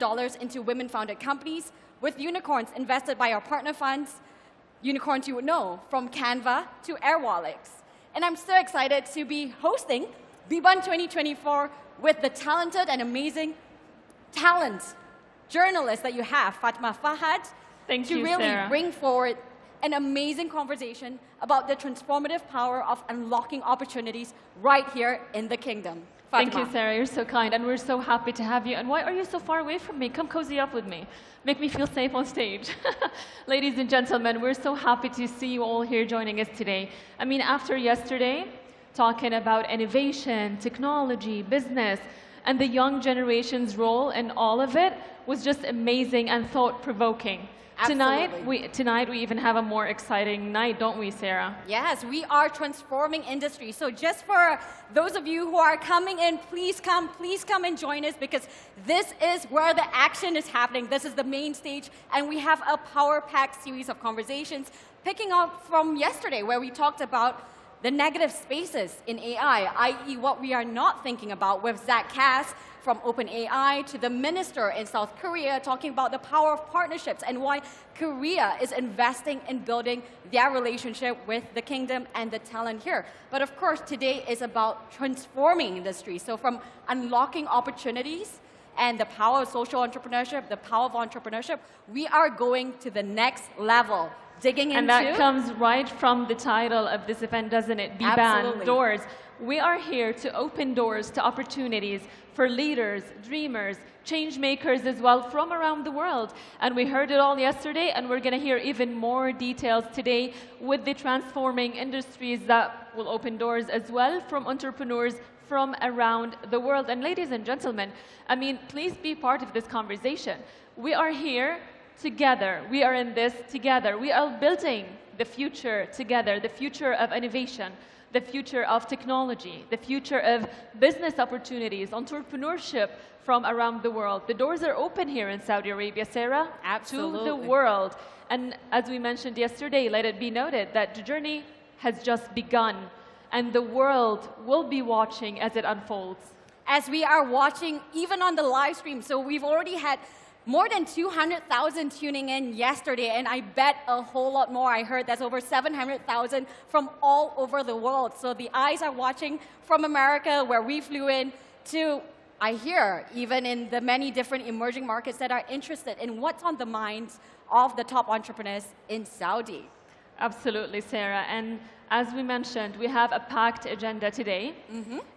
dollars into women-founded companies, with unicorns invested by our partner funds, unicorns you would know, from Canva to Airwallex. And I'm so excited to be hosting Biban24 with the talented and amazing journalist that you have, Fatma Fahad, to really bring forward an amazing conversation about the transformative power of unlocking opportunities right here in the kingdom. Fatima. Thank you, Sarah. You're so kind, and we're so happy to have you. And why are you so far away from me? Come cozy up with me. Make me feel safe on stage. Ladies and gentlemen, we're so happy to see you all here joining us today. I mean, after yesterday, talking about innovation, technology, business, and the young generation's role in all of it was just amazing and thought-provoking. Tonight we even have a more exciting night, don't we, Sarah? Yes, we are transforming industry. So just for those of you who are coming in, please come and join us, because this is where the action is happening. This is the main stage, and we have a power-packed series of conversations picking up from yesterday, where we talked about the negative spaces in AI, i.e. what we are not thinking about, with Zach Cass from OpenAI to the minister in South Korea talking about the power of partnerships and why Korea is investing in building their relationship with the kingdom and the talent here. But of course, today is about transforming industry. So from unlocking opportunities and the power of social entrepreneurship, the power of entrepreneurship, we are going to the next level. And that comes right from the title of this event, doesn't it? Biban, doors. We are here to open doors to opportunities for leaders, dreamers, change makers as well from around the world. And we heard it all yesterday, and we're going to hear even more details today with the transforming industries that will open doors as well from entrepreneurs from around the world. And ladies and gentlemen, I mean, please be part of this conversation. We are here together. We are in this together. We are building the future together, the future of innovation, the future of technology, the future of business opportunities, entrepreneurship from around the world. The doors are open here in Saudi Arabia, Sarah, to the world. And as we mentioned yesterday, let it be noted that the journey has just begun, and the world will be watching as it unfolds. As we are watching, even on the live stream, so we've already had more than 200,000 tuning in yesterday, and I bet a whole lot more. I heard that's over 700,000 from all over the world. So the eyes are watching from America, where we flew in, to, I hear, even in the many different emerging markets that are interested in what's on the minds of the top entrepreneurs in Saudi. Absolutely, Sarah. And as we mentioned, we have a packed agenda today,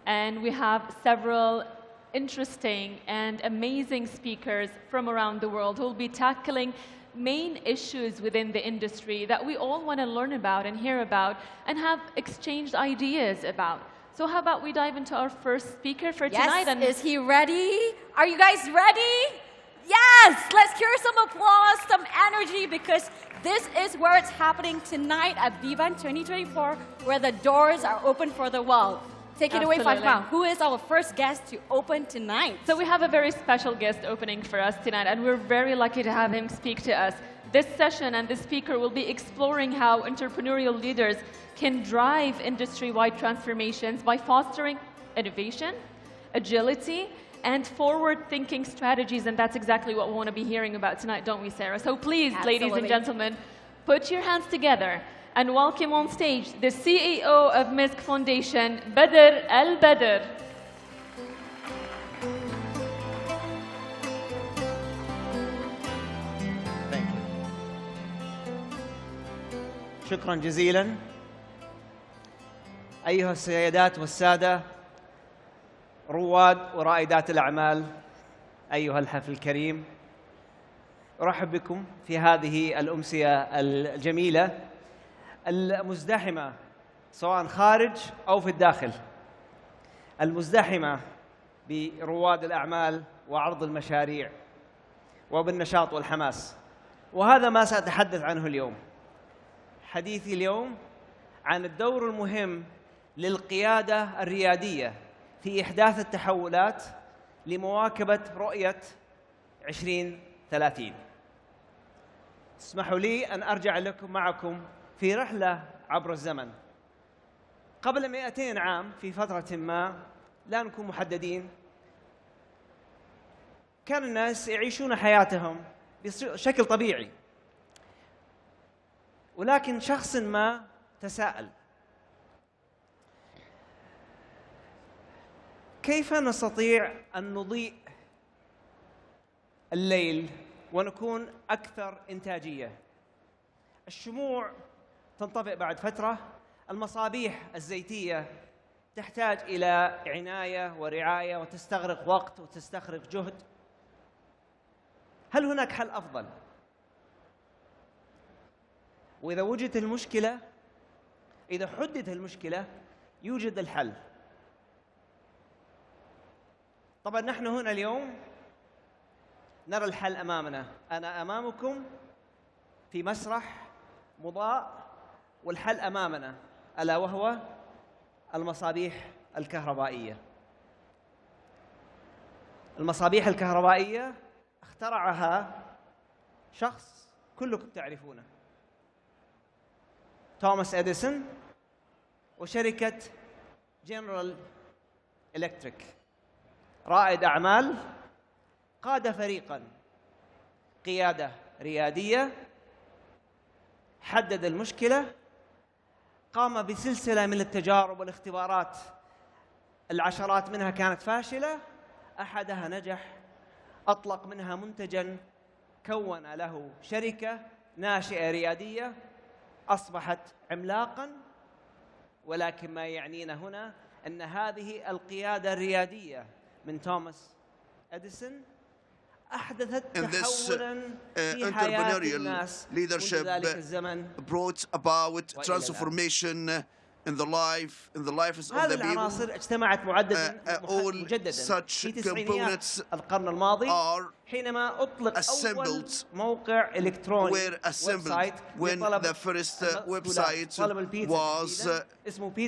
and we have several interesting and amazing speakers from around the world who will be tackling main issues within the industry that we all want to learn about and hear about and have exchanged ideas about. So how about we dive into our first speaker for tonight? Yes, is he ready? Are you guys ready? Yes, let's hear some applause, some energy, because this is where it's happening tonight at Biban 2024, where the doors are open for the world. Take it away, Fatma. Who is our first guest to open tonight? So we have a very special guest opening for us tonight, and we're very lucky to have him speak to us. This session and this speaker will be exploring how entrepreneurial leaders can drive industry-wide transformations by fostering innovation, agility, and forward-thinking strategies, and that's exactly what we want to be hearing about tonight, don't we, Sarah? So please, ladies and gentlemen, put your hands together and welcome on stage the CEO of Misk Foundation, Badr Al-Badr. Thank you. شكرا جزيلا. أيها السيدات والسادة، رواد ورائدات الأعمال، أيها الحفل الكريم، أرحب بكم في هذه الأمسية الجميلة المزدحمة، سواء خارج أو في الداخل، المزدحمة برواد الأعمال وعرض المشاريع وبالنشاط والحماس. وهذا ما سأتحدث عنه اليوم. حديثي اليوم عن الدور المهم للقيادة الريادية في إحداث التحولات لمواكبة رؤية 2030. اسمحوا لي أن أرجع معكم في رحلة عبر الزمن. قبل 200 عام في فترة ما، لا نكون محددين، كان الناس يعيشون حياتهم بشكل طبيعي، ولكن شخص ما تساءل: كيف نستطيع أن نضيء الليل ونكون أكثر إنتاجية؟ الشموع تنطفئ بعد فترة، المصابيح الزيتية تحتاج إلى عناية ورعاية وتستغرق وقت وتستغرق جهد. هل هناك حل أفضل؟ وإذا وجدت المشكلة، إذا حددت المشكلة، يوجد الحل. طبعا نحن هنا اليوم نرى الحل أمامنا. أنا أمامكم في مسرح مضاء، والحل أمامنا ألا وهو المصابيح الكهربائية. المصابيح الكهربائية اخترعها شخص كلكم تعرفونه، توماس إديسون وشركة جنرال إلكتريك. رائد أعمال قاد فريقاً قيادة ريادية، حدد المشكلة، قام بسلسلة من التجارب والاختبارات، العشرات منها كانت فاشلة، أحدها نجح، أطلق منها منتجاً، كون له شركة ناشئة ريادية أصبحت عملاقاً. ولكن ما يعنينا هنا أن هذه القيادة الريادية من توماس إديسون أحدثت تحولاً في حياة الناس منذ ذلك الزمن. brought about transformation in the lives of هذه the people. العناصر اجتمعت مجدداً في تسعينيات القرن الماضي حينما أطلق أول موقع إلكتروني ويب سايت when the first website was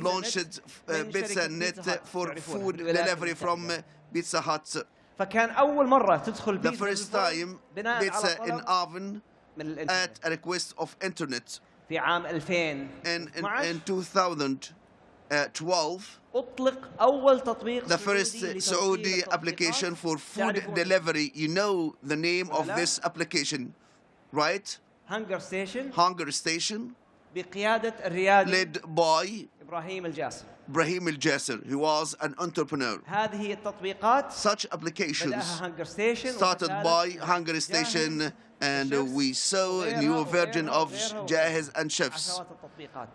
launched, Pizza.net, for food delivery from Pizza Hut. فكان أول مرة تدخل The first time pizza in oven at a request of internet. في عام 2012 in 2012 أطلق أول تطبيق the first Saudi application for food delivery. You know the name of this application, right? Hunger Station بقيادة الريادي led by إبراهيم الجاسر. Brahim al-Jasser, who was an entrepreneur. هذه التطبيقات Such applications started by Hunger Station, and we saw a new version of Jahez and Chefs,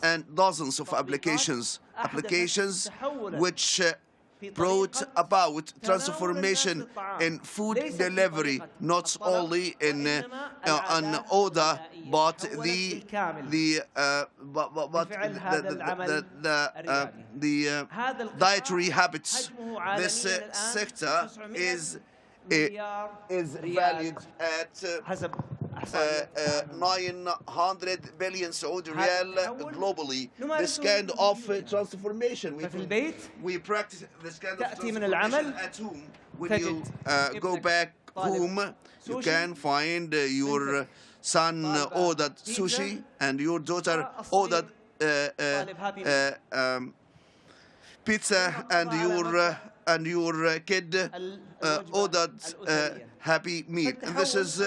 and dozens of applications which brought about transformation in food delivery, not only in an order, but the dietary habits. This sector is valued at 900 billion Saudi Riyal globally. This kind of transformation, we practice this kind of transformation at home. When you go back home, you can find your son ordered sushi and your daughter ordered pizza, and your kid ordered Happy Meal. And this is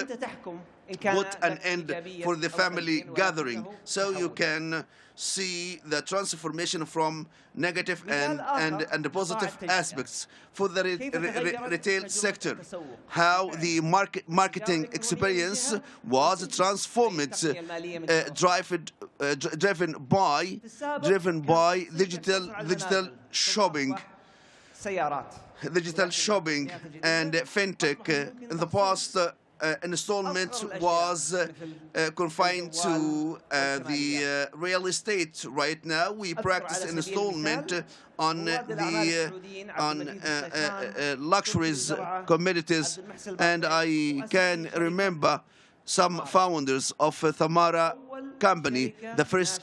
put an end for the family gathering. So you can see the transformation from negative and the positive aspects for the retail sector. How the marketing experience was transformed, driven by digital shopping. Digital shopping and fintech. In the past, installment was confined to the real estate. Right now, we practice installment on luxuries commodities, and I can remember some founders of Thamara company, the first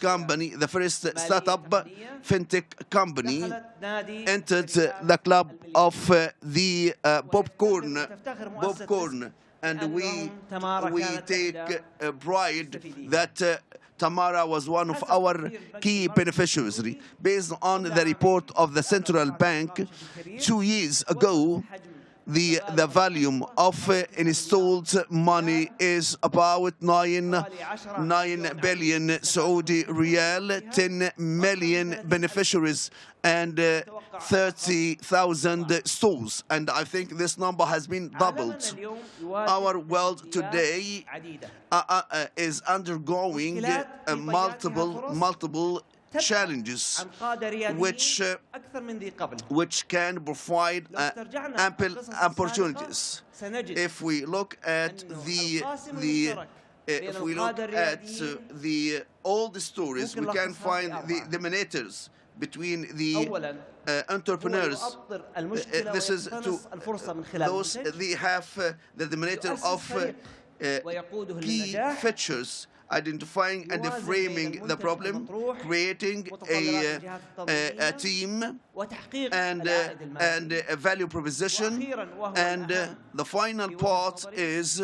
startup fintech company, entered the club of the popcorn, and we take pride that Tamara was one of our key beneficiaries. Based on the report of the central bank 2 years ago, the volume of installed money is about 9 billion Saudi riyal, 10 million beneficiaries, and 30,000 stores. And I think this number has been doubled. Our world today is undergoing multiple challenges which can provide ample opportunities. If we look at all the stories, we can find the dominators between the entrepreneurs. This is those they have the dominator of key features, identifying and framing the problem, creating a team and a value proposition, and the final part is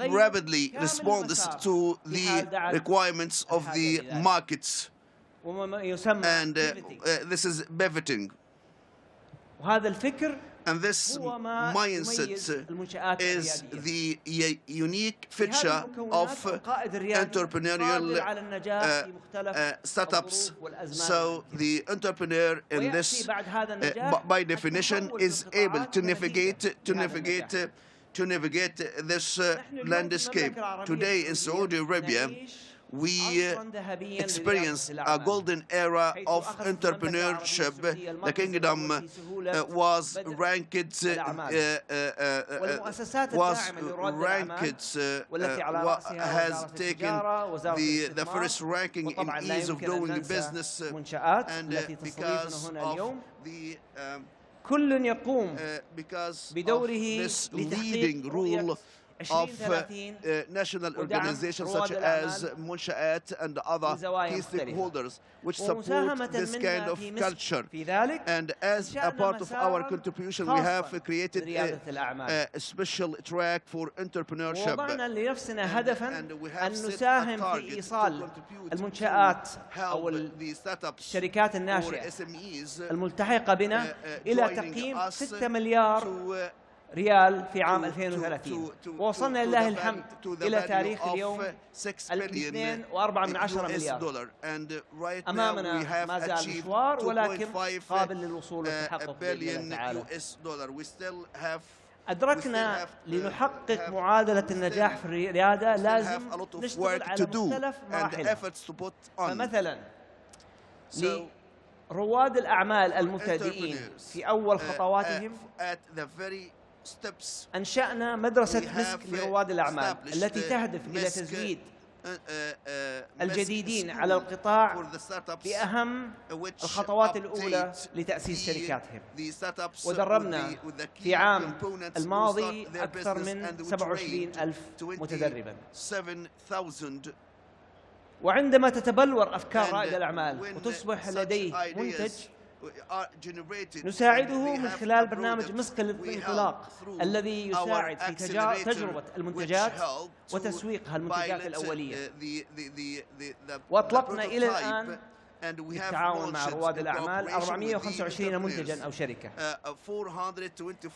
rapidly responds to the requirements of the markets, and this is pivoting. And this mindset is the unique feature of entrepreneurial startups. So the entrepreneur in this, by definition, is able to navigate this landscape. Today in Saudi Arabia, we experience a golden era of entrepreneurship. The kingdom has taken the first ranking in ease of doing business, and because of the this leading role of national organizations such as Munshaat and other key stakeholders which support this kind of culture. And as a part of our contribution, we have created a special track for entrepreneurship. And we have set a target to contribute to help the startups or SMEs joining us to ريال في عام 2030 ووصلنا لله الحمد إلى تاريخ اليوم 2.4 مليار. أمامنا ما زال مشوار ولكن قابل للوصول والتحقق بإذن الله تعالى. أدركنا لنحقق معادلة النجاح في الريادة لازم نشتغل على مختلف مراحلها. فمثلا لرواد الأعمال المبتدئين في أول خطواتهم أنشأنا مدرسة مسك لرواد الأعمال التي تهدف إلى تزويد الجديدين على القطاع بأهم الخطوات الأولى لتأسيس شركاتهم. ودربنا في عام الماضي أكثر من 27,000 متدربا. وعندما تتبلور أفكار رائد الأعمال وتصبح لديه منتج، نساعده من خلال برنامج مسك الانطلاق الذي يساعد في تجربة المنتجات وتسويقها المنتجات الأولية. وأطلقنا إلى الآن بالتعاون مع رواد الأعمال 425 منتجا أو شركة.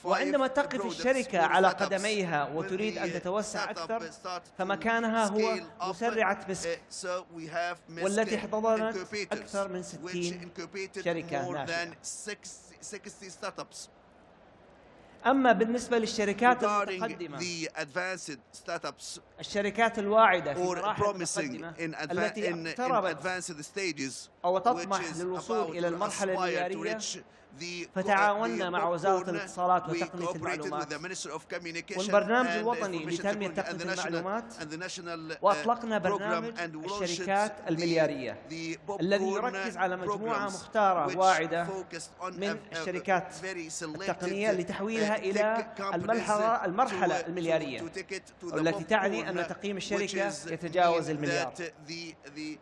وعندما تقف الشركة على قدميها وتريد أن تتوسع أكثر فمكانها هو مسرعة مسك، والتي احتضنت أكثر من 60 شركة ناشئة. أما بالنسبة للشركات المتقدمة، الشركات الواعدة في مراحل متقدمة التي اقتربت أو تطمح للوصول إلى المرحلة المعيارية، فتعاوننا مع وزارة الاتصالات وتقنية المعلومات والبرنامج الوطني لتنمية تقنية المعلومات، وأطلقنا برنامج الشركات المليارية الذي يركز على مجموعة مختارة واعدة من الشركات التقنية لتحويلها إلى المرحلة المليارية، والتي تعني أن تقييم الشركة يتجاوز المليار.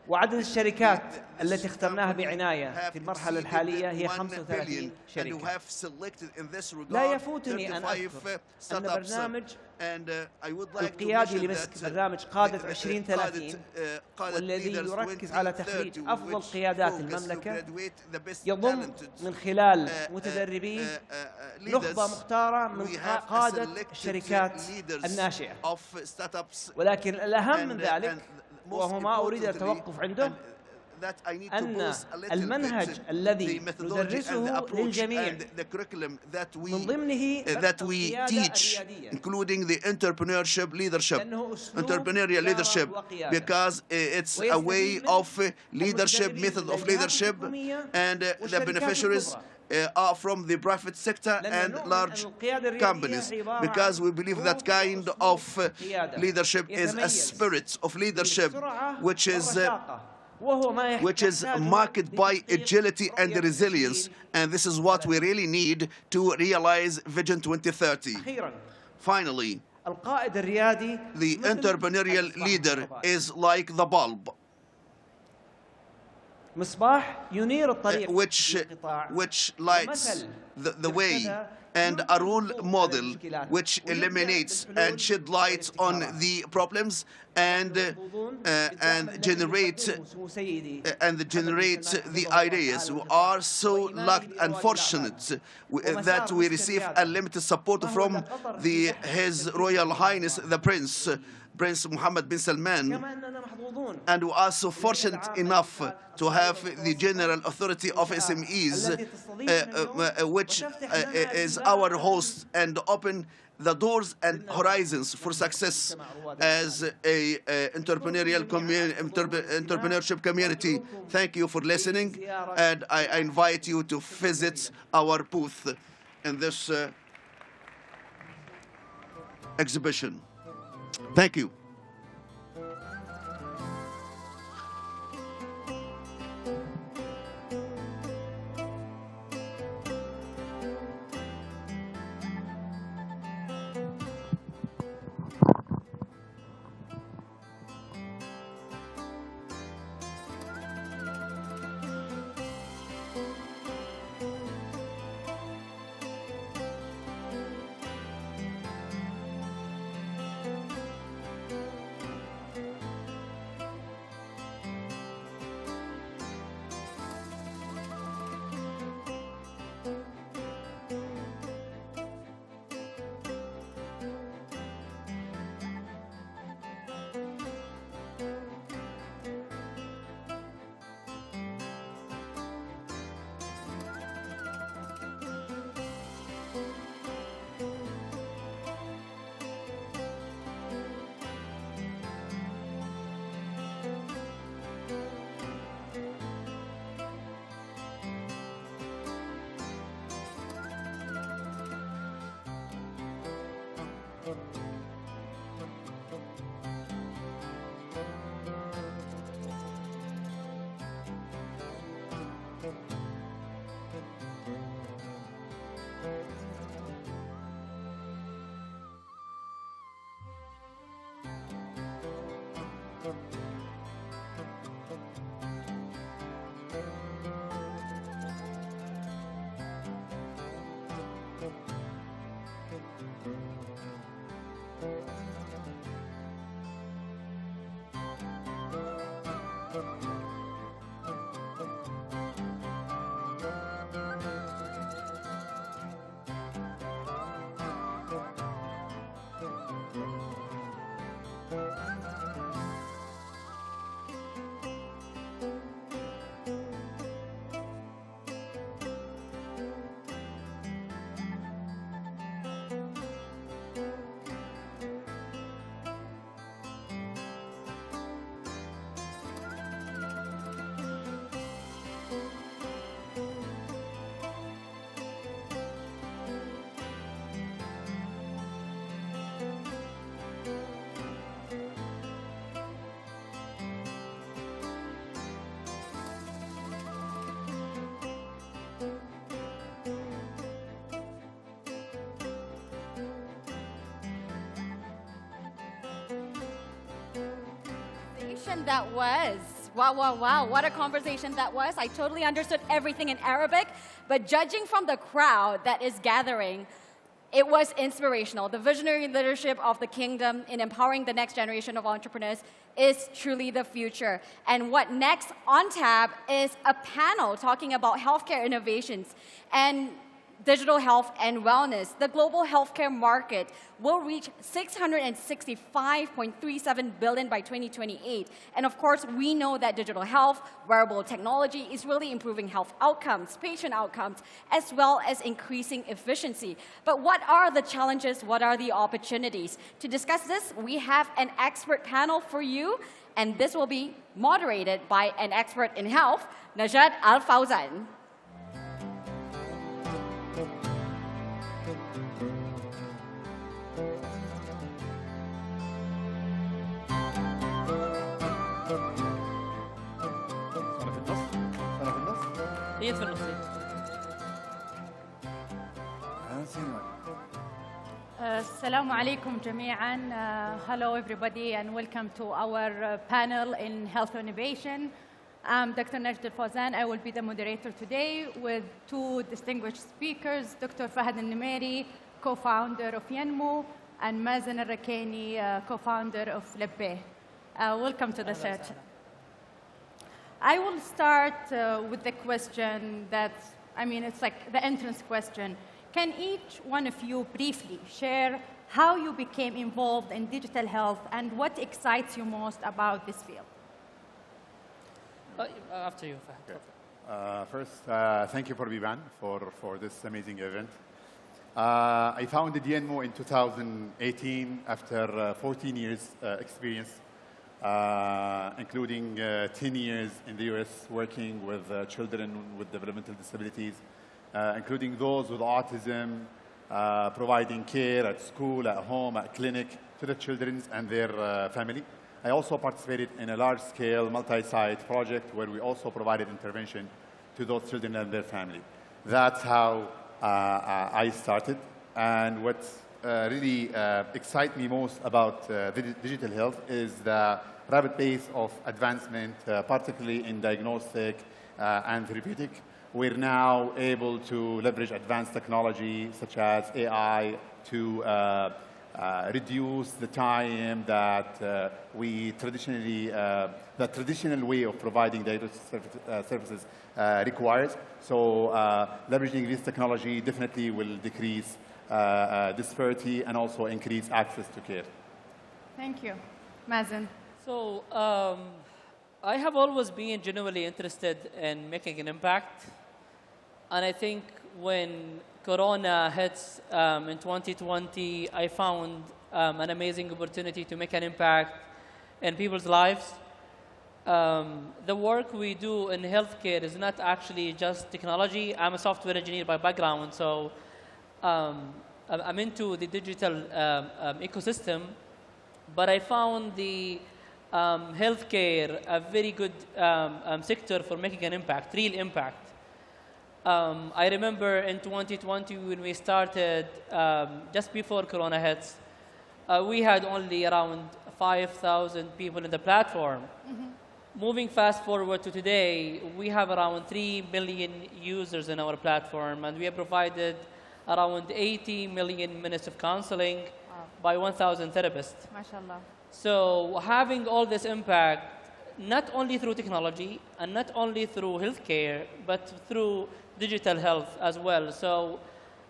وعدد الشركات التي اخترناها بعناية في المرحلة الحالية هي 35. هذه and who الشركة. have selected in this لا regard يفوتني أن 35 أذكر أن startups. برنامج And I would like to القيادي mention لمسك that برنامج قادة 2030 قادة والذي leaders يركز على 2030 تخريج أفضل which قيادات focus to المملكة graduate the best يضم talented من خلال متدربين نخبة مختارة من قادة الشركات الناشئة. of startups. ولكن الأهم من ذلك وهو ما أريد التوقف عنده أن المنهج الذي ندرسه للجميع من ضمنه that we teach, including the entrepreneurship leadership, entrepreneurial leadership, because it's a way of leadership, method of leadership, and the beneficiaries are from the private sector and large companies, because we believe that kind of leadership is a spirit of leadership which is marked by agility and resilience, and this is what we really need to realize Vision 2030. Finally, the entrepreneurial leader is like the bulb which lights the way, and a role model which eliminates and shed light on the problems and generate the ideas. We are so lucky and fortunate that we receive unlimited support from His Royal Highness the Prince Mohammed bin Salman, and we are so fortunate enough to have the General Authority of SMEs, which is our host and open the doors and horizons for success as a entrepreneurship community. Thank you for listening, and I invite you to visit our booth in this exhibition. Thank you. That was. Wow, wow, wow. What a conversation that was. I totally understood everything in Arabic. But judging from the crowd that is gathering, it was inspirational. The visionary leadership of the kingdom in empowering the next generation of entrepreneurs is truly the future. And what next on tap is a panel talking about healthcare innovations and digital health and wellness. The global healthcare market will reach $665.37 billion by 2028. And of course, we know that digital health, wearable technology is really improving health outcomes, patient outcomes, as well as increasing efficiency. But what are the challenges? What are the opportunities? To discuss this, we have an expert panel for you, and this will be moderated by an expert in health, Najat Al-Fawzan. Assalamu alaikum jami'an. Hello everybody and welcome to our panel in health innovation. I'm Dr. Najat Al-Fawzan. I will be the moderator today with two distinguished speakers, Dr. Fahad Al-Numairi, co-founder of Yanmo, and Mazen Al-Rakeni, co-founder of Flipkart. Welcome to the session. I will start with the question that, it's like the entrance question. Can each one of you briefly share how you became involved in digital health and what excites you most about this field? After you, Fahad. Okay. First, thank you for Biban for this amazing event. I founded Yanmo in 2018 after 14 years experience, including 10 years in the US working with children with developmental disabilities, including those with autism, providing care at school, at home, at clinic to the children and their family. I also participated in a large-scale multi-site project where we also provided intervention to those children and their family. That's how I started. And what really excites me most about digital health is the rapid pace of advancement, particularly in diagnostic and therapeutic. We're now able to leverage advanced technology such as AI to reduce the time that the traditional way of providing diagnostic services requires. So leveraging this technology definitely will decrease disparity and also increase access to care. Thank you. Mazen. So I have always been genuinely interested in making an impact. And I think when Corona hits in 2020, I found an amazing opportunity to make an impact in people's lives. The work we do in healthcare is not actually just technology. I'm a software engineer by background, so I'm into the digital ecosystem. But I found the healthcare a very good sector for making an impact, real impact. I remember in 2020 when we started, just before Corona hits, we had only around 5,000 people in the platform. Mm-hmm. Moving fast forward to today, we have around 3 million users in our platform, and we have provided around 80 million minutes of counseling by 1,000 therapists. MashaAllah. So having all this impact, not only through technology and not only through healthcare, but through digital health as well. So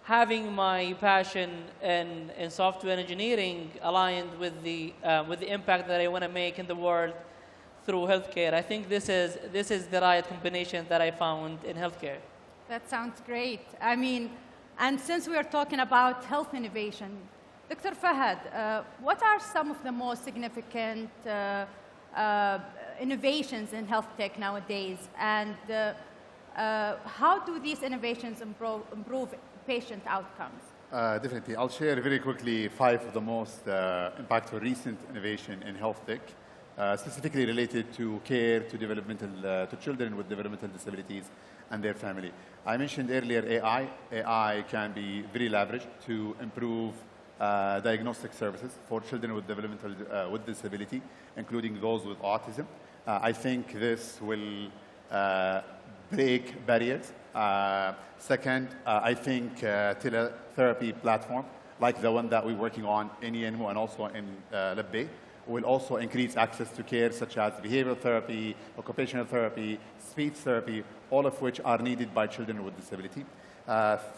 having my passion in software engineering aligned with the impact that I want to make in the world through healthcare, I think this is the right combination that I found in healthcare. That sounds great. And since we are talking about health innovation, Dr. Fahad, what are some of the most significant innovations in health tech nowadays? And how do these innovations improve patient outcomes? Definitely. I'll share very quickly 5 of the most impactful recent innovation in health tech, specifically related to care, to developmental, to children with developmental disabilities and their family. I mentioned earlier AI. AI can be very leveraged to improve diagnostic services for children with developmental with disability, including those with autism. I think this will break barriers Second, I think teletherapy platform, like the one that we're working on in ENMO and also in Lebbey, will also increase access to care such as behavioral therapy, occupational therapy, speech therapy, all of which are needed by children with disability.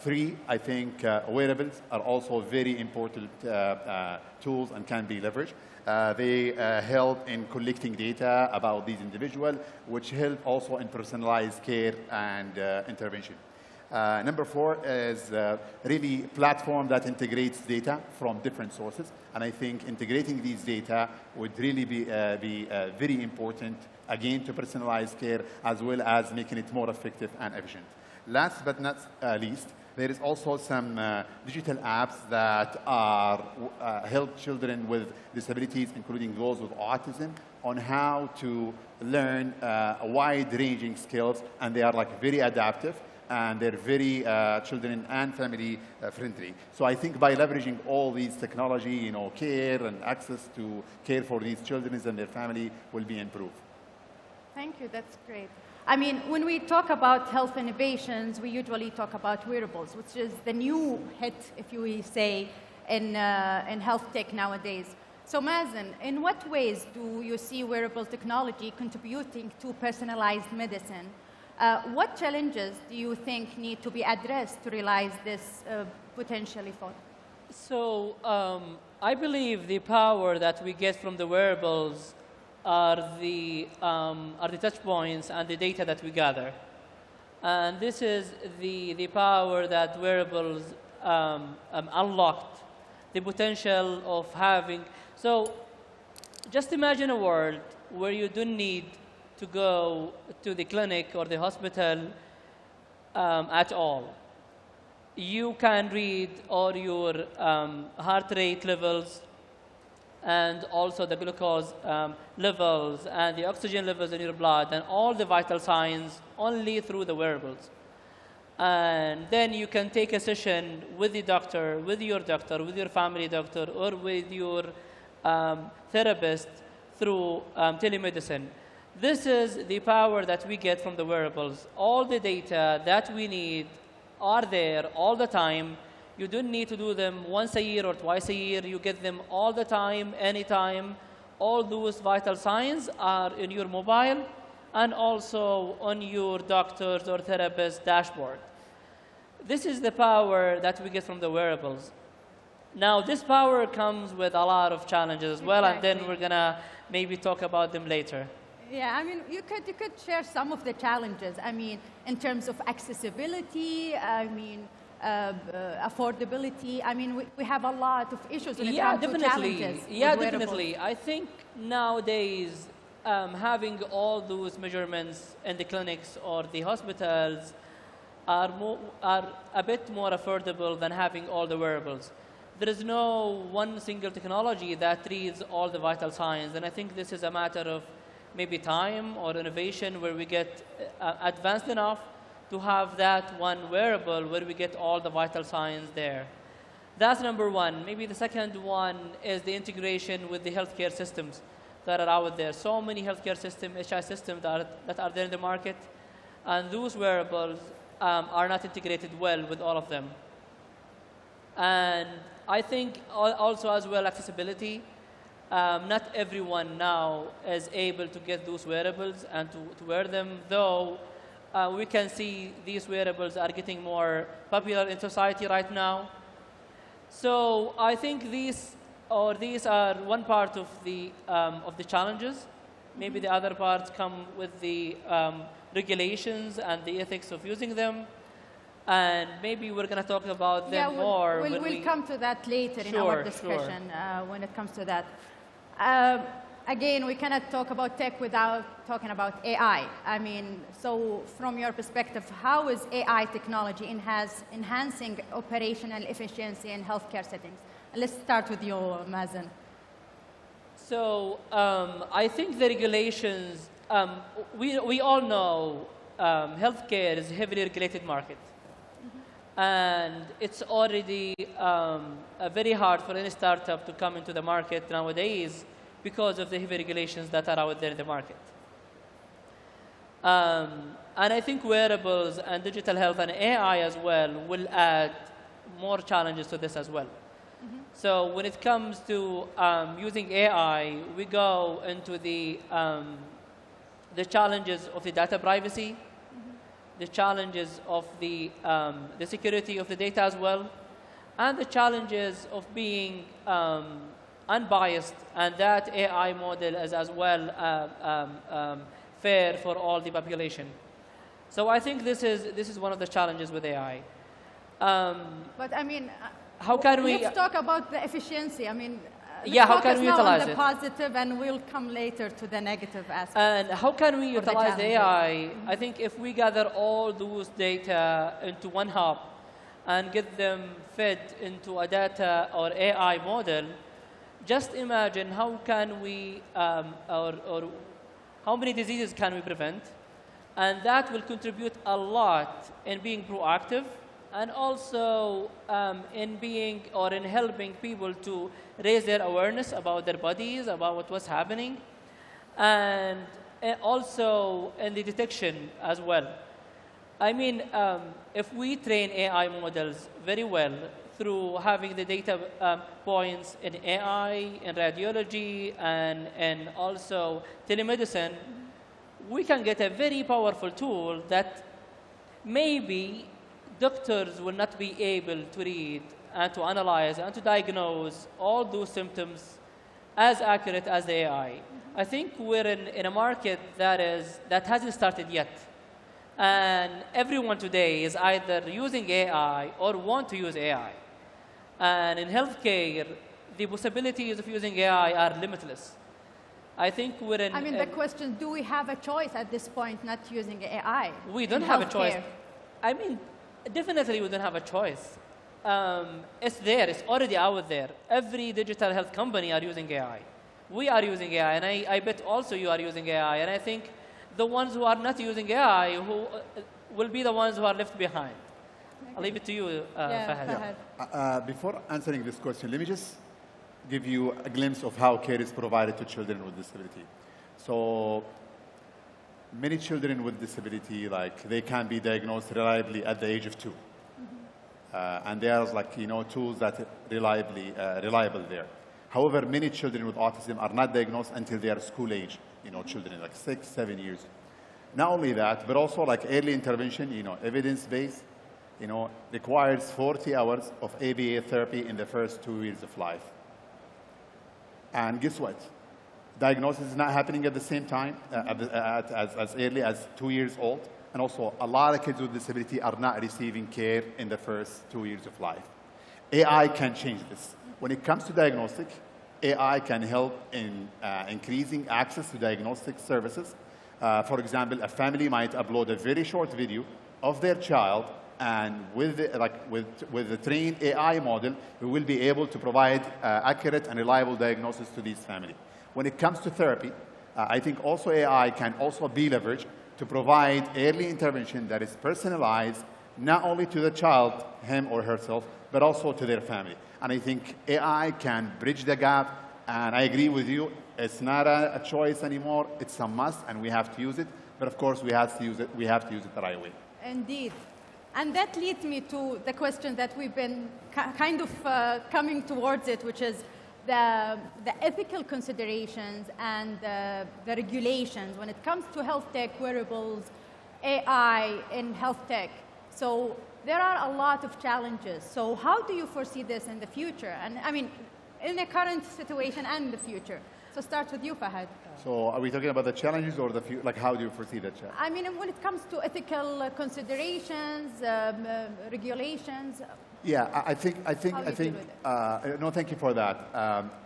Three, I think wearables are also very important tools and can be leveraged. They help in collecting data about these individuals, which help also in personalized care and intervention. Number four is really platform that integrates data from different sources. And I think integrating these data would really be very important, again, to personalize care as well as making it more effective and efficient. Last but not least, there is also some digital apps that are help children with disabilities, including those with autism, on how to learn wide-ranging skills, and they are like very adaptive, and they're very children and family friendly. So I think by leveraging all these technology, care and access to care for these children and their family will be improved. Thank you, that's great. I mean, when we talk about health innovations, we usually talk about wearables, which is the new hit, if you say, in health tech nowadays. So Mazen, in what ways do you see wearable technology contributing to personalized medicine? What challenges do you think need to be addressed to realize this potentially for? So I believe the power that we get from the wearables are the touch points and the data that we gather. And this is the power that wearables unlocked, the potential of having. So just imagine a world where you don't need to go to the clinic or the hospital at all. You can read all your heart rate levels and also the glucose levels and the oxygen levels in your blood and all the vital signs only through the wearables. And then you can take a session with the doctor, with your family doctor, or with your therapist through telemedicine. This is the power that we get from the wearables. All the data that we need are there all the time. You don't need to do them once a year or twice a year. You get them all the time, anytime. All those vital signs are in your mobile and also on your doctor's or therapist's dashboard. This is the power that we get from the wearables. Now, this power comes with a lot of challenges as well, and then we're going to maybe talk about them later. Yeah, I mean, you could share some of the challenges. I mean, in terms of accessibility, I mean, affordability. I mean, we have a lot of issues when it comes to challenges. Yeah, definitely. I think nowadays, having all those measurements in the clinics or the hospitals are a bit more affordable than having all the wearables. There is no one single technology that reads all the vital signs, and I think this is a matter of maybe time or innovation where we get advanced enough to have that one wearable where we get all the vital signs there. That's number one. Maybe the second one is the integration with the healthcare systems that are out there. So many healthcare systems, HI systems that are there in the market, and those wearables are not integrated well with all of them. And I think also as well accessibility. Not everyone now is able to get those wearables and to wear them, though we can see these wearables are getting more popular in society right now. So I think these are one part of the challenges. Maybe the other parts come with the regulations and the ethics of using them. And maybe we're going to talk about them more. We'll come to that later in our discussion when it comes to that. Again, we cannot talk about tech without talking about AI. I mean, so from your perspective, how is AI technology enhancing operational efficiency in healthcare settings? Let's start with you, Mazen. So I think the regulations, we all know healthcare is a heavily regulated market. And it's already very hard for any startup to come into the market nowadays because of the heavy regulations that are out there in the market. And I think wearables and digital health and AI as well will add more challenges to this as well. So when it comes to using AI, we go into the challenges of the data privacy, the challenges of the security of the data as well, and the challenges of being unbiased, and that AI model is as well fair for all the population. So I think this is one of the challenges with AI. But I mean, how can we? Let's talk about the efficiency. I mean, yeah, how can we utilize it? The positive, and we'll come later to the negative aspect. And how can we utilize the AI? I think if we gather all those data into one hub and get them fed into a data or AI model, just imagine how can we, or how many diseases can we prevent? And that will contribute a lot in being proactive, and also in being or in helping people to raise their awareness about their bodies, about what was happening, and also in the detection as well. I mean, if we train AI models very well through having the data points in AI, in radiology, and also telemedicine, we can get a very powerful tool that maybe doctors will not be able to read and to analyze and to diagnose all those symptoms as accurate as the AI. I think we're in a market that hasn't started yet. And everyone today is either using AI or want to use AI. And in healthcare, the possibilities of using AI are limitless. I think we're in... I mean, the question, do we have a choice at this point not using AI? We don't have a choice. I mean, definitely we don't have a choice. It's there. It's already out there. Every digital health company are using AI. We are using AI, and I bet also you are using AI. And I think the ones who are not using AI who will be the ones who are left behind. I'll leave it to you, Fahad. Yeah. Before answering this question, let me just give you a glimpse of how care is provided to children with disability. So many children with disability, like, they can be diagnosed reliably at the age of 2. And there's, like, tools that are reliable there. However, many children with autism are not diagnosed until they are school age, children like 6, 7 years. Not only that, but also like early intervention, evidence-based, requires 40 hours of ABA therapy in the first 2 years of life. And guess what? Diagnosis is not happening at the same time, as early as 2 years old. And also, a lot of kids with disability are not receiving care in the first 2 years of life. AI can change this. When it comes to diagnostic, AI can help in increasing access to diagnostic services. For example, a family might upload a very short video of their child, and with the trained AI model, we will be able to provide accurate and reliable diagnosis to these families. When it comes to therapy, I think also AI can also be leveraged to provide early intervention that is personalized not only to the child, him or herself, but also to their family. And I think AI can bridge the gap, and I agree with you, it's not a choice anymore, it's a must, and we have to use it. But of course, we have to use it the right way. Indeed. And that leads me to the question that we've been kind of coming towards it, which is the ethical considerations and the regulations when it comes to health tech, wearables, AI in health tech. So there are a lot of challenges. So how do you foresee this in the future? And I mean, in the current situation and the future. So start with you, Fahad. So are we talking about the challenges or the future? Like, how do you foresee the challenge? I mean, when it comes to ethical considerations, regulations. Yeah, I think. No, thank you for that.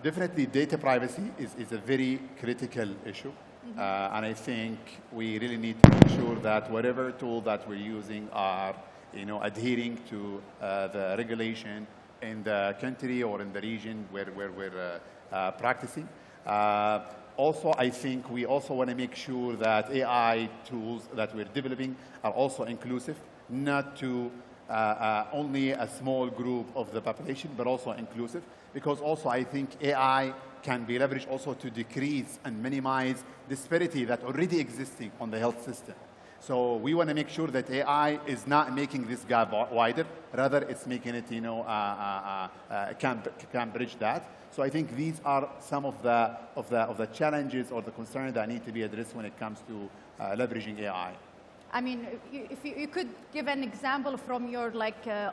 Definitely, data privacy is a very critical issue, and I think we really need to make sure that whatever tool that we're using are, adhering to the regulation in the country or in the region where we're practicing. Also, I think we also want to make sure that AI tools that we're developing are also inclusive, not to only a small group of the population, but also inclusive, because also I think AI can be leveraged also to decrease and minimize disparity that already existing on the health system. So we want to make sure that AI is not making this gap wider, rather it's making it, can bridge that. So I think these are some of the challenges or the concerns that need to be addressed when it comes to leveraging AI. I mean, if you could give an example from your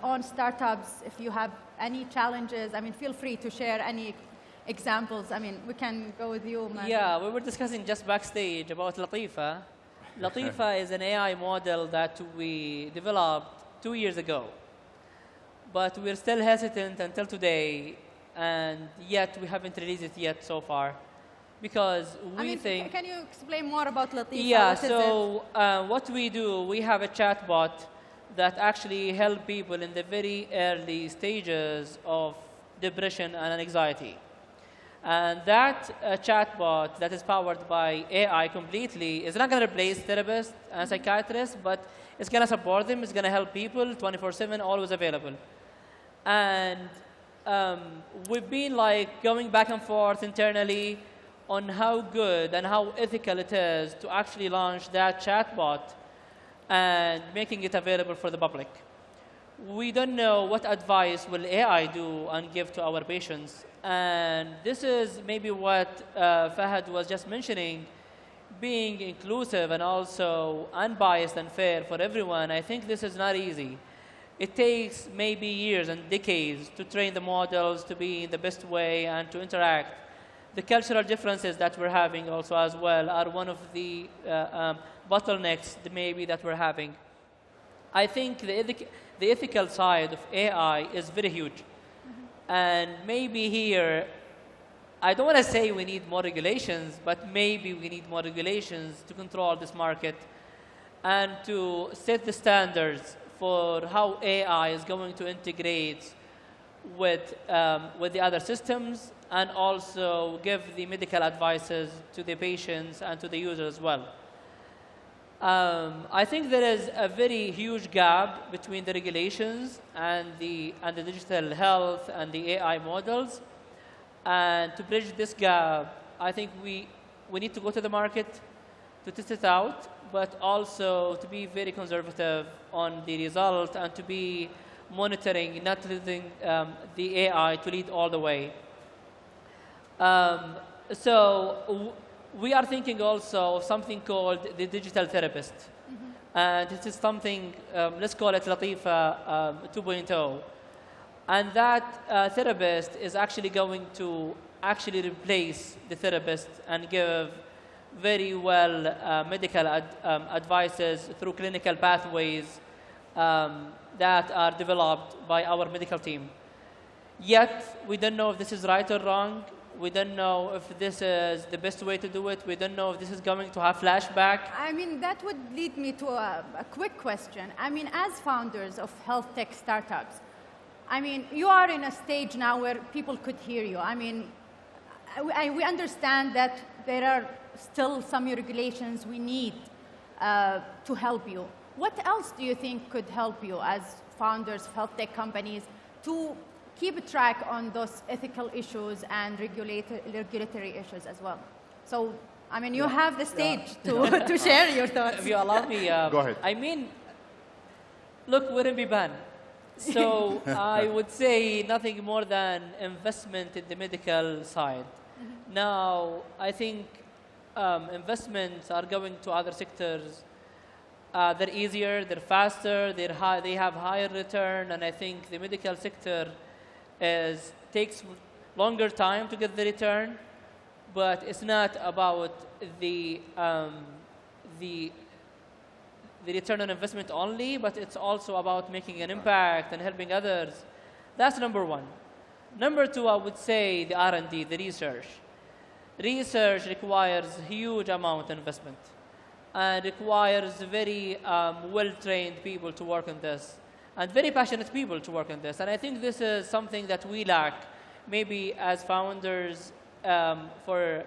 own startups, if you have any challenges, I mean, feel free to share any examples. I mean, we can go with you, Mazen. Yeah, we were discussing just backstage about Latifa. Latifa is an AI model that we developed 2 years ago. But we're still hesitant until today, and yet we haven't released it yet so far. Because we think... Can you explain more about Latifa? Yeah, so what we do, we have a chatbot that actually helps people in the very early stages of depression and anxiety. And that chatbot that is powered by AI completely is not going to replace therapists and psychiatrists, but it's going to support them. It's going to help people 24/7, always available. And we've been going back and forth internally on how good and how ethical it is to actually launch that chatbot and making it available for the public. We don't know what advice will AI do and give to our patients. And this is maybe what Fahad was just mentioning, being inclusive and also unbiased and fair for everyone. I think this is not easy. It takes maybe years and decades to train the models to be in the best way and to interact. The cultural differences that we're having also as well are one of the bottlenecks maybe that we're having. I think the ethical side of AI is very huge. And maybe here, I don't want to say we need more regulations, but maybe we need more regulations to control this market and to set the standards for how AI is going to integrate with the other systems and also give the medical advices to the patients and to the users as well. I think there is a very huge gap between the regulations and the digital health and the AI models. And to bridge this gap, I think we need to go to the market to test it out, but also to be very conservative on the result and to be monitoring, not letting the AI to lead all the way. So we are thinking also of something called the digital therapist. And this is something, let's call it Latifa 2.0. And that therapist is actually going to actually replace the therapist and give very well medical advices through clinical pathways that are developed by our medical team. Yet, we don't know if this is right or wrong. We don't know if this is the best way to do it. We don't know if this is going to have flashback. I mean, that would lead me to a quick question. I mean, as founders of health tech startups, I mean, you are in a stage now where people could hear you. I mean, we understand that there are still some regulations we need to help you. What else do you think could help you as founders of health tech companies to keep track on those ethical issues and regulatory issues as well? So, I mean, you have the stage to share your thoughts. If you allow me, go ahead. I mean, look, we're in Biban. So I would say nothing more than investment in the medical side. Now, I think investments are going to other sectors. They're easier, they're faster, they have higher return, and I think the medical sector takes longer time to get the return, but it's not about the return on investment only, but it's also about making an impact and helping others. That's number one. Number two, I would say the R&D, the research. Research requires huge amount of investment and requires very well-trained people to work on this and very passionate people to work on this. And I think this is something that we lack maybe as founders for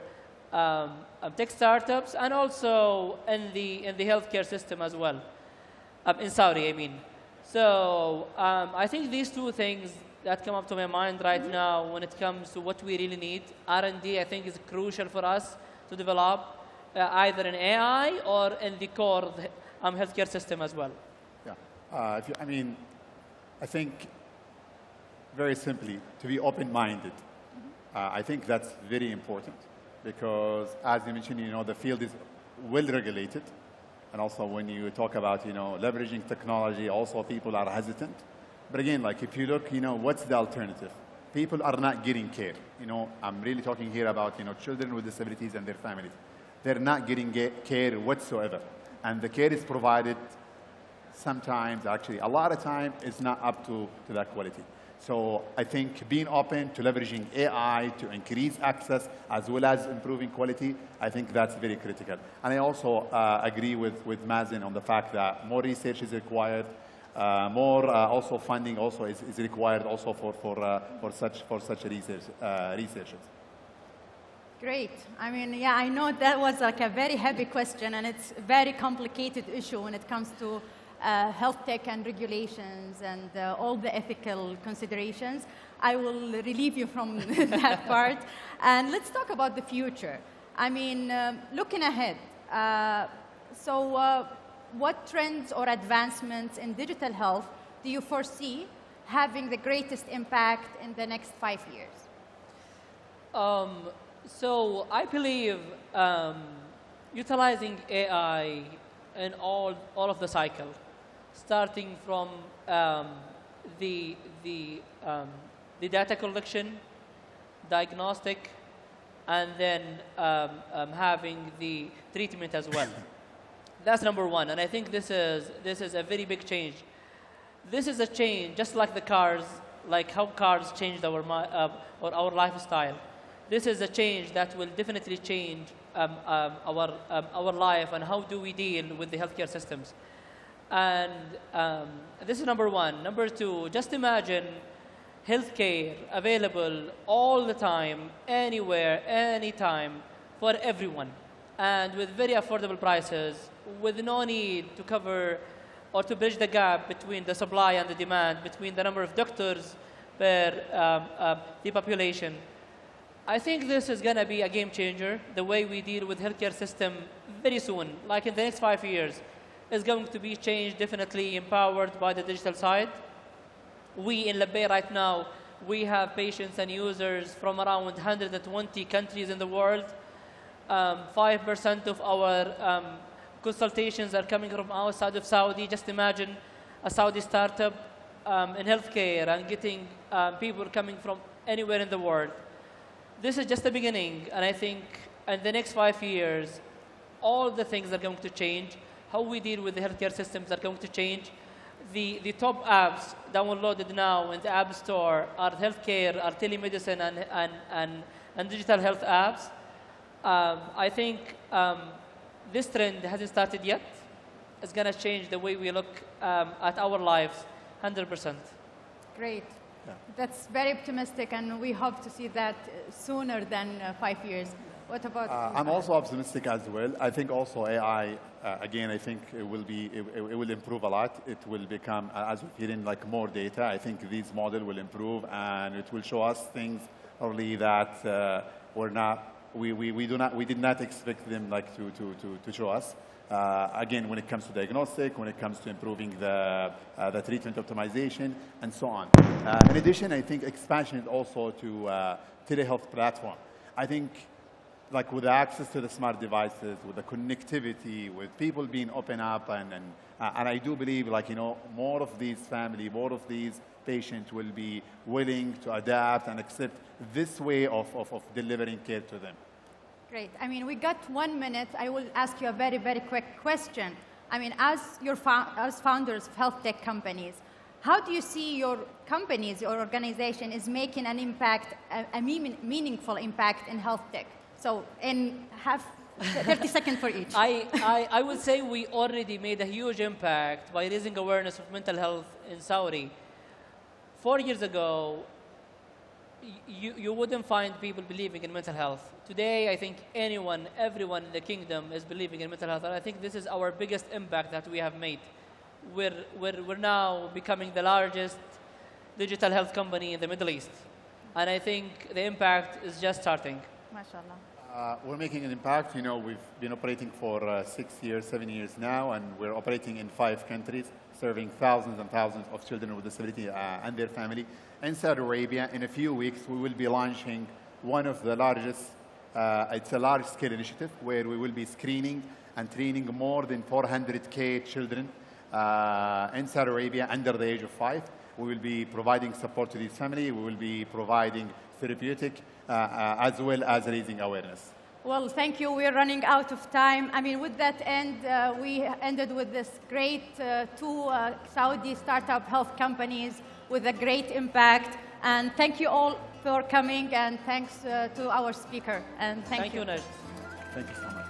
tech startups and also in the healthcare system as well, in Saudi, I mean. So I think these two things that come up to my mind right now when it comes to what we really need. R&D, I think, is crucial for us to develop either in AI or in the core healthcare system as well. Yeah, I think very simply to be open-minded. I think that's very important because, as you mentioned, the field is well regulated, and also when you talk about leveraging technology, also people are hesitant. But again, like if you look, what's the alternative? People are not getting care. I'm really talking here about children with disabilities and their families. They're not getting care whatsoever, and the care is provided sometimes, actually, a lot of time, is not up to that quality. So I think being open to leveraging AI to increase access as well as improving quality, I think that's very critical. And I also agree with Mazen on the fact that more research is required, more also funding also is required also for such researchers. Great. Yeah, I know that was like a very heavy question, and it's a very complicated issue when it comes to health tech and regulations and all the ethical considerations. I will relieve you from that part. And let's talk about the future. Looking ahead, what trends or advancements in digital health do you foresee having the greatest impact in the next 5 years? So I believe utilizing AI in all of the cycle, starting from the data collection, diagnostic, and then having the treatment as well. That's number one, and I think this is a very big change. This is a change, just like the cars, like how cars changed our lifestyle. This is a change that will definitely change our life and how do we deal with the healthcare systems. And this is number one. Number two, just imagine healthcare available all the time, anywhere, anytime, for everyone, and with very affordable prices, with no need to cover or to bridge the gap between the supply and the demand, between the number of doctors per the population. I think this is going to be a game changer. The way we deal with healthcare system very soon, like in the next 5 years, is going to be changed, definitely empowered by the digital side. We in Labay right now, we have patients and users from around 120 countries in the world. 5% of our consultations are coming from outside of Saudi. Just imagine a Saudi startup in healthcare and getting people coming from anywhere in the world. This is just the beginning, and I think in the next 5 years, all the things are going to change. How we deal with the healthcare systems are going to change. The top apps downloaded now in the App Store are healthcare, are telemedicine, and digital health apps. I think this trend hasn't started yet. It's going to change the way we look at our lives, 100%. Great. Yeah. That's very optimistic, and we hope to see that sooner than 5 years. What about I'm also optimistic as well. I think also AI, again, I think it will improve a lot. It will become, as we feed in like more data, I think this model will improve, and it will show us things early that we did not expect them like to show us. Again, when it comes to diagnostic, when it comes to improving the treatment optimization, and so on. In addition, I think expansion is also to telehealth platform. I think like with access to the smart devices, with the connectivity, with people being open up, and I do believe like, more of these family, more of these patients will be willing to adapt and accept this way of delivering care to them. Great. We got 1 minute. I will ask you a very, very quick question. As founders of health tech companies, how do you see your companies, your organization is making an impact, a meaningful impact in health tech? So in 30 seconds for each. I would say we already made a huge impact by raising awareness of mental health in Saudi. 4 years ago, you wouldn't find people believing in mental health. Today, I think everyone in the kingdom is believing in mental health, and I think this is our biggest impact that we have made. We're now becoming the largest digital health company in the Middle East, and I think the impact is just starting. MashaAllah. We're making an impact. You know, we've been operating for 6 years, 7 years now, and we're operating in 5 countries, serving thousands and thousands of children with disability and their family. In Saudi Arabia, in a few weeks, we will be launching one of the largest, it's a large-scale initiative where we will be screening and training more than 400K children in Saudi Arabia under the age of 5. We will be providing support to these families. We will be providing therapeutic as well as raising awareness. Well, thank you. We're running out of time. I mean, with that end, we ended with this great 2 Saudi startup health companies with a great impact. And thank you all for coming, and thanks to our speaker. And thank you. Najd. Thank you so much.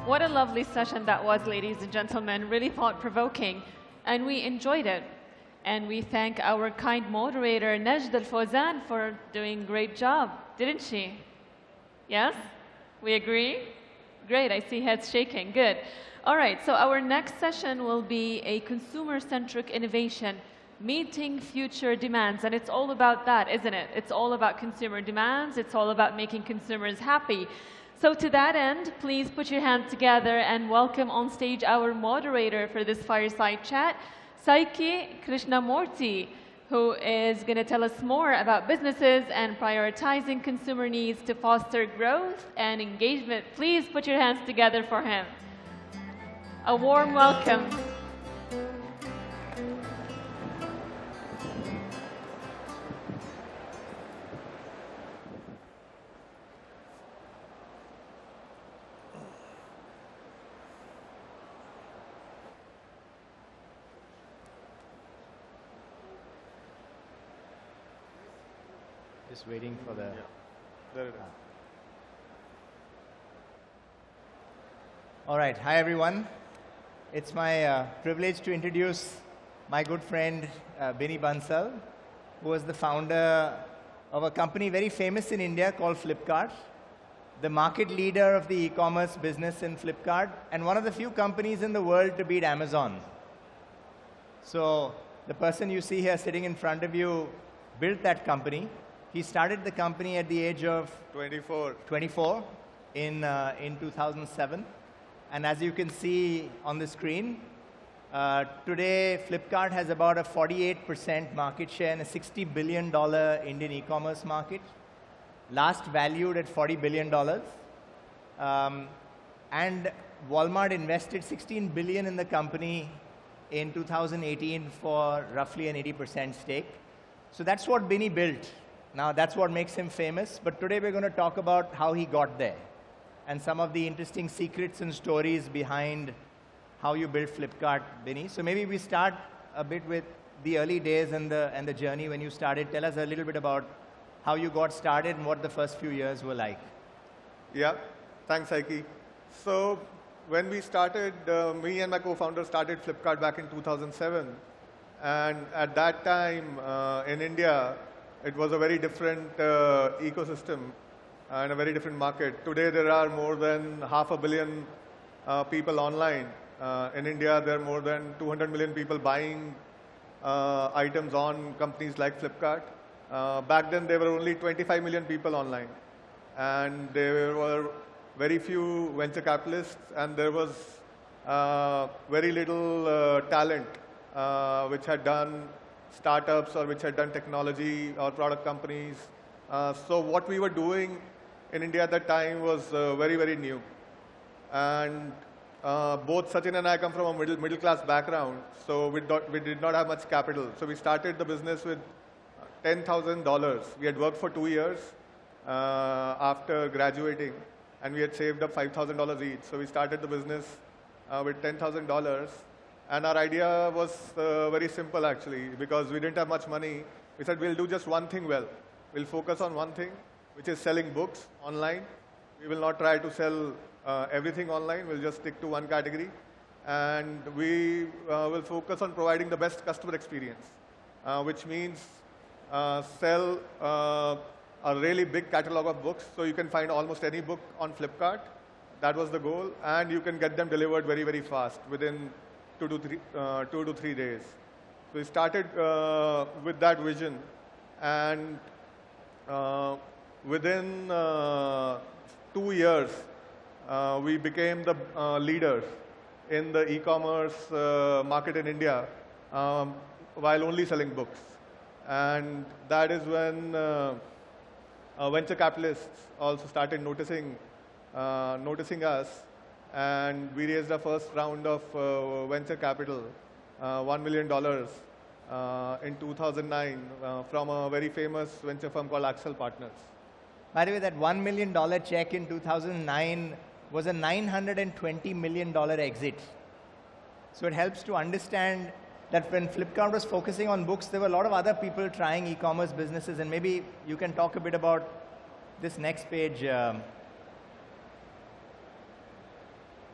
What a lovely session that was, ladies and gentlemen. Really thought-provoking, and we enjoyed it. And we thank our kind moderator, Najd Al-Fawzan, for doing a great job, didn't she? Yes? We agree? Great, I see heads shaking. Good. All right, so our next session will be a consumer-centric innovation, meeting future demands. And it's all about that, isn't it? It's all about consumer demands. It's all about making consumers happy. So to that end, please put your hands together and welcome on stage our moderator for this fireside chat, Saiki Krishnamurthy, who is going to tell us more about businesses and prioritizing consumer needs to foster growth and engagement. Please put your hands together for him. A warm welcome. Just waiting for the... Yeah. There it is. All right. Hi, everyone. It's my privilege to introduce my good friend, Bini Bansal, who was the founder of a company very famous in India called Flipkart, the market leader of the e-commerce business in Flipkart, and one of the few companies in the world to beat Amazon. So the person you see here sitting in front of you built that company. He started the company at the age of 24 in 2007. And as you can see on the screen, today Flipkart has about a 48% market share in a $60 billion Indian e-commerce market, last valued at $40 billion. And Walmart invested $16 billion in the company in 2018 for roughly an 80% stake. So that's what Bini built. Now, that's what makes him famous. But today, we're going to talk about how he got there and some of the interesting secrets and stories behind how you built Flipkart, Bini. So maybe we start a bit with the early days and the journey when you started. Tell us a little bit about how you got started and what the first few years were like. Yeah, thanks, Saiki. So when we started, me and my co-founder started Flipkart back in 2007. And at that time, in India, it was a very different ecosystem and a very different market. Today, there are more than 500 million people online. In India, there are more than 200 million people buying items on companies like Flipkart. Back then, there were only 25 million people online. And there were very few venture capitalists, and there was very little talent which had done startups or which had done technology or product companies So what we were doing in India at that time was very, very new. And both Sachin and I come from a middle class background, so we did not have much capital. So we started the business with $10,000. We had worked for 2 years after graduating, and we had saved up $5,000 each. So we started the business with $10,000. And our idea was very simple, actually, because we didn't have much money. We said, we'll do just one thing well. We'll focus on one thing, which is selling books online. We will not try to sell everything online. We'll just stick to one category. And we will focus on providing the best customer experience, which means sell a really big catalog of books. So you can find almost any book on Flipkart. That was the goal. And you can get them delivered very, very fast, within 2 to 3 days. So we started with that vision. And within 2 years, we became the leaders in the e-commerce market in India, while only selling books. And that is when venture capitalists also started noticing us, and we raised our first round of venture capital, $1 million in 2009 from a very famous venture firm called Axel Partners. By the way, that $1 million check in 2009 was a $920 million exit. So it helps to understand that when Flipkart was focusing on books, there were a lot of other people trying e-commerce businesses, and maybe you can talk a bit about this next page,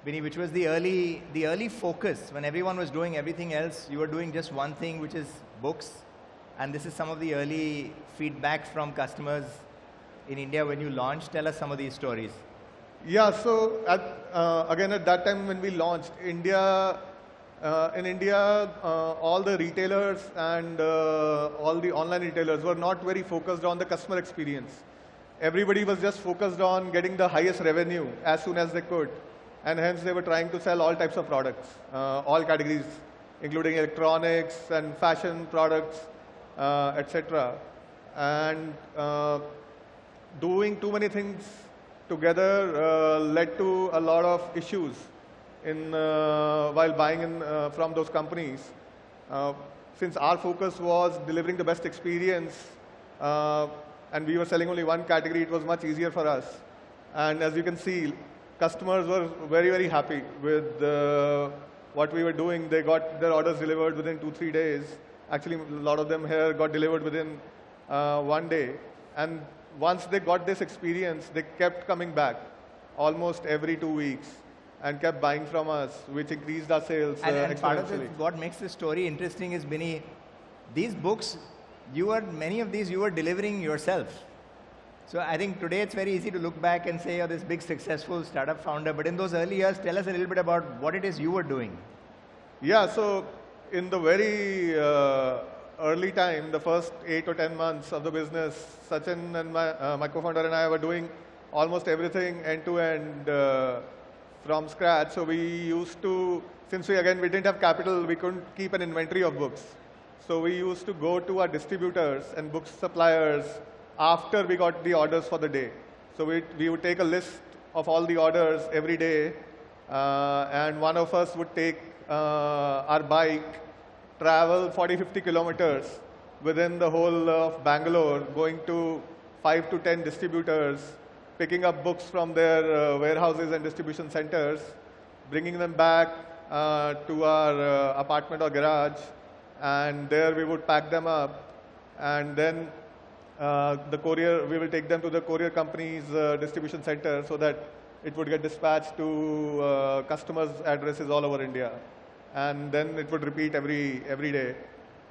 Vinny, which was the early focus. When everyone was doing everything else, you were doing just one thing, which is books. And this is some of the early feedback from customers in India when you launched. Tell us some of these stories. Yeah, so again, at that time when we launched, in India, all the retailers and all the online retailers were not very focused on the customer experience. Everybody was just focused on getting the highest revenue as soon as they could. And hence, they were trying to sell all types of products, all categories, including electronics and fashion products, etc. And doing too many things together led to a lot of issues while buying from those companies. Since our focus was delivering the best experience, and we were selling only one category, it was much easier for us. And as you can see, customers were very, very happy with what we were doing. They got their orders delivered within 2-3 days. Actually, a lot of them here got delivered within 1 day. And once they got this experience, they kept coming back almost every 2 weeks and kept buying from us, which increased our sales and part of exponentially. what makes this story interesting is, Binny, these books, many of these you were delivering yourself. So I think today it's very easy to look back and say, oh, this big successful startup founder. But in those early years, tell us a little bit about what it is you were doing. Yeah, so in the very early time, the first 8 or 10 months of the business, Sachin and my co-founder and I were doing almost everything end-to-end from scratch. So we used to, since we didn't have capital, we couldn't keep an inventory of books. So we used to go to our distributors and book suppliers after we got the orders for the day. So we would take a list of all the orders every day, and one of us would take our bike, travel 40-50 kilometers within the whole of Bangalore, going to 5 to 10 distributors, picking up books from their warehouses and distribution centers, bringing them back to our apartment or garage, and there we would pack them up, and then we will take them to the courier company's distribution center so that it would get dispatched to customers' addresses all over India. And then it would repeat every day.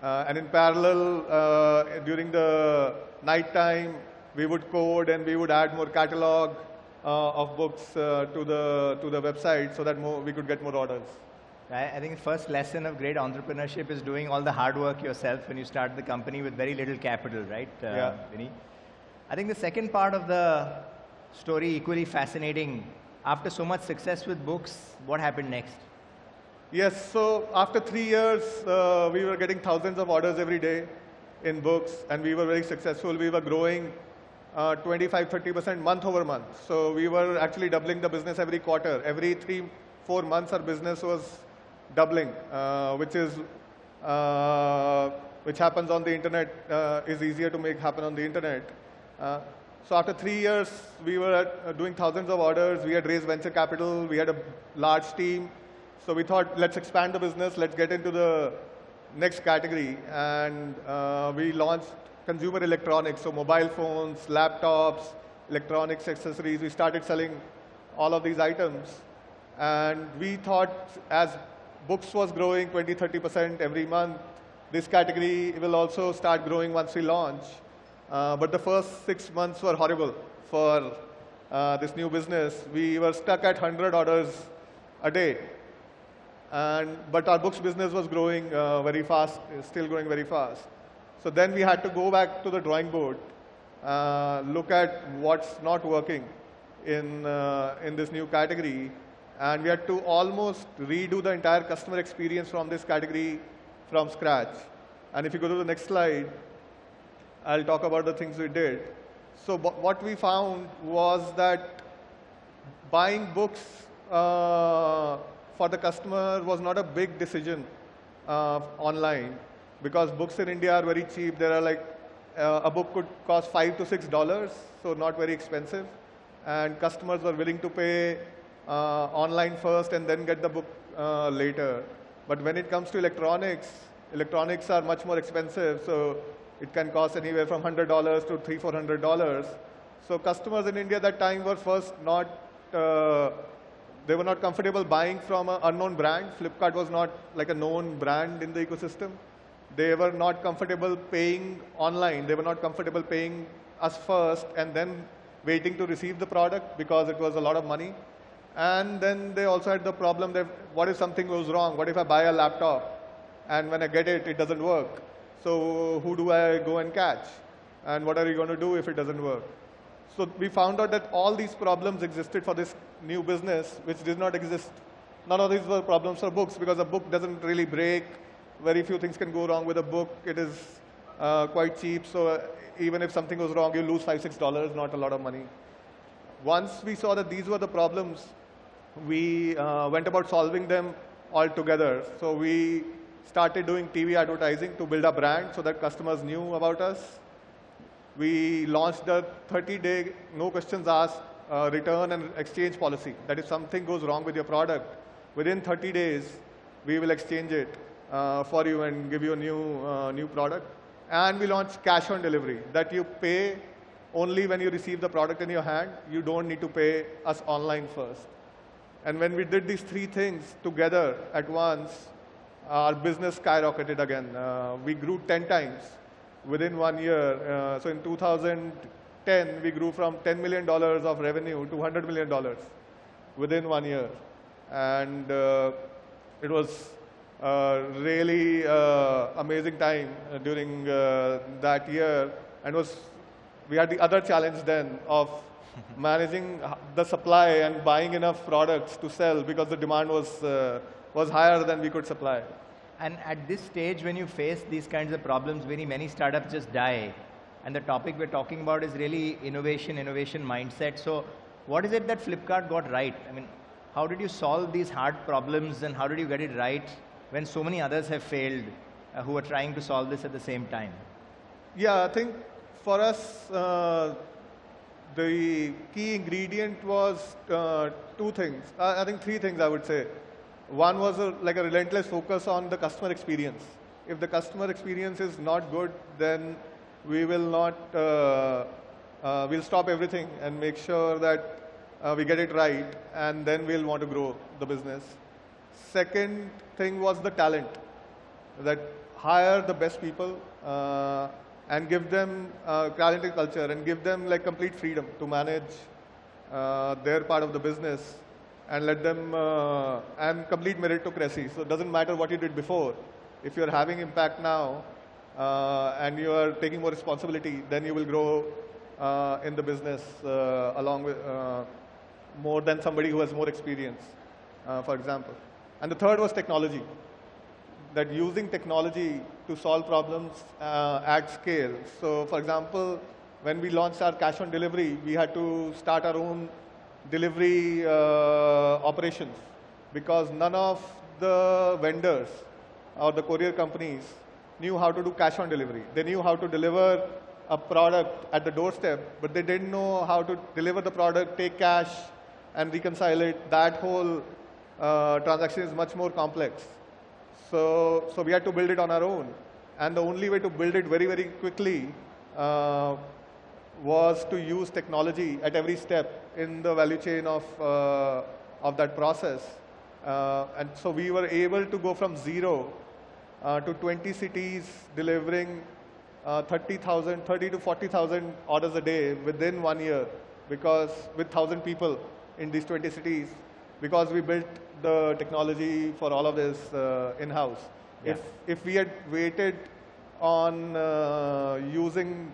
And in parallel, during the night time, we would code and we would add more catalog of books to the website so that we could get more orders. I think the first lesson of great entrepreneurship is doing all the hard work yourself when you start the company with very little capital, right, yeah. Vinny? I think the second part of the story, equally fascinating. After so much success with books, what happened next? Yes, so after 3 years, we were getting thousands of orders every day in books, and we were very successful. We were growing 25–30% month over month. So we were actually doubling the business every quarter. Every 3–4 months, our business was doubling, which happens on the internet, is easier to make happen on the internet. So after 3 years, we were doing thousands of orders. We had raised venture capital. We had a large team. So we thought, let's expand the business. Let's get into the next category. And we launched consumer electronics, so mobile phones, laptops, electronics, accessories. We started selling all of these items. And we thought, as books was growing 20–30% every month, this category will also start growing once we launch. But the first 6 months were horrible for this new business. We were stuck at 100 orders a day. But our books business was growing very fast, still growing very fast. So then we had to go back to the drawing board, look at what's not working in this new category. And we had to almost redo the entire customer experience from this category from scratch. And if you go to the next slide, I'll talk about the things we did. So what we found was that buying books for the customer was not a big decision online, because books in India are very cheap. There are like, a book could cost $5 to $6, so not very expensive. And customers were willing to pay online first and then get the book later. But when it comes to electronics, electronics are much more expensive. So it can cost anywhere from $100 to $300–400. So customers in India at that time were first not, they were not comfortable buying from an unknown brand. Flipkart was not like a known brand in the ecosystem. They were not comfortable paying online. They were not comfortable paying us first and then waiting to receive the product, because it was a lot of money. And then they also had the problem that, what if something goes wrong? What if I buy a laptop and when I get it, it doesn't work? So who do I go and catch? And what are you going to do if it doesn't work? So we found out that all these problems existed for this new business, which did not exist. None of these were problems for books, because a book doesn't really break. Very few things can go wrong with a book. It is quite cheap. So even if something goes wrong, you lose $5–6, not a lot of money. Once we saw that these were the problems, we went about solving them all together. So we started doing TV advertising to build a brand so that customers knew about us. We launched the 30-day, no questions asked, return and exchange policy. That if something goes wrong with your product, within 30 days, we will exchange it for you and give you a new product. And we launched cash on delivery, that you pay only when you receive the product in your hand. You don't need to pay us online first. And when we did these three things together at once, our business skyrocketed again. We grew 10 times within 1 year. So in 2010, we grew from $10 million of revenue to $100 million within 1 year. And it was really amazing time during that year. And we had the other challenge then of managing the supply and buying enough products to sell, because the demand was higher than we could supply. And at this stage, when you face these kinds of problems, many startups just die. And the topic we're talking about is really innovation mindset. So what is it that Flipkart got right? I mean, how did you solve these hard problems, and how did you get it right when so many others have failed who are trying to solve this at the same time? Yeah, I think for us, the key ingredient was two things. I think three things, I would say. One was like a relentless focus on the customer experience. If the customer experience is not good, then we will not, we'll stop everything and make sure that we get it right, and then we'll want to grow the business. Second thing was the talent, that hire the best people and give them talented culture and give them like complete freedom to manage their part of the business, and let them, and complete meritocracy. So it doesn't matter what you did before. If you're having impact now and you are taking more responsibility, then you will grow in the business along with more than somebody who has more experience, for example. And the third was technology, that using technology to solve problems at scale. So for example, when we launched our cash on delivery, we had to start our own delivery operations because none of the vendors or the courier companies knew how to do cash on delivery. They knew how to deliver a product at the doorstep, but they didn't know how to deliver the product, take cash, and reconcile it. That whole transaction is much more complex. So we had to build it on our own. And the only way to build it very, very quickly was to use technology at every step in the value chain of that process. And so we were able to go from 0 to 20 cities delivering 30 to 40,000 orders a day within 1 year, because with 1,000 people in these 20 cities, because we built the technology for all of this in-house. Yeah. If we had waited on using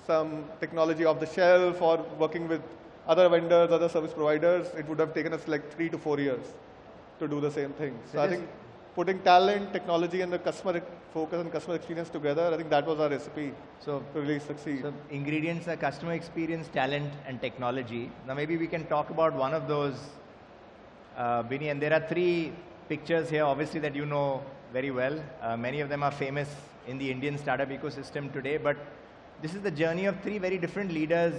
some technology off the shelf or working with other vendors, other service providers, it would have taken us like 3 to 4 years to do the same thing. So I think putting talent, technology, and the customer focus and customer experience together, I think that was our recipe to really succeed. So ingredients are customer experience, talent, and technology. Now maybe we can talk about one of those, Bini, and there are 3 pictures here, obviously, that you know very well. Many of them are famous in the Indian startup ecosystem today, but this is the journey of 3 very different leaders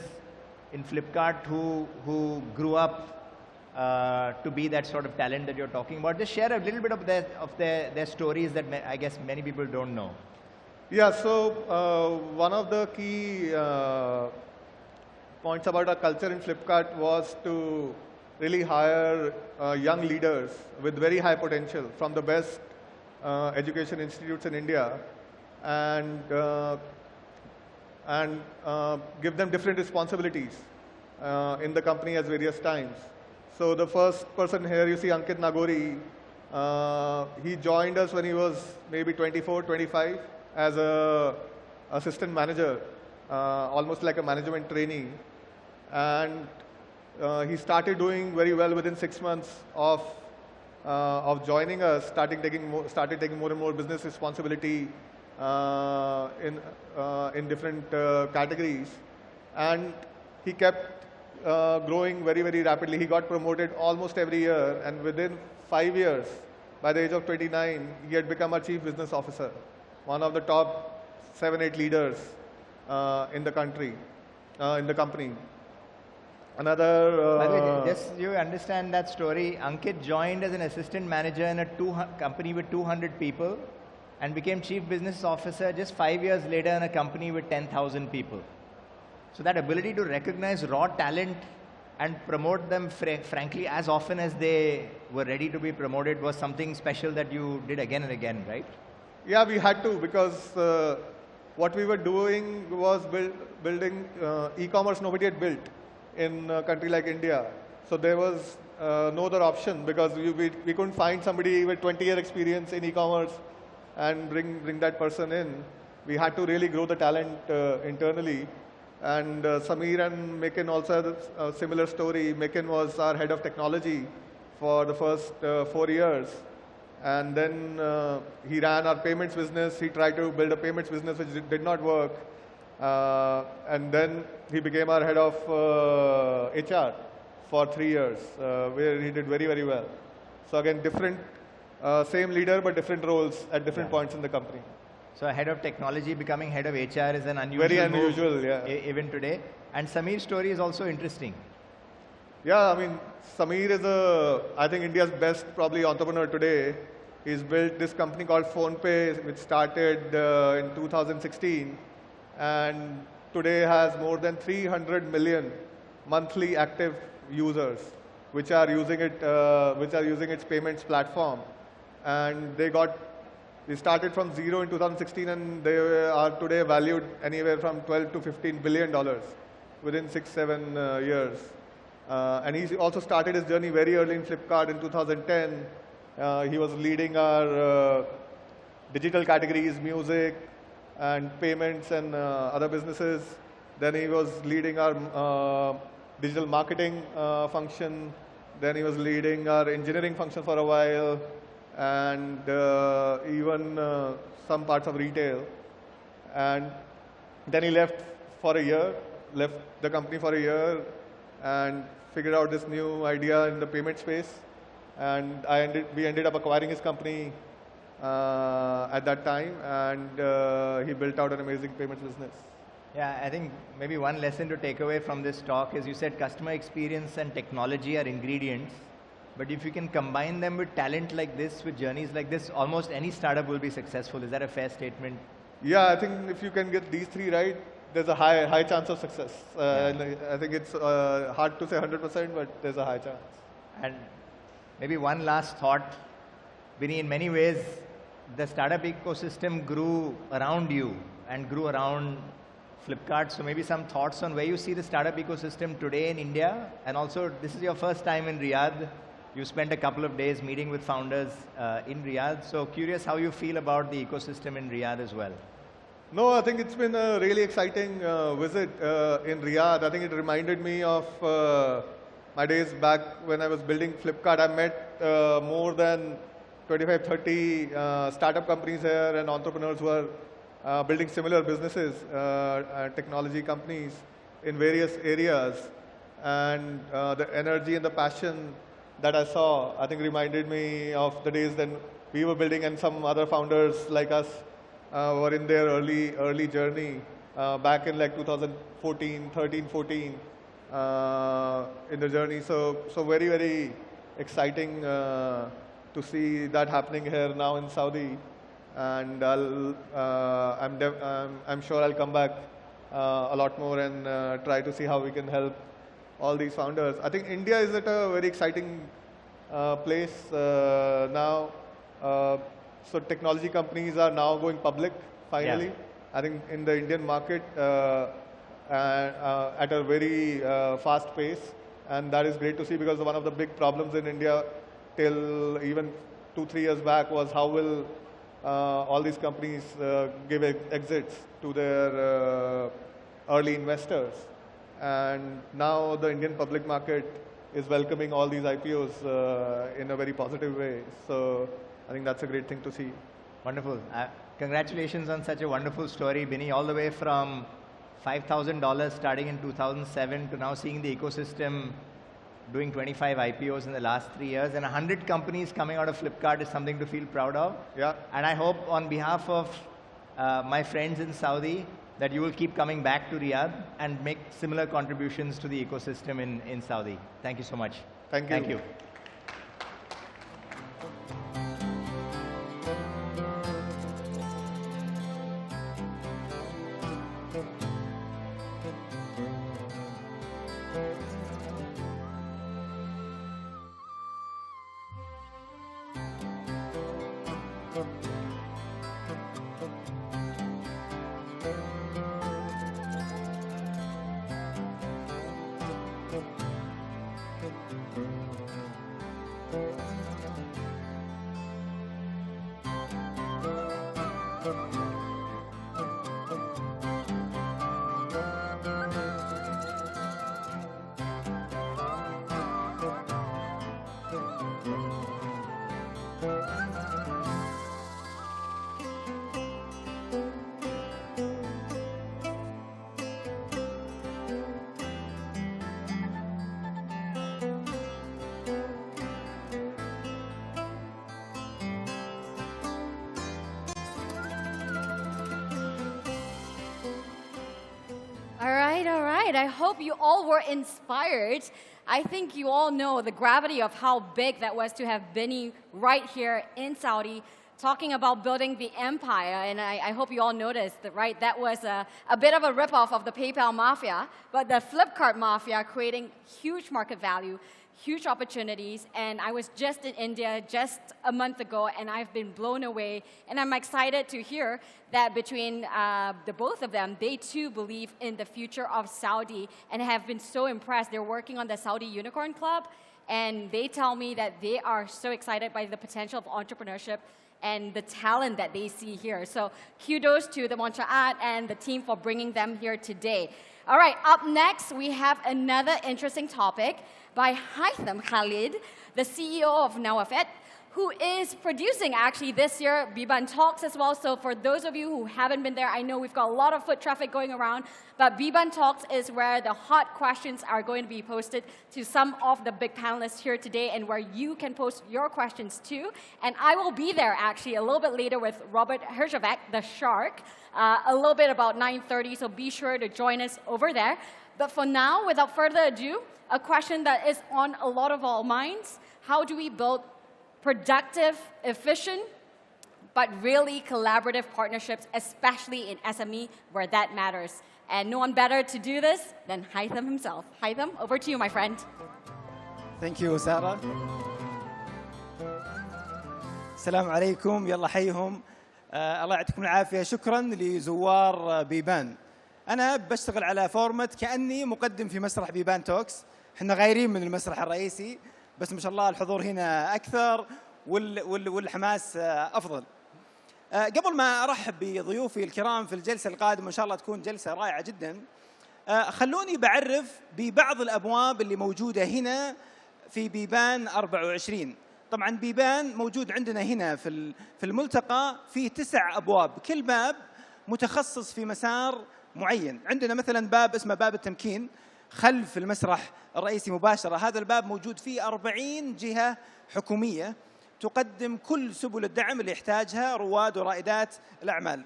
in Flipkart who grew up to be that sort of talent that you're talking about. Just share a little bit of their stories that I guess many people don't know. Yeah, so one of the key points about our culture in Flipkart was to really hire young leaders with very high potential from the best education institutes in India and give them different responsibilities in the company at various times. So the first person here, you see Ankit Nagori, he joined us when he was maybe 24, 25 as an assistant manager, almost like a management trainee. And he started doing very well within 6 months of joining us, started taking more and more business responsibility in different categories. And he kept growing very, very rapidly. He got promoted almost every year, and within 5 years, by the age of 29, he had become our chief business officer, one of the top 7-8 leaders in the company. Another. Just you understand that story. Ankit joined as an assistant manager in a company with 200 people, and became chief business officer just 5 years later in a company with 10,000 people. So that ability to recognize raw talent and promote them, frankly, as often as they were ready to be promoted was something special that you did again and again, right? Yeah, we had to, because what we were doing was building e-commerce nobody had built in a country like India. So there was no other option, because we couldn't find somebody with 20-year experience in e-commerce and bring that person in. We had to really grow the talent internally. And Samir and Mekin also had a similar story. Mekin was our head of technology for the first 4 years. And then he ran our payments business. He tried to build a payments business which did not work. And then he became our head of HR for 3 years, where he did very, very well. So again, same leader, but different roles at different points in the company. So a head of technology becoming head of HR is an unusual Very unusual, move, yeah. Even today. And Sameer's story is also interesting. Yeah, I mean, Sameer is I think India's best probably entrepreneur today. He's built this company called PhonePe, which started in 2016, and today has more than 300 million monthly active users, which are using its payments platform. And they started from 0 in 2016, and they are today valued anywhere from $12 to $15 billion within 6-7 years. And he also started his journey very early in Flipkart in 2010. He was leading our digital categories, music and payments and other businesses. Then he was leading our digital marketing function. Then he was leading our engineering function for a while, and even some parts of retail. And then he left for a year, left the company for a year, and figured out this new idea in the payment space. And we ended up acquiring his company at that time, and he built out an amazing payments business. Yeah, I think maybe one lesson to take away from this talk is you said customer experience and technology are ingredients, but if you can combine them with talent like this, with journeys like this, almost any startup will be successful. Is that a fair statement? Yeah, I think if you can get these three right, there's a high chance of success. I think it's hard to say 100%, but there's a high chance. And maybe one last thought, Bini, in many ways, the startup ecosystem grew around you and grew around Flipkart. So maybe some thoughts on where you see the startup ecosystem today in India. And also, this is your first time in Riyadh. You spent a couple of days meeting with founders in Riyadh. So curious how you feel about the ecosystem in Riyadh as well. No, I think it's been a really exciting visit in Riyadh. I think it reminded me of my days back when I was building Flipkart. I met more than 25, 30 startup companies here and entrepreneurs who are building similar businesses, technology companies in various areas. And the energy and the passion that I saw, I think reminded me of the days when we were building and some other founders like us were in their early journey back in like 2014, 13, 14 in the journey. So very, very exciting to see that happening here now in Saudi. And I'm sure I'll come back a lot more and try to see how we can help all these founders. I think India is at a very exciting place now. So technology companies are now going public, finally. Yeah. I think in the Indian market at a very fast pace. And that is great to see, because one of the big problems in India till even 2-3 years back was how will all these companies give exits to their early investors. And now the Indian public market is welcoming all these IPOs in a very positive way. So I think that's a great thing to see. Wonderful. Congratulations on such a wonderful story, Bini, all the way from $5,000 starting in 2007 to now seeing the ecosystem doing 25 IPOs in the last 3 years, and 100 companies coming out of Flipkart is something to feel proud of. Yeah. And I hope on behalf of my friends in Saudi that you will keep coming back to Riyadh and make similar contributions to the ecosystem in Saudi. Thank you so much. Thank you. Thank you. All right. I hope you all were inspired. I think you all know the gravity of how big that was to have Bini right here in Saudi talking about building the empire. And I hope you all noticed that, right? That was a bit of a ripoff of the PayPal mafia, but the Flipkart mafia creating huge market value, huge opportunities. And I was just in India just a month ago, and I've been blown away. And I'm excited to hear that between the both of them, they too believe in the future of Saudi and have been so impressed. They're working on the Saudi Unicorn Club, and they tell me that they are so excited by the potential of entrepreneurship and the talent that they see here. So kudos to the Montreal and the team for bringing them here today. All right, up next, we have another interesting topic by Haitham Khalid, the CEO of Nawafet, who is producing actually this year Biban Talks as well. So for those of you who haven't been there, I know we've got a lot of foot traffic going around, but Biban Talks is where the hot questions are going to be posted to some of the big panelists here today, and where you can post your questions too. And I will be there actually a little bit later with Robert Herjavec, the shark, a little bit about 9:30, so be sure to join us over there. But for now, without further ado, a question that is on a lot of our minds: how do we build productive, efficient, but really collaborative partnerships, especially in SME, where that matters? And no one better to do this than Haitham himself. Haitham, over to you, my friend. Thank you, Sarah. السلام عليكم، يلا حيهم. الله يعطيكم العافية. شكرا لزوار بيبان. أنا بشتغل على فورمت كأني مقدم في مسرح بيبان توكس. احنا غايرين من المسرح الرئيسي، بس ما شاء الله الحضور هنا أكثر والحماس أفضل. قبل ما أرحب بضيوفي الكرام في الجلسة القادمة، إن شاء الله تكون جلسة رائعة جدا، خلوني بعرف ببعض الأبواب اللي موجودة هنا في بيبان 24. طبعا بيبان موجود عندنا هنا في الملتقى فيه 9 أبواب، كل باب متخصص في مسار معين. عندنا مثلا باب اسمه باب التمكين خلف المسرح الرئيسي مباشرة. هذا الباب موجود فيه 40 جهة حكومية تقدم كل سبل الدعم اللي يحتاجها رواد ورائدات الأعمال.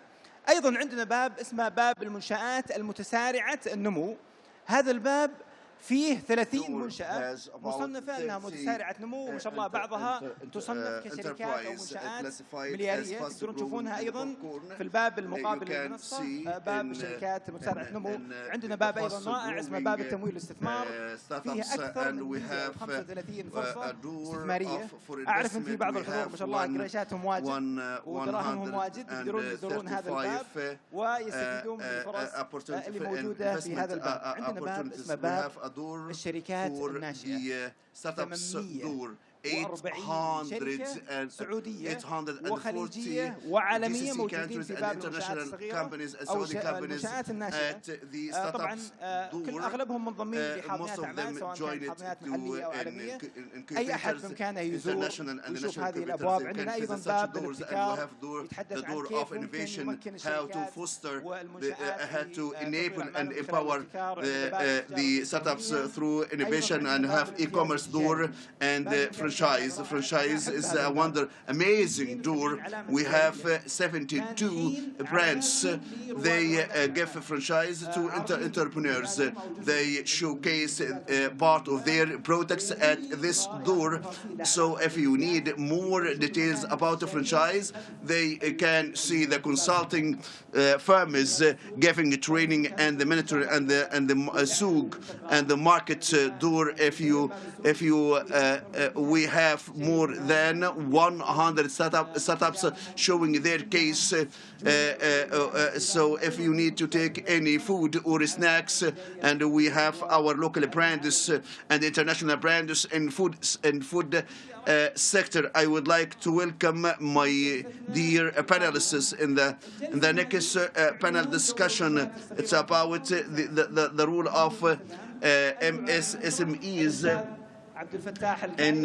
أيضا عندنا باب اسمه باب المنشآت المتسارعة النمو. هذا الباب فيه 30 منشأة مصنفة أنها متسارعة نمو، وما شاء الله بعضها تصنف كشركات أو منشآت مليارية. تقدرون تشوفونها أيضا في الباب المقابل للمنصة، باب الشركات متسارعة نمو. عندنا باب أيضا رائع اسمه باب التمويل والاستثمار، فيه أكثر من 35 فرصة استثمارية. أعرف أن في بعض الحضور ما شاء الله قريشاتهم واجد ودراهمهم واجد، يقدرون يزورون هذا الباب ويستفيدون من الفرص اللي موجودة في هذا الباب. عندنا باب اسمه باب الشركات الناشئة، 840 شركة سعودية وخليجية وعالمية موجودين في باب المنشآت الصغيرة أو المنشآت الناشئة. طبعا أغلبهم منضمين لحاضنات أعمال، سواء كانت حاضنات محلية أو عالمية. أي أحد بإمكانه يزور ويشوف هذه الأبواب. عندنا أيضا باب الابتكار يتحدث عن كيف يمكن الشركات والمنشآت and empower the startups through innovation and have e-commerce door and franchise. Franchise is a amazing door. We have 72 brands. They give franchise to entrepreneurs. They showcase part of their products at this door. So if you need more details about the franchise, they can see the consulting firm is giving training and the mentor and the souk and the market door. If you we have more than 100 startups showing their case. So if you need to take any food or snacks, and we have our local brands and international brands in food sector. I would like to welcome my dear panelists in the next panel discussion. It's about the role of MSMEs in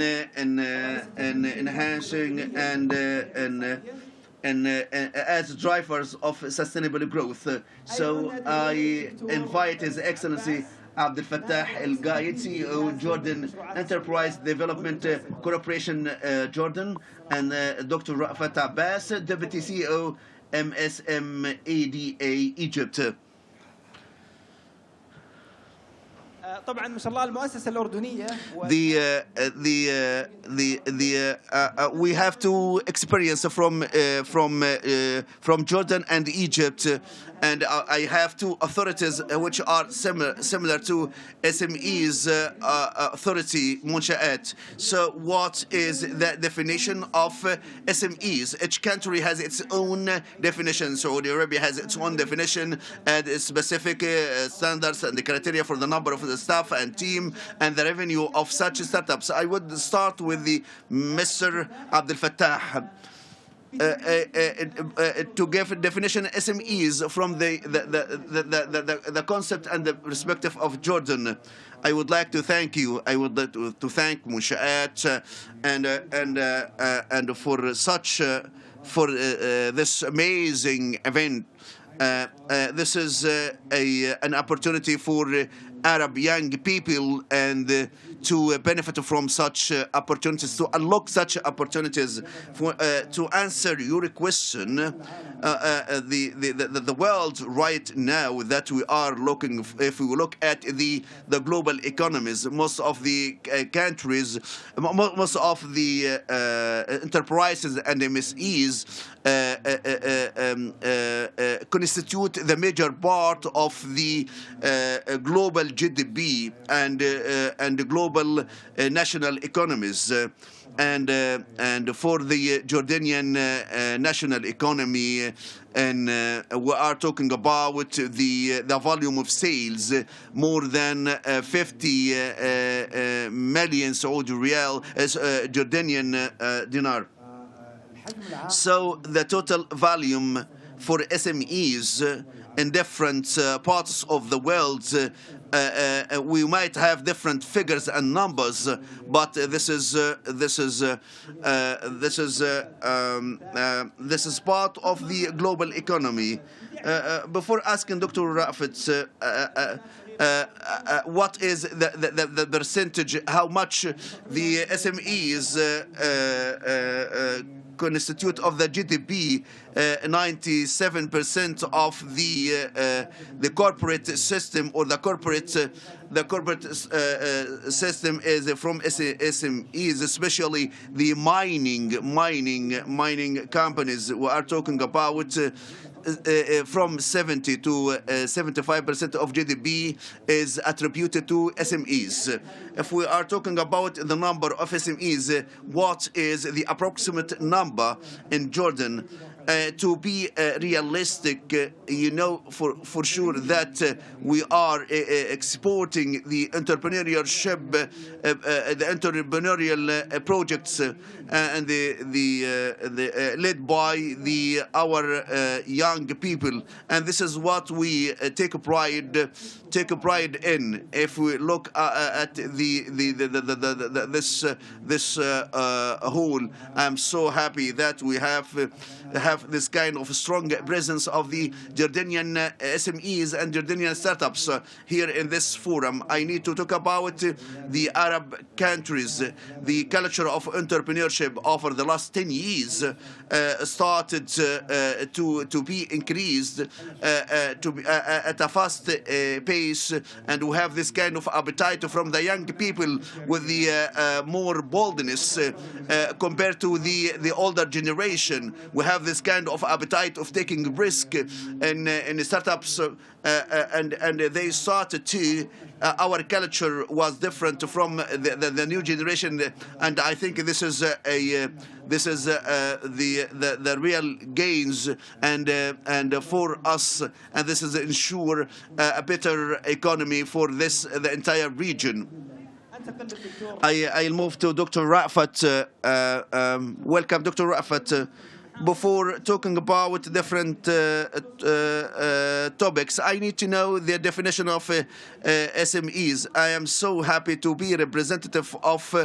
enhancing and as drivers of sustainable growth. So I invite His Excellency Abdel Fattah El Gayed, CEO Jordan Enterprise Development Corporation Jordan, and Dr. Rafat Abbas, Deputy CEO MSMEDA Egypt. طبعا ما شاء الله المؤسسة الأردنية we have to experience from Jordan and Egypt, and I have two authorities which are similar to SMEs authority منشآت. So what is the definition of SMEs? Each country has its own definition. Saudi Arabia has its own definition and specific standards and the criteria for the number of the staff and team and the revenue of such startups. I would start with the Mr. Abdel Fattah. to give a definition SMEs from the concept and the perspective of Jordan. I would like to thank you. I would like to thank Munshaat and for such for this amazing event. This is an opportunity for Arab young people and to benefit from such opportunities, to unlock such opportunities. To answer your question, the world right now that we are looking, if we look at the global economies, most of the countries, most of the enterprises and MSEs constitute the major part of the global GDP and the global national economies. And for the Jordanian national economy, and we are talking about the volume of sales, more than 50 million Saudi Riyal, Jordanian dinar. So the total volume for SMEs in different parts of the world, we might have different figures and numbers, but this is part of the global economy. Before asking Dr. Rafat, what is the percentage, how much the SMEs constitute of the GDP, 97% of the corporate system or the corporate system is from SMEs, especially the mining companies. We are talking about from 70 to 75% of GDP is attributed to SMEs. If we are talking about the number of SMEs, what is the approximate number in Jordan? To be realistic, you know for sure that we are exporting the entrepreneurship, the entrepreneurial projects, and the led by our young people, and this is what we take pride in. If we look at this whole, I'm so happy that we have this kind of strong presence of the Jordanian SMEs and Jordanian startups here in this forum. I need to talk about the Arab countries. The culture of entrepreneurship over the last 10 years started to be increased at a fast pace, and we have this kind of appetite from the young people with the more boldness compared to the older generation. We have this kind of appetite of taking risk in startups, and they started to. Our culture was different from the new generation, and I think this is the real gains and for us, and this is ensure a better economy for the entire region. I'll move to Dr. Rafat. Welcome, Dr. Rafat. Before talking about different topics, I need to know the definition of SMEs. I am so happy to be representative of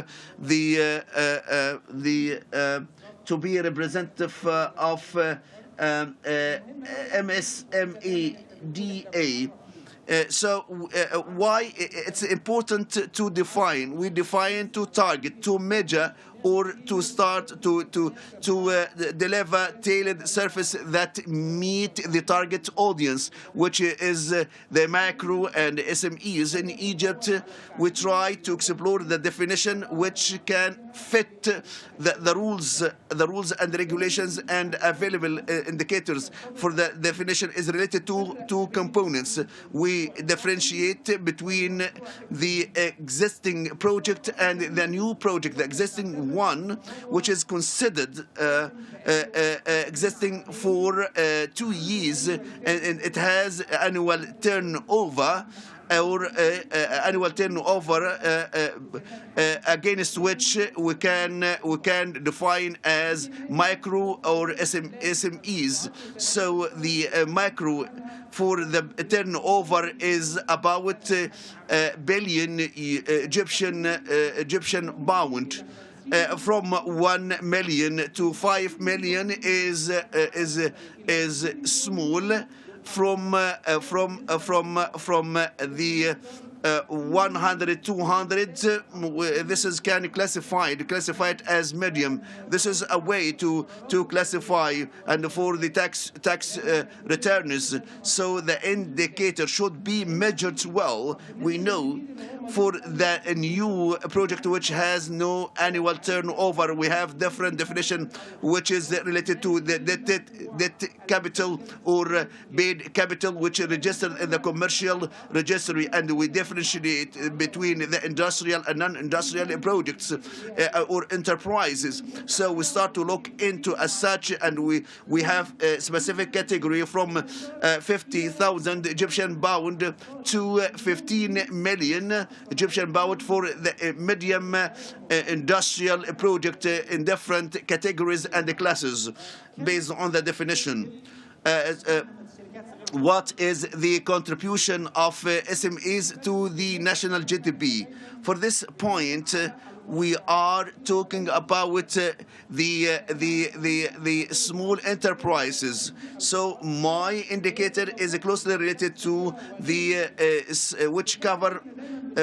MSMEDA. So why it's important to define? We define to target, to measure, or to start to deliver tailored service that meet the target audience, which is the macro and SMEs. In Egypt, we try to explore the definition which can fit the rules and regulations, and available indicators for the definition is related to two components. We differentiate between the existing project and the new project. The existing one, which is considered existing for 2 years, and it has annual turnover or annual turnover against which we can define as micro or SMEs. So the micro for the turnover is about billion Egyptian pound. From 1 million to 5 million is small. From the 100, 200, this is classified as medium. This is a way to classify and for the tax returns. So the indicator should be measured well. We know for the new project which has no annual turnover, we have different definition, which is related to the debt capital or paid capital, which is registered in the commercial registry, and we differentiate between the industrial and non-industrial projects or enterprises. So we start to look into as such, and we have a specific category from 50,000 Egyptian pound to 15 million Egyptian pound for the medium industrial project in different categories and classes based on the definition. What is the contribution of SMEs to the national GDP? For this point, we are talking about the small enterprises. So my indicator is closely related to the which cover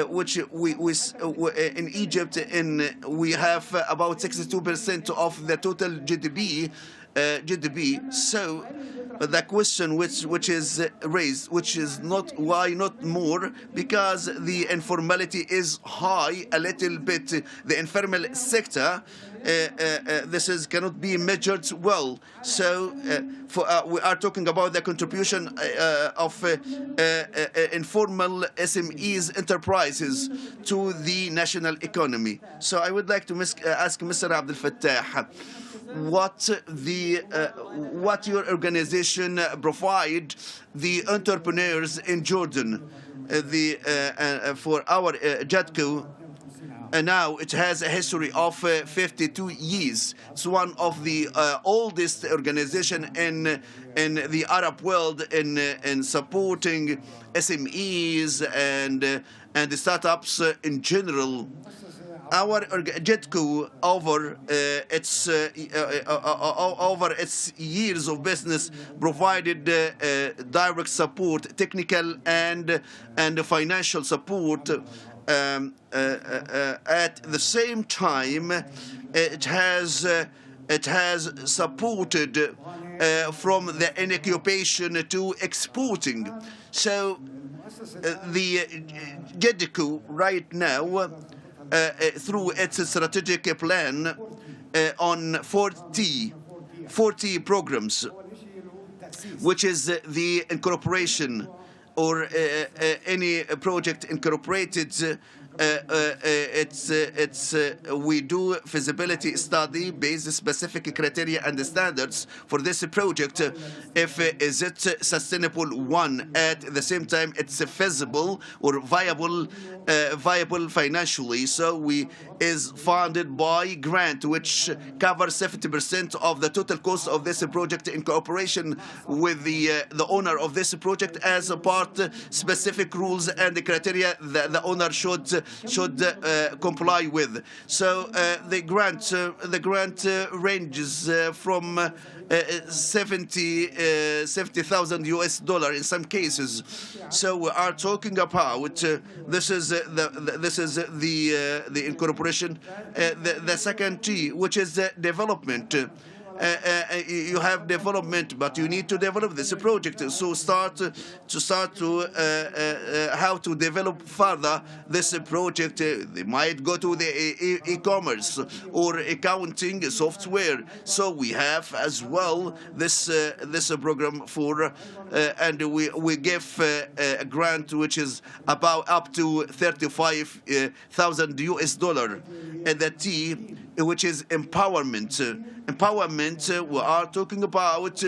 which we in Egypt we have about 62% of the total GDP. So the question which is raised, which is not why not more, because the informality is high a little bit. The informal sector this cannot be measured well. So we are talking about the contribution of informal SMEs enterprises to the national economy. So I would like to ask Mr. Abdel Fattah, what your organization provide the entrepreneurs in Jordan, for our JADCO. Now it has a history of 52 years. It's one of the oldest organization in the Arab world in supporting SMEs and the startups in general. Our JETCO over its years of business provided direct support, technical and financial support. At the same time, it has supported from the incubation to exporting. So the JETCO right now, through its strategic plan on 40 programs, which is the incorporation or any project incorporated. We do feasibility study based on specific criteria and standards for this project. If is it sustainable one, at the same time it's feasible or viable financially. So we is funded by grant, which covers 70% of the total cost of this project in cooperation with the owner of this project as a part specific rules and the criteria that the owner should comply with. So the grant ranges from 70,000 US dollar in some cases. So we are talking about this is the incorporation. The second T, which is development. You have development, but you need to develop this project. So start to how to develop further this project. They might go to the e-commerce or accounting software. So we have as well this program for and we give a grant which is about up to 35,000 US dollar. And the T, which is empowerment. empowerment, we are talking about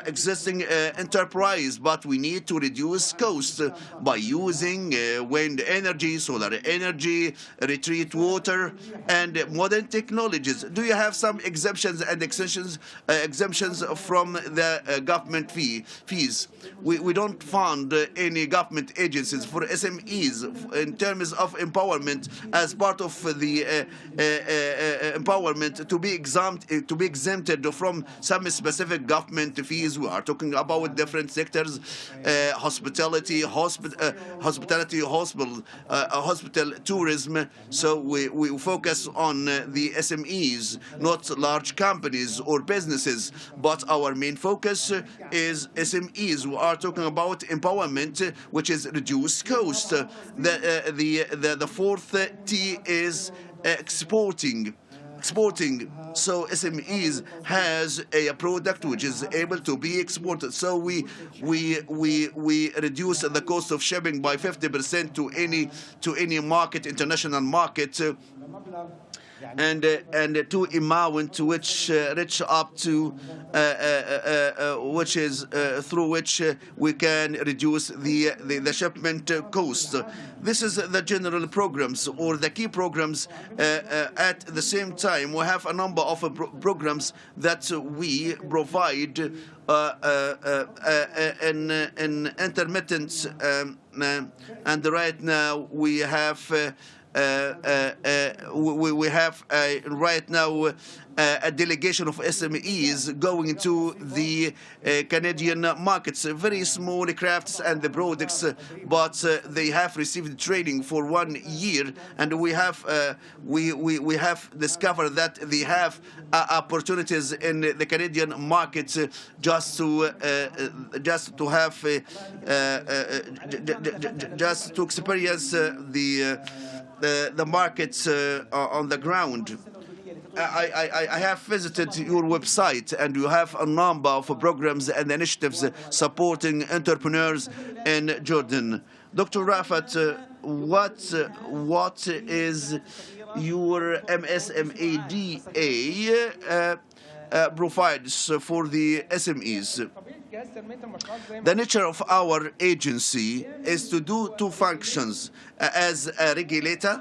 existing enterprise, but we need to reduce cost by using wind energy, solar energy, retreat water, and modern technologies. Do you have some exemptions and exemptions from the government fees? We don't fund any government agencies for SMEs in terms of empowerment as part of the empowerment to be exempted from some specific government fees. We are talking about different sectors, hospitality, hospital tourism. So we focus on the SMEs, not large companies or businesses, but our main focus is SMEs. We are talking about empowerment, which is reduced cost. The fourth T is exporting. So SMEs has a product which is able to be exported. So we reduce the cost of shipping by 50% to any market, international market. And to amount which reach up to which is through which we can reduce the shipment cost. This is the general programs or the key programs. At the same time, we have a number of programs that we provide in intermittent, and right now we have. We have right now a delegation of SMEs going to the Canadian markets, very small crafts and the products, but they have received training for 1 year, and we have discovered that they have opportunities in the Canadian market just to have just to experience the markets on the ground. I have visited your website, and you have a number of programs and initiatives supporting entrepreneurs in Jordan. Dr. Rafat, what is your MSMEDA provides for the SMEs? The nature of our agency is to do two functions as a regulator,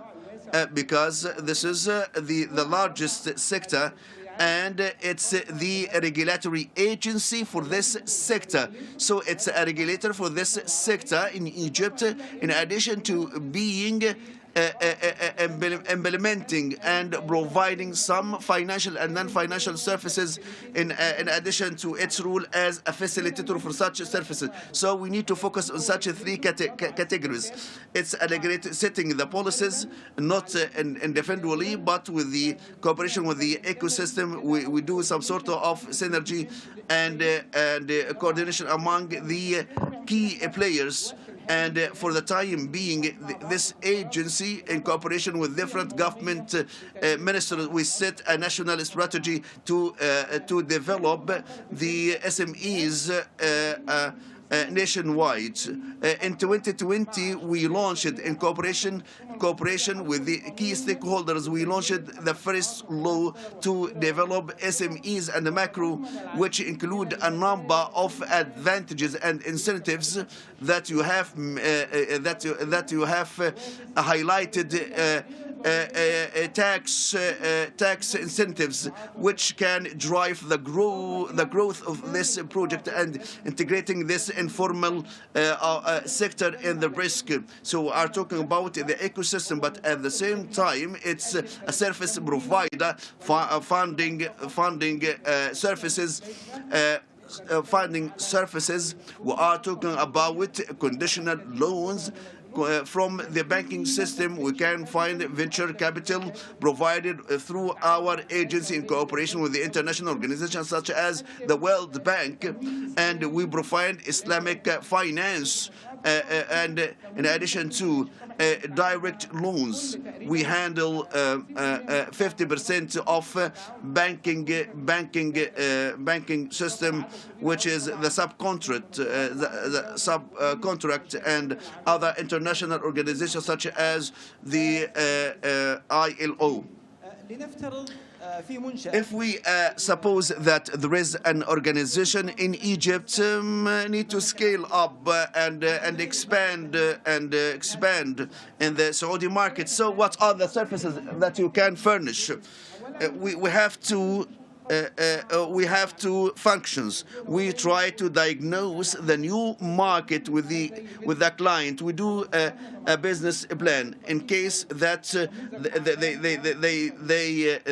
because this is the largest sector, and it's the regulatory agency for this sector. So it's a regulator for this sector in Egypt, in addition to being implementing and providing some financial and non-financial services in addition to its role as a facilitator for such services. So we need to focus on such three categories. It's a regulator setting the policies, not individually, but with the cooperation with the ecosystem. We do some sort of synergy and coordination among the key players. And for the time being, this agency, in cooperation with different government ministers, we set a national strategy to develop the SMEs nationwide. In 2020, we launched in cooperation with the key stakeholders, we launched the first law to develop SMEs and the macro, which include a number of advantages and incentives that you have highlighted. Tax incentives which can drive the growth of this project and integrating this informal sector in the risk. So we are talking about the ecosystem, but at the same time it's a service provider funding services. Funding services. We are talking about conditional loans. From the banking system, we can find venture capital provided through our agency in cooperation with the international organizations such as the World Bank, and we provide Islamic finance. And in addition to direct loans, we handle 50% of banking system, which is the subcontract and other international organizations such as the ILO. If we suppose that there is an organization in Egypt need to scale up and expand in the Saudi market, so what are the services that you can furnish? We have two functions. We try to diagnose the new market with the client. We do a business plan in case that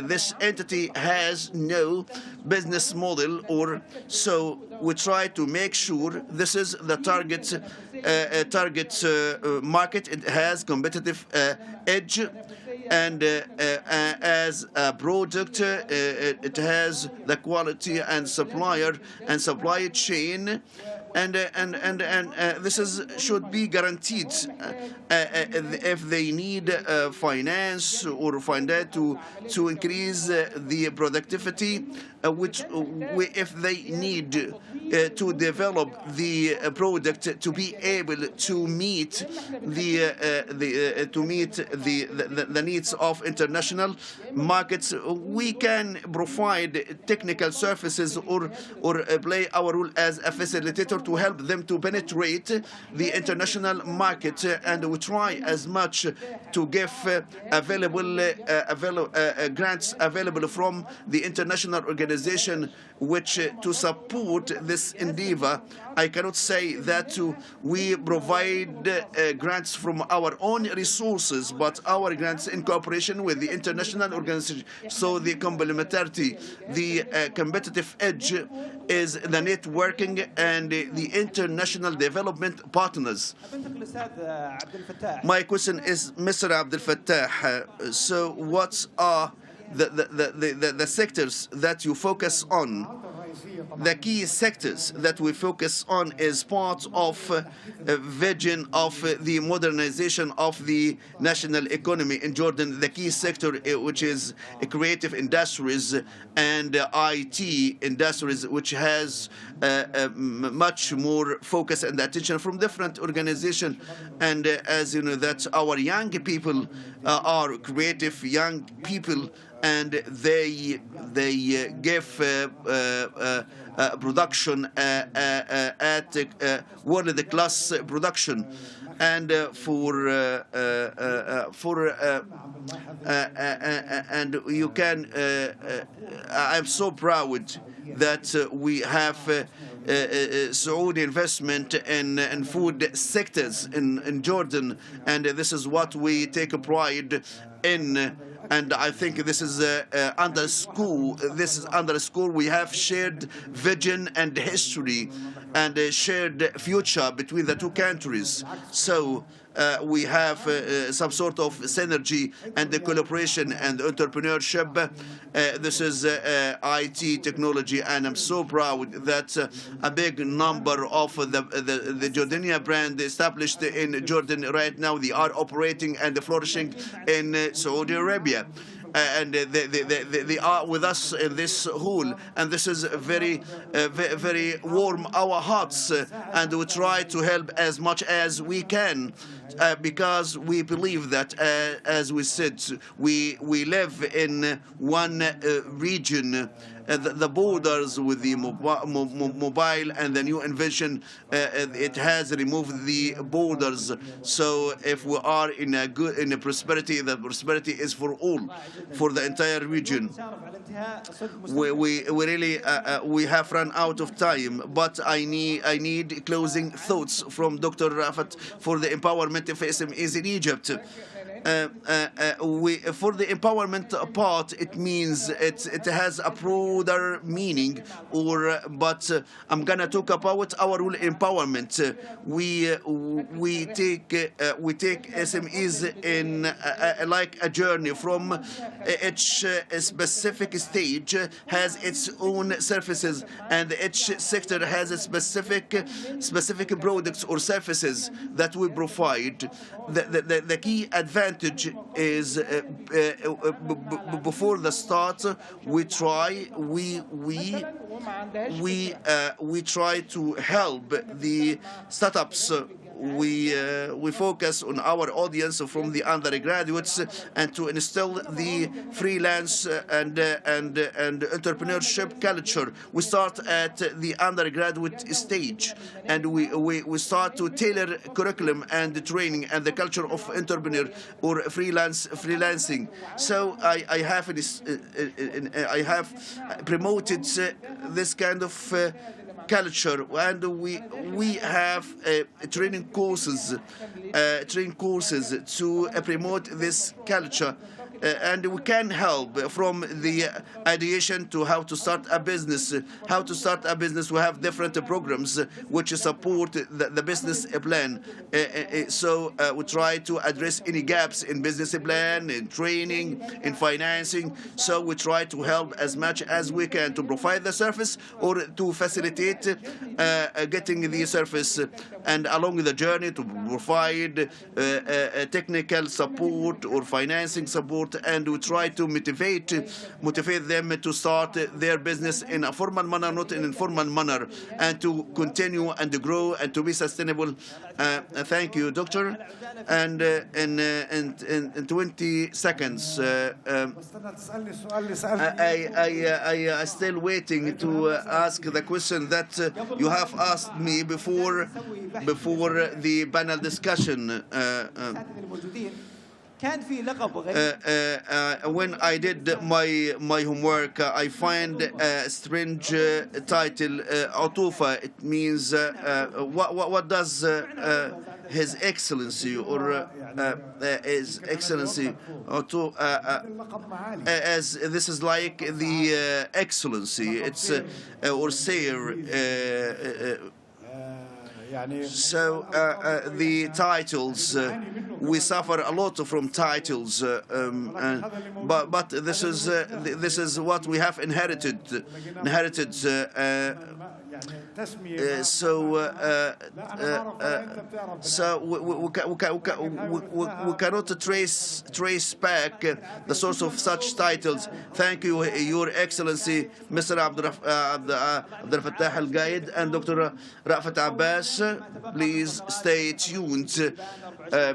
this entity has no business model, or so we try to make sure this is the target market. It has competitive edge. And as a product, it has the quality and supplier and supply chain, and this should be guaranteed. If they need finance or finance to increase the productivity, if they need to develop the product to be able to meet the needs of international markets, we can provide technical services or play our role as a facilitator to help them to penetrate the international market, and we try as much to give grants available from the international organization which to support this endeavor. I cannot say that we provide grants from our own resources, but our grants in cooperation with the international organization. So the complementarity, the competitive edge is the networking and the international development partners. My question is, Mr. Abdel Fattah, so what are the sectors that you focus on? The key sectors that we focus on is part of a vision of the modernization of the national economy in Jordan. The key sector, which is creative industries and IT industries, which has much more focus and attention from different organizations. And as you know, that our young people are creative young people, and they give production at world-class production, and and you can. I'm so proud that we have Saudi investment in food sectors in Jordan, and this is what we take pride in. And I think this is underscore. We have shared vision and history, and a shared future between the two countries. So we have some sort of synergy and the collaboration and entrepreneurship. This is IT technology, and I'm so proud that a big number of the Jordanian brand established in Jordan right now, they are operating and flourishing in Saudi Arabia. And they are with us in this hall, and this is very warm our hearts, and we try to help as much as we can, because we believe that, as we said, we live in one region. The borders with the mobile and the new invention, it has removed the borders. So if we are in a prosperity, the prosperity is for all, for the entire region. We really we have run out of time, but I need closing thoughts from Dr. Rafat for the empowerment of SMEs in Egypt. For the empowerment part, it means it has a broader meaning, but I'm gonna talk about our role empowerment. We take SMEs in like a journey from each specific stage has its own services, and each sector has a specific products or services that we provide. The key advantage is before the start, we try to help the startups we focus on our audience from the undergraduates and to instill the freelance and entrepreneurship culture. We start at the undergraduate stage, and we start to tailor curriculum and the training and the culture of entrepreneur or freelancing. So I have promoted this kind of culture, and we have training courses to promote this culture. And we can help from the ideation to how to start a business. How to start a business, we have different programs which support the business plan. So we try to address any gaps in business plan, in training, in financing. So we try to help as much as we can to provide the service or to facilitate getting the service, and along the journey to provide technical support or financing support. And we try to motivate them to start their business in a formal manner, not in an informal manner, and to continue and grow and to be sustainable. Thank you, Doctor. And in 20 seconds, I still waiting to ask the question that you have asked me before the panel discussion. When I did my homework, I find a strange title, Atufa. It means what does His Excellency or His Excellency, as this is like the Excellency. It's or Sir. So the titles, we suffer a lot from titles, but this is what we have inherited. So we cannot trace back the source of such titles. Thank you, Your Excellency, Mr. Abdel Fattah Al Gaid and Dr. Rafat Abbas. Please stay tuned.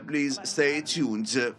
Please stay tuned.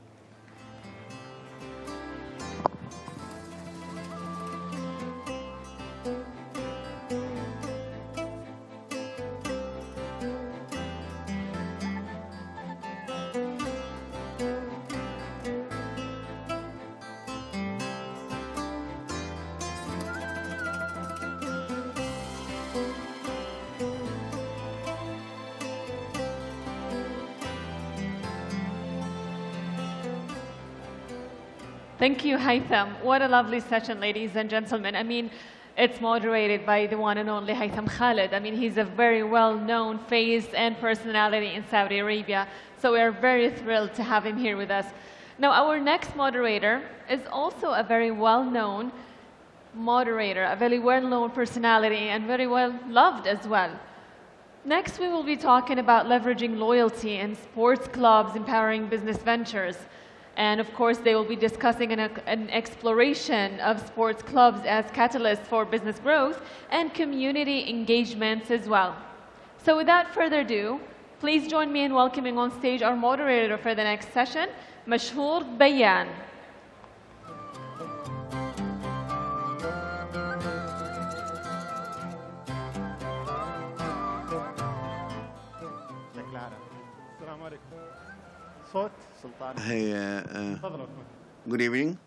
Thank you, Haytham. What a lovely session, ladies and gentlemen. I mean, it's moderated by the one and only Haytham Khalid. I mean, he's a very well-known face and personality in Saudi Arabia. So we are very thrilled to have him here with us. Now, our next moderator is also a very well-known moderator, a very well-known personality, and very well-loved as well. Next, we will be talking about leveraging loyalty in sports clubs, empowering business ventures. And of course, they will be discussing an exploration of sports clubs as catalysts for business growth and community engagements as well. So without further ado, please join me in welcoming on stage our moderator for the next session, Mashhoor Bayan. Hey, good evening.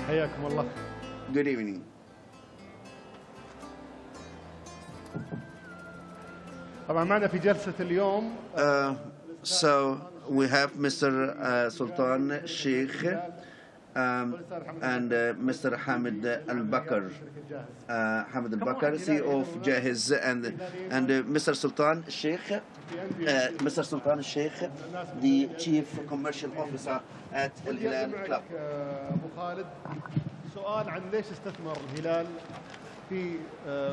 حياكم الله. Good evening. طبعا معنا في جلسة اليوم. So we have Mr. Sultan Sheikh and Mr. Hamid Al-Bakr, CEO of Jahiz, and Mr. Sultan Sheikh, the Chief Commercial Officer at Al-Hilal Club. أبو خالد، سؤال عن ليش استثمر الهلال في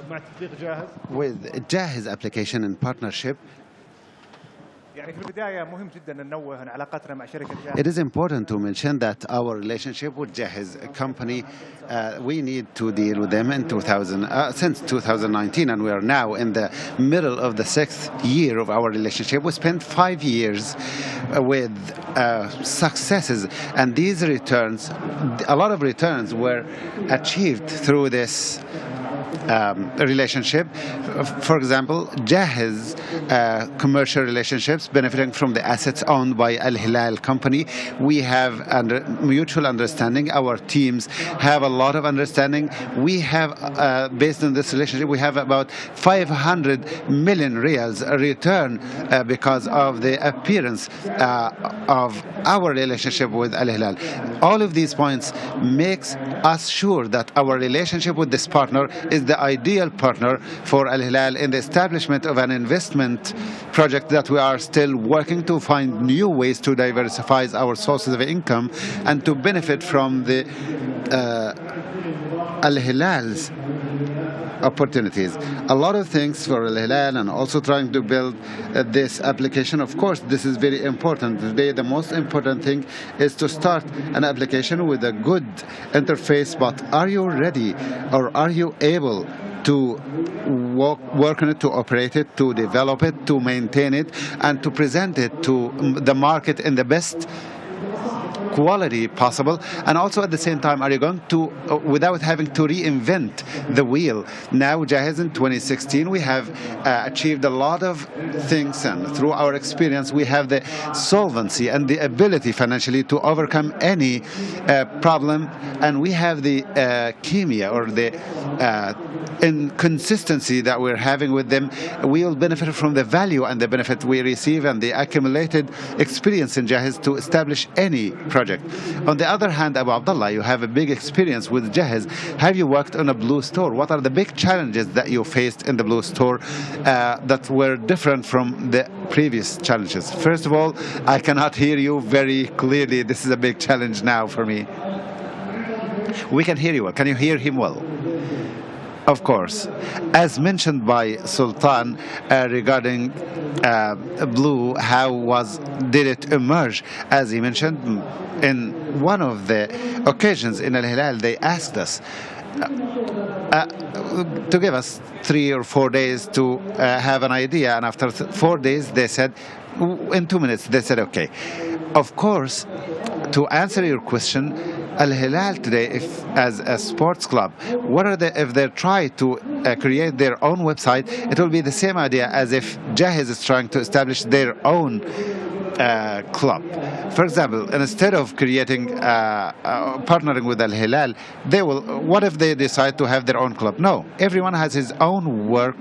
مع تطبيق جاهز. With Jahiz application in partnership, It is important to mention that our relationship with Jahiz company, we need to deal with them in since 2019, and we are now in the middle of the 6th year of our relationship. We spent 5 years with successes, and these returns, a lot of returns were achieved through this relationship. For example, Jahiz commercial relationships benefiting from the assets owned by AlUla company. We have mutual understanding. Our teams have a lot of understanding. We have, based on this relationship, we have about 500 million riyals return because of the appearance of our relationship with AlUla. All of these points makes us sure that our relationship with this partner is the ideal partner for AlUla in the establishment of an investment project that we are still working to find new ways to diversify our sources of income and to benefit from the AlUla's opportunities. A lot of things for AlUla, and also trying to build this application. Of course, this is very important. Today, the most important thing is to start an application with a good interface, but are you ready, or are you able to work on it, to operate it, to develop it, to maintain it, and to present it to the market in the best quality possible? And also at the same time, are you going to, without having to reinvent the wheel? Now, Jahiz, in 2016, we have achieved a lot of things, and through our experience, we have the solvency and the ability financially to overcome any problem, and we have the chemia, or the inconsistency that we're having with them. We will benefit from the value and the benefit we receive and the accumulated experience in Jahiz to establish any project. On the other hand, Abu Abdullah, you have a big experience with Jahiz. Have you worked on a Blue Store? What are the big challenges that you faced in the Blue Store that were different from the previous challenges? First of all, I cannot hear you very clearly. This is a big challenge now for me. We can hear you well. Can you hear him well? Of course. As mentioned by Sultan regarding Blue, how did it emerge? As he mentioned, in one of the occasions in AlUla, they asked us to give us 3 or 4 days to have an idea, and after 4 days they said, in 2 minutes, they said, okay. Of course, to answer your question, AlUla today, as a sports club, if they try to create their own website, it will be the same idea as if Jahiz is trying to establish their own club. For example, instead of creating partnering with AlUla, what if they decide to have their own club? No, everyone has his own work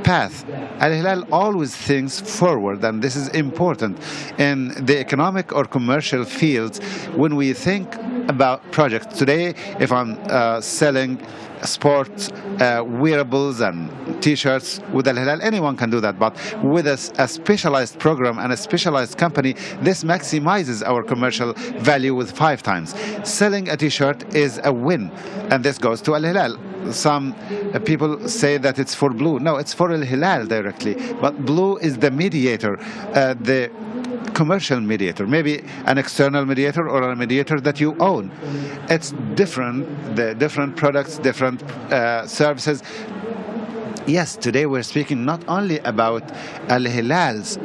path. AlUla always thinks forward, and this is important in the economic or commercial fields. When we think about projects today, if I'm selling sports, wearables and t-shirts with AlUla, anyone can do that, but with a specialized program and a specialized company, this maximizes our commercial value with 5 times. Selling a t-shirt is a win, and this goes to AlUla. Some people say that it's for Blue. No, it's for AlUla directly, but Blue is the mediator, the commercial mediator, maybe an external mediator or a mediator that you own. It's different, the different products, different services. Yes, today we're speaking not only about AlUla's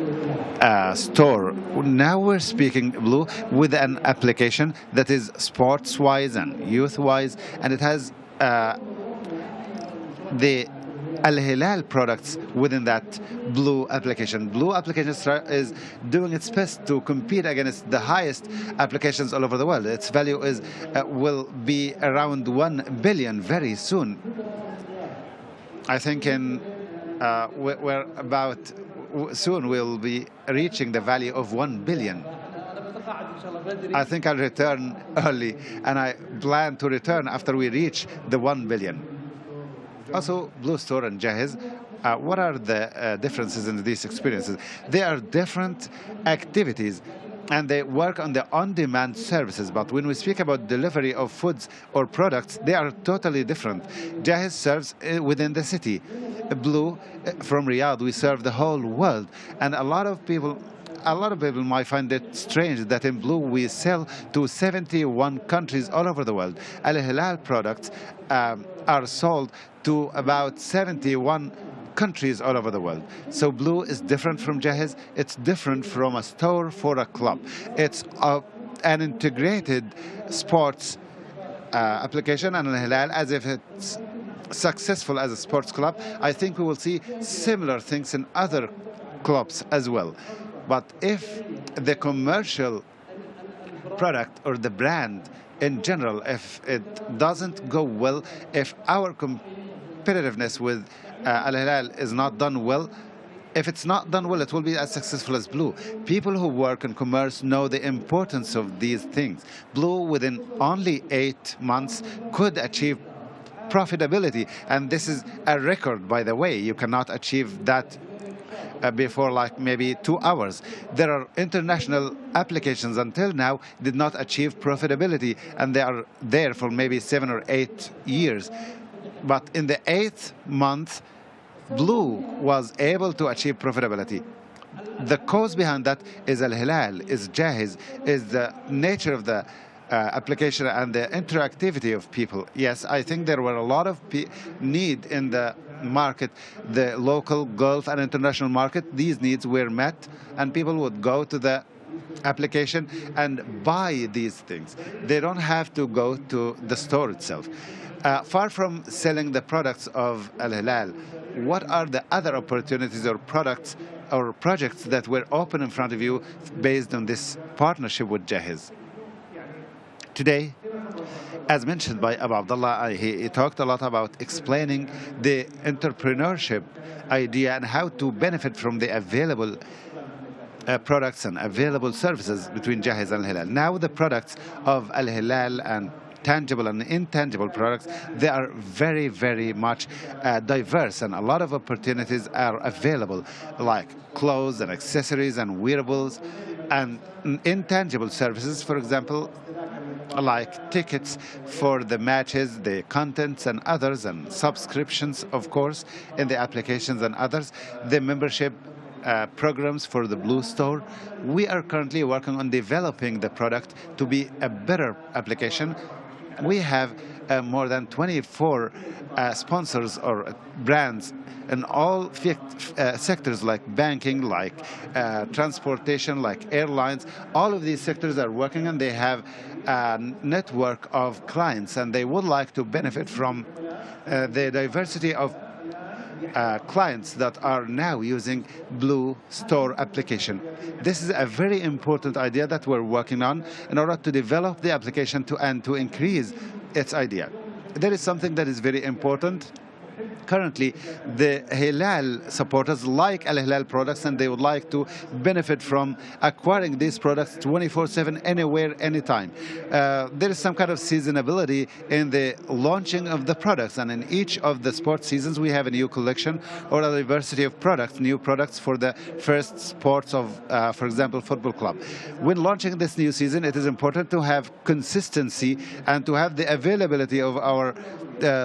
store. Now we're speaking Blue with an application that is sports-wise and youth-wise, and it has the AlUla products within that Blue application. Blue application is doing its best to compete against the highest applications all over the world. Its value will be around 1 billion very soon. I think soon we'll be reaching the value of 1 billion. I think I'll return early, and I plan to return after we reach the 1 billion. Also, Blue Store and Jahiz, what are the differences in these experiences? They are different activities. and they work on the on-demand services. But when we speak about delivery of foods or products, they are totally different. Jahiz serves within the city. Blue, from Riyadh, we serve the whole world. And a lot of people might find it strange that in Blue we sell to 71 countries all over the world. Al-Hilal products are sold to about 71 countries all over the world. So Blue is different from Jahiz. It's different from a store for a club. It's an integrated sports application, and Al-Hilal, as if it's successful as a sports club, I think we will see similar things in other clubs as well. But if the commercial product or the brand in general, if it doesn't go well, if our competitiveness with Al-Hilal is not done well, if it's not done well, it will be as successful as Blue. People who work in commerce know the importance of these things. Blue, within only 8 months, could achieve profitability. And this is a record, by the way. You cannot achieve that before like maybe 2 hours. There are international applications until now did not achieve profitability, and they are there for maybe 7 or 8 years. But in the 8th month, Blue was able to achieve profitability. The cause behind that is Al-Hilal, is Jahiz, is the nature of the application and the interactivity of people. Yes, I think there were a lot of need in the market, the local, Gulf, and international market. These needs were met, and people would go to the application and buy these things. They don't have to go to the store itself. Far from selling the products of Al-Hilal, what are the other opportunities or products or projects that were open in front of you based on this partnership with Jahiz? Today, as mentioned by Abu Abdullah, he talked a lot about explaining the entrepreneurship idea and how to benefit from the available products and available services between Jahiz and Al-Hilal. Now the products of Al-Hilal and tangible and intangible products, they are very, very much diverse, and a lot of opportunities are available, like clothes and accessories and wearables, and intangible services, for example, like tickets for the matches, the contents and others, and subscriptions, of course, in the applications and others, the membership programs for the Blue Store. We are currently working on developing the product to be a better application. We have more than 24 sponsors or brands in all sectors, like banking, like transportation, like airlines. All of these sectors are working, and they have a network of clients, and they would like to benefit from the diversity of clients that are now using Blue Store application. This is a very important idea that we're working on in order to develop the application and to increase its idea. There is something that is very important. Currently, the Hilal supporters like Al-Hilal products, and they would like to benefit from acquiring these products 24/7, anywhere, anytime. There is some kind of seasonability in the launching of the products, and in each of the sports seasons we have a new collection or a diversity of products, new products for the first sports of, for example, football club. When launching this new season, it is important to have consistency and to have the availability of our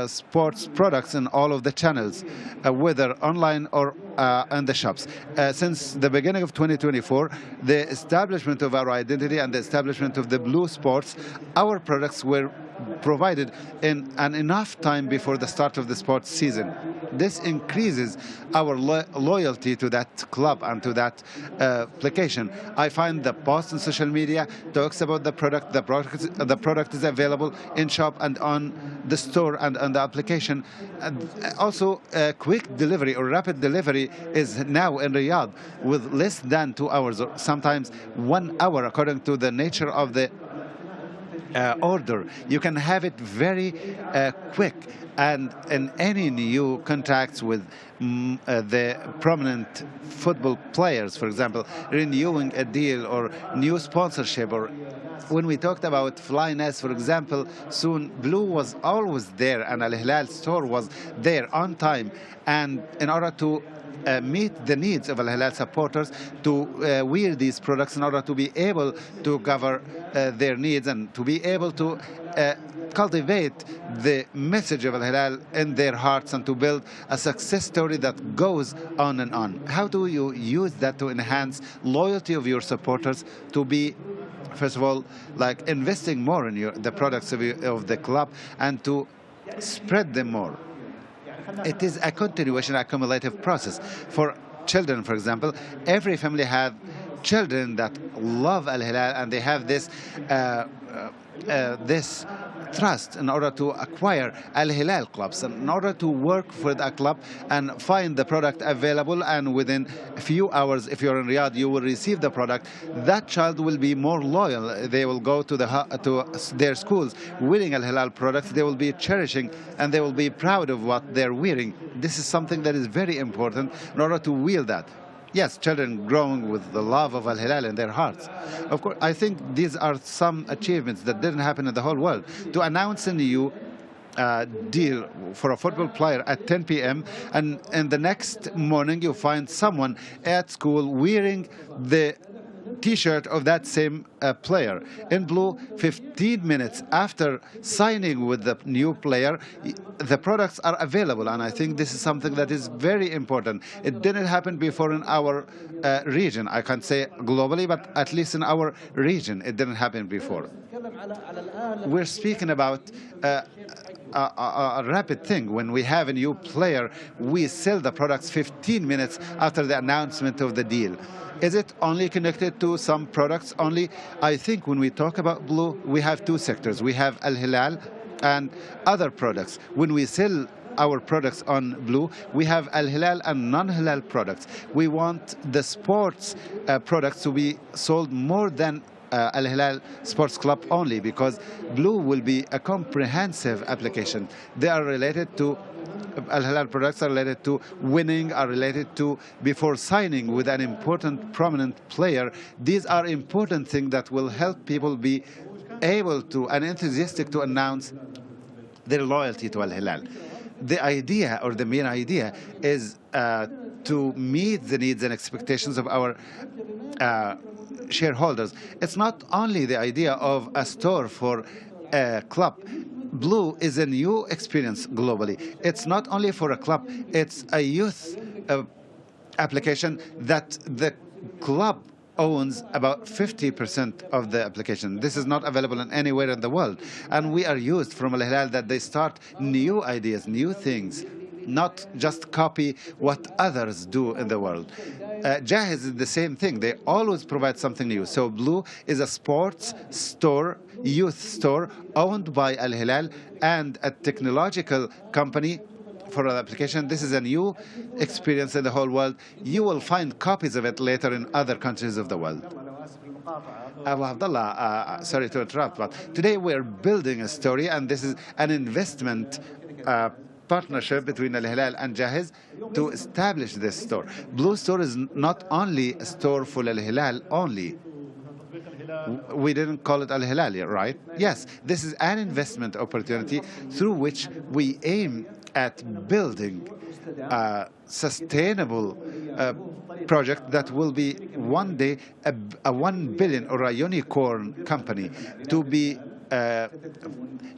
sports products in all of the channels, whether online or in the shops. Since the beginning of 2024, the establishment of our identity and the establishment of the Blue Sports, our products were provided in an enough time before the start of the sports season. This increases our loyalty to that club and to that application. I find the post on social media talks about the product. The product is available in shop and on the store and on the application. And also, quick delivery or rapid delivery is now in Riyadh with less than 2 hours, or sometimes 1 hour, according to the nature of the order. You can have it very quick, and in any new contacts with the prominent football players, for example, renewing a deal or new sponsorship, or when we talked about Flyness, for example, soon Blue was always there, and Al-Hilal store was there on time, and in order to meet the needs of Al-Hilal supporters to wear these products in order to be able to cover their needs and to be able to cultivate the message of Al-Hilal in their hearts and to build a success story that goes on and on. How do you use that to enhance loyalty of your supporters, to be, first of all, like investing more in the products of the club and to spread them more? It is a continuation, a cumulative process. For children, for example, every family have children that love Al-Hilal and they have this this trust in order to acquire Al-Hilal clubs, in order to work for that club and find the product available, and within a few hours, if you're in Riyadh, you will receive the product. That child will be more loyal. They will go to their schools wearing Al-Hilal products. They will be cherishing and they will be proud of what they're wearing. This is something that is very important in order to wield that. Yes, children growing with the love of Al-Hilal in their hearts. Of course, I think these are some achievements that didn't happen in the whole world. To announce a new deal for a football player at 10 p.m. and the next morning you find someone at school wearing the T-shirt of that same player. In blue, 15 minutes after signing with the new player, the products are available, and I think this is something that is very important. It didn't happen before in our region. I can't say globally, but at least in our region, it didn't happen before. We're speaking about a rapid thing. When we have a new player, we sell the products 15 minutes after the announcement of the deal. Is it only connected to some products only? I think when we talk about blue, we have two sectors. We have Al-Hilal and other products. When we sell our products on blue, we have Al-Hilal and non-Hilal products. We want the sports products to be sold more than Al-Hilal Sports Club only, because blue will be a comprehensive application. They are related to Al-Hilal products, are related to winning, are related to before signing with an important, prominent player. These are important things that will help people be able to and enthusiastic to announce their loyalty to Al-Hilal. The idea, or the main idea, is to meet the needs and expectations of our shareholders. It's not only the idea of a store for a club. Blue is a new experience globally. It's not only for a club, it's a youth application that the club owns about 50% of the application. This is not available in anywhere in the world. And we are used from Al-Hilal that they start new ideas, new things, not just copy what others do in the world. Jahiz is the same thing. They always provide something new. So Blue is a sports store, youth store, owned by Al-Hilal and a technological company for an application. This is a new experience in the whole world. You will find copies of it later in other countries of the world. Abu Abdullah, sorry to interrupt, but today we're building a story, and this is an investment partnership between Al-Hilal and Jahiz to establish this store. Blue Store is not only a store for Al-Hilal only. We didn't call it Al-Hilal, right? Yes, this is an investment opportunity through which we aim at building a sustainable project that will be one day a 1 billion or a unicorn company, to be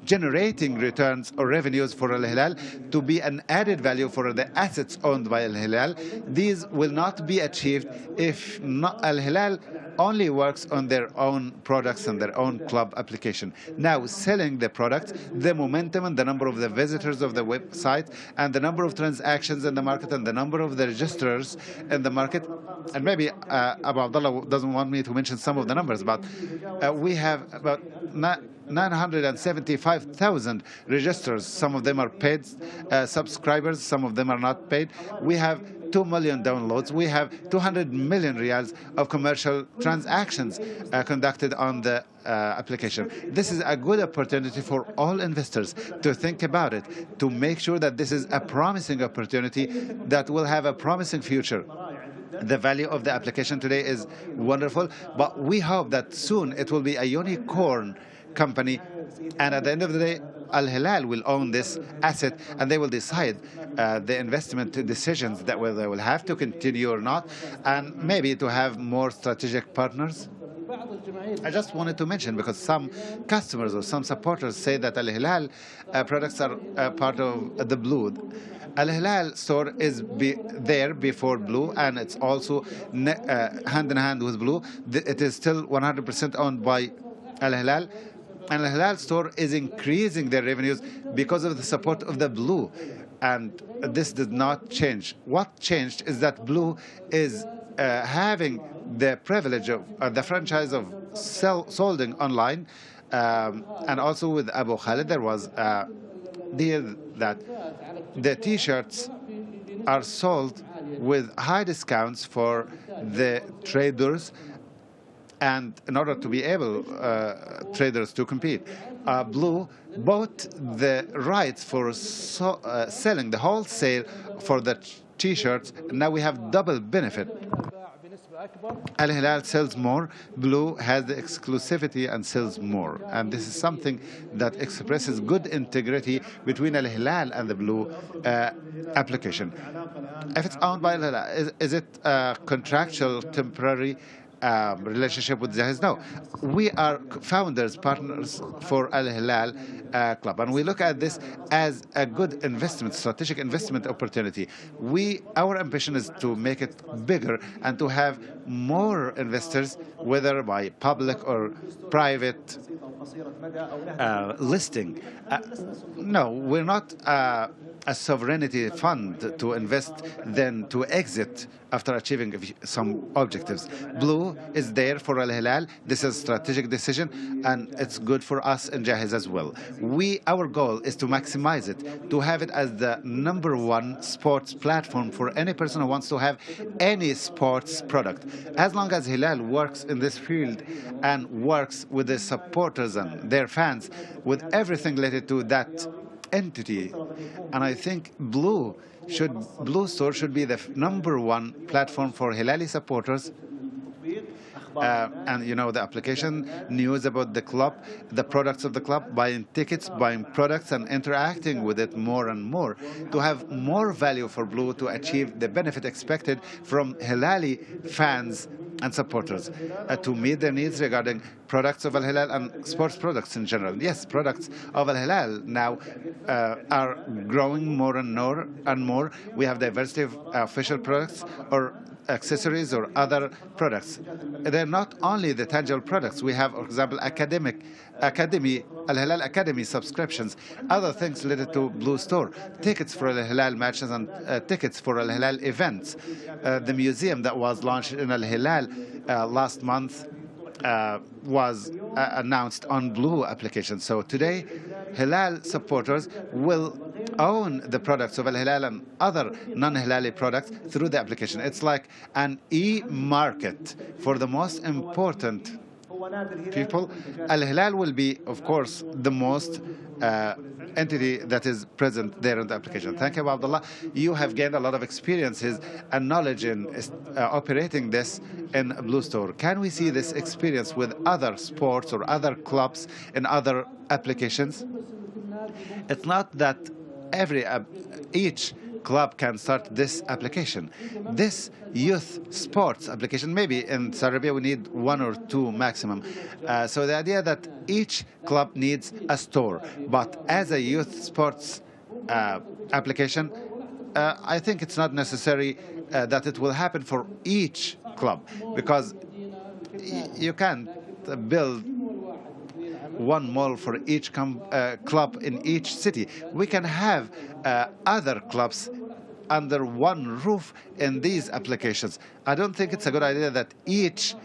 generating returns or revenues for Al-Hilal, to be an added value for the assets owned by Al-Hilal. These will not be achieved if Al-Hilal only works on their own products and their own club application. Now, selling the products, the momentum and the number of the visitors of the website and the number of transactions in the market and the number of the registrars in the market, and maybe Abu Abdullah doesn't want me to mention some of the numbers, but we have about 975,000 registers. Some of them are paid subscribers, some of them are not paid. We have 2 million downloads. We have 200 million riyals of commercial transactions conducted on the application. This is a good opportunity for all investors to think about it, to make sure that this is a promising opportunity that will have a promising future. The value of the application today is wonderful, but we hope that soon it will be a unicorn company, and at the end of the day, Al-Hilal will own this asset, and they will decide the investment decisions that whether they will have to continue or not, and maybe to have more strategic partners. I just wanted to mention, because some customers or some supporters say that Al-Hilal products are part of the Blue. Al-Hilal store is there before Blue, and it's also hand in hand with Blue. It is still 100% owned by Al-Hilal. And Al-Hilal store is increasing their revenues because of the support of the Blue. And this did not change. What changed is that Blue is having the privilege of the franchise of solding online. And also with Abu Khalid, there was a deal that the T-shirts are sold with high discounts for the traders, and in order to be able traders to compete. Blue bought the rights for selling the wholesale for the T-shirts. Now we have double benefit. Al-Hilal sells more, Blue has the exclusivity and sells more. And this is something that expresses good integrity between Al-Hilal and the Blue application. If it's owned by Al-Hilal, is it a contractual, temporary relationship with Jahiz? No. We are founders, partners for Al-Hilal Club, and we look at this as a good investment, strategic investment opportunity. Our ambition is to make it bigger and to have more investors, whether by public or private listing. No, we're not a sovereignty fund to invest, then to exit after achieving some objectives. Blue is there for Al-Hilal. This is a strategic decision, and it's good for us in Jahiz as well. Our goal is to maximize it, to have it as the #1 sports platform for any person who wants to have any sports product. As long as Hilal works in this field and works with the supporters and their fans, with everything related to that entity, and I think Blue Store should be the #1 platform for Hilali supporters. And you know, the application, news about the club, the products of the club, buying tickets, buying products, and interacting with it more and more to have more value for Blue to achieve the benefit expected from Hilali fans and supporters, to meet their needs regarding products of Al-Hilal and sports products in general. Yes, products of Al-Hilal now are growing more and more. We have diversity of official products or accessories or other products. They're not only the tangible products. We have, for example, Al-Hilal Academy subscriptions, other things related to Blue Store, tickets for Al-Hilal matches and tickets for Al-Hilal events. The museum that was launched in Al-Hilal last month was announced on Blue application. So today, Hilal supporters will own the products of Al-Hilal and other non-Hilali products through the application. It's like an e-market for the most important people. Al-Hilal will be, of course, the most entity that is present there in the application. Thank you, Abdullah. You have gained a lot of experiences and knowledge in operating this in Blue Store. Can we see this experience with other sports or other clubs in other applications? It's not that each club can start this application. This youth sports application, maybe in Saudi Arabia we need 1 or 2 maximum. So the idea that each club needs a store, but as a youth sports application, I think it's not necessary that it will happen for each club, because you can't build one mall for each club in each city. We can have other clubs under one roof in these applications. I don't think it's a good idea that each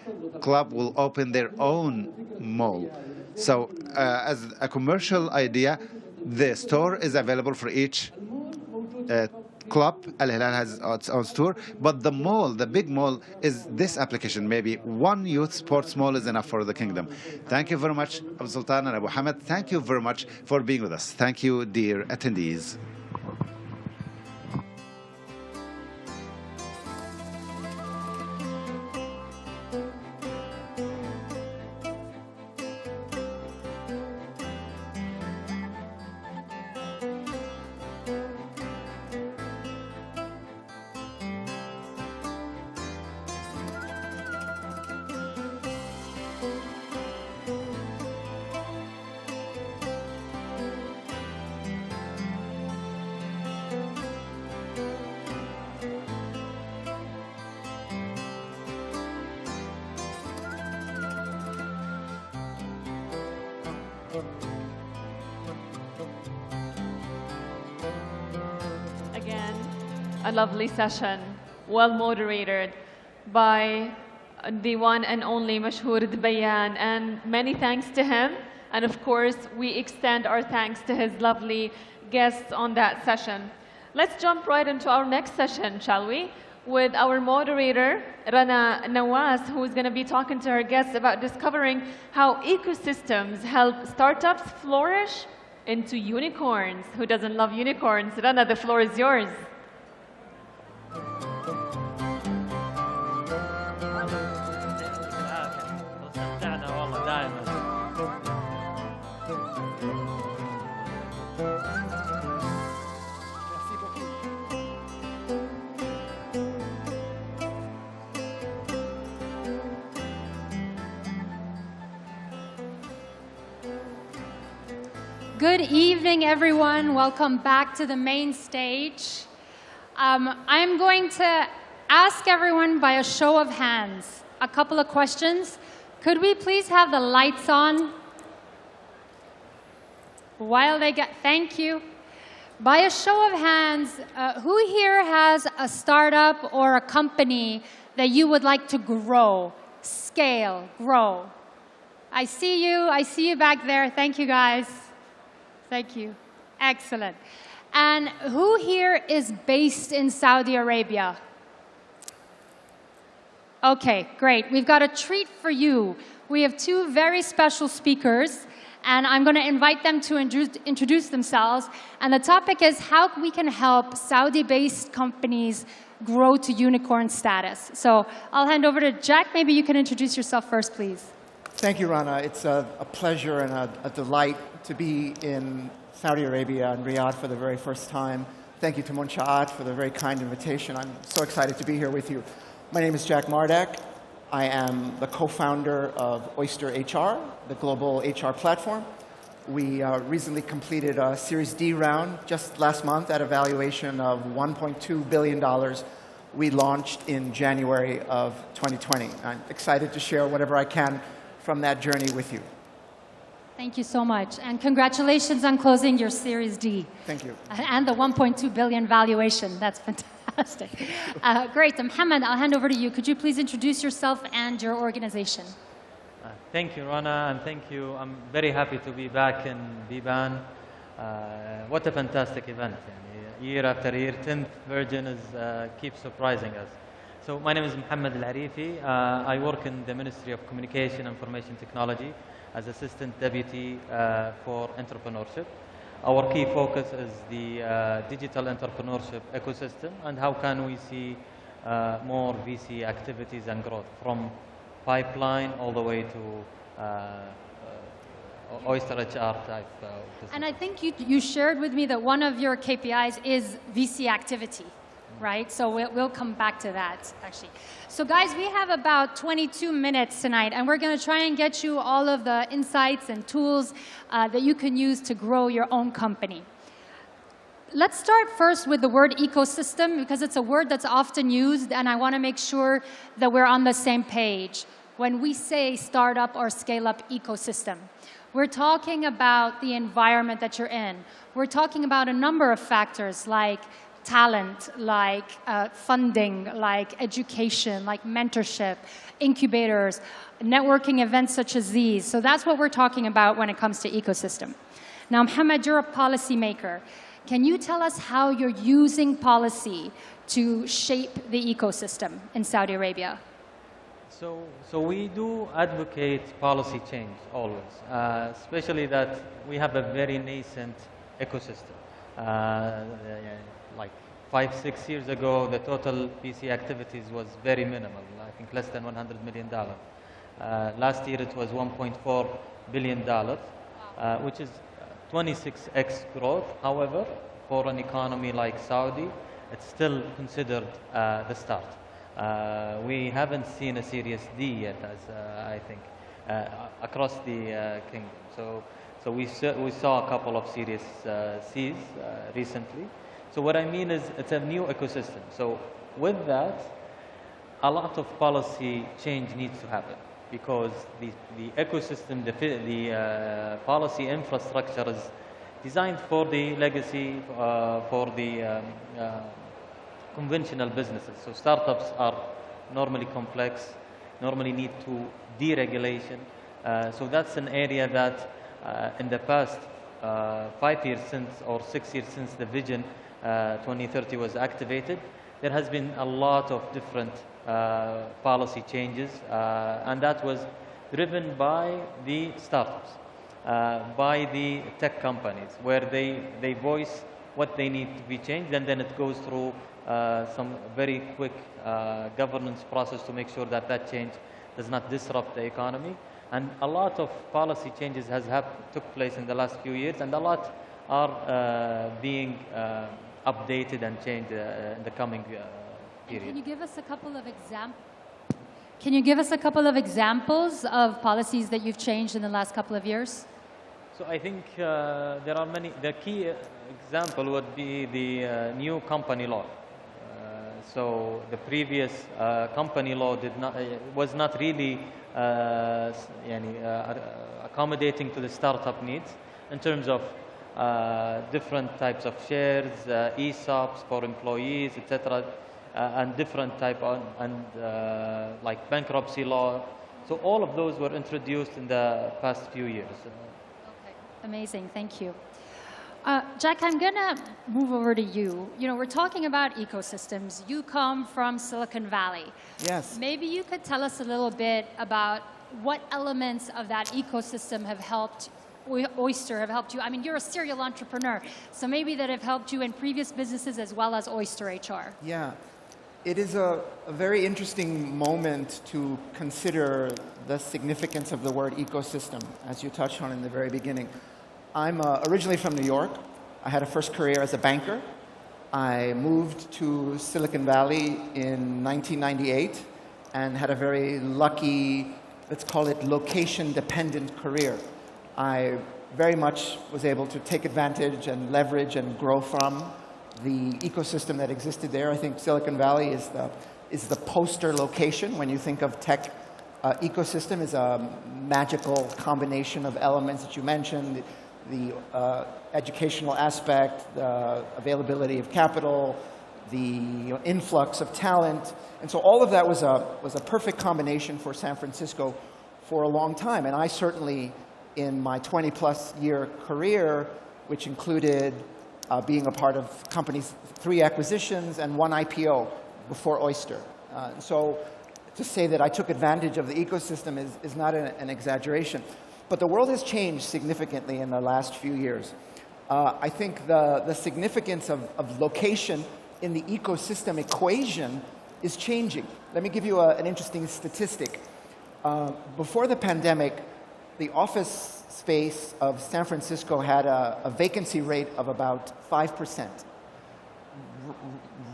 club will open their own mall. So as a commercial idea, the store is available for each club. Al-Hilal has its own store, but the mall, the big mall, is this application. Maybe one youth sports mall is enough for the kingdom. Thank you very much, Abu Sultan and Abu Hamad. Thank you very much for being with us. Thank you, dear attendees. a lovely session, well moderated by the one and only Mashhoor Dbayan, and many thanks to him. And of course, we extend our thanks to his lovely guests on that session. Let's jump right into our next session, shall we? With our moderator, Rana Nawaz, who is going to be talking to her guests about discovering how ecosystems help startups flourish into unicorns. Who doesn't love unicorns? Rana, the floor is yours. Good evening, everyone. Welcome back to the main stage. I'm going to ask everyone by a show of hands a couple of questions. Could we please have the lights on while they get, thank you. By a show of hands, who here has a startup or a company that you would like to grow, scale, grow? I see you back there. Thank you, guys. Thank you. Excellent. And who here is based in Saudi Arabia? Okay, great. We've got a treat for you. We have two very special speakers, and I'm going to invite them to introduce themselves. And the topic is how we can help Saudi-based companies grow to unicorn status. So I'll hand over to Jack. Maybe you can introduce yourself first, please. Thank you, Rana. It's a pleasure and a delight to be in Saudi Arabia and Riyadh for the very first time. Thank you to Munshaat for the very kind invitation. I'm so excited to be here with you. My name is Jack Mardak. I am the co-founder of Oyster HR, the global HR platform. We recently completed a Series D round just last month at a valuation of $1.2 billion. We launched in January of 2020. I'm excited to share whatever I can from that journey with you. Thank you so much. And congratulations on closing your Series D. Thank you. And the 1.2 billion valuation. That's fantastic. Great. Mohammed, I'll hand over to you. Could you please introduce yourself and your organization? Thank you, Rana, and thank you. I'm very happy to be back in Biban. What a fantastic event. Year after year, 10th version keeps surprising us. So my name is Mohammed Al-Arifi. I work in the Ministry of Communication and Information Technology as Assistant Deputy for Entrepreneurship. Our key focus is the digital entrepreneurship ecosystem and how can we see more VC activities and growth from pipeline all the way to Oyster HR type. And I think you shared with me that one of your KPIs is VC activity. Right? So we'll come back to that, actually. So guys, we have about 22 minutes tonight, and we're going to try and get you all of the insights and tools that you can use to grow your own company. Let's start first with the word ecosystem, because it's a word that's often used, and I want to make sure that we're on the same page. When we say startup or scale-up ecosystem, we're talking about the environment that you're in. We're talking about a number of factors like talent, like funding, like education, like mentorship, incubators, networking events such as these. So that's what we're talking about when it comes to ecosystem. Now, Mohammed, you're a policymaker. Can you tell us how you're using policy to shape the ecosystem in Saudi Arabia? So we do advocate policy change always, especially that we have a very nascent ecosystem. Like 5-6 years ago, the total VC activities was very minimal, I think less than $100 million. Last year it was $1.4 billion, which is 26x growth. However, for an economy like Saudi, it's still considered the start. We haven't seen a Series D yet, as I think, across the kingdom. So we saw a couple of Series Cs recently. So what I mean is it's a new ecosystem. So with that, a lot of policy change needs to happen because the ecosystem, the policy infrastructure is designed for the legacy, for the conventional businesses. So startups are normally complex, normally need to deregulation. So that's an area that in the past 5 years since, or 6 years since the Vision 2030 was activated, there has been a lot of different policy changes, and that was driven by the startups, by the tech companies, where they voice what they need to be changed, and then it goes through some very quick governance process to make sure that that change does not disrupt the economy. And a lot of policy changes took place in the last few years, and a lot are being updated and changed in the coming period. Can you give us a couple of examples? Can you give us a couple of examples of policies that you've changed in the last couple of years? So I think there are many. The key example would be the new company law. So the previous company law was not really accommodating to the startup needs in terms of different types of shares, ESOPs for employees, etc., and different type like bankruptcy law. So all of those were introduced in the past few years. Okay, amazing, thank you. Jack, I'm gonna move over to you. You know, we're talking about ecosystems. You come from Silicon Valley. Yes. Maybe you could tell us a little bit about what elements of that ecosystem have helped Oyster have helped you. I mean, you're a serial entrepreneur, so maybe that have helped you in previous businesses as well as Oyster HR. Yeah. It is a very interesting moment to consider the significance of the word ecosystem, as you touched on in the very beginning. I'm originally from New York. I had a first career as a banker. I moved to Silicon Valley in 1998 and had a very lucky, let's call it location-dependent career. I very much was able to take advantage and leverage and grow from the ecosystem that existed there. I think Silicon Valley is the poster location when you think of tech. Ecosystem is a magical combination of elements that you mentioned, the educational aspect, the availability of capital, the influx of talent. And so all of that was a perfect combination for San Francisco for a long time. And I certainly, in my 20-plus year career, which included being a part of companies, 3 acquisitions and 1 IPO before Oyster. So to say that I took advantage of the ecosystem is not an exaggeration. But the world has changed significantly in the last few years. I think the significance of location in the ecosystem equation is changing. Let me give you an interesting statistic. Before the pandemic, the office space of San Francisco had a vacancy rate of about 5%.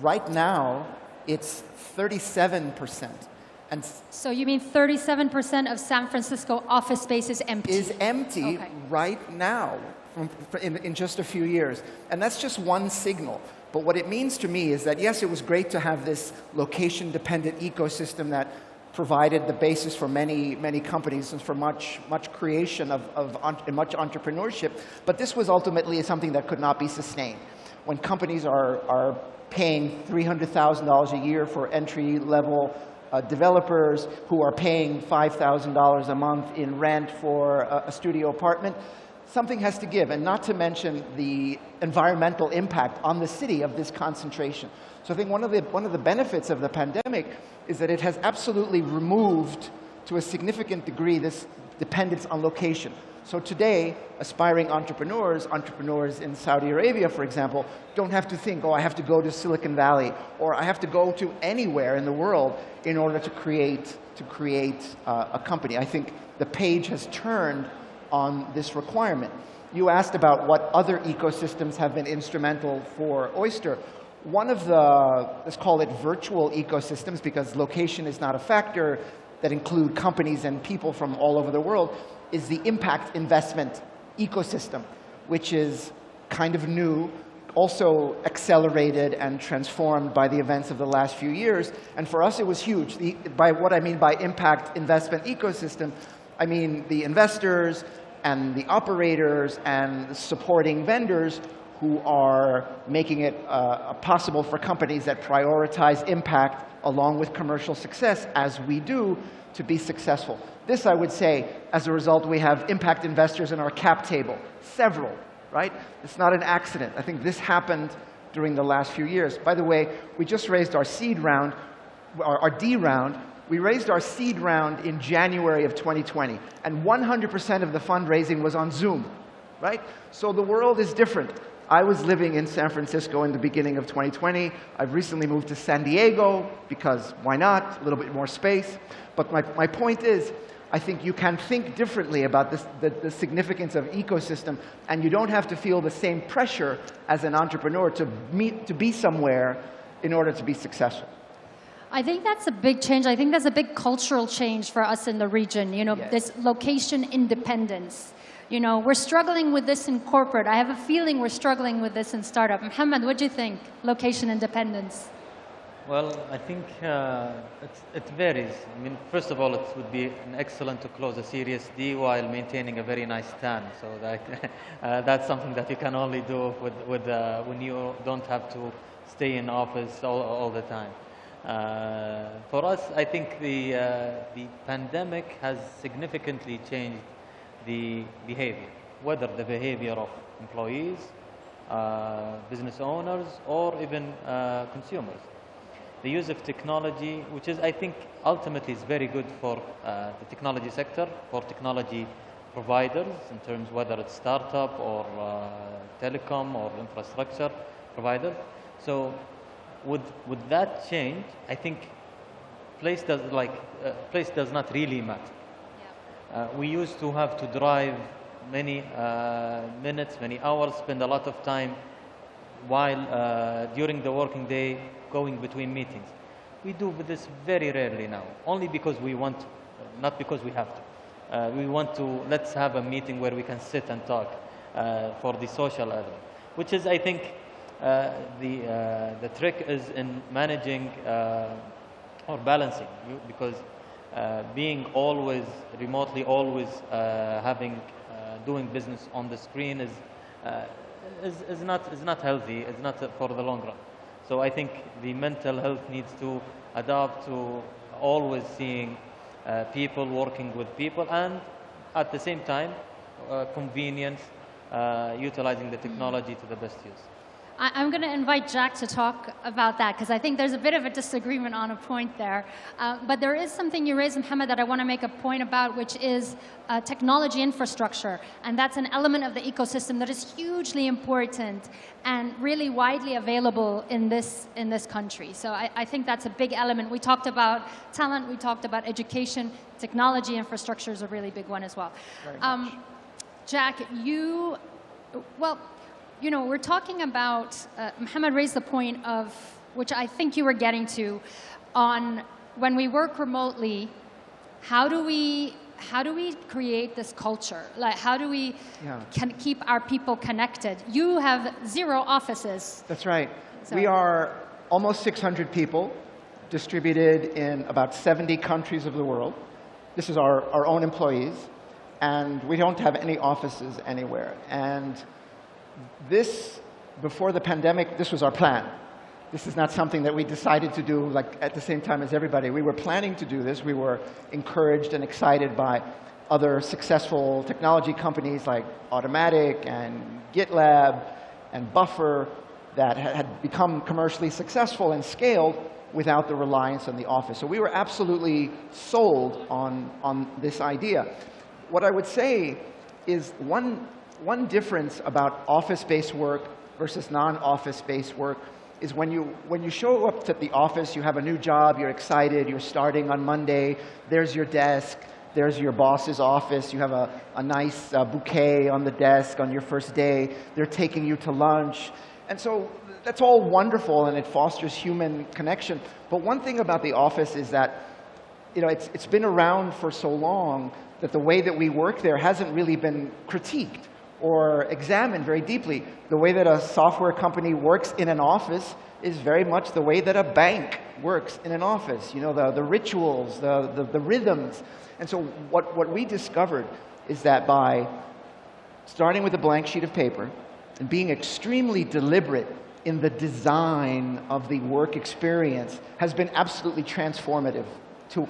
Right now, it's 37%. And so you mean 37% of San Francisco office space is empty? Is empty right now in just a few years. And that's just one signal. But what it means to me is that, yes, it was great to have this location-dependent ecosystem that provided the basis for many, many companies and for much creation and much entrepreneurship. But this was ultimately something that could not be sustained. When companies are paying $300,000 a year for entry-level developers who are paying $5,000 a month in rent for a studio apartment, something has to give, and not to mention the environmental impact on the city of this concentration. So I think one of the benefits of the pandemic is that it has absolutely removed, to a significant degree, this dependence on location. So today, aspiring entrepreneurs in Saudi Arabia, for example, don't have to think, oh, I have to go to Silicon Valley, or I have to go to anywhere in the world in order to create a company. I think the page has turned on this requirement. You asked about what other ecosystems have been instrumental for Oyster. One of the, let's call it virtual ecosystems, because location is not a factor, that include companies and people from all over the world, is the impact investment ecosystem, which is kind of new, also accelerated and transformed by the events of the last few years. And for us, it was huge. By what I mean by impact investment ecosystem, I mean the investors and the operators and the supporting vendors who are making it possible for companies that prioritize impact along with commercial success, as we do, to be successful. This, I would say, as a result, we have impact investors in our cap table, several, right? It's not an accident. I think this happened during the last few years. By the way, we just raised our seed round, our D round. We raised our seed round in January of 2020, and 100% of the fundraising was on Zoom, right? So the world is different. I was living in San Francisco in the beginning of 2020. I've recently moved to San Diego because why not? A little bit more space. But my point is, I think you can think differently about this, the significance of ecosystem, and you don't have to feel the same pressure as an entrepreneur to be somewhere in order to be successful. I think that's a big change. I think that's a big cultural change for us in the region, you know, yes. This location independence. You know, we're struggling with this in corporate. I have a feeling we're struggling with this in startup. Mohammed, what do you think? Location independence. Well, I think it varies. I mean, first of all, it would be excellent to close a Series D while maintaining a very nice tan. So that's something that you can only do when you don't have to stay in office all the time. For us, I think the pandemic has significantly changed the behavior, whether the behavior of employees, business owners, or even consumers. The use of technology, which is, I think, ultimately is very good for the technology sector, for technology providers, in terms whether it's startup or telecom or infrastructure providers. So with that change, I think place does not really matter. Yeah. We used to have to drive many minutes, many hours, spend a lot of time while during the working day going between meetings. We do this very rarely now, only because we want to, not because we have to. We want to, let's have a meeting where we can sit and talk for the social element, which is, I think, the trick is in managing or balancing, because being always remotely, always doing business on the screen is not healthy. It's not for the long run. So I think the mental health needs to adapt to always seeing people working with people, and at the same time, convenience, utilizing the technology to the best use. I'm going to invite Jack to talk about that, because I think there's a bit of a disagreement on a point there. But there is something you raised, Mohammed, that I want to make a point about, which is technology infrastructure. And that's an element of the ecosystem that is hugely important and really widely available in this country. So I think that's a big element. We talked about talent, we talked about education. Technology infrastructure is a really big one as well. Very much. Jack, you know, we're talking about, Mohammed raised the point of, which I think you were getting to, on when we work remotely, how do we create this culture? Like, how do we keep our people connected? You have 0 offices. That's right. So we are almost 600 people distributed in about 70 countries of the world. This is our own employees, and we don't have any offices anywhere. And this, before the pandemic, this was our plan. This is not something that we decided to do like at the same time as everybody. We were planning to do this. We were encouraged and excited by other successful technology companies like Automatic and GitLab and Buffer that had become commercially successful and scaled without the reliance on the office. So we were absolutely sold on this idea. What I would say is one difference about office-based work versus non-office-based work is when you show up at the office, you have a new job, you're excited, you're starting on Monday, there's your desk, there's your boss's office, you have a nice bouquet on the desk on your first day, they're taking you to lunch. And so that's all wonderful and it fosters human connection. But one thing about the office is that, you know, it's been around for so long that the way that we work there hasn't really been critiqued or examined very deeply. The way that a software company works in an office is very much the way that a bank works in an office. You know, the rituals, the rhythms. And so what we discovered is that by starting with a blank sheet of paper and being extremely deliberate in the design of the work experience has been absolutely transformative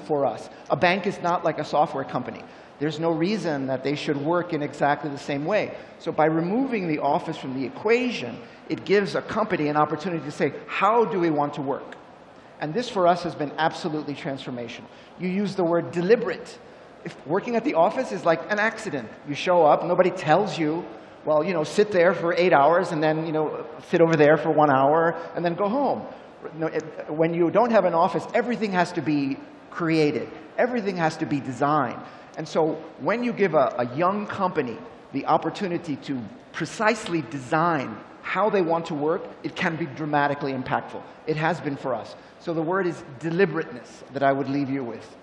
for us. A bank is not like a software company. There's no reason that they should work in exactly the same way. So by removing the office from the equation, it gives a company an opportunity to say, how do we want to work? And this for us has been absolutely transformational. You use the word deliberate. If working at the office is like an accident. You show up, nobody tells you, well, sit there for 8 hours and then, sit over there for 1 hour and then go home. When you don't have an office, everything has to be created. Everything has to be designed. And so when you give a young company the opportunity to precisely design how they want to work, it can be dramatically impactful. It has been for us. So the word is deliberateness that I would leave you with.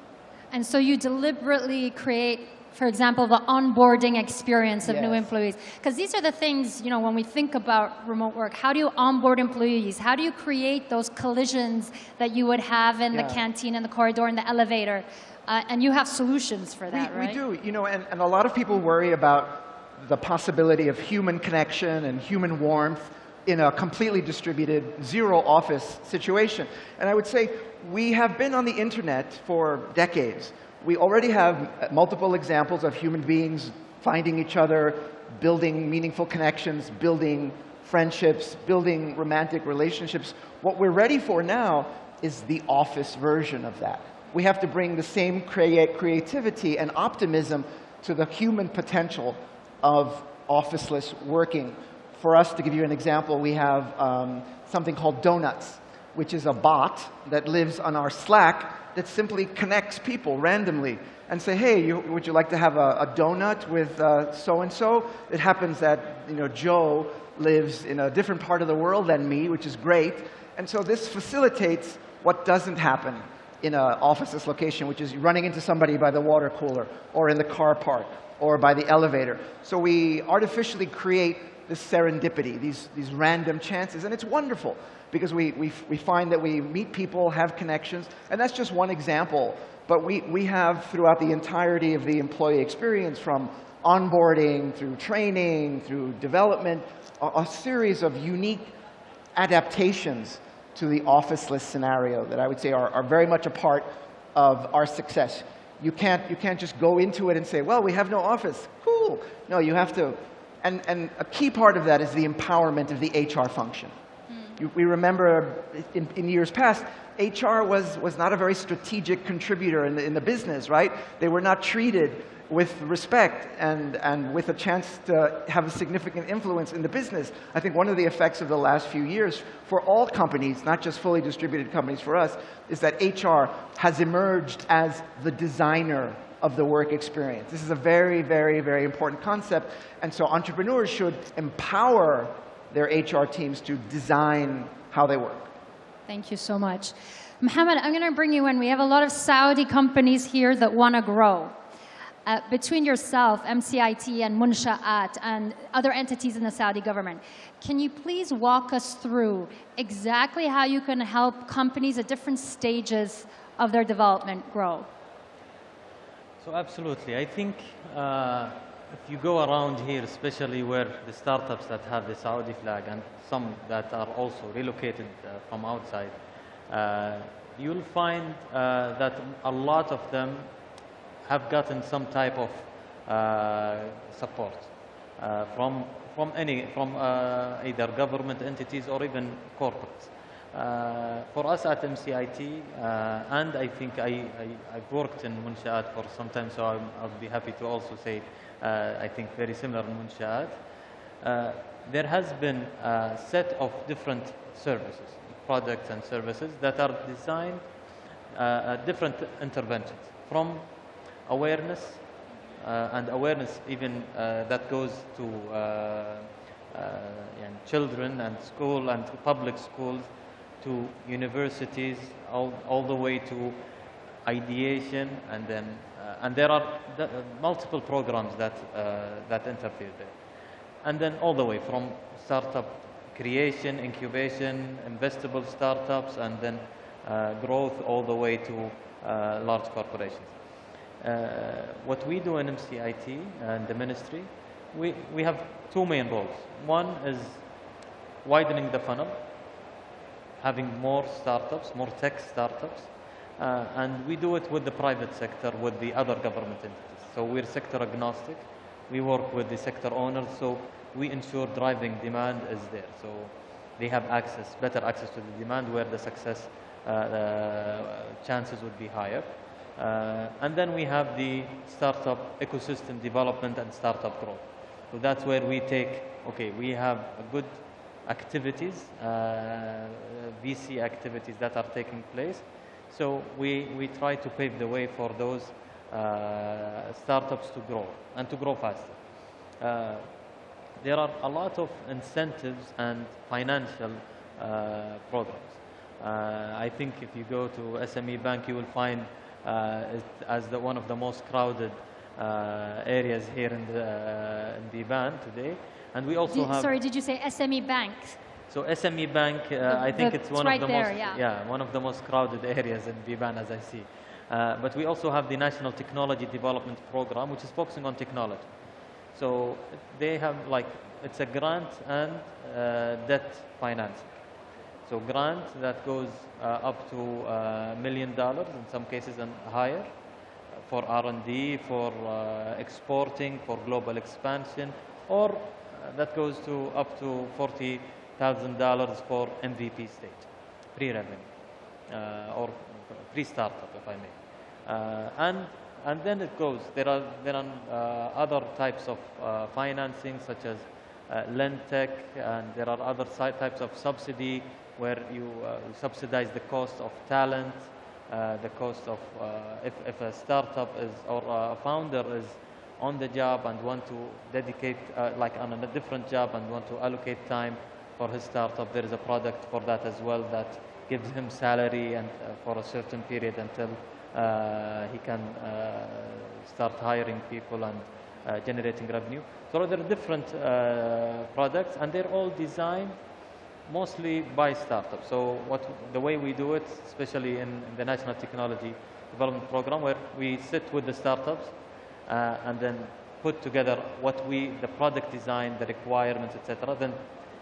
And so you deliberately create, for example, the onboarding experience of new employees. Because these are the things, when we think about remote work, how do you onboard employees? How do you create those collisions that you would have in the canteen, in the corridor, in the elevator? And you have solutions for that, right? We do, and a lot of people worry about the possibility of human connection and human warmth in a completely distributed, zero office situation. And I would say we have been on the internet for decades. We already have multiple examples of human beings finding each other, building meaningful connections, building friendships, building romantic relationships. What we're ready for now is the office version of that. We have to bring the same creativity and optimism to the human potential of officeless working. For us, to give you an example, we have something called Donuts, which is a bot that lives on our Slack that simply connects people randomly and say, hey, would you like to have a donut with so-and-so? It happens that Joe lives in a different part of the world than me, which is great. And so this facilitates what doesn't happen in an officeless location, which is running into somebody by the water cooler or in the car park or by the elevator. So we artificially create this serendipity, these random chances, and it's wonderful because we find that we meet people, have connections, and that's just one example. But we have, throughout the entirety of the employee experience, from onboarding, through training, through development, a series of unique adaptations to the officeless scenario that I would say are very much a part of our success. You can't just go into it and say, well, we have no office. Cool. No, you have to. And a key part of that is the empowerment of the HR function. We remember in years past, HR was not a very strategic contributor in the business, right? They were not treated with respect and with a chance to have a significant influence in the business. I think one of the effects of the last few years for all companies, not just fully distributed companies for us, is that HR has emerged as the designer of the work experience. This is a very, very, very important concept. And so entrepreneurs should empower their HR teams to design how they work. Thank you so much. Mohammed, I'm going to bring you in. We have a lot of Saudi companies here that want to grow. Between yourself, MCIT, and Munsha'at, and other entities in the Saudi government, can you please walk us through exactly how you can help companies at different stages of their development grow? So absolutely. I think if you go around here, especially where the startups that have the Saudi flag and some that are also relocated from outside, you'll find that a lot of them have gotten some type of support from either government entities or even corporates. For us at MCIT, and I think I've worked in Munsha'at for some time, so I'll be happy to also say, I think very similar in Munsha'at. There has been a set of different services, products and services that are designed different interventions, from awareness, and awareness even that goes to children and school and public schools, to universities, all the way to ideation, and then and there are multiple programs that interfere there, and then all the way from startup creation, incubation, investable startups, and then growth all the way to large corporations. What we do in MCIT and the ministry, we have two main roles. One is widening the funnel, having more startups, more tech startups, and we do it with the private sector, with the other government entities. So we're sector agnostic. We work with the sector owners, so we ensure driving demand is there. So they have access, better access to the demand where the success chances would be higher. And then we have the startup ecosystem development and startup growth. So that's where we take, okay, we have good activities, VC activities that are taking place. So we try to pave the way for those startups to grow and to grow faster. There are a lot of incentives and financial programs. I think if you go to SME Bank, you will find it as one of the most crowded areas here in Biban today. And we also have... Sorry, did you say SME Bank? So SME Bank, I think it's one of the most, yeah, one of the most crowded areas in Biban, as I see. But we also have the National Technology Development Program, which is focusing on technology. So they have it's a grant and debt financing. So grant that goes up to $1 million in some cases and higher for R&D, for exporting, for global expansion, or that goes to up to $40,000 for MVP stage, pre-revenue, or pre-startup, if I may. And then it goes. There are other types of financing, such as Lendtech, and there are other types of subsidy where you subsidize the cost of talent, the cost of if a startup is or a founder is on the job and want to dedicate like on a different job and want to allocate time for his startup, there is a product for that as well that gives him salary and for a certain period until he can start hiring people and generating revenue. So there are different products, and they're all designed mostly by startups. So the way we do it, especially in the National Technology Development Program, where we sit with the startups and then put together the product design, the requirements, etc. Then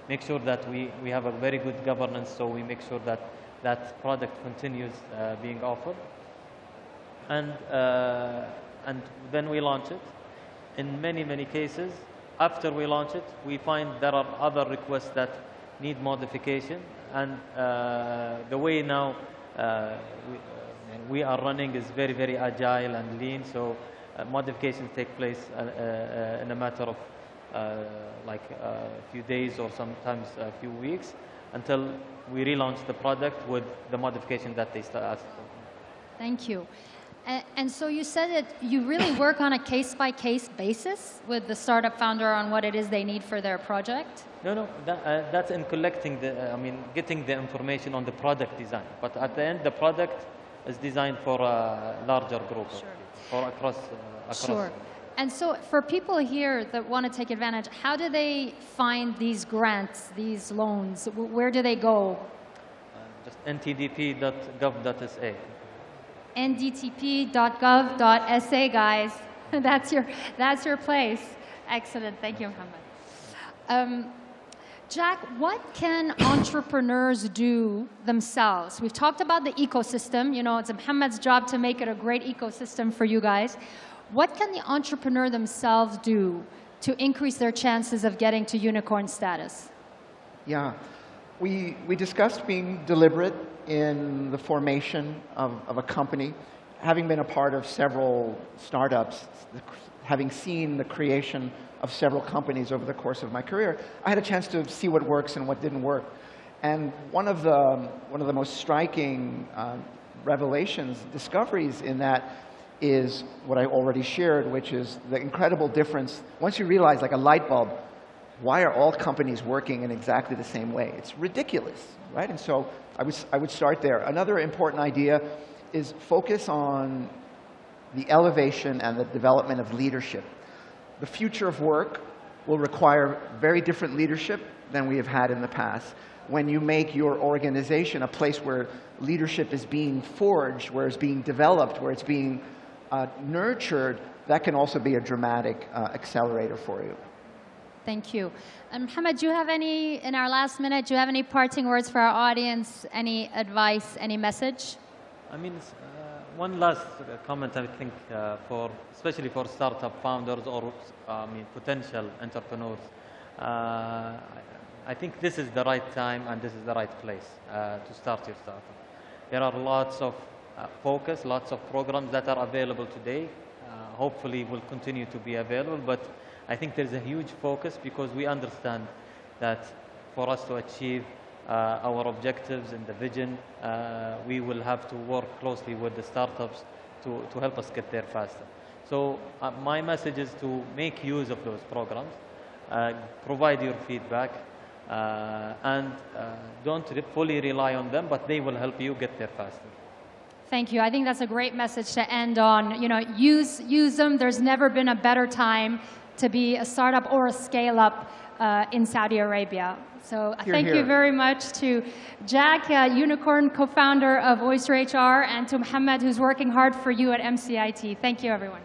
make sure that we have a very good governance, so we make sure that that product continues being offered. And then we launch it. In many cases, after we launch it, we find there are other requests that need modification. And the way now we are running is very agile and lean. So modifications take place in a matter of like a few days or sometimes a few weeks until we relaunch the product with the modification that they asked for. Thank you. And so you said that you really work on a case-by-case basis with the startup founder on what it is they need for their project? No, that's in collecting getting the information on the product design. But at the end, the product is designed for a larger group, or across. Sure. And so for people here that want to take advantage, how do they find these grants, these loans? Where do they go? Just ntdp.gov.sa. ndtp.gov.sa, guys. That's your place. Excellent. Thank you, Mohammed. Jack, what can entrepreneurs do themselves? We've talked about the ecosystem. You know, it's Mohammed's job to make it a great ecosystem for you guys. What can the entrepreneur themselves do to increase their chances of getting to unicorn status? Yeah, we discussed being deliberate in the formation of a company. Having been a part of several startups, having seen the creation of several companies over the course of my career, I had a chance to see what works and what didn't work. And one of the most striking revelations, discoveries in that is what I already shared, which is the incredible difference. Once you realize, like a light bulb, why are all companies working in exactly the same way? It's ridiculous, right? And so I would start there. Another important idea is focus on the elevation and the development of leadership. The future of work will require very different leadership than we have had in the past. When you make your organization a place where leadership is being forged, where it's being developed, where it's being nurtured, that can also be a dramatic accelerator for you. Thank you. And Mohammed, do you have any, in our last minute, do you have any parting words for our audience? Any advice, any message? I mean, one last comment, I think, especially for startup founders or potential entrepreneurs. I think this is the right time and this is the right place to start your startup. There are lots of focus, lots of programs that are available today. Hopefully will continue to be available, but I think there's a huge focus because we understand that for us to achieve our objectives and the vision, we will have to work closely with the startups to help us get there faster. So my message is to make use of those programs, provide your feedback, and don't fully rely on them, but they will help you get there faster. Thank you. I think that's a great message to end on. You know, use them. There's never been a better time to be a startup or a scale-up in Saudi Arabia. So thank you very much to Jack, Unicorn co-founder of Oyster HR, and to Mohammed, who's working hard for you at MCIT. Thank you, everyone.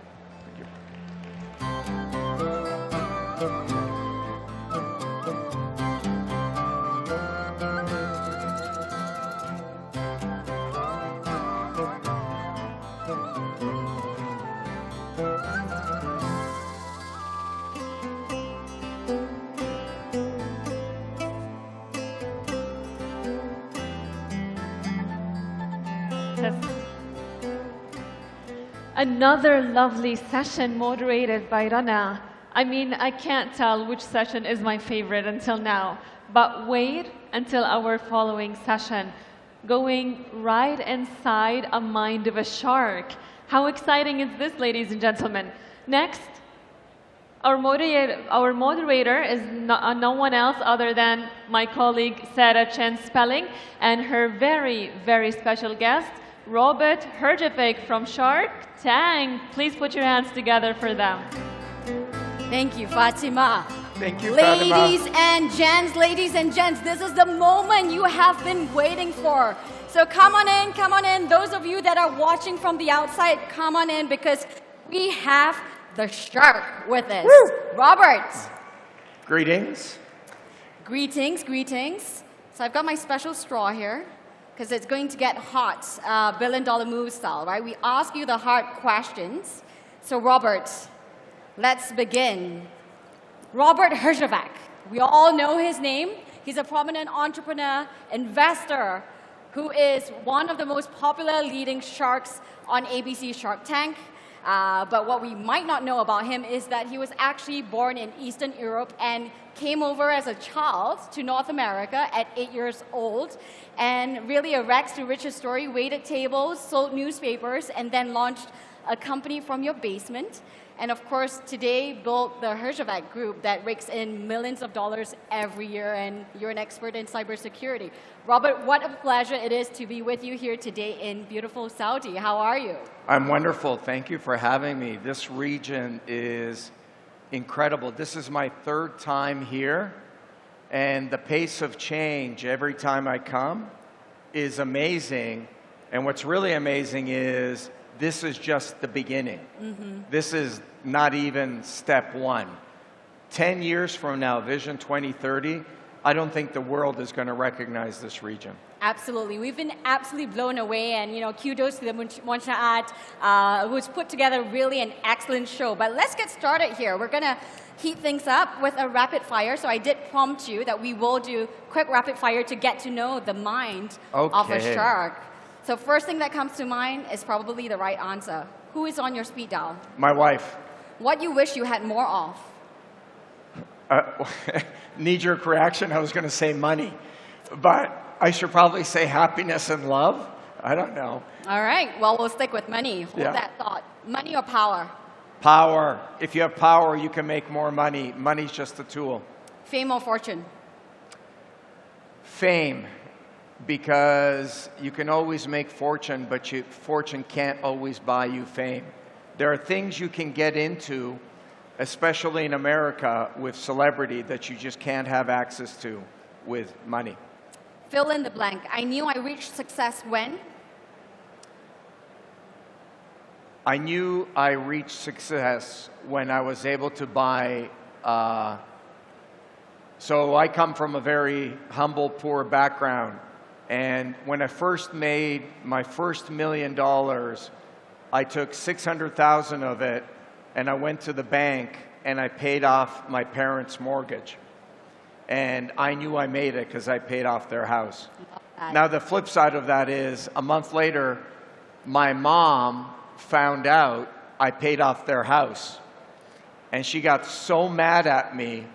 Another lovely session moderated by Rana. I mean, I can't tell which session is my favorite until now, but wait until our following session, going right inside a mind of a shark. How exciting is this, ladies and gentlemen? Next, our moderator is no one else other than my colleague Sarah Chen Spelling and her very, very special guest, Robert Herjavec from Shark Tank. Please put your hands together for them. Thank you, Fatima. Thank you, Fatima. Ladies and gents, this is the moment you have been waiting for. So come on in. Those of you that are watching from the outside, come on in because we have the shark with us. Woo! Robert. Greetings. Greetings. So I've got my special straw here, because it's going to get hot, billion-dollar move style, right? We ask you the hard questions. So Robert, let's begin. Robert Herjavec, we all know his name. He's a prominent entrepreneur, investor, who is one of the most popular leading sharks on ABC Shark Tank. But what we might not know about him is that he was actually born in Eastern Europe and came over as a child to North America at 8 years old, and really a rags to riches story, waited tables, sold newspapers, and then launched a company from your basement. And of course, today built the Herjavec Group that rakes in millions of dollars every year, and you're an expert in cybersecurity. Robert, what a pleasure it is to be with you here today in beautiful Saudi. How are you? I'm wonderful. Thank you for having me. This region is incredible. This is my third time here, and the pace of change every time I come is amazing. And what's really amazing is this is just the beginning. This is not even step one. 10 years from now, Vision 2030, I don't think the world is going to recognize this region. Absolutely. We've been absolutely blown away, and kudos to the Munsha'at, who's put together really an excellent show. But let's get started here. We're going to heat things up with a rapid fire. So I did prompt you that we will do quick rapid fire to get to know the mind of a shark. So first thing that comes to mind is probably the right answer. Who is on your speed dial? My wife. What you wish you had more of? Knee-jerk reaction, I was going to say money. But I should probably say happiness and love. I don't know. All right. Well, we'll stick with money. Hold that thought. Money or power? Power. If you have power, you can make more money. Money's just a tool. Fame or fortune? Fame. Because you can always make fortune, but fortune can't always buy you fame. There are things you can get into, especially in America, with celebrity that you just can't have access to with money. Fill in the blank. I knew I reached success when? I knew I reached success when I was able to buy So I come from a very humble, poor background. And when I first made my first $1 million, I took 600,000 of it and I went to the bank and I paid off my parents' mortgage. And I knew I made it because I paid off their house. Now the flip side of that is, a month later, my mom found out I paid off their house. And she got so mad at me,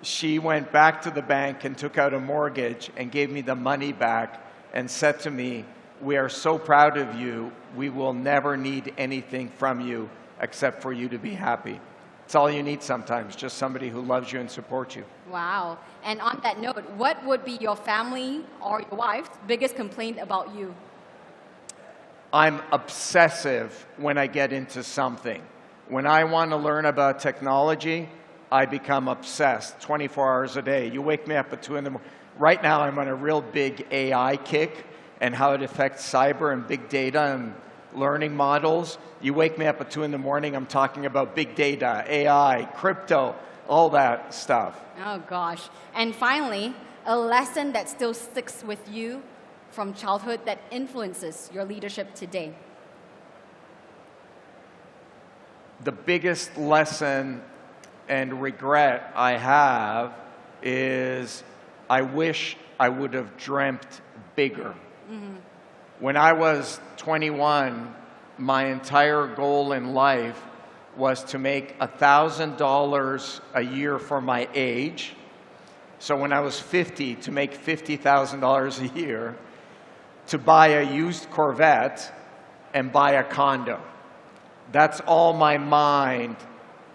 she went back to the bank and took out a mortgage and gave me the money back and said to me, "We are so proud of you. We will never need anything from you except for you to be happy." It's all you need sometimes, just somebody who loves you and supports you. Wow. And on that note, what would be your family or your wife's biggest complaint about you? I'm obsessive when I get into something. When I want to learn about technology, I become obsessed 24 hours a day. You wake me up at 2 in the morning. Right now, I'm on a real big AI kick and how it affects cyber and big data and learning models. You wake me up at 2 in the morning, I'm talking about big data, AI, crypto, all that stuff. Oh, gosh. And finally, a lesson that still sticks with you from childhood that influences your leadership today. The biggest lesson and regret I have is I wish I would have dreamt bigger. Mm-hmm. When I was 21, my entire goal in life was to make $1,000 a year for my age. So when I was 50, to make $50,000 a year, to buy a used Corvette and buy a condo. That's all my mind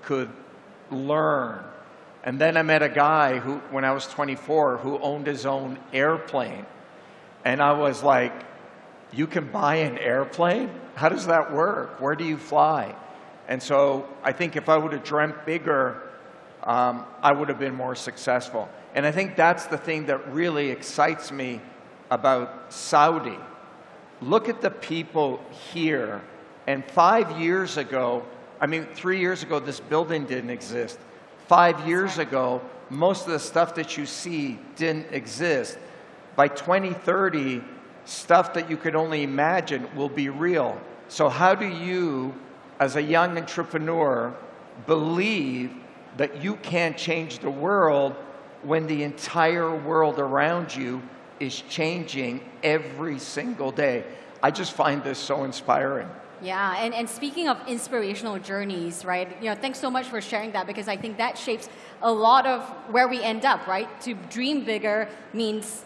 could learn. And then I met a guy who, when I was 24, who owned his own airplane. And I was like, you can buy an airplane? How does that work? Where do you fly? And so I think if I would have dreamt bigger, I would have been more successful. And I think that's the thing that really excites me about Saudi. Look at the people here. And 5 years ago, 3 years ago, this building didn't exist. 5 years ago, most of the stuff that you see didn't exist. By 2030, stuff that you could only imagine will be real. So how do you, as a young entrepreneur, believe that you can change the world when the entire world around you is changing every single day? I just find this so inspiring. Yeah, and speaking of inspirational journeys, right? Thanks so much for sharing that, because I think that shapes a lot of where we end up, right? To dream bigger means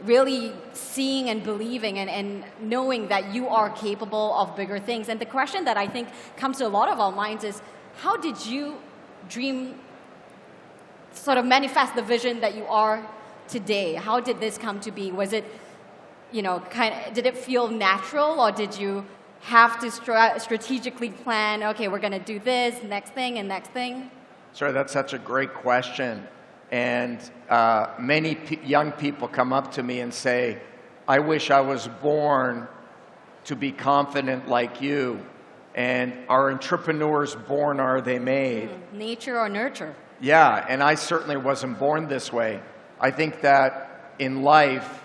really seeing and believing and knowing that you are capable of bigger things. And the question that I think comes to a lot of our minds is, how did you dream, sort of manifest the vision that you are today? How did this come to be? Was it, did it feel natural, or did you have to strategically plan, okay, we're going to do this, next thing, and next thing? Sure, that's such a great question. And many young people come up to me and say, I wish I was born to be confident like you. And are entrepreneurs born, or are they made? Nature or nurture? Yeah, and I certainly wasn't born this way. I think that in life,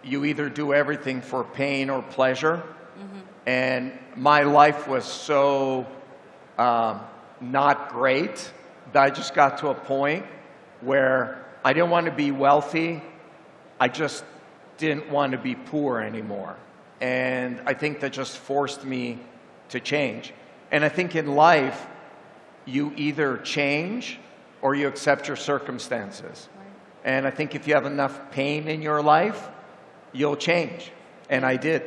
you either do everything for pain or pleasure. Mm-hmm. And my life was so not great that I just got to a point where I didn't want to be wealthy. I just didn't want to be poor anymore. And I think that just forced me to change. And I think in life, you either change or you accept your circumstances. Right. And I think if you have enough pain in your life, you'll change. And I did.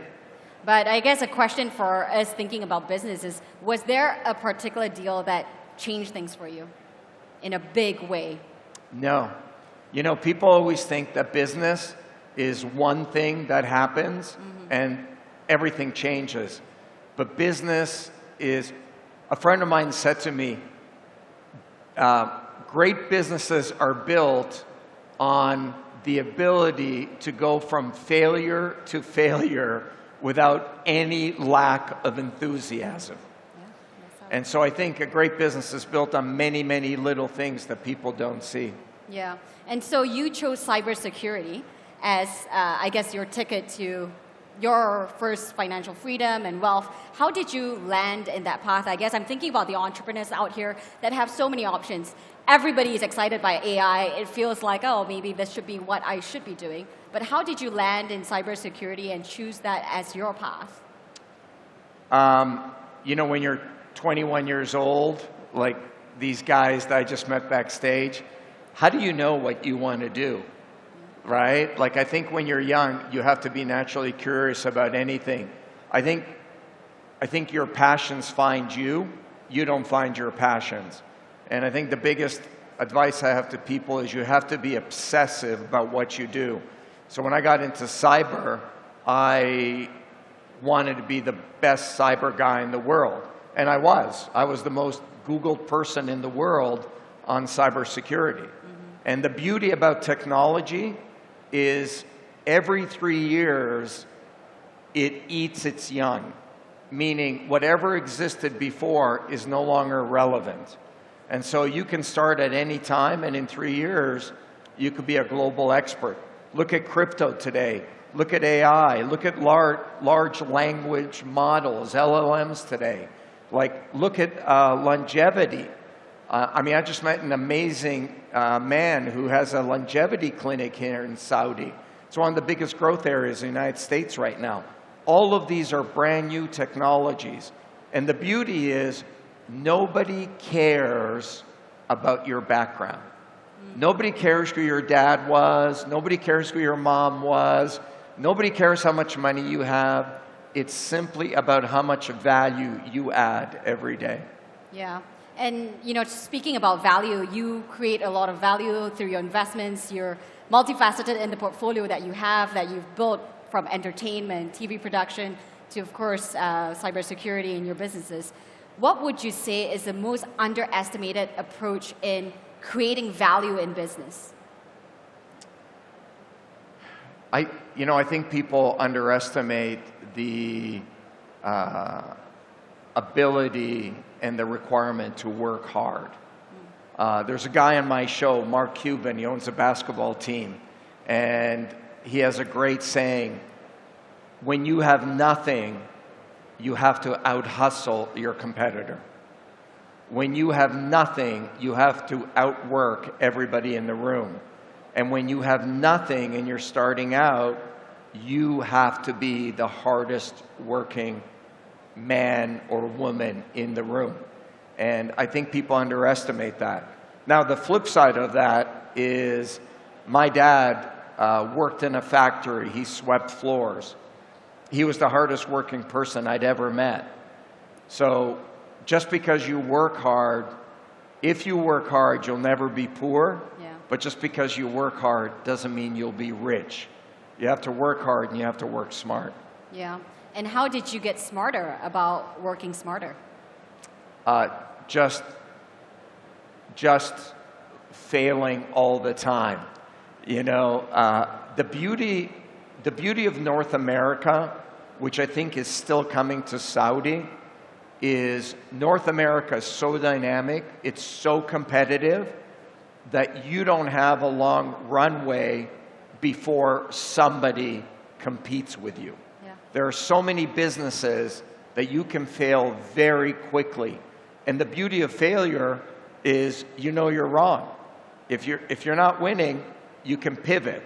But I guess a question for us thinking about business is, was there a particular deal that changed things for you in a big way? No. People always think that business is one thing that happens, mm-hmm. and everything changes. But business is, a friend of mine said to me, great businesses are built on the ability to go from failure to failure without any lack of enthusiasm. Yeah, and so I think a great business is built on many, many little things that people don't see. Yeah, and so you chose cybersecurity as, I guess, your ticket to your first financial freedom and wealth. How did you land in that path? I guess I'm thinking about the entrepreneurs out here that have so many options. Everybody is excited by AI. It feels like, oh, maybe this should be what I should be doing. But how did you land in cybersecurity and choose that as your path? You know, when you're 21 years old, like these guys that I just met backstage, how do you know what you want to do? Right? Like, I think when you're young, you have to be naturally curious about anything. I think your passions find you. You don't find your passions. And I think the biggest advice I have to people is you have to be obsessive about what you do. So when I got into cyber, I wanted to be the best cyber guy in the world. And I was. I was the most Googled person in the world on cybersecurity. And the beauty about technology is every 3 years, it eats its young, meaning whatever existed before is no longer relevant. And so you can start at any time, and in 3 years, you could be a global expert. Look at crypto today. Look at AI. Look at large language models, LLMs today. Like, look at longevity. I mean, I just met an amazing man who has a longevity clinic here in Saudi. It's one of the biggest growth areas in the United States right now. All of these are brand new technologies. And the beauty is nobody cares about your background. Nobody cares who your dad was. Nobody cares who your mom was. Nobody cares how much money you have. It's simply about how much value you add every day. Yeah. And, you know, speaking about value, you create a lot of value through your investments. You're multifaceted in the portfolio that you have, that you've built, from entertainment, TV production, to, of course, cybersecurity in your businesses. What would you say is the most underestimated approach in creating value in business? I think people underestimate the ability and the requirement to work hard. There's a guy on my show, Mark Cuban, he owns a basketball team, and he has a great saying, when you have nothing, you have to out-hustle your competitor. When you have nothing, you have to outwork everybody in the room. And when you have nothing and you're starting out, you have to be the hardest working man or woman in the room. And I think people underestimate that. Now, the flip side of that is my dad worked in a factory. He swept floors. He was the hardest working person I'd ever met. So just because you work hard, if you work hard, you'll never be poor. Yeah. But just because you work hard doesn't mean you'll be rich. You have to work hard and you have to work smart. Yeah. And how did you get smarter about working smarter? Just failing all the time. You know, the beauty of North America, which I think is still coming to Saudi, is North America is so dynamic, it's so competitive, that you don't have a long runway before somebody competes with you. Yeah. There are so many businesses that you can fail very quickly. And the beauty of failure is you know you're wrong. If you're not winning, you can pivot.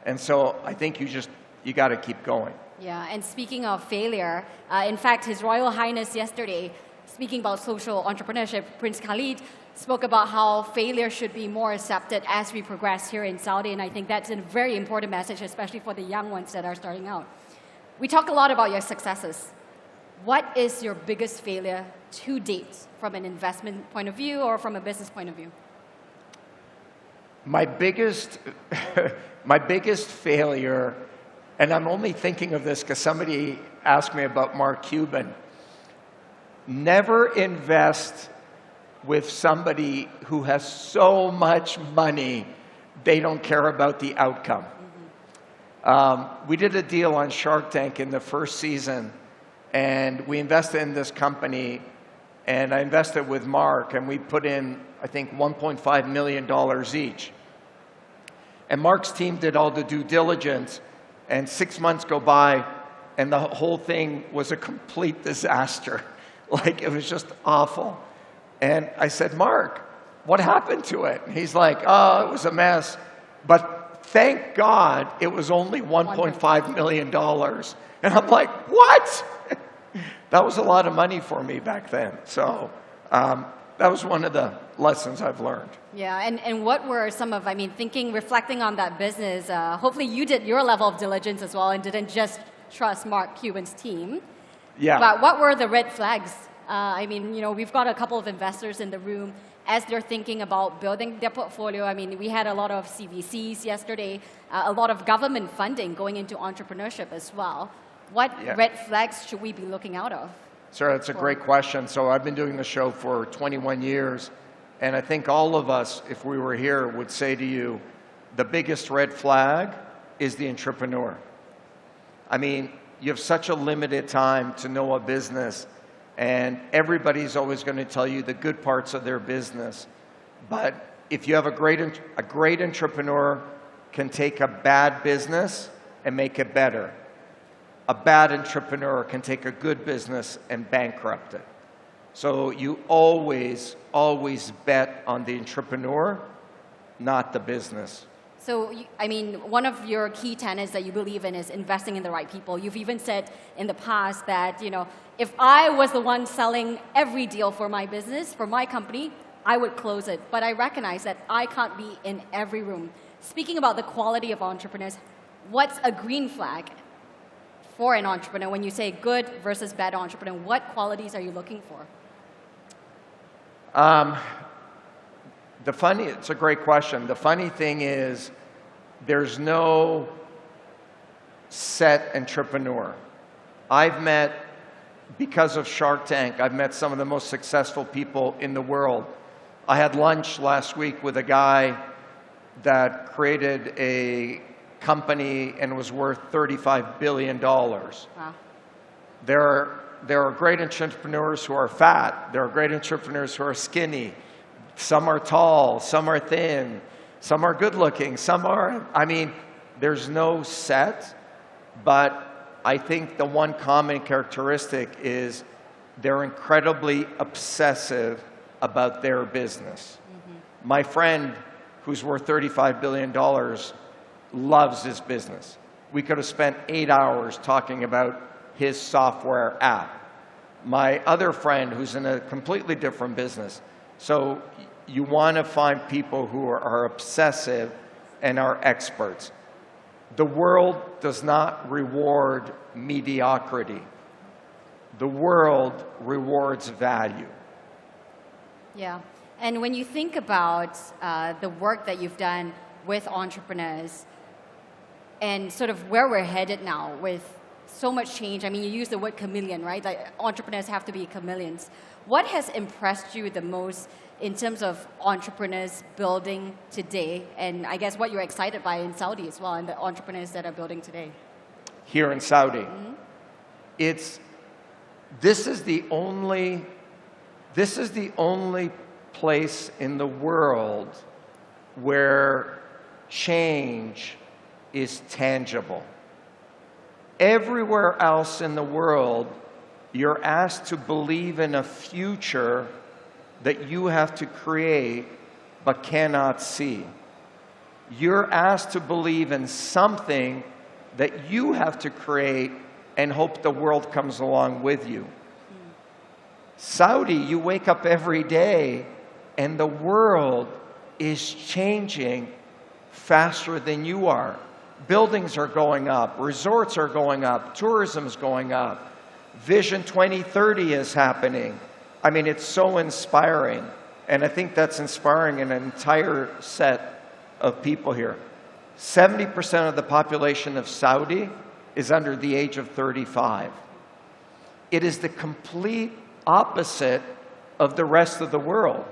And so I think you got to keep going. Yeah, and speaking of failure, in fact, His Royal Highness yesterday, speaking about social entrepreneurship, Prince Khalid spoke about how failure should be more accepted as we progress here in Saudi, and I think that's a very important message, especially for the young ones that are starting out. We talk a lot about your successes. What is your biggest failure to date from an investment point of view or from a business point of view? My biggest failure, and I'm only thinking of this because somebody asked me about Mark Cuban, never invest with somebody who has so much money they don't care about the outcome. We did a deal on Shark Tank in the first season, and we invested in this company, and I invested with Mark, and we put in, I think, $1.5 million each. And Mark's team did all the due diligence, and 6 months go by, and the whole thing was a complete disaster. Like, it was just awful. And I said, Mark, what happened to it? And he's like, oh, it was a mess. But thank God it was only $1.5 million. And I'm like, what? That was a lot of money for me back then. So that was one of the lessons I've learned. Yeah, and what were some of, I mean, reflecting on that business, hopefully you did your level of diligence as well and didn't just trust Mark Cuban's team. Yeah. But what were the red flags? I mean, you know, we've got a couple of investors in the room as they're thinking about building their portfolio. I mean, we had a lot of CVCs yesterday, a lot of government funding going into entrepreneurship as well. What red flags should we be looking out of? Sir, that's a great question. So I've been doing the show for 21 years, and I think all of us, if we were here, would say to you, the biggest red flag is the entrepreneur. I mean, you have such a limited time to know a business, and everybody's always going to tell you the good parts of their business. But if you have a great entrepreneur can take a bad business and make it better. A bad entrepreneur can take a good business and bankrupt it. So you always, always bet on the entrepreneur, not the business. So, I mean, one of your key tenets that you believe in is investing in the right people. You've even said in the past that, you know, if I was the one selling every deal for my business, for my company, I would close it. But I recognize that I can't be in every room. Speaking about the quality of entrepreneurs, what's a green flag for an entrepreneur? When you say good versus bad entrepreneur, what qualities are you looking for? It's a great question. The funny thing is, there's no set entrepreneur. I've met, because of Shark Tank, I've met some of the most successful people in the world. I had lunch last week with a guy that created a company and was worth $35 billion. Wow. There are great entrepreneurs who are fat. There are great entrepreneurs who are skinny. Some are tall, some are thin, some are good looking, some are, I mean, there's no set, but I think the one common characteristic is they're incredibly obsessive about their business. Mm-hmm. My friend, who's worth $35 billion, loves his business. We could have spent 8 hours talking about his software app. My other friend, who's in a completely different business. So you want to find people who are obsessive and are experts. The world does not reward mediocrity. The world rewards value. Yeah. And when you think about the work that you've done with entrepreneurs and sort of where we're headed now with so much change, I mean, you use the word chameleon, right? Like entrepreneurs have to be chameleons. What has impressed you the most in terms of entrepreneurs building today, and I guess what you're excited by in Saudi as well, and the entrepreneurs that are building today? Here in Saudi, this is the only place in the world where change is tangible. Everywhere else in the world, you're asked to believe in a future that you have to create but cannot see. You're asked to believe in something that you have to create and hope the world comes along with you. Saudi, you wake up every day and the world is changing faster than you are. Buildings are going up, resorts are going up, tourism is going up. Vision 2030 is happening. I mean, it's so inspiring. And I think that's inspiring an entire set of people here. 70% of the population of Saudi is under the age of 35. It is the complete opposite of the rest of the world.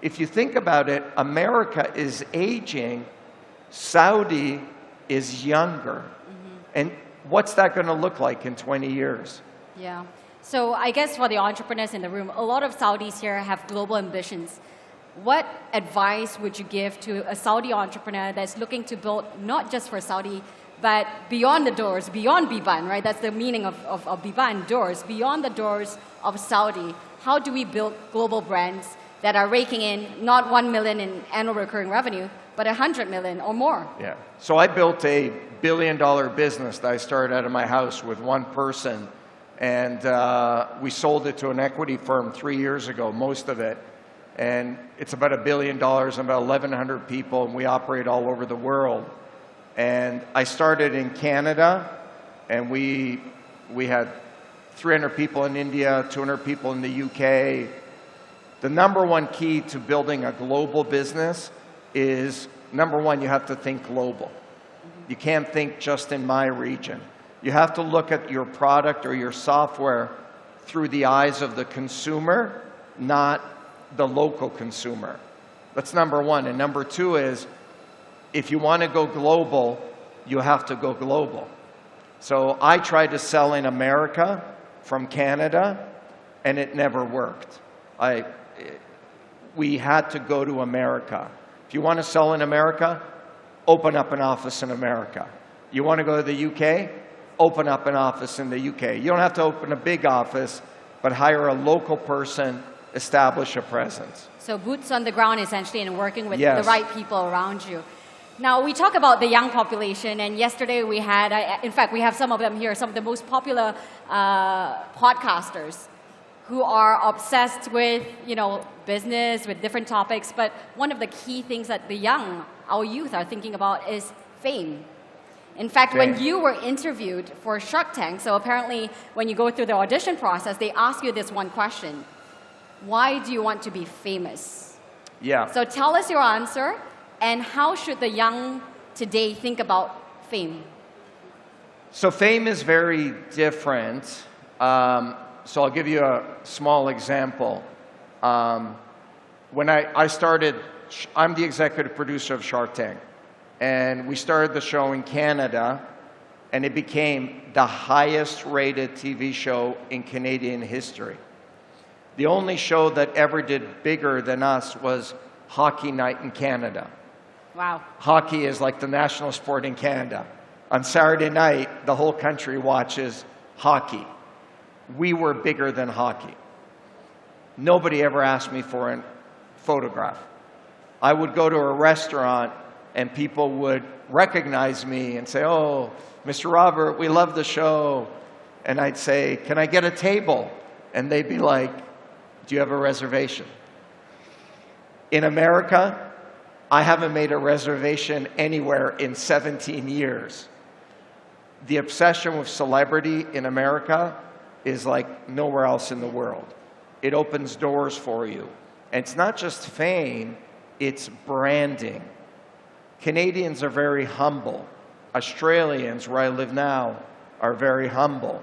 If you think about it, America is aging, Saudi is younger. Mm-hmm. And what's that going to look like in 20 years? Yeah. So I guess for the entrepreneurs in the room, a lot of Saudis here have global ambitions. what advice would you give to a Saudi entrepreneur that's looking to build not just for Saudi, but beyond the doors, beyond Biban, right? That's the meaning of Biban, doors, beyond the doors of Saudi. How do we build global brands that are raking in not 1 million in annual recurring revenue, but 100 million or more? Yeah. So I built a $1 billion business that I started out of my house with one person, and we sold it to an equity firm 3 years ago, most of it. And it's about $1 billion and about 1,100 people, and we operate all over the world. And I started in Canada, and we had 300 people in India, 200 people in the UK. The number one key to building a global business is, number one, you have to think global. You can't think just in my region. You have to look at your product or your software through the eyes of the consumer, not the local consumer. That's number one. And number two is, if you want to go global, you have to go global. So I tried to sell in America from Canada, and it never worked. We had to go to America. If you want to sell in America, open up an office in America. You want to go to the UK? Open up an office in the UK. You don't have to open a big office, but hire a local person, establish a presence. So boots on the ground, essentially, and working with Yes. the right people around you. Now, we talk about the young population, and yesterday we had, in fact, we have some of them here, some of the most popular podcasters who are obsessed with, business, with different topics. But one of the key things that our youth are thinking about is fame. In fact, when you were interviewed for Shark Tank, so apparently when you go through the audition process, they ask you this one question: why do you want to be famous? Yeah. So tell us your answer, and how should the young today think about fame? So fame is very different. So I'll give you a small example. When I started, I'm the executive producer of Shark Tank. And we started the show in Canada, and it became the highest rated TV show in Canadian history. The only show that ever did bigger than us was Hockey Night in Canada. Wow. Hockey is like the national sport in Canada. On Saturday night, the whole country watches hockey. We were bigger than hockey. Nobody ever asked me for a photograph. I would go to a restaurant and people would recognize me and say, "Oh, Mr. Robert, we love the show." And I'd say, "Can I get a table?" And they'd be like, "Do you have a reservation?" In America, I haven't made a reservation anywhere in 17 years. The obsession with celebrity in America is like nowhere else in the world. It opens doors for you. And it's not just fame, it's branding. Canadians are very humble. Australians, where I live now, are very humble.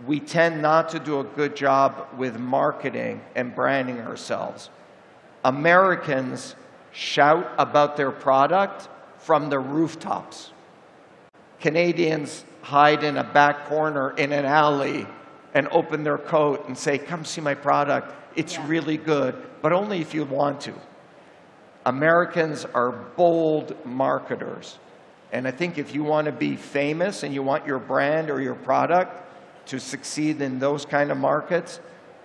We tend not to do a good job with marketing and branding ourselves. Americans shout about their product from the rooftops. Canadians hide in a back corner in an alley and open their coat and say, "Come see my product. It's really good," but only if you want to. Americans are bold marketers. And I think if you want to be famous and you want your brand or your product to succeed in those kind of markets,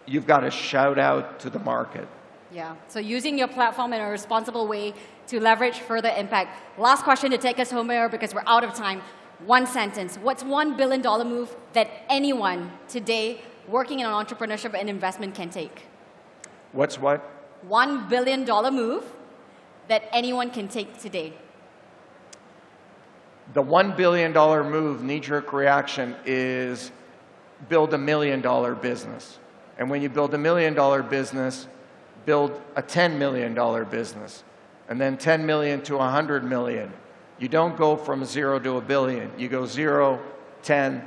you've got to shout out to the market. Yeah, so using your platform in a responsible way to leverage further impact. Last question to take us home here, because we're out of time. One sentence. What's $1 billion move that anyone today working in entrepreneurship and investment can take? What's what? $1 billion move that anyone can take today. The $1 billion move, knee-jerk reaction, is build $1 million business. And when you build $1 million business, build a $10 million business. And then 10 million to 100 million. You don't go from 0 to $1 billion. You go 0, 10,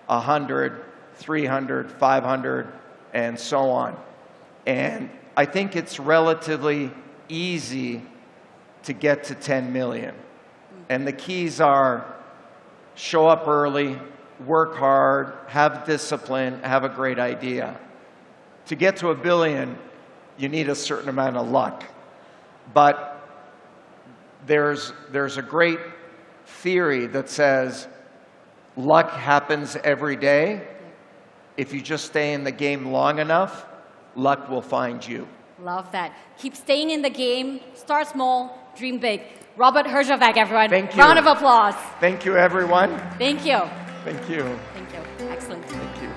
100, 300, 500, and so on. And I think it's relatively easy to get to 10 million. And the keys are show up early, work hard, have discipline, have a great idea. To get to $1 billion, you need a certain amount of luck. but there's a great theory that says luck happens every day. If you just stay in the game long enough, luck will find you. Love that. Keep staying in the game. Start small, dream big. Robert Herjavec, everyone. Thank you. Round of applause. Thank you, everyone. Thank you. Thank you. Thank you. Excellent. Thank you.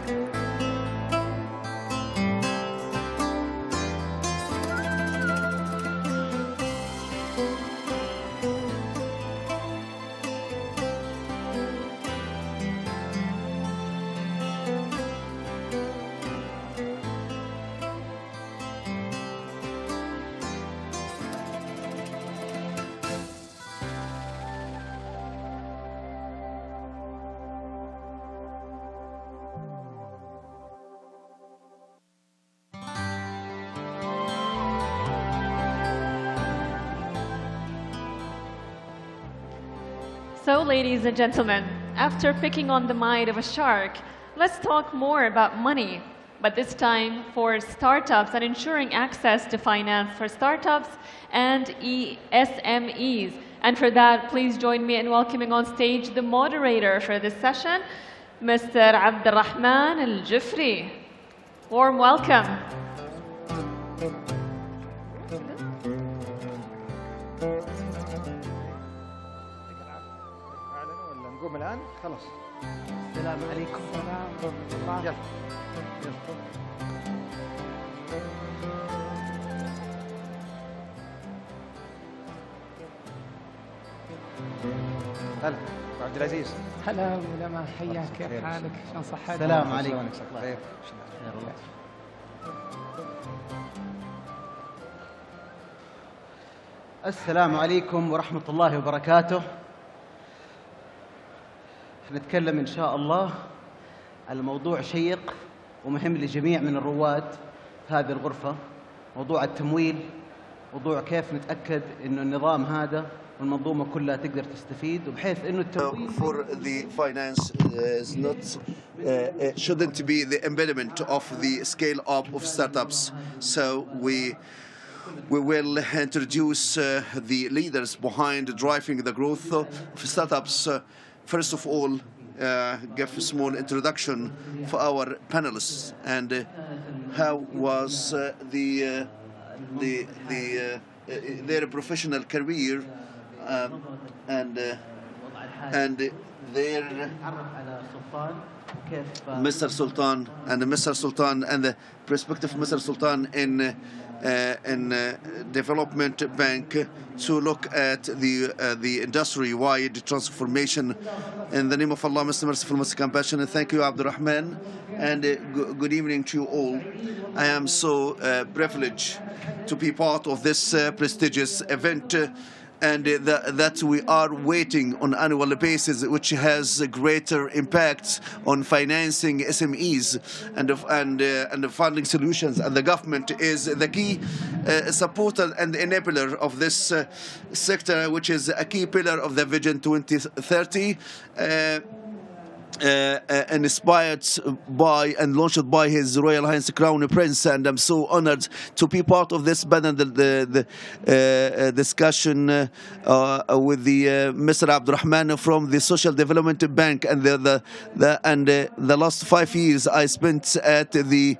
So, ladies and gentlemen, after picking on the mind of a shark, let's talk more about money, but this time for startups and ensuring access to finance for startups and SMEs. And for that, please join me in welcoming on stage the moderator for this session, Mr. Abdurrahman Al-Jufri. Warm welcome. نقوم الآن خلاص. السلام عليكم. السلام ورحمة الله. يلا. هلا عبد العزيز. هلا ولما حياك، كيف حالك؟ شلون صحتك؟ السلام عليكم. خير. السلام عليكم ورحمة الله وبركاته. نتكلم إن شاء الله على موضوع شيق ومهم لجميع من الرواد في هذه الغرفة، موضوع التمويل، موضوع كيف نتأكد إنه النظام هذا والمنظومة كلها تقدر تستفيد، وبحيث إنه التمويل for the finance is not shouldn't be the impediment of the scale up of startups. So we will introduce the leaders behind driving the growth of startups. First of all, give a small introduction for our panelists and how was their professional career and their Mr. Sultan and the perspective of Mr. Sultan in development bank to look at the industry-wide transformation. In the name of Allah, Mr. Merciful, Most Compassionate, thank you, Abdurrahman, and good evening to you all. I am so privileged to be part of this prestigious event, and that we are waiting on an annual basis, which has a greater impact on financing SMEs and the funding solutions. And the government is the key supporter and enabler of this sector, which is a key pillar of the Vision 2030. Inspired by and launched by His Royal Highness Crown Prince, and I'm so honored to be part of this panel, the discussion with the Mr. Abdurrahman from the Social Development Bank, and the last 5 years I spent at the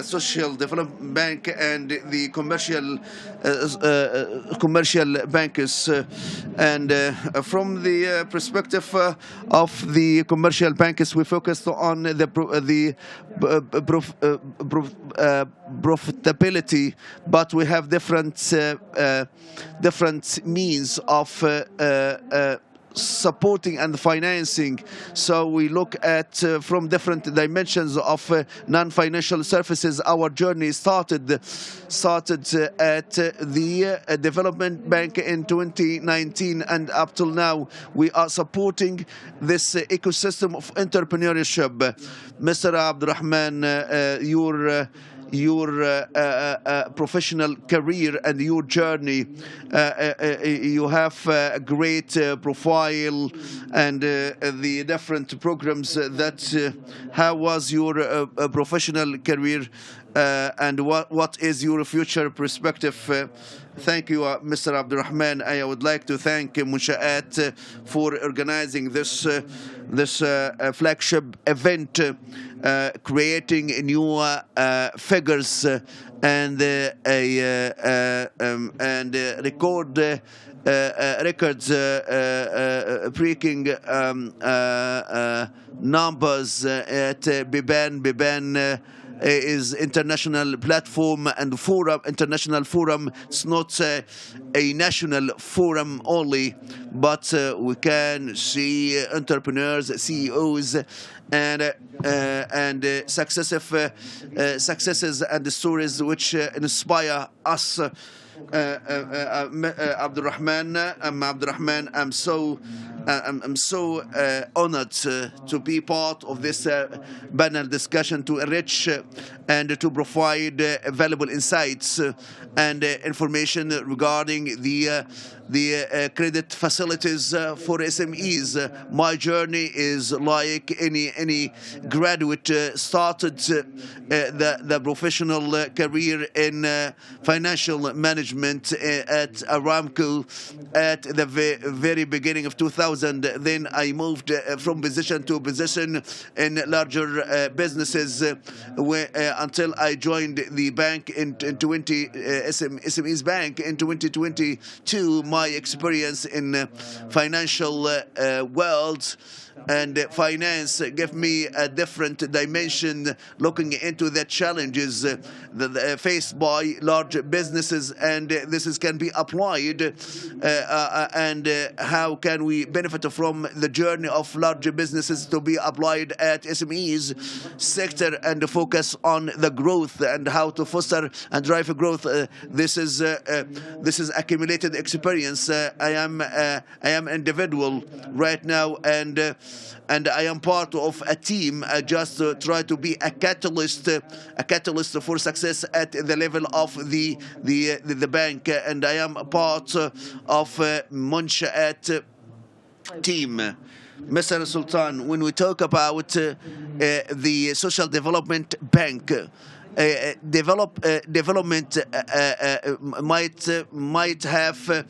Social Development Bank and the commercial bankers, and from the perspective of the commercial bankers, we focused on the profitability, but we have different means of supporting and financing. So we look at from different dimensions of non-financial services. Our journey started at the Development Bank in 2019, and up till now we are supporting this ecosystem of entrepreneurship. Mr. Abdurrahman, your professional career and your journey, you have a great profile and the different programs that how was your professional career and what is your future perspective? Thank you, Mr. Abdurrahman. I would like to thank Munshaat for organizing this flagship event, creating new figures and records breaking numbers at Biban. Biban is international platform and forum, international forum. It's not a national forum only, but we can see entrepreneurs, CEOs, and successes and stories which inspire us. Abdurrahman, I'm so honored to be part of this panel discussion to enrich and to provide valuable insights and information regarding the credit facilities for SMEs. My journey is like any graduate started the professional career in financial management at Aramco at the very beginning of 2000. Then I moved from position to position in larger businesses until I joined the bank in SMEs Bank in 2022. My experience in financial world and finance gave me a different dimension, looking into the challenges that faced by large businesses, and this can be applied and how can we benefit from the journey of large businesses to be applied at SMEs sector and focus on the growth and how to foster and drive growth. This is accumulated experience. I am individual right now, and I am part of a team. I just try to be a catalyst for success at the level of the bank, and I am part of Munshaat team. Mr. Sultan, when we talk about the Social Development Bank, development might have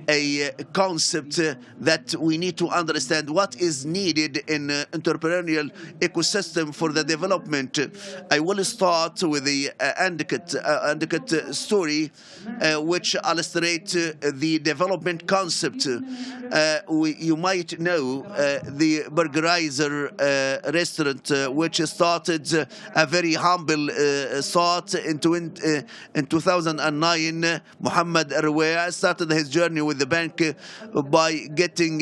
a concept that we need to understand what is needed in entrepreneurial ecosystem for the development. I will start with the Andicate story, which illustrates the development concept. You might know the Burgerizer restaurant, which started a very humble start in 2009. Muhammad Arwea started his journey with the bank by getting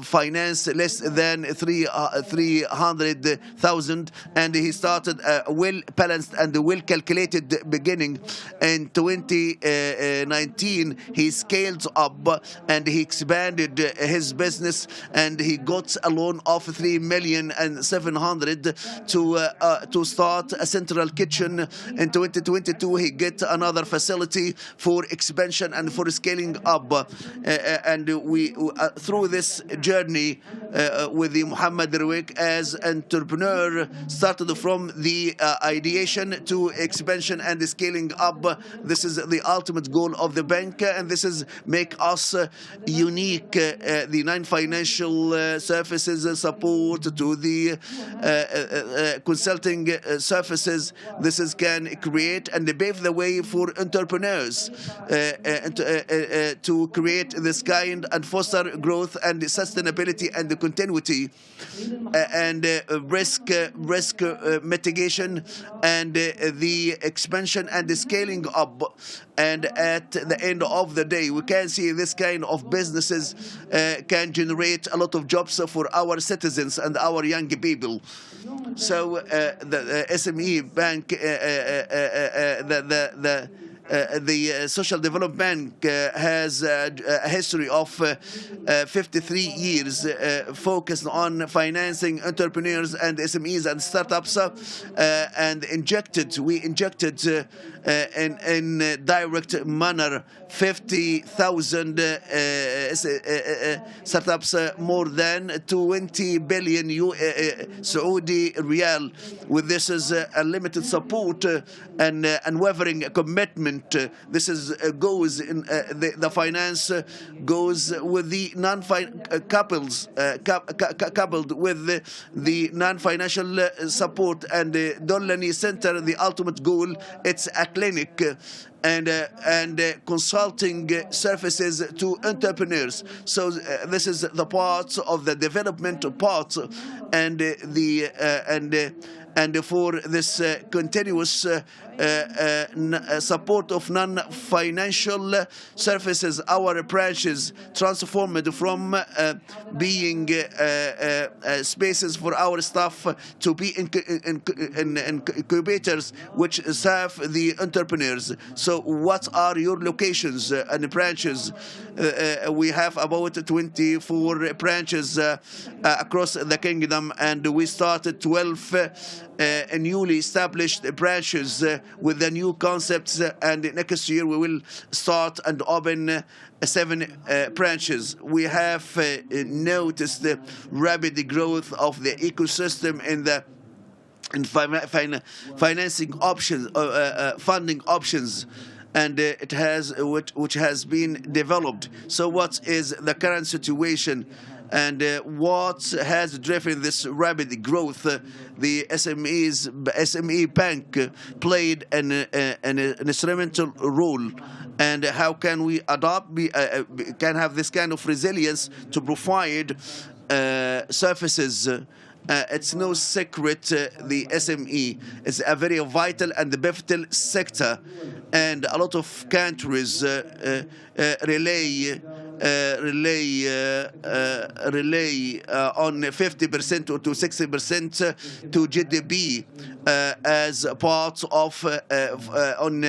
finance less than 300,000, and he started a well-balanced and well-calculated beginning. In 2019, he scaled up and he expanded his business, and he got a loan of 3,700,000 to start a central kitchen. In 2022, he get another facility for expansion and for scaling up. And we through this journey with the Muhammad Rawik as entrepreneur, started from the ideation to expansion and scaling up. This is the ultimate goal of the bank, and this is make us unique. The non-financial services support to the consulting services. This is can create and pave the way for entrepreneurs to create this kind and foster growth and sustainability and continuity and risk mitigation and the expansion and the scaling up. And at the end of the day, we can see this kind of businesses can generate a lot of jobs for our citizens and our young people. So the SME bank, the the Social Development Bank has a history of 53 years focused on financing entrepreneurs and SMEs and startups, and we injected in direct manner 50,000 startups, more than 20 billion Saudi Riyal. With this is unlimited support and unwavering commitment. This is goes in the finance goes with the coupled with the non-financial support, and the Dollani Center, the ultimate goal, it's a clinic and consulting services to entrepreneurs. So this is the part of the development part, and for this continuous support of non-financial services, our branches transformed from being spaces for our staff to be incubators which serve the entrepreneurs. So what are your locations and branches? We have about 24 branches across the kingdom, and we started 12 newly established branches with the new concepts, and next year we will start and open 7 branches. We have noticed the rapid growth of the ecosystem in the financing options, funding options, and it has which has been developed. So what is the current situation, and what has driven this rapid growth? The SME bank played an instrumental role, and how can we can have this kind of resilience to provide services? It's no secret, the SME is a very vital and pivotal sector, and a lot of countries rely on 50% to 60% to GDP as part of on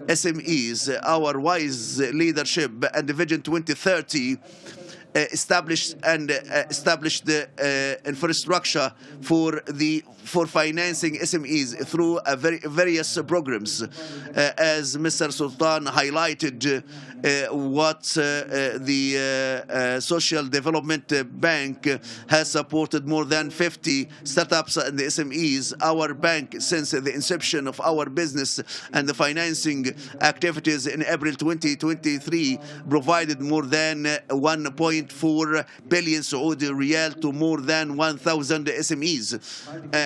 SMEs. Our wise leadership and Vision 2030 established the infrastructure for financing SMEs through various programs. As Mr. Sultan highlighted, what the Social Development Bank has supported more than 50 startups and SMEs. Our bank, since the inception of our business and the financing activities in April 2023, provided more than 1.4 billion Saudi Riyal to more than 1,000 SMEs.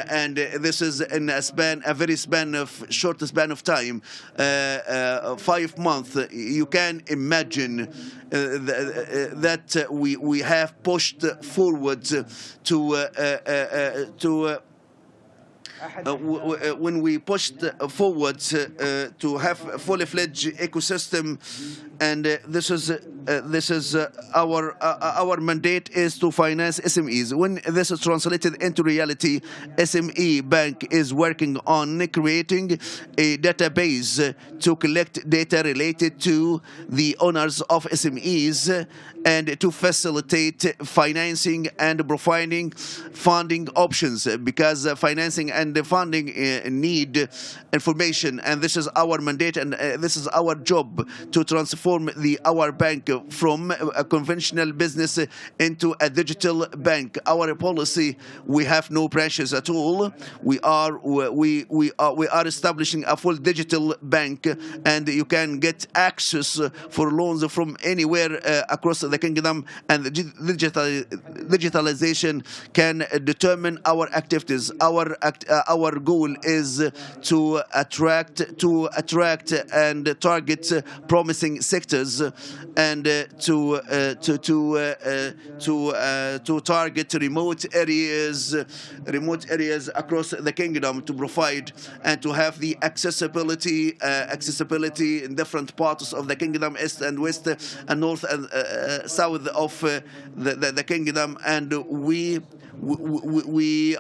And this is in a short span of time, 5 months. You can imagine that we have pushed forward when we pushed forward to have a fully fledged ecosystem, and this is our mandate is to finance SMEs. When this is translated into reality, SME Bank is working on creating a database to collect data related to the owners of SMEs and to facilitate financing and providing funding options, because financing and the funding need information, and this is our mandate, and this is our job to transform our bank from a conventional business into a digital bank. Our policy: we have no branches at all. We are establishing a full digital bank, and you can get access for loans from anywhere across the kingdom, and digitalization can determine our activities. Our goal is to attract and target promising sectors sectors and to target remote areas across the kingdom to provide and to have the accessibility in different parts of the kingdom, east and west and north and south of the kingdom. And we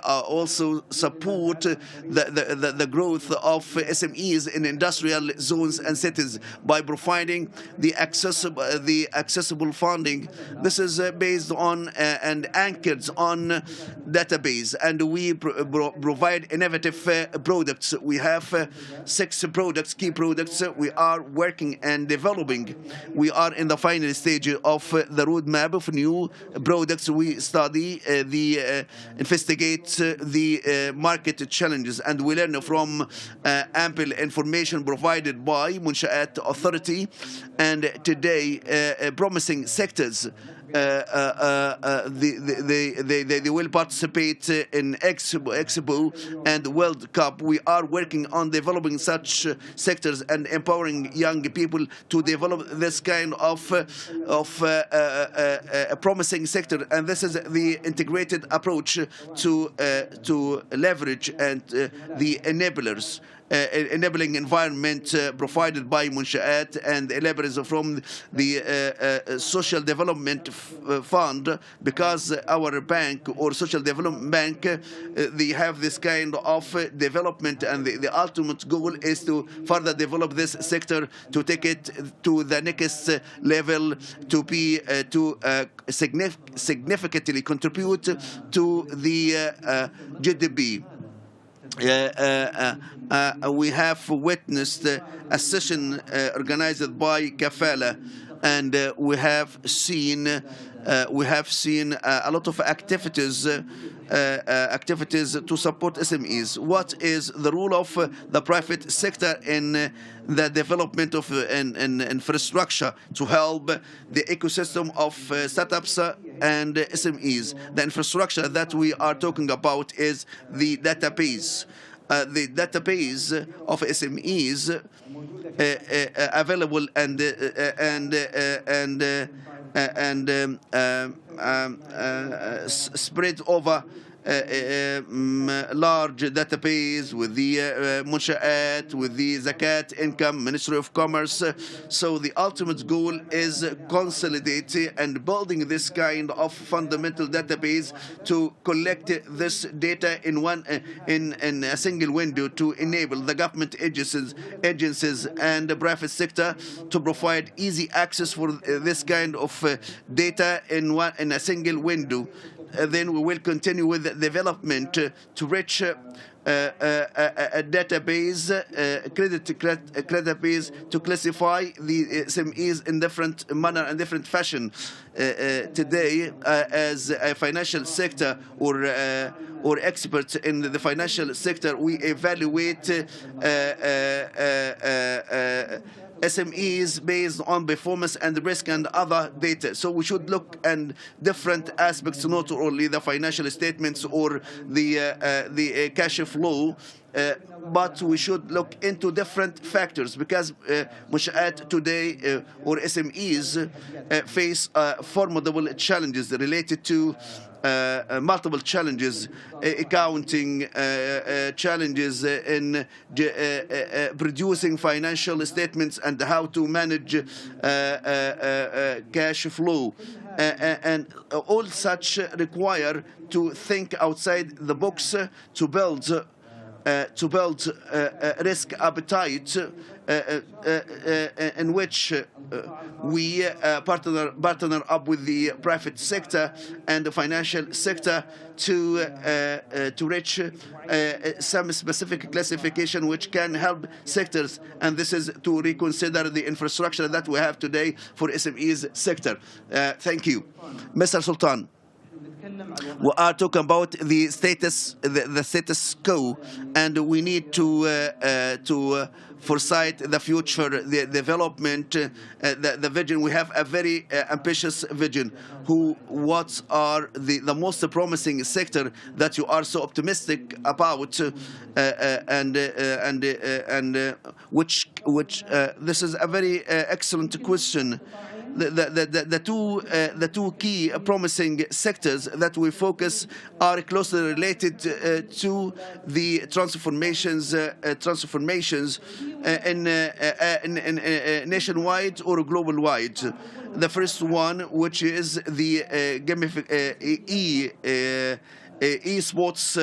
also support the growth of SMEs in industrial zones and cities by providing the accessible funding. This is based on and anchored on database, and we provide innovative products. We have 6 products, key products we are working and developing. We are in the final stage of the roadmap of new products. We study investigate the market challenges, and we learn from ample information provided by Munshaat Authority. And today, promising sectors. They will participate in Expo and World Cup. We are working on developing such sectors and empowering young people to develop this kind of promising sector. And this is the integrated approach to leverage and the enablers. Enabling environment provided by Munshaat and enablers from the Social Development Fund, because our bank or Social Development Bank, they have this kind of development, and the ultimate goal is to further develop this sector, to take it to the next level, to be significantly contribute to the GDP. We have witnessed a session organized by Kafala, and we have seen a lot of activities to support SMEs. What is the role of the private sector in the development of infrastructure to help the ecosystem of startups and SMEs? The infrastructure that we are talking about is the database. The database of SMEs available and spread over large database with the Munshaat, with the Zakat income, Ministry of Commerce. So the ultimate goal is consolidating and building this kind of fundamental database to collect this data in a single window, to enable the government agencies and the private sector to provide easy access for this kind of data in a single window. Then we will continue with the development to reach a database, credit database, to classify the SMEs in different manner and different fashion. Today, as a financial sector or experts in the financial sector, we evaluate SMEs based on performance and risk and other data. So we should look at different aspects, not only the financial statements or the cash flow, but we should look into different factors, because Munshaat today or SMEs face formidable challenges related to multiple challenges, accounting challenges in producing financial statements and how to manage cash flow. And all such require to think outside the box to build risk appetite in which we partner up with the private sector and the financial sector to reach some specific classification which can help sectors, and this is to reconsider the infrastructure that we have today for SMEs sector. Thank you. Mr. Sultan. We are talking about the status quo, and we need to foresight the future, the development, the vision. We have a very ambitious vision. What are the most promising sector that you are so optimistic about, and which this is a very excellent question. The two key promising sectors that we focus are closely related to the transformations in nationwide or global wide. The first one, which is the esports.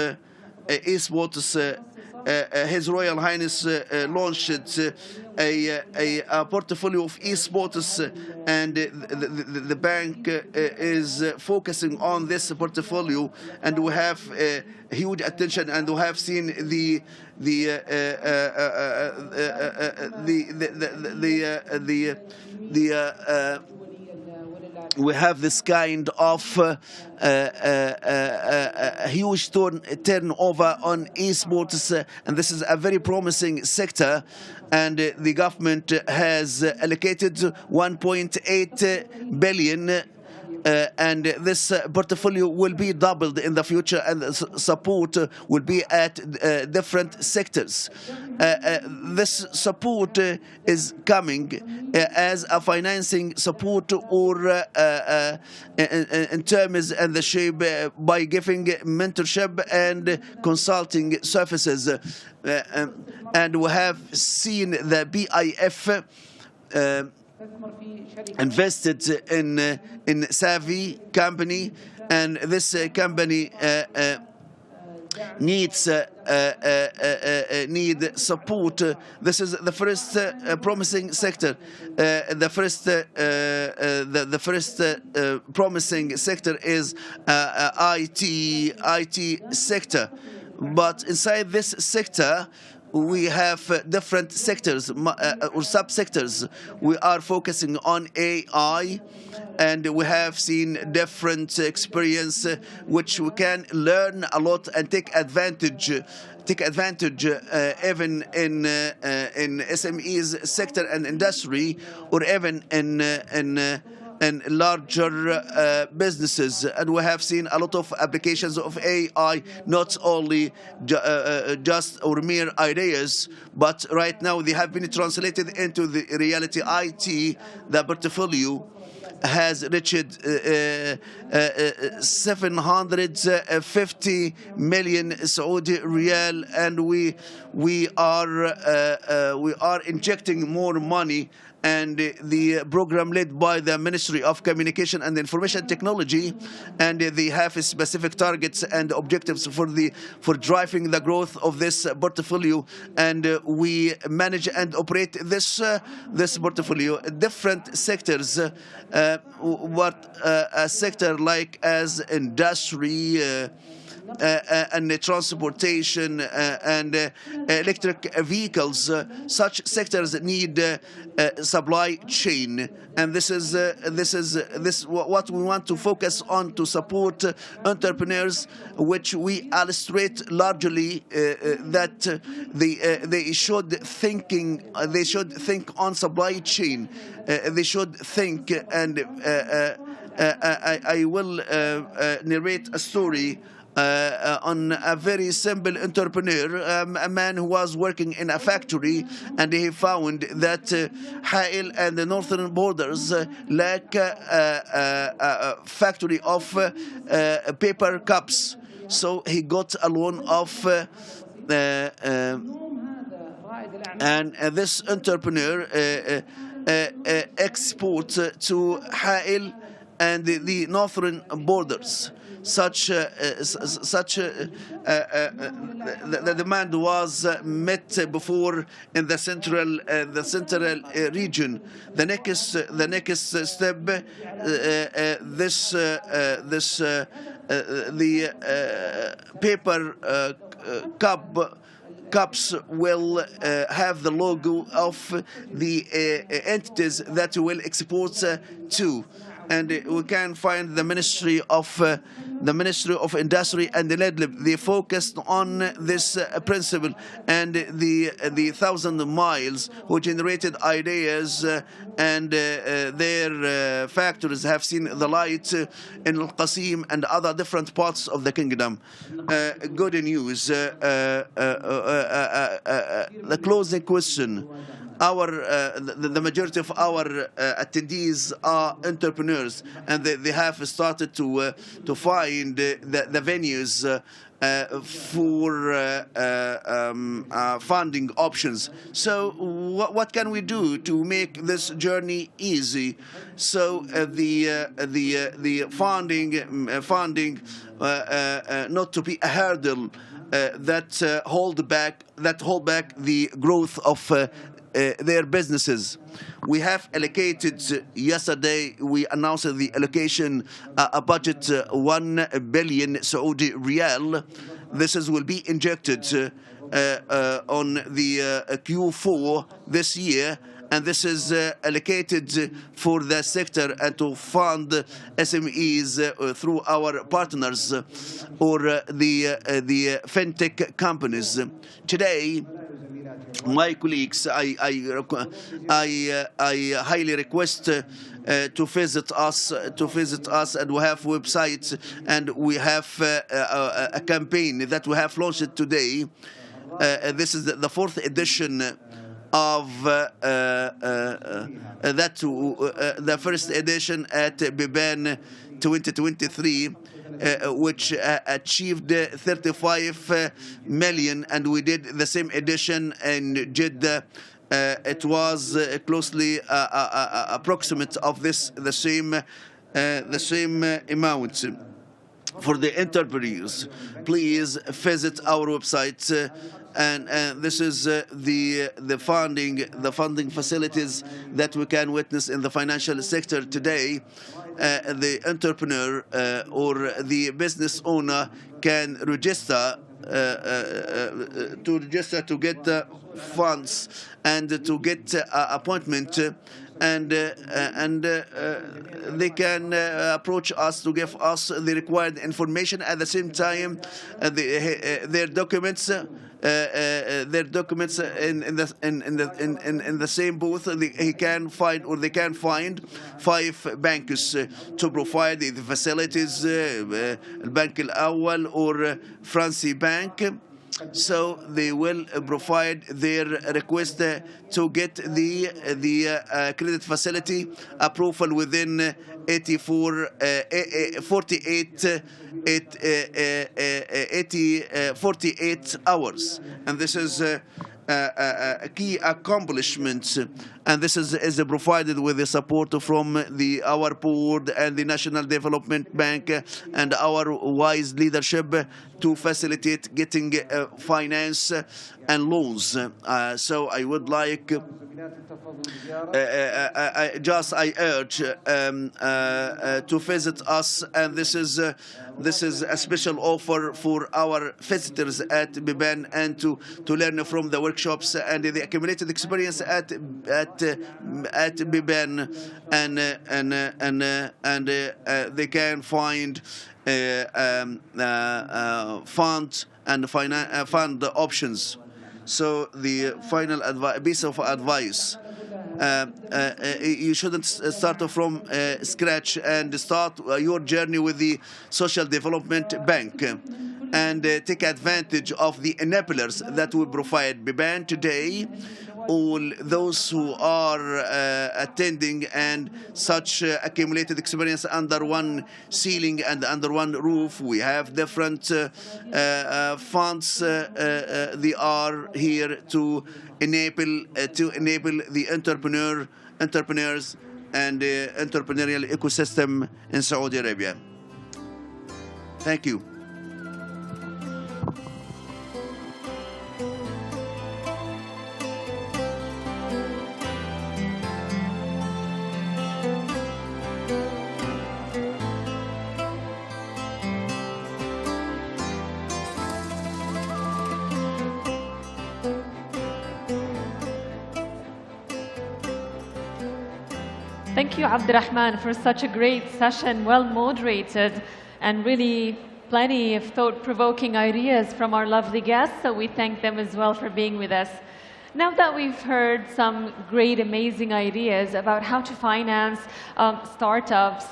His Royal Highness launched a portfolio of esports, and the bank is focusing on this portfolio, and we have huge attention, and we have seen we have this kind of huge turnover on esports, and this is a very promising sector, and the government has allocated 1.8 billion. And this portfolio will be doubled in the future, and support will be at different sectors. This support is coming as a financing support, or in terms and the shape by giving mentorship and consulting services. And we have seen the BIF invested in Savvy company, and this company needs support. This is the first promising sector. The first promising sector is IT sector, but inside this sector we have different sectors or subsectors. We are focusing on AI, and we have seen different experience which we can learn a lot and take advantage even in SMEs sector and industry, or even in larger businesses. And we have seen a lot of applications of AI, not only just or mere ideas, but right now they have been translated into the reality. IT, the portfolio has reached 750 million Saudi riyal, and we are injecting more money. And the program led by the Ministry of Communication and Information Technology, and they have specific targets and objectives for driving the growth of this portfolio, and we manage and operate this portfolio. Different sectors, a sector like as industry, and transportation, and electric vehicles. Such sectors need supply chain, and this is what we want to focus on to support entrepreneurs, which we illustrate largely that they should think on supply chain. They should think, and I will narrate a story on a very simple entrepreneur, a man who was working in a factory, and he found that Ha'il and the northern borders lack a factory of paper cups. So he got a loan of and this entrepreneur export to Ha'il and the northern borders. The demand was met before in the central region. The next step, the paper cups will have the logo of the entities that will export to. and we can find the Ministry of Industry and the NEDLib. They focused on this principle, and the 1,000 miles who generated ideas and their factories have seen the light in Al Qasim and other different parts of the kingdom. Good news. The closing question. The majority of our attendees are entrepreneurs, and they have started to find the venues for funding options. So what can we do to make this journey easy? So the funding not to be a hurdle that hold back the growth of their businesses. We have allocated, yesterday we announced the allocation, a budget 1 billion Saudi Riyal. This will be injected on the Q4 this year, and this is allocated for the sector and to fund SMEs through our partners or the Fintech companies. Today, my colleagues, I highly request to visit us, and we have websites, and we have a campaign that we have launched today. This is the 4th edition of the first edition at Biban 2023. Which achieved 35 million, and we did the same edition in Jeddah. It was closely approximate of the same amount. For the entrepreneurs, please visit our website, and this is the funding facilities that we can witness in the financial sector today. The entrepreneur or the business owner can register to get funds and to get appointment, and they can approach us to give us the required information. At the same time, their documents in the same booth. They can find 5 banks to provide the facilities, Bank Al-Awwal or Franci Bank. So they will provide their request to get the credit facility approval within 48 hours, and this is a key accomplishment, and this is provided with the support from our board and the National Development Bank and our wise leadership to facilitate getting finance and loans. So I would like I urge to visit us, and this is a special offer for our visitors at Biban, and to learn from the workshops and the accumulated experience at Biban, and they can find fund options. So the final piece of advice: you shouldn't start from scratch, and start your journey with the Social Development Bank, and take advantage of the enablers that we provide Biban today. All those who are attending and such accumulated experience under one ceiling and under one roof. We have different funds. They are here to enable the entrepreneurs and the entrepreneurial ecosystem in Saudi Arabia. Thank you. Thank you, Abdurrahman, for such a great session, well moderated, and really plenty of thought-provoking ideas from our lovely guests, so we thank them as well for being with us. Now that we've heard some great, amazing ideas about how to finance startups,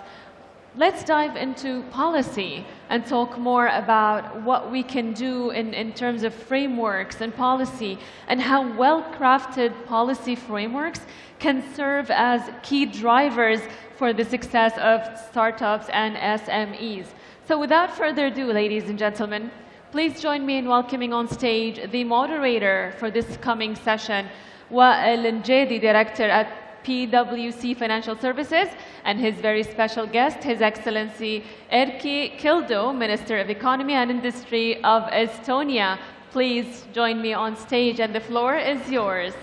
let's dive into policy and talk more about what we can do in terms of frameworks and policy, and how well-crafted policy frameworks can serve as key drivers for the success of startups and SMEs. So without further ado, ladies and gentlemen, please join me in welcoming on stage the moderator for this coming session, Wael Njedi, Director at PwC Financial Services, and his very special guest, His Excellency Erkki Keldo, Minister of Economy and Industry of Estonia. Please join me on stage, and the floor is yours.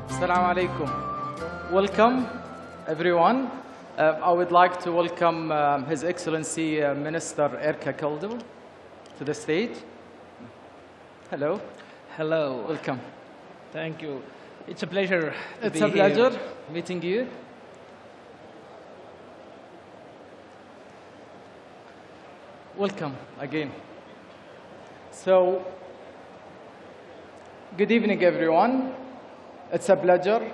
Assalamu alaikum. Welcome, everyone. I would like to welcome His Excellency Minister Erkki Keldo to the stage. Hello. Hello. Welcome. Thank you. It's a pleasure to It's be a pleasure here. meeting you. Welcome again. So, good evening, everyone. It's a pleasure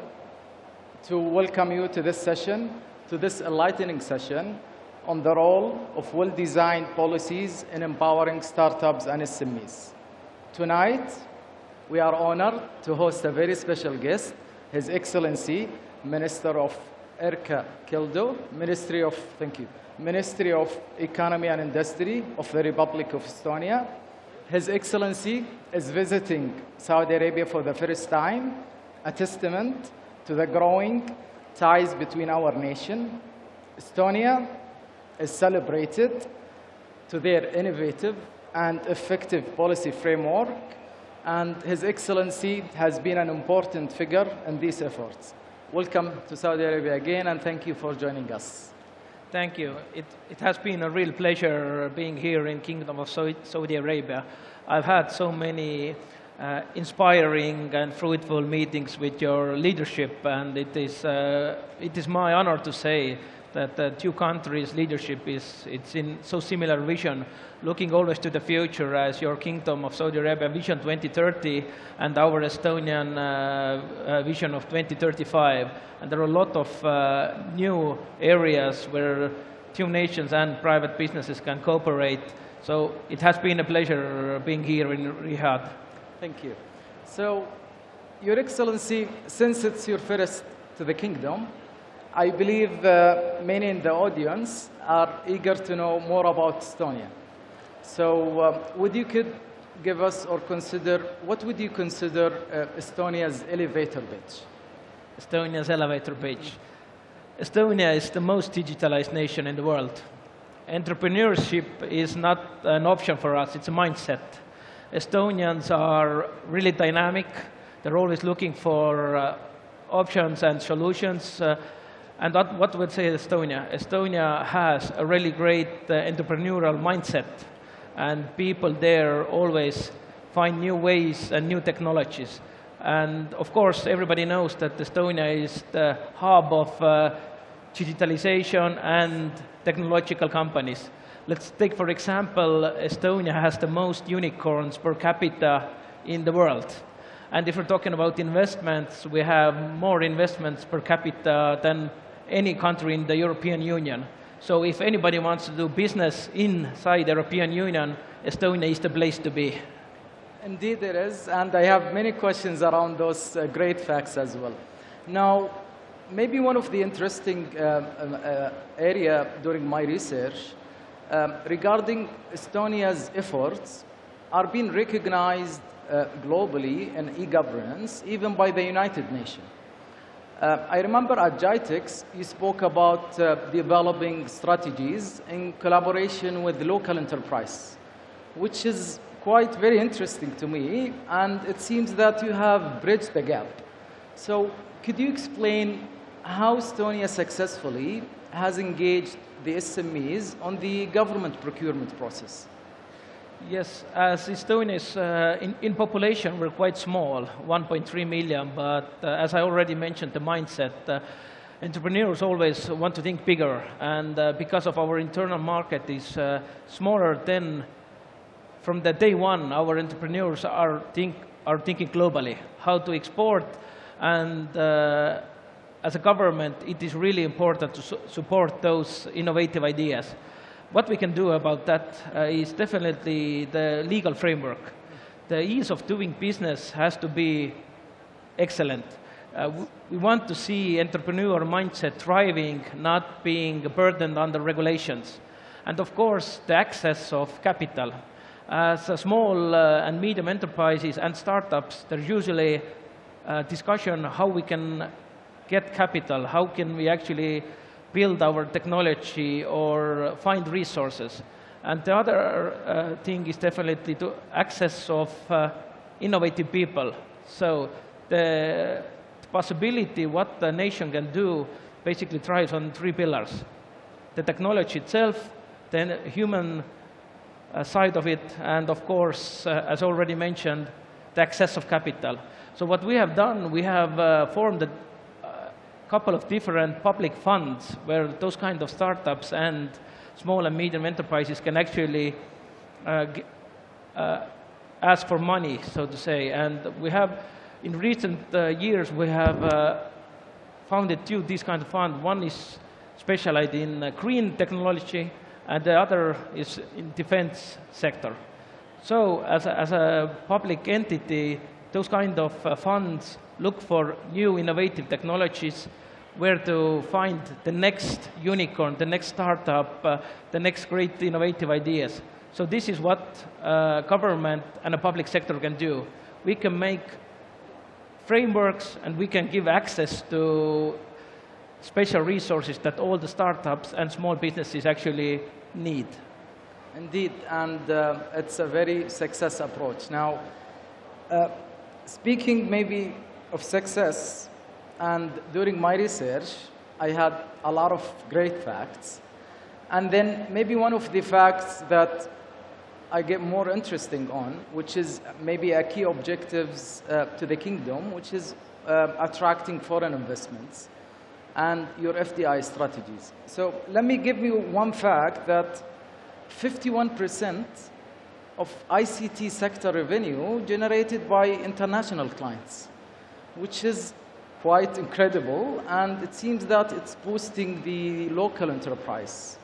to welcome you to this session, to this enlightening session on the role of well-designed policies in empowering startups and SMEs. Tonight, we are honored to host a very special guest, His Excellency, Minister of Erkki Keldo, Ministry of Economy and Industry of the Republic of Estonia. His Excellency is visiting Saudi Arabia for the first time, a testament to the growing ties between our nation. Estonia is celebrated to their innovative and effective policy framework, and His Excellency has been an important figure in these efforts. Welcome to Saudi Arabia again, and thank you for joining us. Thank you. It has been a real pleasure being here in Kingdom of Saudi Arabia. I've had so many inspiring and fruitful meetings with your leadership, and it is my honor to say that the two countries' leadership it's in so similar vision, looking always to the future as your Kingdom of Saudi Arabia Vision 2030 and our Estonian vision of 2035. And there are a lot of new areas where two nations and private businesses can cooperate. So it has been a pleasure being here in Riyadh. Thank you. So, Your Excellency, since it's your first to the kingdom, I believe many in the audience are eager to know more about Estonia. So, would you could give us or consider, what would you consider Estonia's elevator pitch? Estonia's elevator pitch. Estonia is the most digitalized nation in the world. Entrepreneurship is not an option for us, it's a mindset. Estonians are really dynamic. They're always looking for options and solutions. And what would say Estonia? Estonia has a really great entrepreneurial mindset. And people there always find new ways and new technologies. And of course, everybody knows that Estonia is the hub of digitalization and technological companies. Let's take, for example, Estonia has the most unicorns per capita in the world. And if we're talking about investments, we have more investments per capita than any country in the European Union. So if anybody wants to do business inside the European Union, Estonia is the place to be. Indeed it is, and I have many questions around those great facts as well. Now, maybe one of the interesting area during my research regarding Estonia's efforts are being recognized globally in e-governance, even by the United Nations. I remember at GITEX, you spoke about developing strategies in collaboration with local enterprise, which is quite very interesting to me, and it seems that you have bridged the gap. So could you explain how Estonia successfully has engaged the SMEs on the government procurement process? Yes, as Estonia is in population, we're quite small, 1.3 million, but as I already mentioned, the mindset, entrepreneurs always want to think bigger, and because of our internal market is smaller, then from the day one, our entrepreneurs are thinking globally, how to export, and as a government, it is really important to support those innovative ideas. What we can do about that is definitely the legal framework. The ease of doing business has to be excellent. We want to see entrepreneur mindset thriving, not being burdened under regulations. And of course, the access of capital. As small and medium enterprises and startups, there's usually a discussion how we can get capital, how can we actually build our technology or find resources. And the other thing is definitely the access of innovative people. So the possibility what the nation can do basically thrives on 3 pillars. The technology itself, then human side of it, and of course, as already mentioned, the access of capital. So what we have done, we have formed a couple of different public funds where those kind of startups and small and medium enterprises can actually ask for money, so to say. And we have, in recent years, we have founded 2 these kind of funds. One is specialized in green technology, and the other is in defense sector. So as a public entity, those kind of funds look for new innovative technologies, where to find the next unicorn, the next startup, the next great innovative ideas. So this is what government and a public sector can do. We can make frameworks and we can give access to special resources that all the startups and small businesses actually need. Indeed, and it's a very success approach. Now, speaking maybe of success, and during my research, I had a lot of great facts. And then maybe one of the facts that I get more interesting on, which is maybe a key objectives to the kingdom, which is attracting foreign investments and your FDI strategies. So let me give you one fact that 51% of ICT sector revenue generated by international clients, which is quite incredible, and it seems that it's boosting the local enterprise.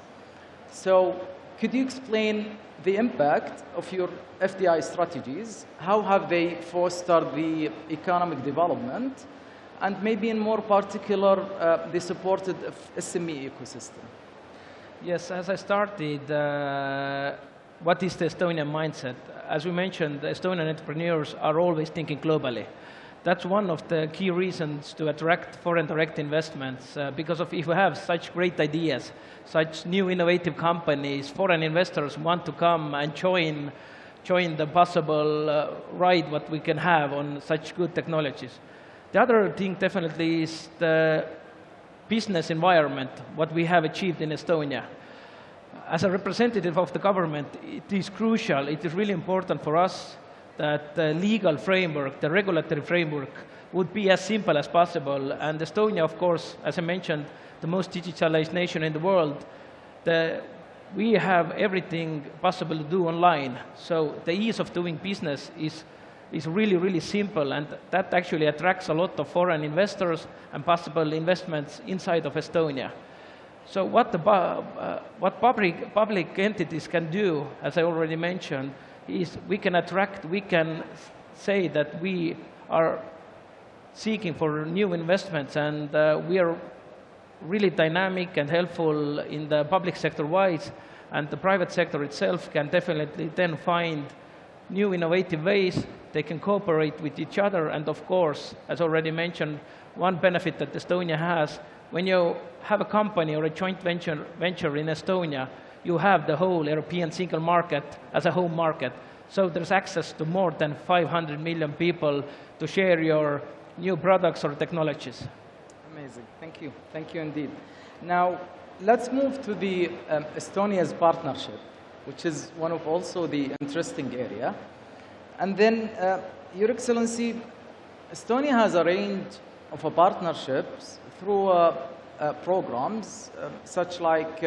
So could you explain the impact of your FDI strategies? How have they fostered the economic development? And maybe in more particular, the supported SME ecosystem? Yes, as I started, what is the Estonian mindset? As we mentioned, the Estonian entrepreneurs are always thinking globally. That's one of the key reasons to attract foreign direct investments, because if we have such great ideas, such new innovative companies, foreign investors want to come and join the possible ride what we can have on such good technologies. The other thing definitely is the business environment, what we have achieved in Estonia. As a representative of the government, it is crucial, it is really important for us that the legal framework, the regulatory framework, would be as simple as possible. And Estonia, of course, as I mentioned, the most digitalized nation in the world, we have everything possible to do online. So the ease of doing business is really, really simple, and that actually attracts a lot of foreign investors and possible investments inside of Estonia. So what public entities can do, as I already mentioned, is we can attract, we can say that we are seeking for new investments, and we are really dynamic and helpful in the public sector wise, and the private sector itself can definitely then find new innovative ways. They can cooperate with each other, and of course, as already mentioned, one benefit that Estonia has, when you have a company or a joint venture in Estonia, you have the whole European single market as a home market. So there's access to more than 500 million people to share your new products or technologies. Amazing. Thank you. Thank you indeed. Now, let's move to the Estonia's partnership, which is one of also the interesting area. And then, Your Excellency, Estonia has a range of partnerships through programs such like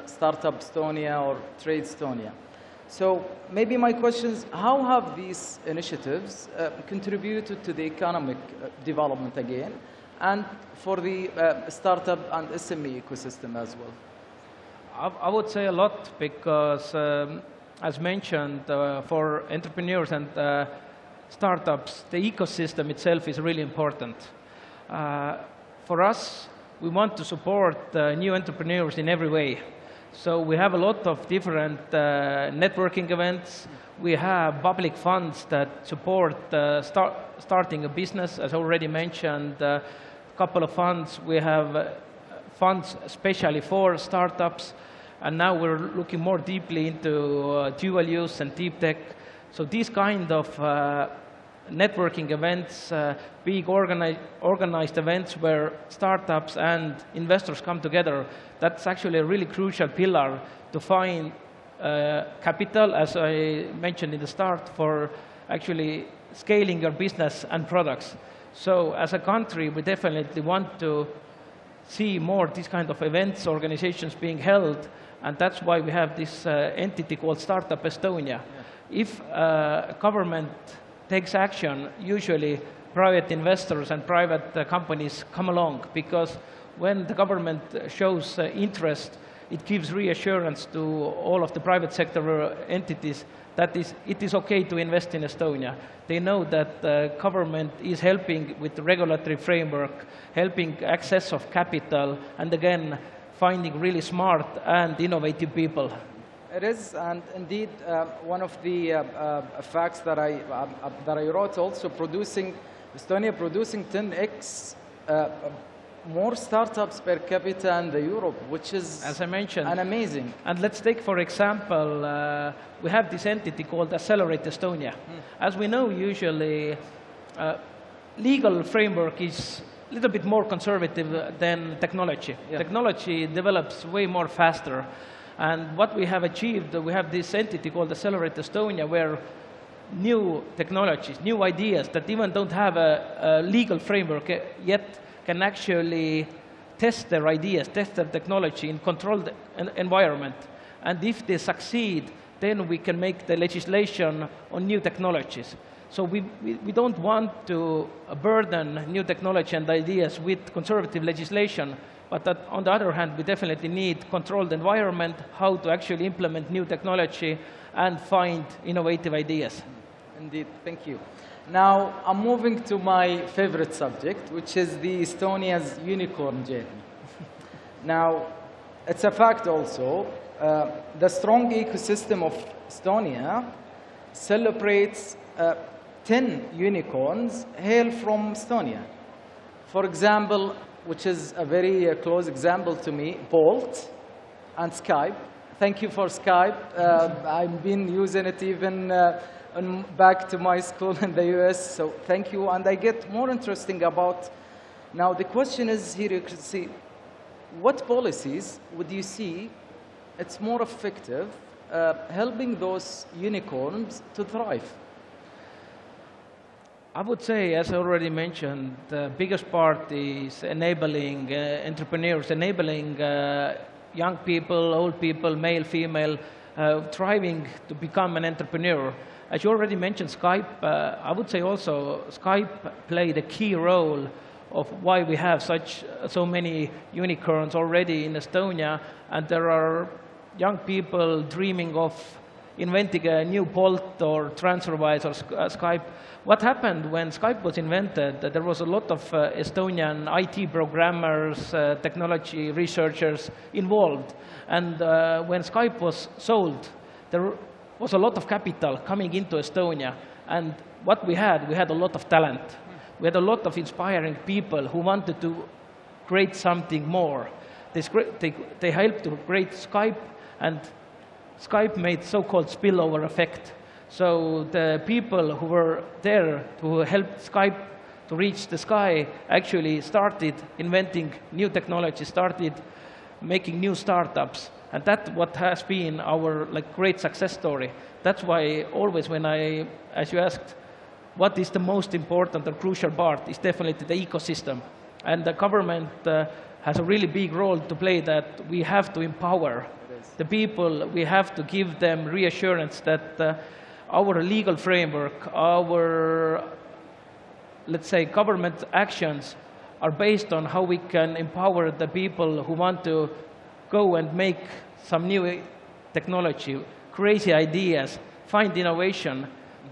Startup Estonia or Trade Estonia. So maybe my question is, how have these initiatives contributed to the economic development again, and for the startup and SME ecosystem as well? I would say a lot because, as mentioned, for entrepreneurs and startups, the ecosystem itself is really important. For us, we want to support new entrepreneurs in every way. So we have a lot of different networking events. We have public funds that support starting a business, as already mentioned, a couple of funds. We have funds especially for startups, and now we're looking more deeply into dual use and deep tech. So these kind of networking events, big organized events where startups and investors come together, that's actually a really crucial pillar to find capital, as I mentioned in the start, for actually scaling your business and products. So as a country, we definitely want to see more these kind of events, organizations being held, and that's why we have this entity called Startup Estonia. If government takes action, usually private investors and private companies come along, because when the government shows interest, it gives reassurance to all of the private sector entities that it is okay to invest in Estonia. They know that the government is helping with the regulatory framework, helping access of capital, and again, finding really smart and innovative people. It is, and indeed, one of the facts that I wrote also, Estonia producing 10x more startups per capita in the Europe, which is, as I mentioned, amazing. And let's take, for example, we have this entity called Accelerate Estonia. As we know, usually legal framework is a little bit more conservative than technology. Yeah. Technology develops way more faster. And what we have achieved, we have this entity called Accelerate Estonia, where new technologies, new ideas that even don't have a legal framework yet can actually test their ideas, test their technology in controlled environment. And if they succeed, then we can make the legislation on new technologies. So we don't want to burden new technology and ideas with conservative legislation, but that, on the other hand, we definitely need controlled environment, how to actually implement new technology and find innovative ideas. Indeed, thank you. Now, I'm moving to my favorite subject, which is the Estonia's unicorn journey. Now, it's a fact also, the strong ecosystem of Estonia celebrates 10 unicorns hail from Estonia. For example, which is a very close example to me, Bolt and Skype. Thank you for Skype. I've been using it even back to my school in the US, so thank you. And I get more interesting about, now the question is here, you can see, what policies would you see it's more effective helping those unicorns to thrive? I would say, as I already mentioned, the biggest part is enabling entrepreneurs, enabling young people, old people, male, female, thriving to become an entrepreneur. As you already mentioned, Skype, I would say also Skype played a key role of why we have so many unicorns already in Estonia, and there are young people dreaming of inventing a new Bolt or TransferWise or Skype. What happened when Skype was invented, there was a lot of Estonian IT programmers, technology researchers involved. And when Skype was sold, there was a lot of capital coming into Estonia. And what we had a lot of talent. We had a lot of inspiring people who wanted to create something more. They helped to create Skype, and Skype made so-called spillover effect. So the people who were there to help Skype to reach the sky actually started inventing new technology, started making new startups. And that's what has been our great success story. That's why always when as you asked, what is the most important or crucial part, is definitely the ecosystem. And the government has a really big role to play, that we have to empower the people. We have to give them reassurance that our legal framework, our, let's say, government actions are based on how we can empower the people who want to go and make some new technology, crazy ideas, find innovation,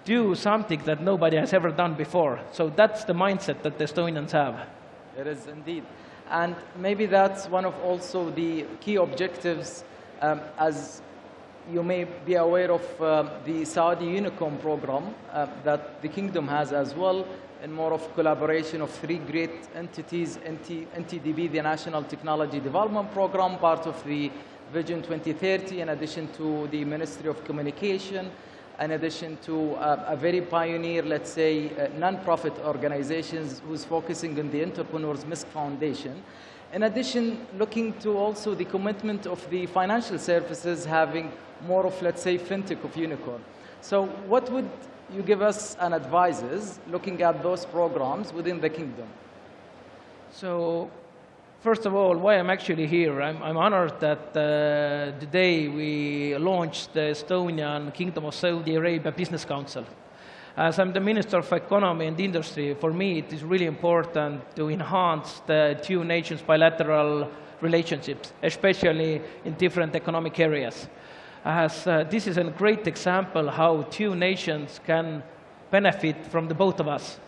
do something that nobody has ever done before. So that's the mindset that the Estonians have. It is indeed. And maybe that's one of also the key objectives, as you may be aware of the Saudi Unicorn program that the Kingdom has as well, and more of collaboration of 3 great entities, NTDB, the National Technology Development Program, part of the Vision 2030, in addition to the Ministry of Communication, in addition to a very pioneer, let's say, non-profit organizations who's focusing on the entrepreneurs, Misk Foundation. In addition, looking to also the commitment of the financial services having more of, let's say, fintech of unicorn. So what would you give us an advices looking at those programs within the Kingdom? So first of all, why I'm actually here, I'm honored that today we launched the Estonian Kingdom of Saudi Arabia Business Council. As I'm the Minister of Economy and Industry, for me it is really important to enhance the two nations' bilateral relationships, especially in different economic areas. As this is a great example how two nations can benefit from the both of us.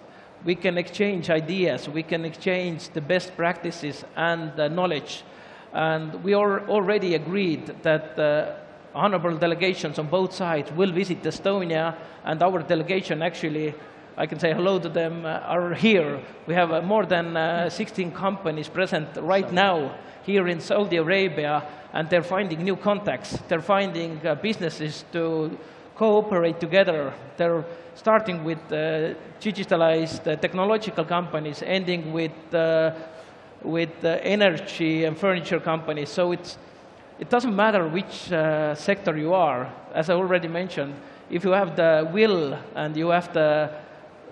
We can exchange ideas, we can exchange the best practices and knowledge. And we are already agreed that honorable delegations on both sides will visit Estonia, and our delegation actually, I can say hello to them, are here. We have more than 16 companies present right now here in Saudi Arabia, and they're finding new contacts. They're finding businesses to cooperate together. They're starting with digitalized technological companies, ending with energy and furniture companies. So it doesn't matter which sector you are. As I already mentioned, if you have the will and you have the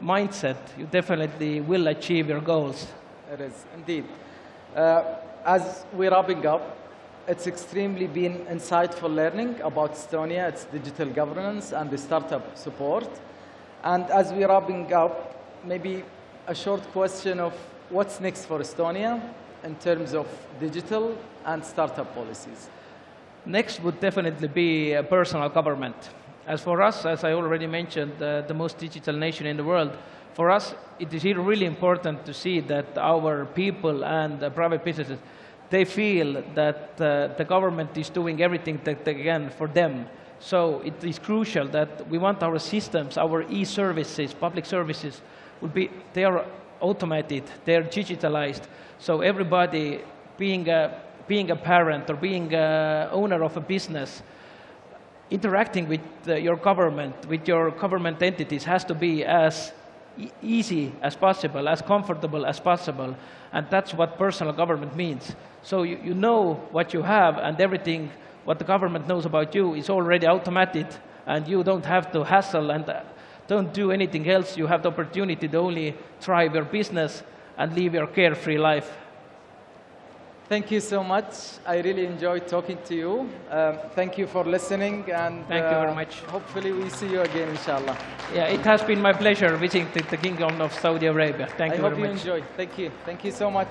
mindset, you definitely will achieve your goals. It is, indeed. As we're wrapping up, it's extremely been insightful learning about Estonia, its digital governance, and the startup support. And as we're wrapping up, maybe a short question of what's next for Estonia in terms of digital and startup policies? Next would definitely be personal government. As for us, as I already mentioned, the most digital nation in the world, for us, it is really important to see that our people and private businesses, they feel that the government is doing everything that they can for them. So it is crucial that we want our systems, our e-services, public services, they are automated, they are digitalized. So everybody being a parent or being an owner of a business, interacting with your government entities has to be as easy as possible, as comfortable as possible. And that's what personal government means. So you know what you have, and everything what the government knows about you is already automated, and you don't have to hassle and don't do anything else. You have the opportunity to only thrive your business and live your carefree life. Thank you so much. I really enjoyed talking to you. Thank you for listening, and thank you very much. Hopefully we see you again, inshallah. Yeah, it has been my pleasure visiting the Kingdom of Saudi Arabia. Thank you very much. I hope you enjoyed. Thank you. Thank you so much.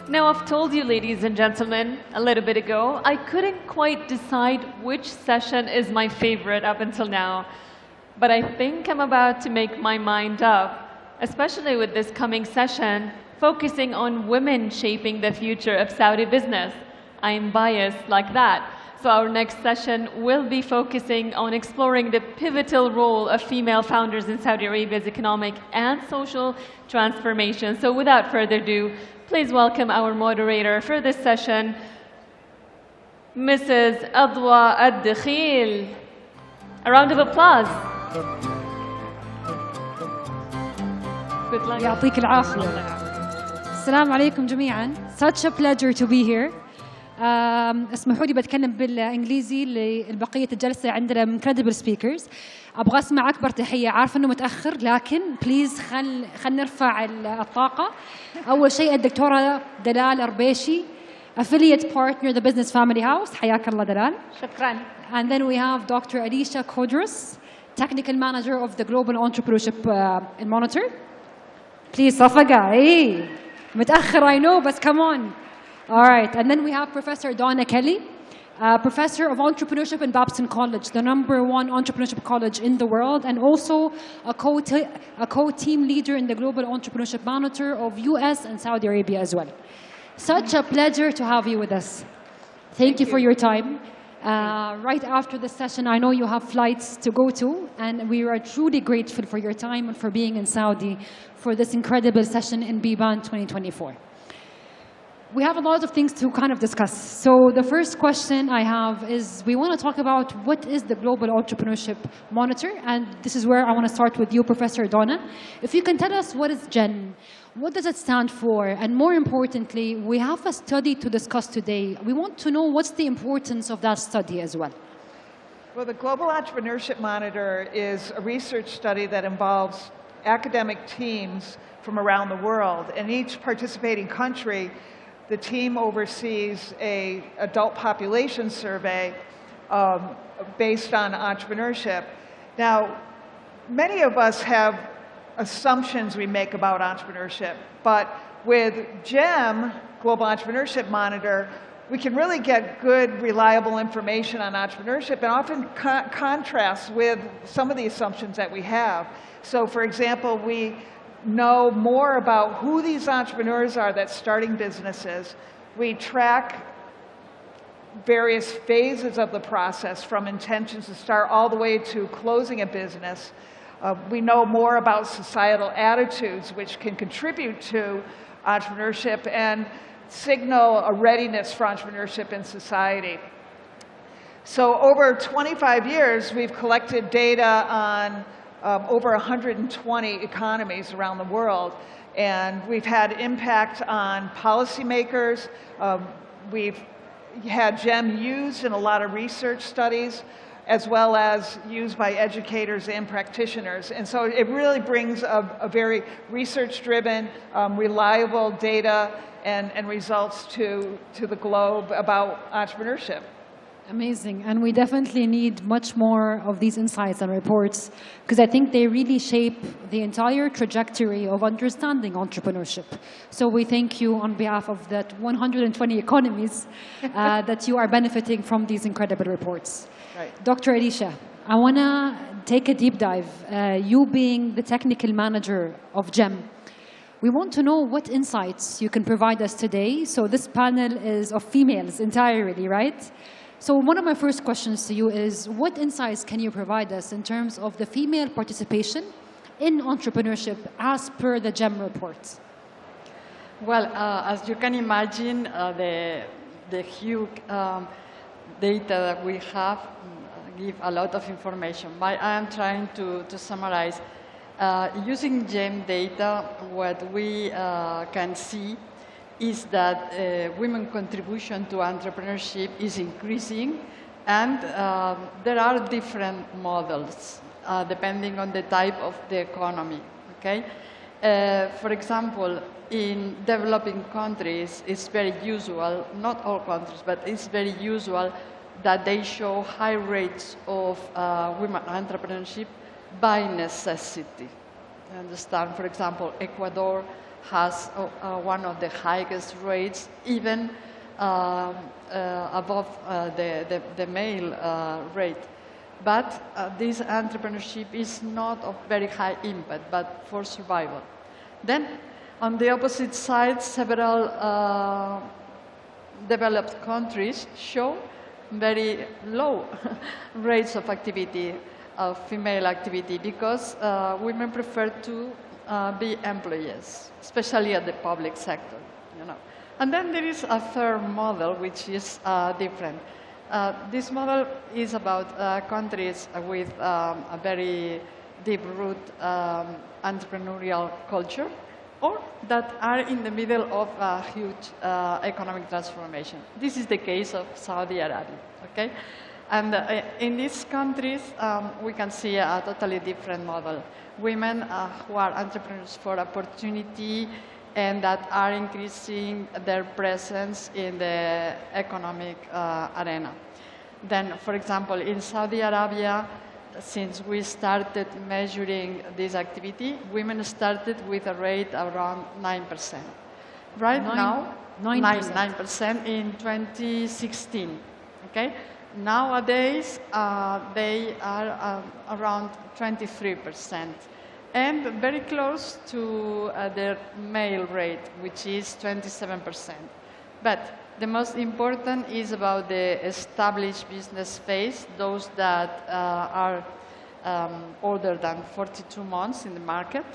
Now, I've told you, ladies and gentlemen, a little bit ago, I couldn't quite decide which session is my favorite up until now. But I think I'm about to make my mind up, especially with this coming session, focusing on women shaping the future of Saudi business. I'm biased like that. So our next session will be focusing on exploring the pivotal role of female founders in Saudi Arabia's economic and social transformation. So without further ado, please welcome our moderator for this session, Mrs. Adwa Ad-Dakhil. A round of applause. Good luck. يعطيك العافية. السلام عليكم جميعا. Such a pleasure to be here. اسمحوا لي بتكلم بالانجليزي لبقيه الجلسه. عندنا incredible speakers. ابغى اسمع اكبر تحيه. عارفه انه متاخر لكن بليز خل نرفع الطاقه. اول شيء الدكتوره دلال أربيشي, affiliate partner the Business Family House. حياك الله دلال. شكرا. And then we have Dr. Alicia Kodros, technical manager of the Global Entrepreneurship Monitor. Please صفقة. ايه متاخر I know بس come on. All right, and then we have Professor Donna Kelly, Professor of Entrepreneurship in Babson College, the #1 entrepreneurship college in the world, and also a co-team leader in the Global Entrepreneurship Monitor of US and Saudi Arabia as well. Such a pleasure to have you with us. Thank you for your time. Right after this session, I know you have flights to go to, and we are truly grateful for your time and for being in Saudi for this incredible session in Biban 2024. We have a lot of things to kind of discuss. So the first question I have is we want to talk about what is the Global Entrepreneurship Monitor, and this is where I want to start with you, Professor Donna. If you can tell us what is GEN, what does it stand for, and more importantly, we have a study to discuss today. We want to know what's the importance of that study as well. Well, the Global Entrepreneurship Monitor is a research study that involves academic teams from around the world, and each participating country, the team oversees an adult population survey based on entrepreneurship. Now, many of us have assumptions we make about entrepreneurship, but with GEM, Global Entrepreneurship Monitor, we can really get good, reliable information on entrepreneurship and often contrast with some of the assumptions that we have. So, for example, we know more about who these entrepreneurs are that's starting businesses. We track various phases of the process from intentions to start all the way to closing a business. We know more about societal attitudes which can contribute to entrepreneurship and signal a readiness for entrepreneurship in society. So over 25 years, we've collected data on over 120 economies around the world. And we've had impact on policymakers. We've had GEM used in a lot of research studies, as well as used by educators and practitioners. And so it really brings a very research-driven, reliable data and results to the globe about entrepreneurship. Amazing. And we definitely need much more of these insights and reports because I think they really shape the entire trajectory of understanding entrepreneurship. So we thank you on behalf of that 120 economies that you are benefiting from these incredible reports. Right. Dr. Alicia, I want to take a deep dive. You being the technical manager of GEM, we want to know what insights you can provide us today. So this panel is of females entirely, right? So one of my first questions to you is, what insights can you provide us in terms of the female participation in entrepreneurship as per the GEM report? Well, as you can imagine, the huge data that we have give a lot of information. But I am trying to summarize. Using GEM data, what we can see is that women's contribution to entrepreneurship is increasing, and there are different models depending on the type of the economy. Okay, for example, in developing countries, it's very usual, not all countries, but it's very usual that they show high rates of women entrepreneurship by necessity. understand. For example, Ecuador has one of the highest rates, even above the male rate. But this entrepreneurship is not of very high impact, but for survival. Then, on the opposite side, several developed countries show very low rates of activity, of female activity, because women prefer to be employees, especially at the public sector, you know. And then there is a third model, which is different. This model is about countries with a very deep-root entrepreneurial culture, or that are in the middle of a huge economic transformation. This is the case of Saudi Arabia, okay? And in these countries, we can see a totally different model. Women who are entrepreneurs for opportunity and that are increasing their presence in the economic arena. Then, for example, in Saudi Arabia, since we started measuring this activity, women started with a rate around 9%. Right now, 9% in 2016, okay? Nowadays, they are around 23%, and very close to their male rate, which is 27%. But the most important is about the established business phase, those that are older than 42 months in the market,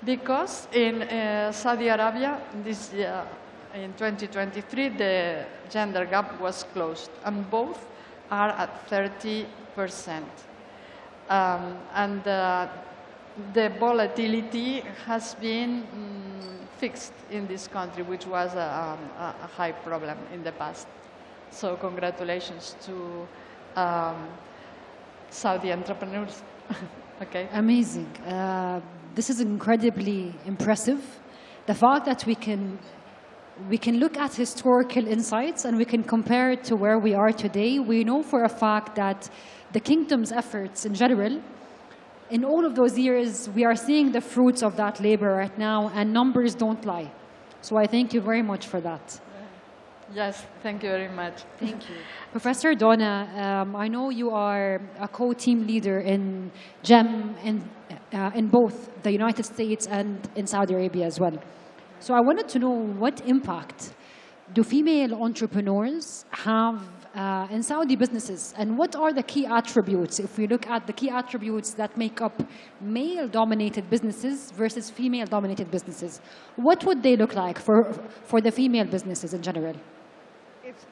because in Saudi Arabia, this in 2023, the gender gap was closed, and both are at 30%. And the volatility has been fixed in this country, which was a high problem in the past. So congratulations to Saudi entrepreneurs. Okay. Amazing. This is incredibly impressive. The fact that we can look at historical insights and we can compare it to where we are today. We know for a fact that the kingdom's efforts in general, in all of those years, we are seeing the fruits of that labor right now, and numbers don't lie. So I thank you very much for that. Yes, thank you very much. Thank you. Professor Donna, I know you are a co-team leader in GEM in both the United States and in Saudi Arabia as well. So I wanted to know, what impact do female entrepreneurs have in Saudi businesses, and what are the key attributes, if we look at the key attributes that make up male-dominated businesses versus female-dominated businesses? What would they look like for the female businesses in general?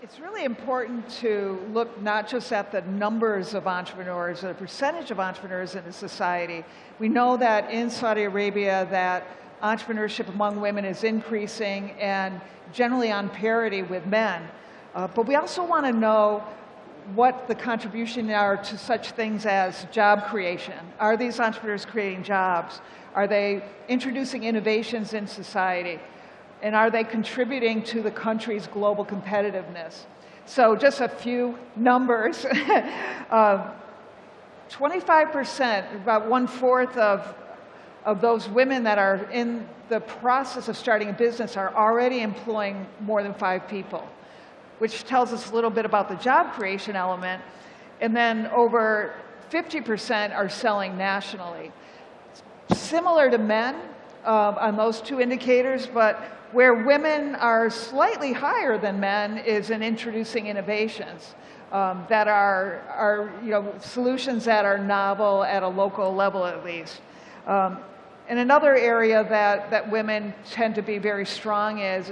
It's really important to look not just at the numbers of entrepreneurs or the percentage of entrepreneurs in a society. We know that in Saudi Arabia that entrepreneurship among women is increasing and generally on parity with men. But we also want to know what the contributions are to such things as job creation. Are these entrepreneurs creating jobs? Are they introducing innovations in society? And are they contributing to the country's global competitiveness? So just a few numbers. 25%, about 1/4 of those women that are in the process of starting a business are already employing more than 5 people, which tells us a little bit about the job creation element. And then over 50% are selling nationally. Similar to men on those two indicators, but where women are slightly higher than men is in introducing innovations that are solutions that are novel at a local level at least. And another area that women tend to be very strong is,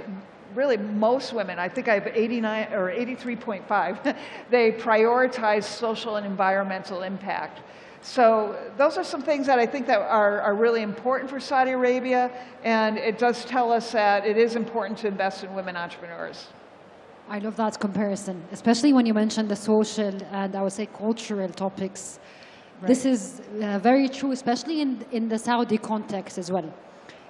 really most women, I think I have 89 or 83.5, they prioritize social and environmental impact. So those are some things that I think that are really important for Saudi Arabia, and it does tell us that it is important to invest in women entrepreneurs. I love that comparison, especially when you mentioned the social and I would say cultural topics. Right. This is very true, especially in the Saudi context as well.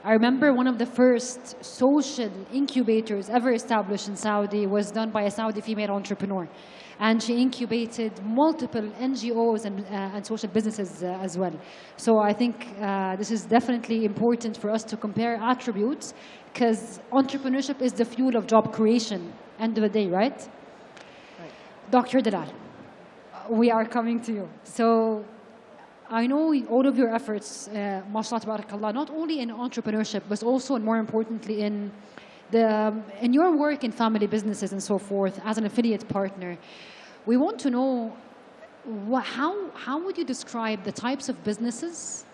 I remember one of the first social incubators ever established in Saudi was done by a Saudi female entrepreneur. And she incubated multiple NGOs and social businesses as well. So I think this is definitely important for us to compare attributes, because entrepreneurship is the fuel of job creation, end of the day, right? Dr. Dalal, we are coming to you. So I know all of your efforts, mashallah, tabarakallah, not only in entrepreneurship, but also, and more importantly, in your work in family businesses and so forth, as an affiliate partner. We want to know how would you describe the types of businesses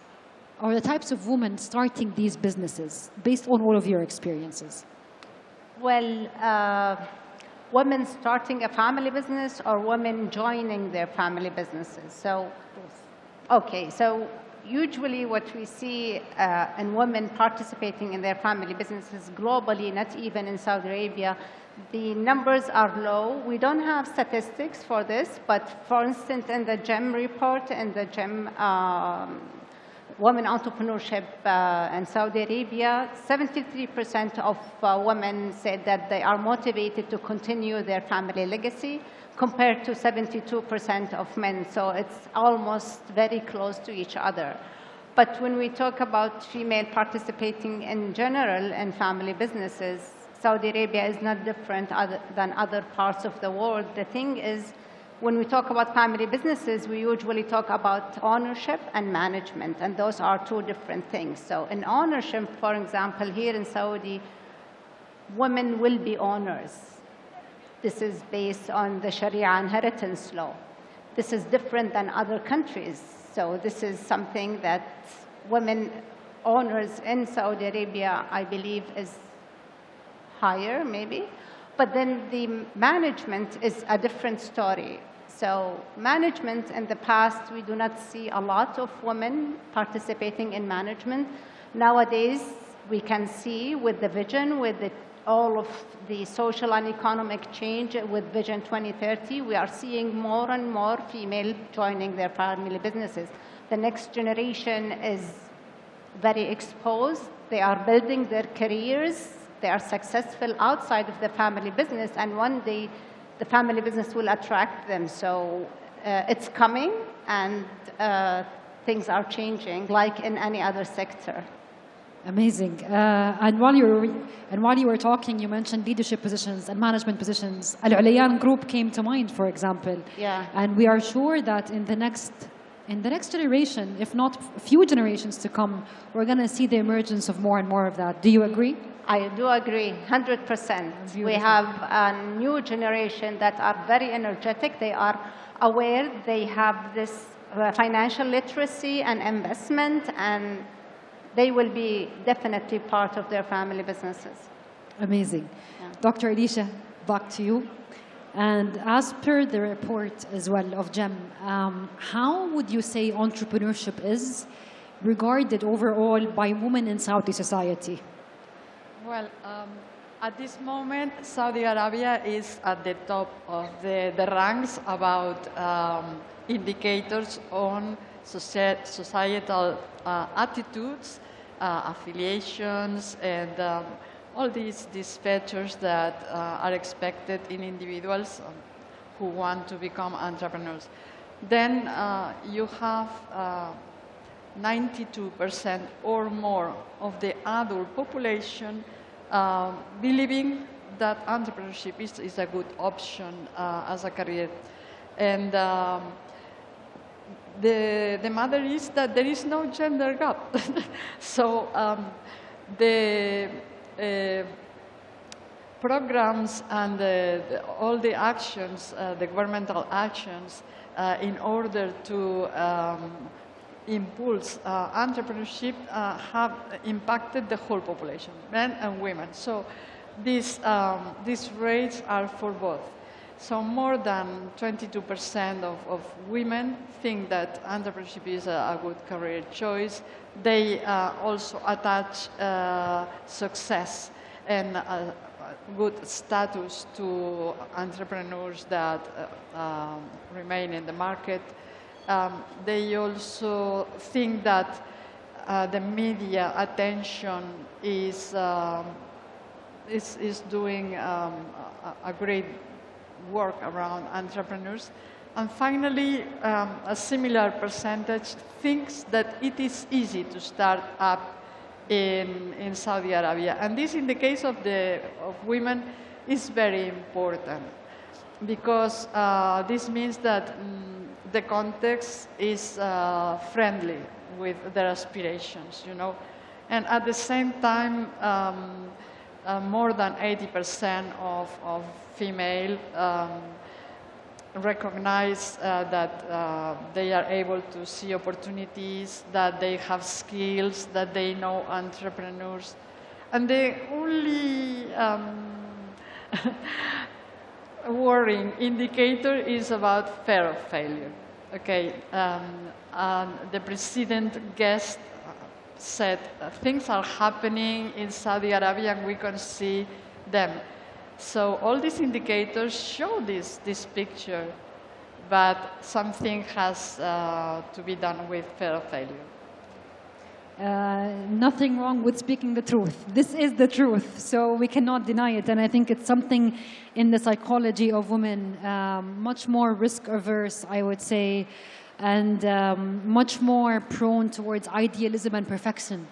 or the types of women starting these businesses based on all of your experiences? Well, women starting a family business or women joining their family businesses? So, okay, so usually what we see in women participating in their family businesses globally, not even in Saudi Arabia, the numbers are low. We don't have statistics for this, but for instance, in the GEM report and the GEM Women Entrepreneurship in Saudi Arabia, 73% of women said that they are motivated to continue their family legacy, compared to 72% of men. So it's almost very close to each other. But when we talk about female participating in general in family businesses, Saudi Arabia is not different than other parts of the world. The thing is, when we talk about family businesses, we usually talk about ownership and management, and those are two different things. So in ownership, for example, here in Saudi, women will be owners. This is based on the Sharia inheritance law. This is different than other countries. So this is something that women owners in Saudi Arabia, I believe, is higher, maybe. But then the management is a different story. So management, in the past, we do not see a lot of women participating in management. Nowadays, we can see with the vision, with all of the social and economic change with Vision 2030, we are seeing more and more female joining their family businesses. The next generation is very exposed. They are building their careers. They are successful outside of the family business, and one day the family business will attract them. So it's coming, and things are changing like in any other sector. Amazing. And while you were talking, you mentioned leadership positions and management positions. AlUla group came to mind, for example. Yeah. And we are sure that in the next generation, if not a few generations to come, we're going to see the emergence of more and more of that. Do you agree? I do agree, 100%. We have a new generation that are very energetic. They are aware. They have this financial literacy and investment, and they will be definitely part of their family businesses. Amazing. Yeah. Dr. Elisha, back to you. And as per the report as well of GEM, how would you say entrepreneurship is regarded overall by women in Saudi society? Well, at this moment, Saudi Arabia is at the top of the ranks about indicators on societal attitudes, affiliations, and all these features that are expected in individuals who want to become entrepreneurs. Then you have 92% or more of the adult population believing that entrepreneurship is a good option as a career. And the matter is that there is no gender gap. So the programs and all the actions, the governmental actions, in order to impulse entrepreneurship have impacted the whole population, men and women. So these rates are for both. So more than 22% of women think that entrepreneurship is a good career choice. They also attach success and good status to entrepreneurs that remain in the market. They also think that the media attention is doing a great work around entrepreneurs. And finally, a similar percentage thinks that it is easy to start up in Saudi Arabia. And this, in the case of women, is very important because this means that the context is friendly with their aspirations, you know. And at the same time, more than 80% of female recognize that they are able to see opportunities, that they have skills, that they know entrepreneurs. And the only worrying indicator is about fear of failure. Okay, the precedent guest said things are happening in Saudi Arabia and we can see them. So all these indicators show this picture, but something has to be done with fear of failure. Nothing wrong with speaking the truth. This is the truth, so we cannot deny it. And I think it's something in the psychology of women, much more risk-averse, I would say, and much more prone towards idealism and perfection.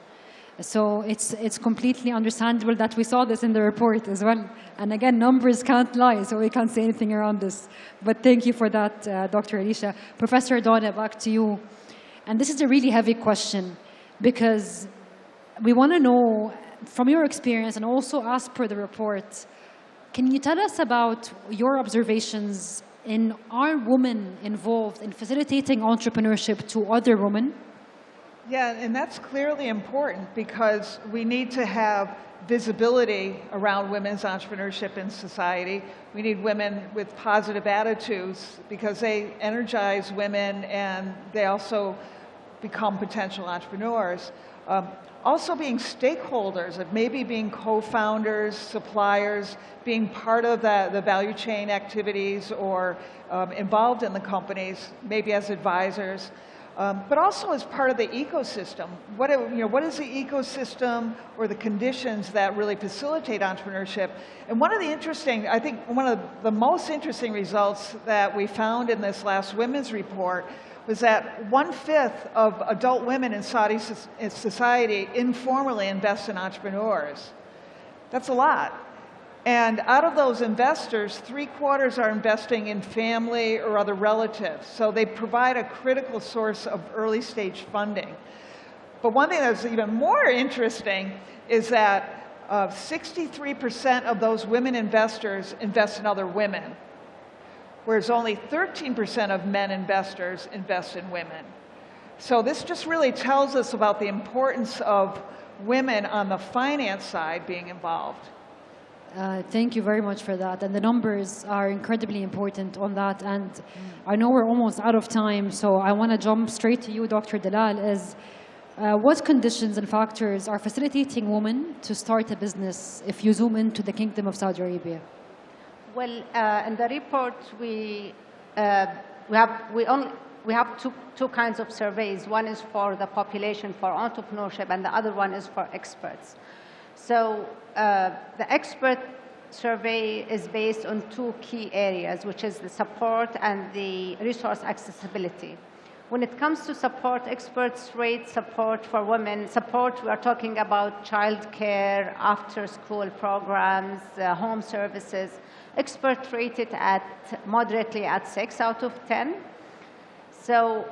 So it's completely understandable that we saw this in the report as well. And again, numbers can't lie, so we can't say anything around this. But thank you for that, Dr. Alisha. Professor Donna, back to you. And this is a really heavy question, because we want to know, from your experience and also as per the report, can you tell us about your observations in are women involved in facilitating entrepreneurship to other women? Yeah, and that's clearly important because we need to have visibility around women's entrepreneurship in society. We need women with positive attitudes because they energize women and they also become potential entrepreneurs. Also being stakeholders, of maybe being co-founders, suppliers, being part of the value chain activities or involved in the companies, maybe as advisors. But also as part of the ecosystem. What is the ecosystem or the conditions that really facilitate entrepreneurship? And one of the interesting, I think one of the most interesting results that we found in this last women's report was that 1/5 of adult women in Saudi society informally invest in entrepreneurs. That's a lot. And out of those investors, 3/4 are investing in family or other relatives. So they provide a critical source of early stage funding. But one thing that's even more interesting is that 63% of those women investors invest in other women, whereas only 13% of men investors invest in women. So this just really tells us about the importance of women on the finance side being involved. Thank you very much for that. And the numbers are incredibly important on that. And I know we're almost out of time, so I want to jump straight to you, Dr. Dalal, what conditions and factors are facilitating women to start a business if you zoom into the Kingdom of Saudi Arabia? Well, in the report, we have two kinds of surveys. One is for the population for entrepreneurship, and the other one is for experts. So the expert survey is based on two key areas, which is the support and the resource accessibility. When it comes to support, experts rate support for women. Support, we are talking about childcare, after-school programs, home services. Experts rate it moderately at 6 out of 10. So,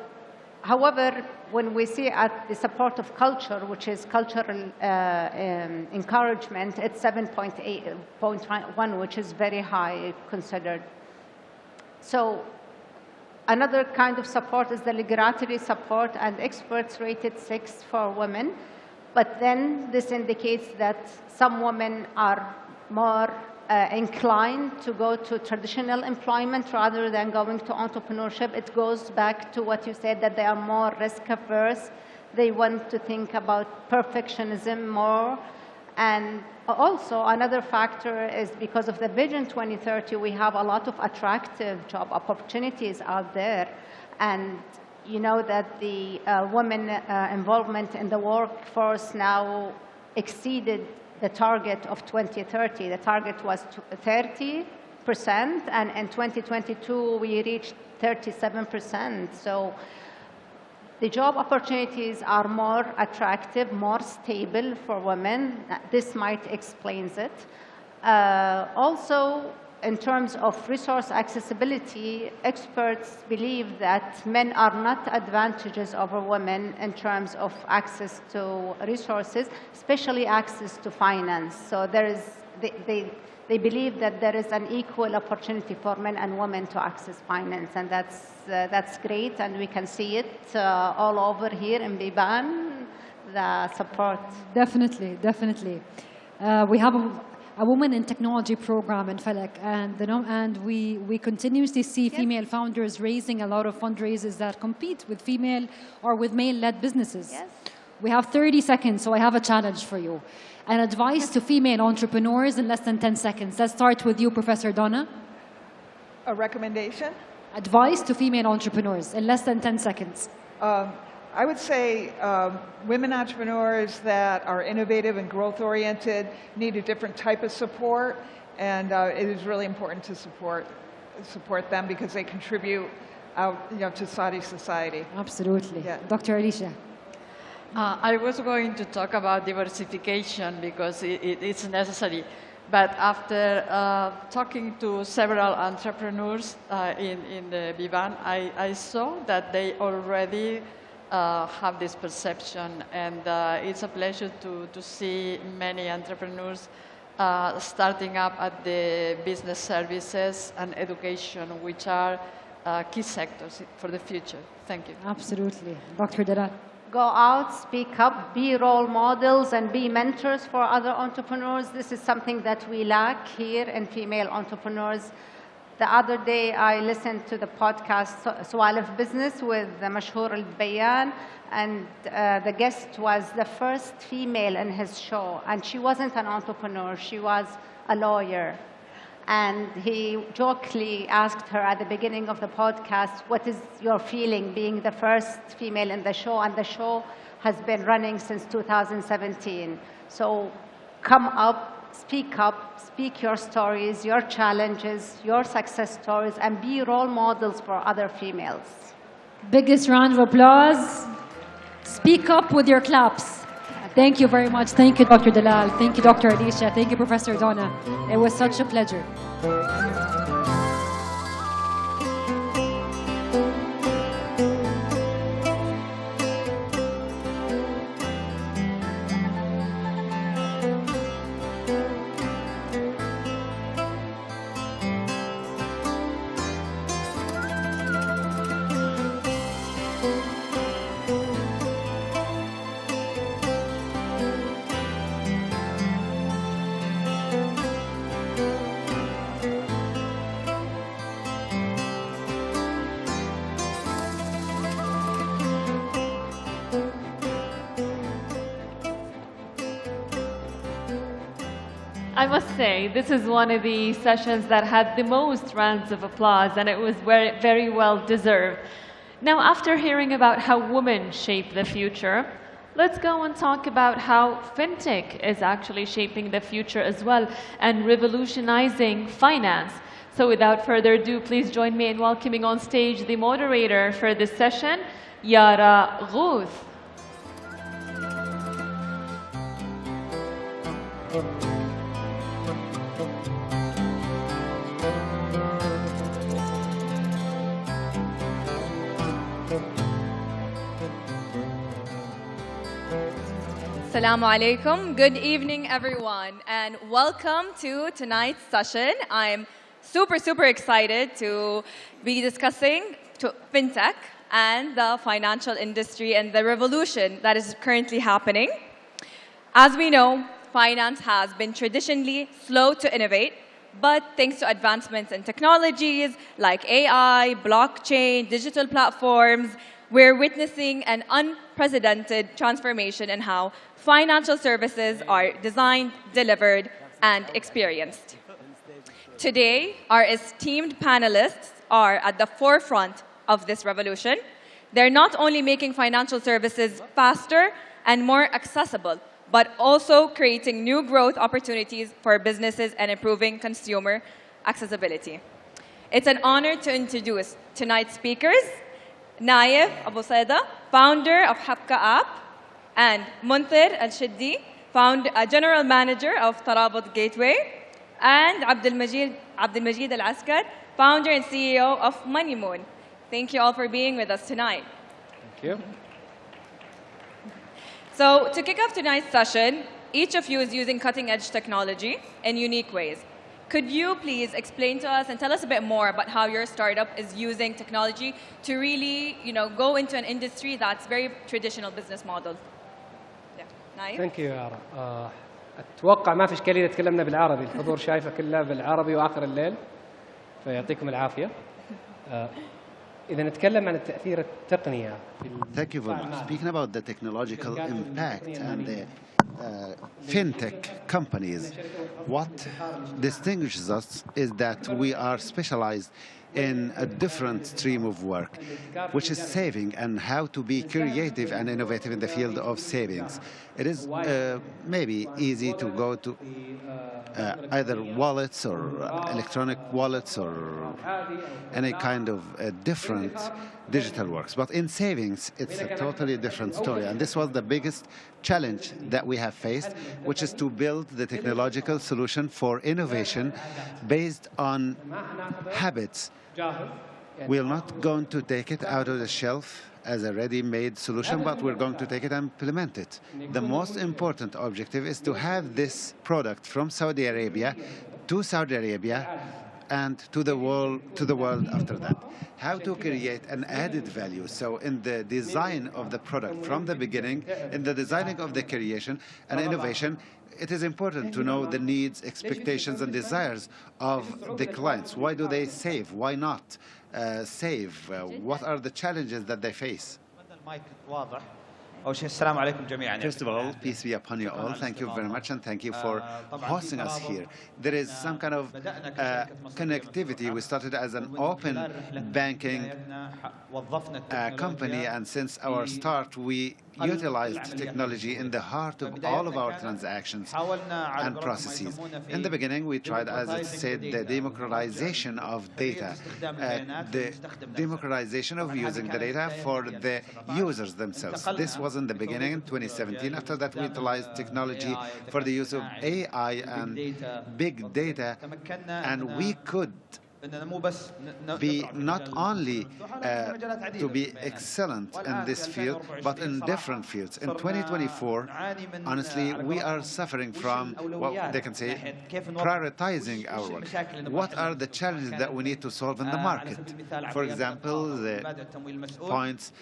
however, when we see at the support of culture, which is cultural encouragement, it's 7.1, which is very high considered. So another kind of support is the regulatory support, and experts rated 6 for women. But then this indicates that some women are more inclined to go to traditional employment rather than going to entrepreneurship. It goes back to what you said, that they are more risk-averse. They want to think about perfectionism more. And also another factor is because of the Vision 2030, we have a lot of attractive job opportunities out there. And you know that the women involvement in the workforce now exceeded the target of 2030. The target was 30%, and in 2022 we reached 37%. So the job opportunities are more attractive, more stable for women. This might explain it. Also, in terms of resource accessibility, experts believe that men are not advantages over women in terms of access to resources, especially access to finance. So there is, they believe that there is an equal opportunity for men and women to access finance, and that's great, and we can see it all over here in Biban, the support. Definitely, definitely. We have a woman in technology program in Falak, and we continuously see female founders raising a lot of fundraisers that compete with female or with male-led businesses. Yes. We have 30 seconds, so I have a challenge for you. An advice to female entrepreneurs in less than 10 seconds. Let's start with you, Professor Donna. A recommendation? Advice to female entrepreneurs in less than 10 seconds. I would say women entrepreneurs that are innovative and growth-oriented need a different type of support, and it is really important to support them because they contribute out, to Saudi society. Absolutely. Yeah. Dr. Alicia. I was going to talk about diversification because it's necessary. But after talking to several entrepreneurs in the Biban, I saw that they already have this perception, and it's a pleasure to see many entrepreneurs starting up at the business services and education, which are key sectors for the future. Thank you. Absolutely. Dr. Dalal. Go out, speak up, be role models, and be mentors for other entrepreneurs. This is something that we lack here in female entrepreneurs. The other day, I listened to the podcast Swalif Business with Mashhoor Al-Bayan, and the guest was the first female in his show, and she wasn't an entrepreneur, she was a lawyer. And he jokingly asked her at the beginning of the podcast, what is your feeling being the first female in the show? And the show has been running since 2017. So come up, speak your stories, your challenges, your success stories, and be role models for other females. Biggest round of applause. Speak up with your claps. Thank you very much. Thank you, Dr. Dalal. Thank you, Dr. Alicia. Thank you, Professor Donna. It was such a pleasure. I must say, this is one of the sessions that had the most rounds of applause, and it was very, very well deserved. Now, after hearing about how women shape the future, let's go and talk about how Fintech is actually shaping the future as well and revolutionizing finance. So without further ado, please join me in welcoming on stage the moderator for this session, Yara Ghouth. Assalamu alaikum. Good evening, everyone, and welcome to tonight's session. I'm super excited to be discussing Fintech and the financial industry and the revolution that is currently happening. As we know, finance has been traditionally slow to innovate, but thanks to advancements in technologies like AI, blockchain, digital platforms, we're witnessing an unprecedented transformation in how financial services are designed, delivered, and experienced. Today, our esteemed panelists are at the forefront of this revolution. They're not only making financial services faster and more accessible, but also creating new growth opportunities for businesses and improving consumer accessibility. It's an honor to introduce tonight's speakers, Naif Abu Saida, founder of Habka app, and Munthir Al-Shiddi, General Manager of Tarabut Gateway, and Abdul-Majid Al-Askar, founder and CEO of MoneyMoon. Thank you all for being with us tonight. Thank you. So to kick off tonight's session, each of you is using cutting-edge technology in unique ways. Could you please explain to us and tell us a bit more about how your startup is using technology to really, go into an industry that's very traditional business model? ثانك يو يارا. اتوقع ما في اشكاليه اذا تكلمنا بالعربي، الحضور شايفه كله بالعربي واخر الليل، فيعطيكم العافيه. اذا نتكلم عن التاثير التقنيه في Thank you very much. Speaking about the technological impact and the Fintech companies, what distinguishes us is that we are specialized in a different stream of work, which is saving and how to be creative and innovative in the field of savings. It is maybe easy to go to either wallets or electronic wallets or any kind of different digital works. But in savings, it's a totally different story. And this was the biggest challenge that we have faced, which is to build the technological solution for innovation based on habits. We're not going to take it out of the shelf as a ready-made solution, but we're going to take it and implement it. The most important objective is to have this product from Saudi Arabia to Saudi Arabia and to the world after that. How to create an added value. So in the design of the product from the beginning, in the designing of the creation and innovation, it is important to know the needs, expectations, and desires of the clients. Why do they save? Why not save? What are the challenges that they face? First of all, peace be upon you all. Thank you very much, and thank you for hosting us here. There is some kind of connectivity. We started as an open banking company, and since our start, we utilized technology in the heart of all of our transactions and processes. In the beginning, we tried, as it said, the democratization of data, the democratization of using the data for the users themselves. This was in the beginning in 2017. After that, we utilized technology for the use of AI and big data, and we could be not only to be excellent in this field, but in different fields. In 2024, honestly, we are suffering from what they can say, prioritizing our work. What are the challenges that we need to solve in the market? For example, the points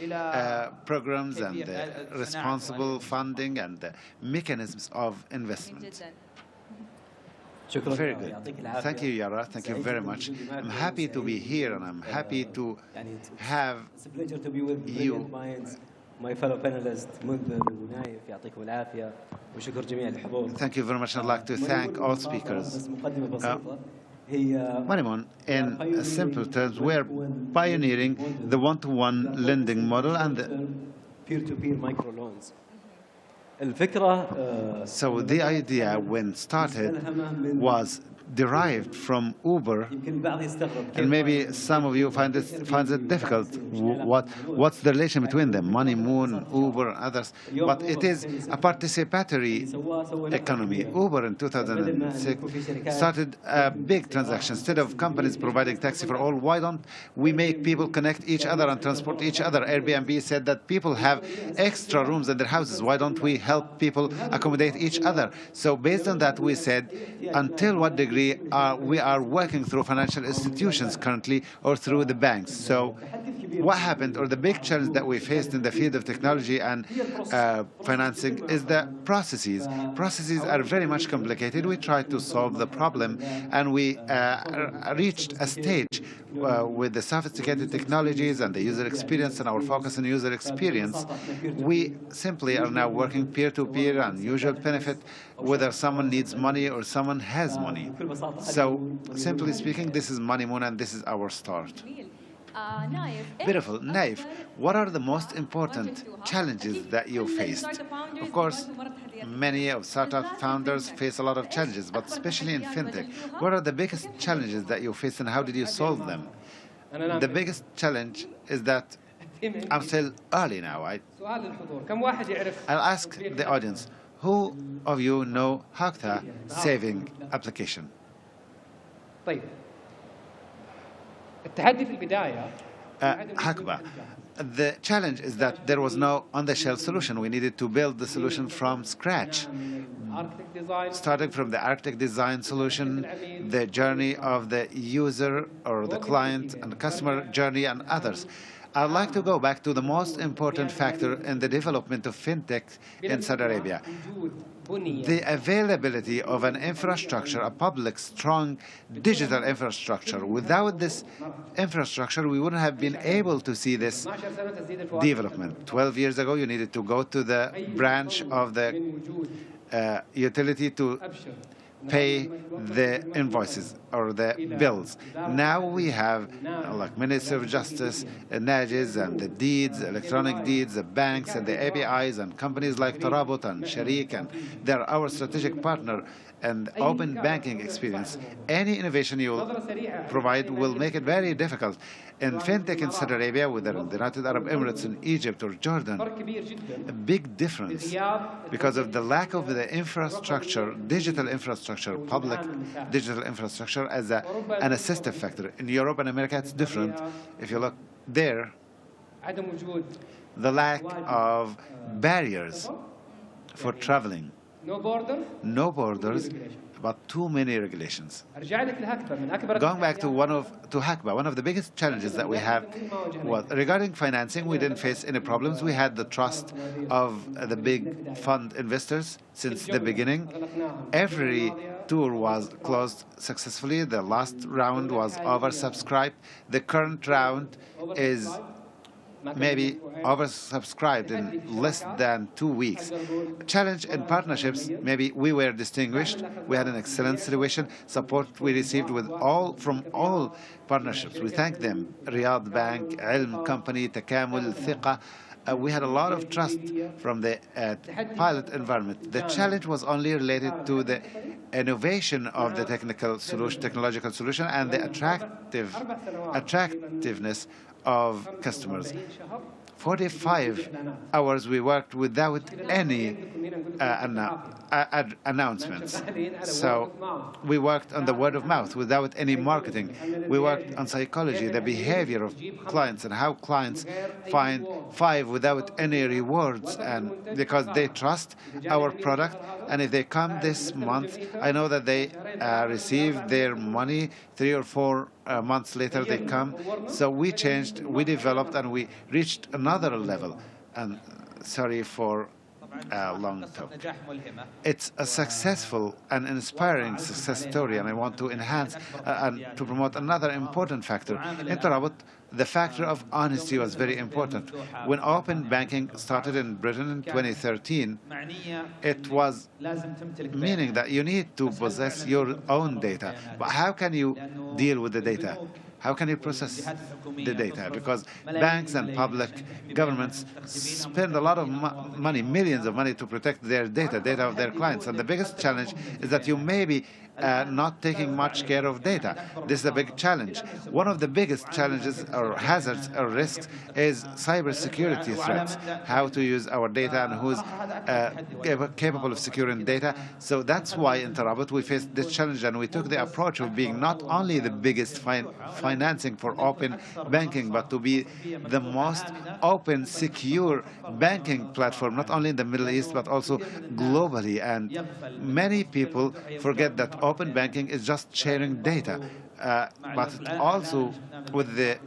programs and the responsible funding and the mechanisms of investment. Very good. Thank you, Yara. Thank you very much. I'm happy to be here, and I'm happy to have you. My fellow panelists, Munthir and Naif, يعطيكم العافية وشكر جميع الحضور. Thank you very much. I'd like to thank all speakers. MoneyMoon, in simple terms, we're pioneering the one-to-one lending model and the peer-to-peer microloans. So the idea when started was derived from Uber, and maybe some of you finds it difficult. What's the relation between them? MoneyMoon, Uber, and others. But it is a participatory economy. Uber in 2006 started a big transaction. Instead of companies providing taxi for all, why don't we make people connect each other and transport each other? Airbnb said that people have extra rooms in their houses. Why don't we help people accommodate each other? So based on that, we said, until what degree we are working through financial institutions currently or through the banks. So what happened, or the big challenge that we faced in the field of technology and financing, is the processes. Processes are very much complicated. We tried to solve the problem, and we reached a stage with the sophisticated technologies and the user experience and our focus on user experience. We simply are now working peer-to-peer and usual benefit, whether someone needs money or someone has money. So simply speaking, this is MoneyMoon, and this is our start. Beautiful. Naif, what are the most important challenges that you faced? Of course, many of startup founders face a lot of challenges, but especially in fintech, what are the biggest challenges that you face and how did you solve them? The biggest challenge is that I'm still early now. I'll ask the audience, who of you know Hakta saving application? Hakba. The challenge is that there was no on-the-shelf solution. We needed to build the solution from scratch, starting from the architect design solution, the journey of the user or the client and the customer journey and others. I'd like to go back to the most important factor in the development of fintech in Saudi Arabia. The availability of an infrastructure, a public, strong digital infrastructure. Without this infrastructure, we wouldn't have been able to see this development. 12 years ago, you needed to go to the branch of the utility to pay the invoices or the bills. Now we have like Ministry of Justice, NAJIS and the deeds, electronic deeds, the banks and the APIs and companies like Tarabut and Sharik, and they're our strategic partner and open banking experience. Any innovation you provide will make it very difficult. In fintech in Saudi Arabia, whether in the United Arab Emirates, in Egypt or Jordan, a big difference because of the lack of the infrastructure, digital infrastructure, public digital infrastructure as an assistive factor. In Europe and America, it's different. If you look there, the lack of barriers for traveling. No borders, but too many regulations. Going back to Hakba, one of the biggest challenges that we have was regarding financing. We didn't face any problems. We had the trust of the big fund investors since the beginning. Every tour was closed successfully. The last round was oversubscribed. The current round is maybe oversubscribed in less than 2 weeks. Challenge in partnerships, maybe we were distinguished. We had an excellent situation. Support we received from all partnerships. We thank them. Riyadh Bank, Ilm Company, Takamul, Thiqa. We had a lot of trust from the pilot environment. The challenge was only related to the innovation of the technological solution and the attractiveness of customers. 45 hours we worked without any announcements. So we worked on the word of mouth without any marketing. We worked on psychology, the behavior of clients and how clients find 5 without any rewards, and because they trust our product. And if they come this month, I know that they receive their money 3 or 4 months later they come. So we changed, we developed, and we reached another level. And sorry for a long talk. It's a successful and inspiring success story, and I want to enhance and to promote another important factor. In Tarabut, the factor of honesty was very important. When open banking started in Britain in 2013, it was meaning that you need to possess your own data. But how can you deal with the data? How can you process the data? Because banks and public governments spend a lot of money, millions of money, to protect their data of their clients. And the biggest challenge is that you may be not taking much care of data. This is a big challenge. One of the biggest challenges or hazards or risks is cybersecurity threats, how to use our data and who's capable of securing data. So that's why in Tarabut we faced this challenge, and we took the approach of being not only the biggest financing for open banking, but to be the most open, secure banking platform, not only in the Middle East, but also globally. And many people forget that open banking is just sharing data, but also with the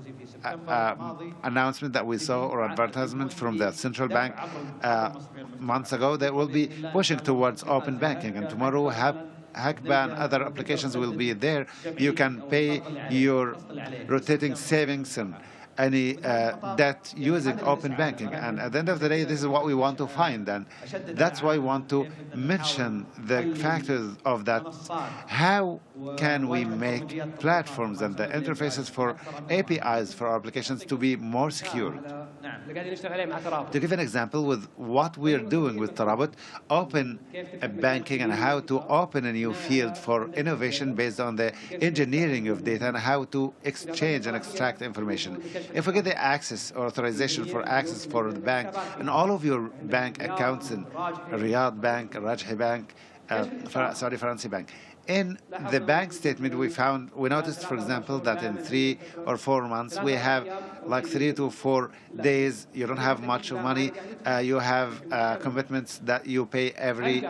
announcement that we saw or advertisement from the central bank months ago, they will be pushing towards open banking. And tomorrow, Hakba and other applications will be there. You can pay your rotating savings and any debt using open banking. And at the end of the day, this is what we want to find. And that's why we want to mention the factors of that. How can we make platforms and the interfaces for APIs for our applications to be more secure? To give an example with what we're doing with Tarabut, open banking and how to open a new field for innovation based on the engineering of data and how to exchange and extract information. If we get the access or authorization for access for the bank and all of your bank accounts in Riyadh Bank, Rajhi Bank, Saudi Fransi Bank, in the bank statement we noticed, for example, that in 3 or 4 months we have like 3 to 4 days, you don't have much of money, you have commitments that you pay every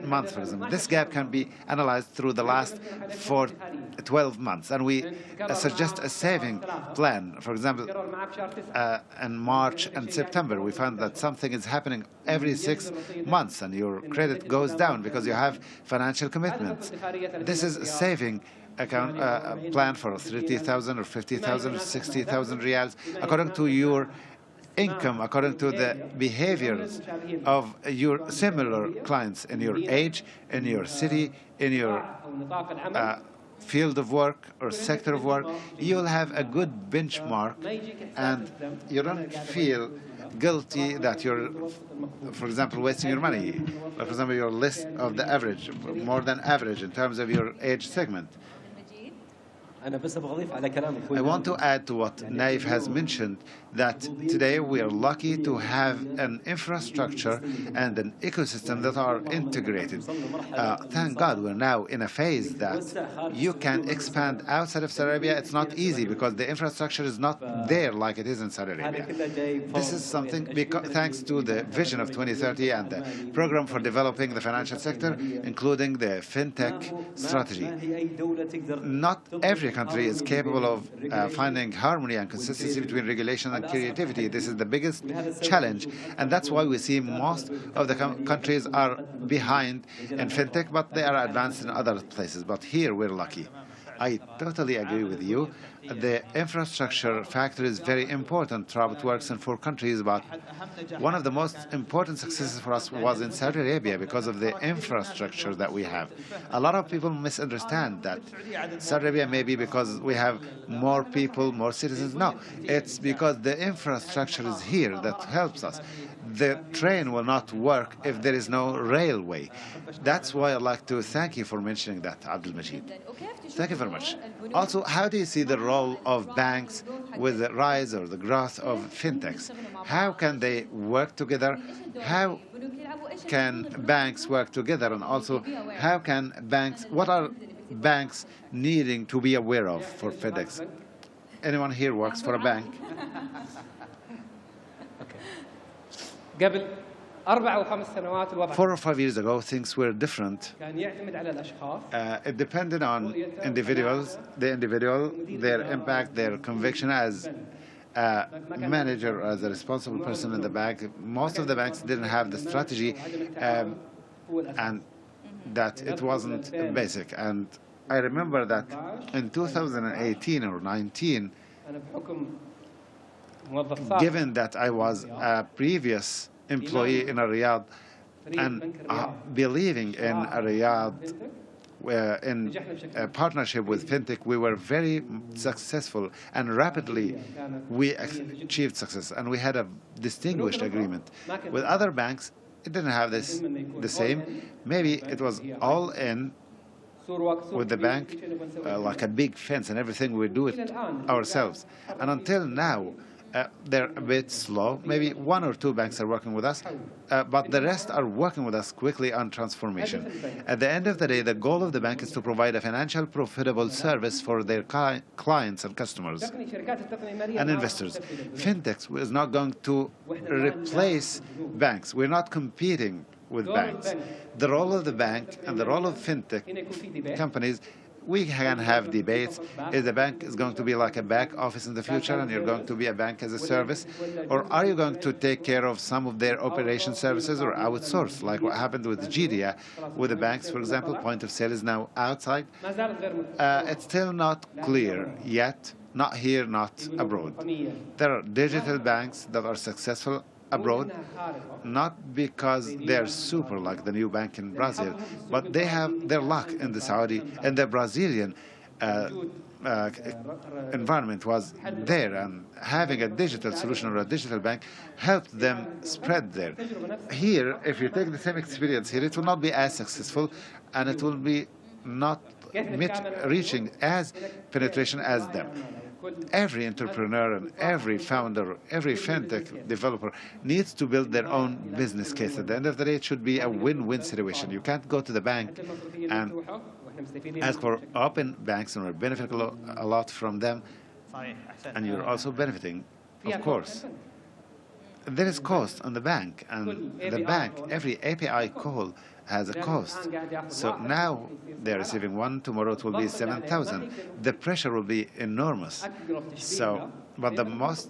month, for example. This gap can be analyzed through the last 12 months, and we suggest a saving plan. For example, in March and September, we found that something is happening every 6 months, and your credit goes down because you have financial commitments. This is a saving account plan for 30,000 or 50,000 or 60,000 riyals, according to your income, according to the behaviors of your similar clients in your age, in your city, in your field of work or sector of work. You'll have a good benchmark, and you don't feel guilty that you're, for example, wasting your money. For example, you're less of the average, more than average in terms of your age segment. I want to add to what Naif has mentioned, that today we are lucky to have an infrastructure and an ecosystem that are integrated. Thank God we're now in a phase that you can expand outside of Saudi Arabia. It's not easy because the infrastructure is not there like it is in Saudi Arabia. This is something thanks to the vision of 2030 and the program for developing the financial sector, including the Fintech strategy. Not every country is capable of finding harmony and consistency between regulation and creativity. This is the biggest challenge, and that's why we see most of the countries are behind in fintech, but they are advanced in other places. But here we're lucky. I totally agree with you. The infrastructure factor is very important. Tarabut works in 4 countries, but one of the most important successes for us was in Saudi Arabia because of the infrastructure that we have. A lot of people misunderstand that Saudi Arabia may be because we have more people, more citizens. No, it's because the infrastructure is here that helps us. The train will not work if there is no railway. That's why I'd like to thank you for mentioning that, Abdul Majid. Thank you very much. Also, how do you see the role of banks with the rise or the growth of fintechs? How can they work together? How can banks work together? And also, how can banks, what are banks needing to be aware of for fintechs? Anyone here works for a bank? 4 or 5 years ago, things were different. It depended on individuals, the individual, their impact, their conviction as a manager, as a responsible person in the bank. Most of the banks didn't have the strategy, and that it wasn't basic. And I remember that in 2018 or 19, given that I was a previous employee in Riyadh and believing in Riyadh, in a partnership with Fintech, we were very successful, and rapidly we achieved success, and we had a distinguished agreement. With other banks, it didn't have this the same. Maybe it was all in with the bank, like a big fence and everything, we do it ourselves. And until now, they're a bit slow. Maybe 1 or 2 banks are working with us, but the rest are working with us quickly on transformation. At the end of the day, the goal of the bank is to provide a financial profitable service for their clients and customers and investors. Fintech is not going to replace banks. We're not competing with banks. The role of the bank and the role of fintech companies, we can have debates. Is the bank is going to be like a back office in the future and you're going to be a bank as a service? Or are you going to take care of some of their operation services or outsource, like what happened with GDIA, with the banks, for example? Point of sale is now outside. It's still not clear yet. not here, not abroad. There are digital banks that are successful abroad, not because they're super like the new bank in Brazil, but they have their luck in the Saudi and the Brazilian environment was there, and having a digital solution or a digital bank helped them spread there. Here, if you take the same experience here, it will not be as successful, and it will be not reaching as penetration as them. Every entrepreneur and every founder, every fintech developer needs to build their own business case. At the end of the day, it should be a win-win situation. You can't go to the bank and ask for open banks and benefit a lot from them, and you're also benefiting, of course. There is cost on the bank, and the bank, every API call has a cost. So now they're receiving one, tomorrow it will be 7,000. The pressure will be enormous. So, but the most,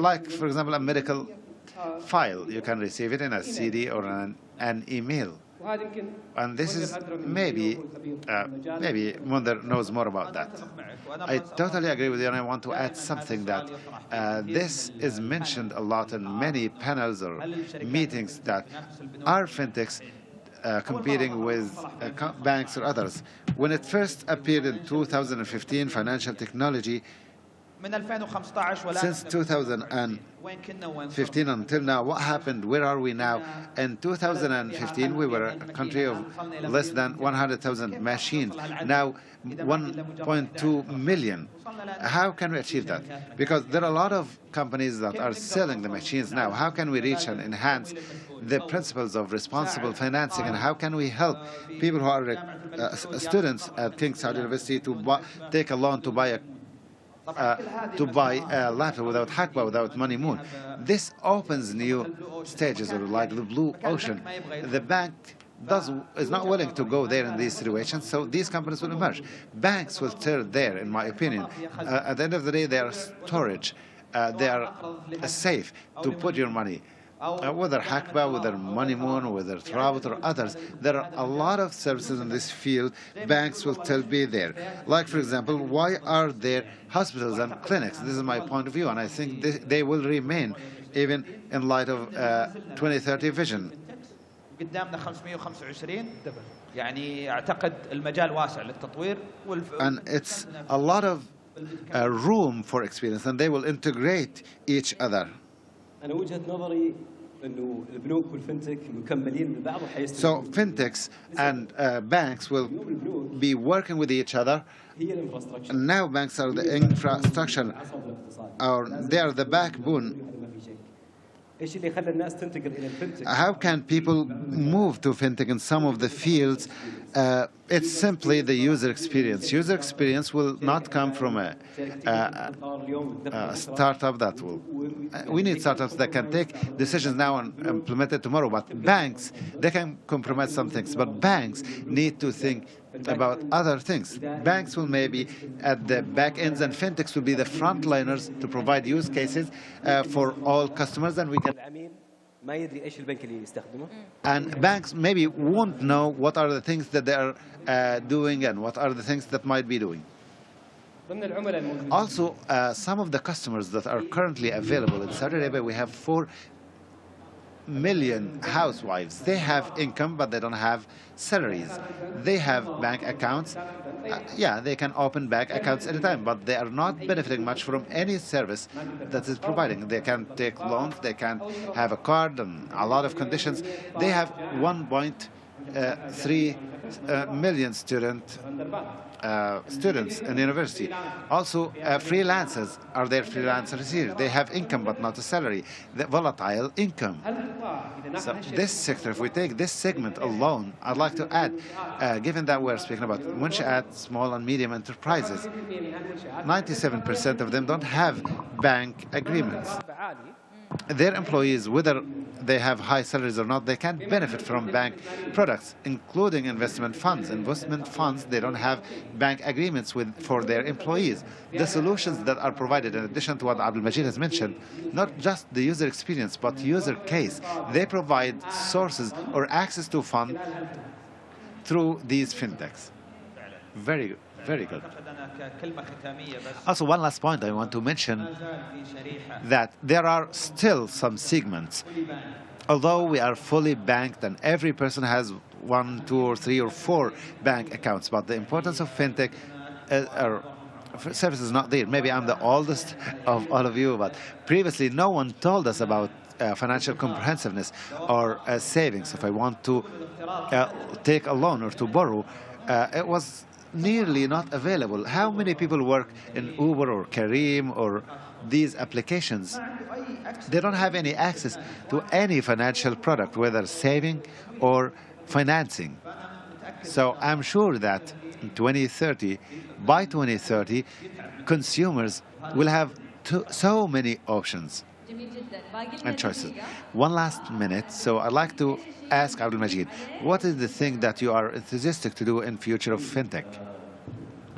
like for example, a medical file, you can receive it in a CD or an email. And this is maybe Munder knows more about that. I totally agree with you, and I want to add something that this is mentioned a lot in many panels or meetings, that are fintechs competing with banks or others. When it first appeared in 2015, financial technology, since 2015 until now, what happened? Where are we now? In 2015, we were a country of less than 100,000 machines. Now, 1.2 million. How can we achieve that? Because there are a lot of companies that are selling the machines now. How can we reach and enhance the principles of responsible financing, and how can we help people who are students at King Saud University to take a loan to buy a laptop without Hakba, without money moon? This opens new stages, or like the blue ocean. The bank is not willing to go there in these situations, so these companies will emerge. Banks will turn there, in my opinion. At the end of the day, they are storage. They are safe to put your money. Whether Hakba, whether Money Moon, whether Trabut or others, there are a lot of services in this field. Banks will still be there. Like, for example, why are there hospitals and clinics? This is my point of view, and I think they will remain even in light of 2030 vision. And it's a lot of room for experience, and they will integrate each other. So fintechs and banks will be working with each other. And now banks are the infrastructure, or they are the backbone. How can people move to fintech in some of the fields? It's simply the user experience. User experience will not come from a startup that will. We need startups that can take decisions now and implement it tomorrow. But banks, they can compromise some things. But banks need to think about other things. Banks will maybe at the back ends, and fintechs will be the frontliners to provide use cases for all customers, and we can. And banks maybe won't know what are the things that they are doing and what are the things that might be doing. Also, some of the customers that are currently available in Saudi Arabia, we have 4 million housewives. They have income, but they don't have salaries. They have bank accounts. Yeah, they can open bank accounts anytime, but they are not benefiting much from any service that is providing. They can take loans, they can have a card, and a lot of conditions. They have 1.3 million students in university. Also, freelancers are there. Freelancers here. They have income, but not a salary. The volatile income. So this sector, if we take this segment alone, I'd like to add, given that we're speaking about Munshaat, small and medium enterprises, 97% of them don't have bank agreements. Their employees, whether they have high salaries or not, they can't benefit from bank products, including investment funds. Investment funds, they don't have bank agreements for their employees. The solutions that are provided, in addition to what Abdul Majid has mentioned, not just the user experience, but user case. They provide sources or access to funds through these fintechs. Very good. Very good. Also, one last point I want to mention, that there are still some segments. Although we are fully banked and every person has 1, 2, or 3, or 4 bank accounts, but the importance of fintech service is not there. Maybe I'm the oldest of all of you, but previously no one told us about financial comprehensiveness or savings. If I want to take a loan or to borrow, it was nearly not available. How many people work in Uber or Careem or these applications? They don't have any access to any financial product, whether saving or financing. So I'm sure that in 2030, by 2030, consumers will have so many options and choices. One last minute, so I'd like to ask Abdul Majid, what is the thing that you are enthusiastic to do in future of fintech?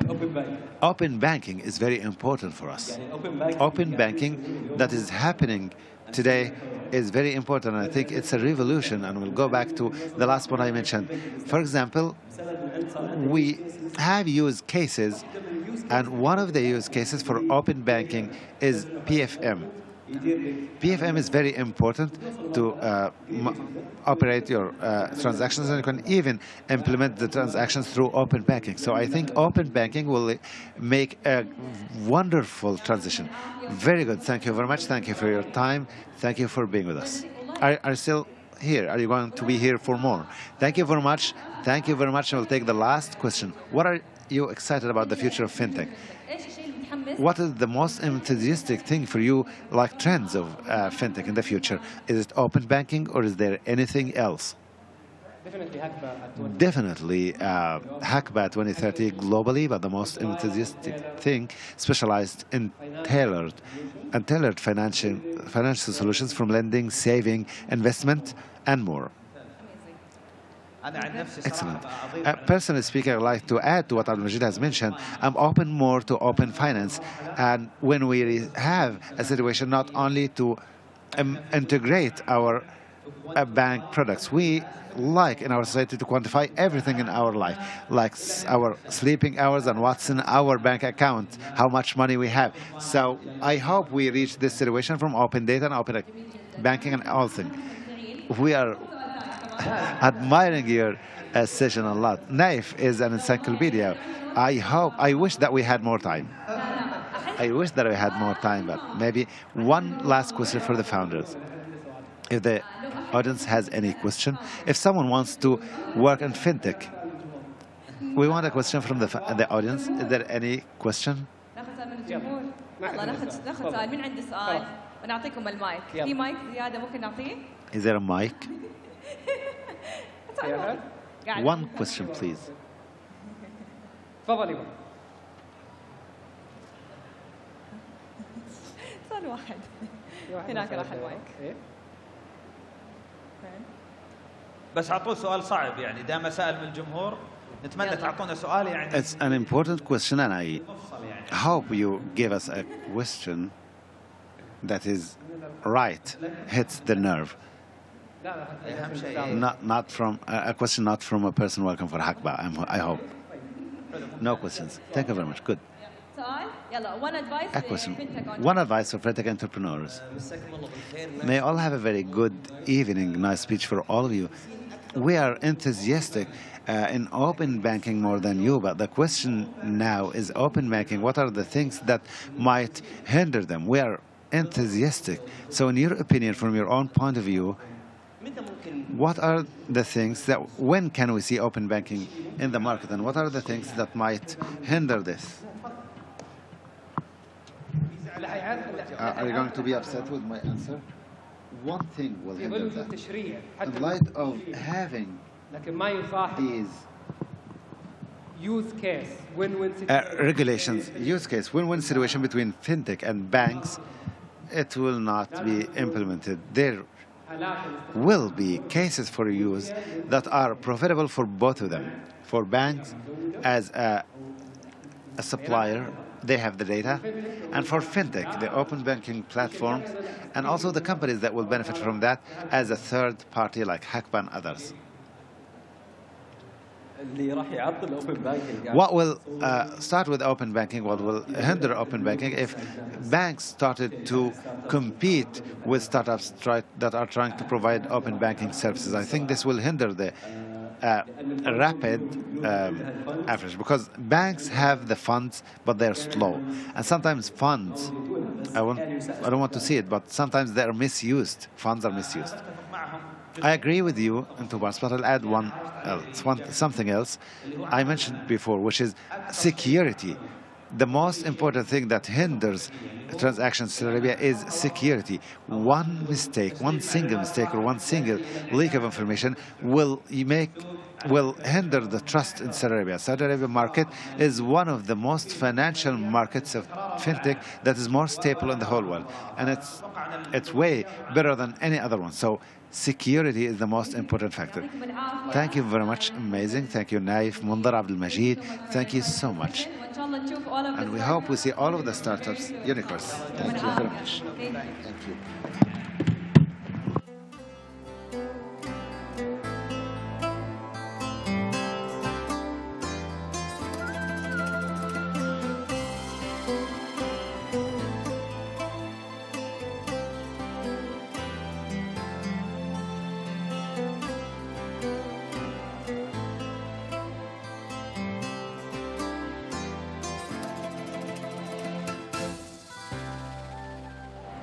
Open banking. Open banking is very important for us. Open banking that is happening today is very important. I think it's a revolution, and we'll go back to the last one I mentioned. For example, we have use cases, and one of the use cases for open banking is PFM. PFM is very important to operate your transactions, and you can even implement the transactions through open banking. So I think open banking will make a wonderful transition. Very good. Thank you very much. Thank you for your time. Thank you for being with us. Are you still here? Are you going to be here for more? Thank you very much. Thank you very much. I will take the last question. What are you excited about the future of fintech? What is the most enthusiastic thing for you, like trends of fintech in the future? Is it open banking, or is there anything else? Definitely Hackba 2030 globally, but the most enthusiastic thing, specialized in tailored financial solutions, from lending, saving, investment, and more. Excellent. Personally speaking, I'd like to add to what Abdul Majid has mentioned. I'm open more to open finance. And when we have a situation not only to integrate our bank products, we like in our society to quantify everything in our life, like our sleeping hours and what's in our bank account, how much money we have. So I hope we reach this situation from open data and open banking and all things. We are admiring your session a lot. Naif is an encyclopedia. I wish that we had more time. But maybe one last question for the founders. If the audience has any question, if someone wants to work in fintech, we want a question from the audience. Is there any question? Is there a mic? One question, please. بس اعطوه سؤال صعب يعني دام سأل من الجمهور نتمنى تعطونا سؤال يعني. It's an important question, and I hope you give us a question that is right, hits the nerve. Not from a question, not from a person welcome for Hackba. I hope. No questions. Thank you very much. Good. A question. One advice for fintech entrepreneurs. May all have a very good evening. Nice speech for all of you. We are enthusiastic in open banking more than you, but the question now is open banking. What are the things that might hinder them? We are enthusiastic. So in your opinion, from your own point of view, what are the things that, when can we see open banking in the market, and what are the things that might hinder this? Are you going to be upset with my answer? One thing will hinder that. In light of having these use case, win-win regulations, use case, win-win situation between fintech and banks, it will not be implemented. There will be cases for use that are profitable for both of them. For banks, as a supplier, they have the data, and for fintech, the open banking platforms, and also the companies that will benefit from that as a third party like Hackba and others. What will start with open banking, what will hinder open banking if banks started to compete with startups that are trying to provide open banking services? I think this will hinder the rapid average, because banks have the funds, but they're slow. And sometimes funds, I don't want to see it, but sometimes they're misused. Funds are misused. I agree with you in two parts, but I'll add something else I mentioned before, which is security. The most important thing that hinders transactions in Saudi Arabia is security. One mistake, one single mistake, or one single leak of information will hinder the trust in Saudi Arabia. Saudi Arabia market is one of the most financial markets of fintech that is more stable in the whole world, and it's way better than any other one. So security is the most important factor. Thank you very much. Amazing. Thank you, Naif, Mundar, Abdul Majid. Thank you so much. And we hope we see all of the startups unicorns. Thank you very much. Thank you.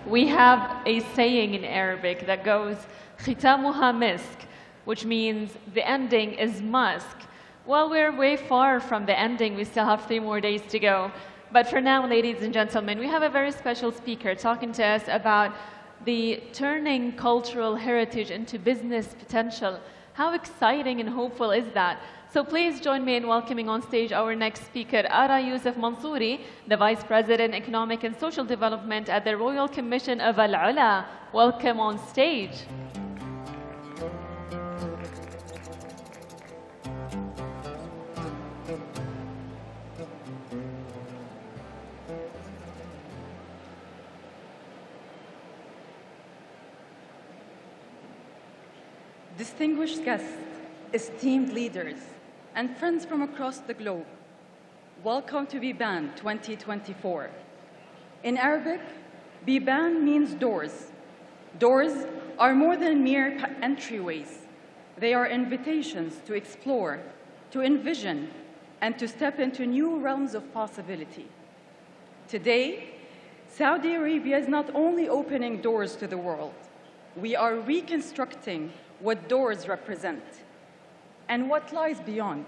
We have a saying in Arabic that goes, "Khitamuha misk," which means the ending is musk. Well, we're way far from the ending. We still have 3 more days to go. But for now, ladies and gentlemen, we have a very special speaker talking to us about the turning cultural heritage into business potential. How exciting and hopeful is that? So please join me in welcoming on stage our next speaker, Ara Youssef Mansouri, the Vice President, Economic and Social Development at the Royal Commission of AlUla. Welcome on stage. Distinguished guests, esteemed leaders, and friends from across the globe, welcome to Biban 2024. In Arabic, Biban means doors. Doors are more than mere entryways. They are invitations to explore, to envision, and to step into new realms of possibility. Today, Saudi Arabia is not only opening doors to the world, we are reconstructing what doors represent and what lies beyond,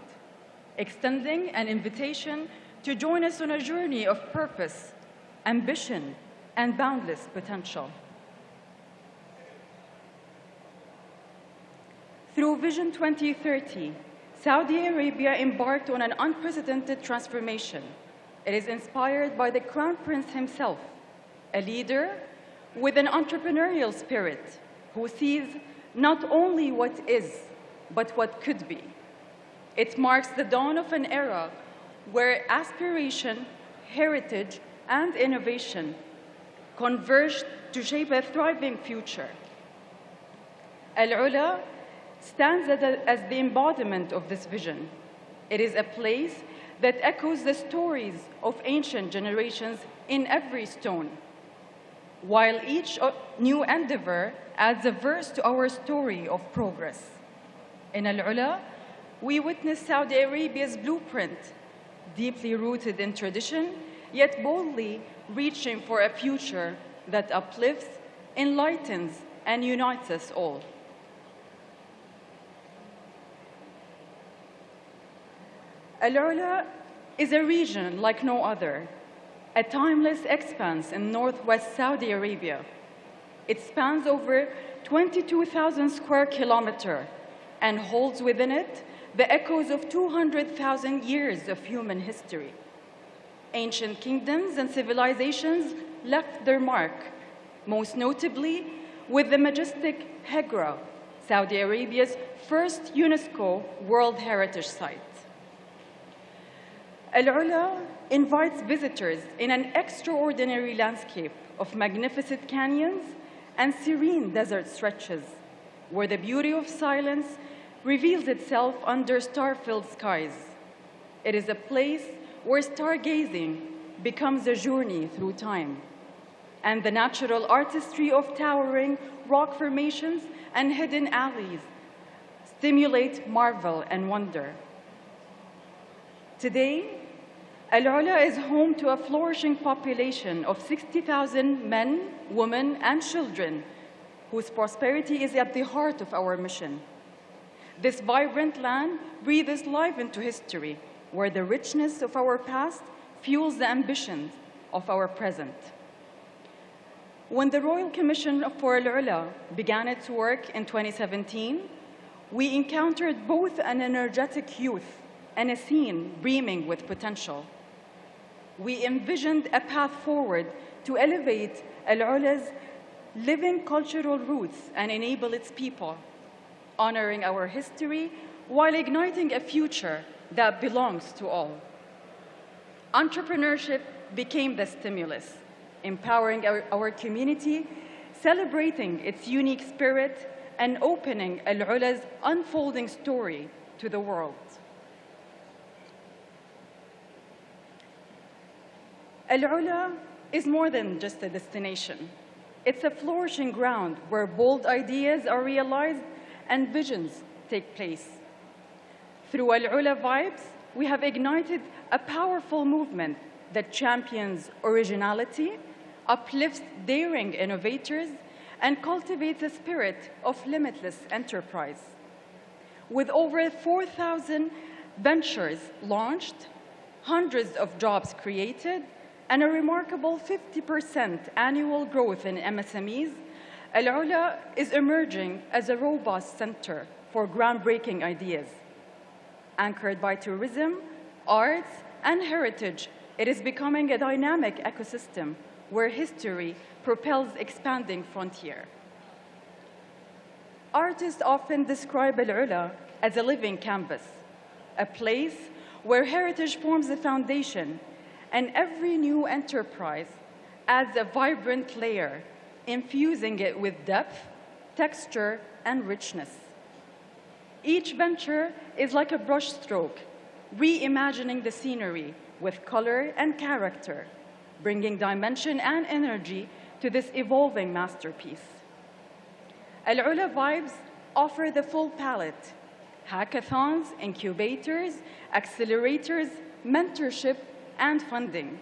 extending an invitation to join us on a journey of purpose, ambition, and boundless potential. Through Vision 2030, Saudi Arabia embarked on an unprecedented transformation. It is inspired by the Crown Prince himself, a leader with an entrepreneurial spirit who sees not only what is, but what could be. It marks the dawn of an era where aspiration, heritage, and innovation converged to shape a thriving future. AlUla stands as the embodiment of this vision. It is a place that echoes the stories of ancient generations in every stone, while each new endeavor adds a verse to our story of progress. In AlUla, we witness Saudi Arabia's blueprint, deeply rooted in tradition, yet boldly reaching for a future that uplifts, enlightens, and unites us all. AlUla is a region like no other, a timeless expanse in northwest Saudi Arabia. It spans over 22,000 square kilometers and holds within it the echoes of 200,000 years of human history. Ancient kingdoms and civilizations left their mark, most notably with the majestic Hegra, Saudi Arabia's first UNESCO World Heritage Site. AlUla invites visitors in an extraordinary landscape of magnificent canyons and serene desert stretches, where the beauty of silence reveals itself under star-filled skies. It is a place where stargazing becomes a journey through time, and the natural artistry of towering rock formations and hidden alleys stimulate marvel and wonder. Today, AlUla is home to a flourishing population of 60,000 men, women, and children whose prosperity is at the heart of our mission. This vibrant land breathes life into history, where the richness of our past fuels the ambitions of our present. When the Royal Commission for AlUla began its work in 2017, we encountered both an energetic youth and a scene brimming with potential. We envisioned a path forward to elevate AlUla's living cultural roots and enable its people, honoring our history while igniting a future that belongs to all. Entrepreneurship became the stimulus, empowering our community, celebrating its unique spirit, and opening AlUla's unfolding story to the world. AlUla is more than just a destination. It's a flourishing ground where bold ideas are realized and visions take place. Through AlUla Vibes, we have ignited a powerful movement that champions originality, uplifts daring innovators, and cultivates a spirit of limitless enterprise. With over 4,000 ventures launched, hundreds of jobs created, and a remarkable 50% annual growth in MSMEs, AlUla is emerging as a robust center for groundbreaking ideas. Anchored by tourism, arts, and heritage, it is becoming a dynamic ecosystem where history propels expanding frontier. Artists often describe AlUla as a living canvas, a place where heritage forms the foundation, and every new enterprise adds a vibrant layer, infusing it with depth, texture, and richness. Each venture is like a brushstroke, reimagining the scenery with color and character, bringing dimension and energy to this evolving masterpiece. AlUla Vibes offer the full palette: hackathons, incubators, accelerators, mentorship, and funding,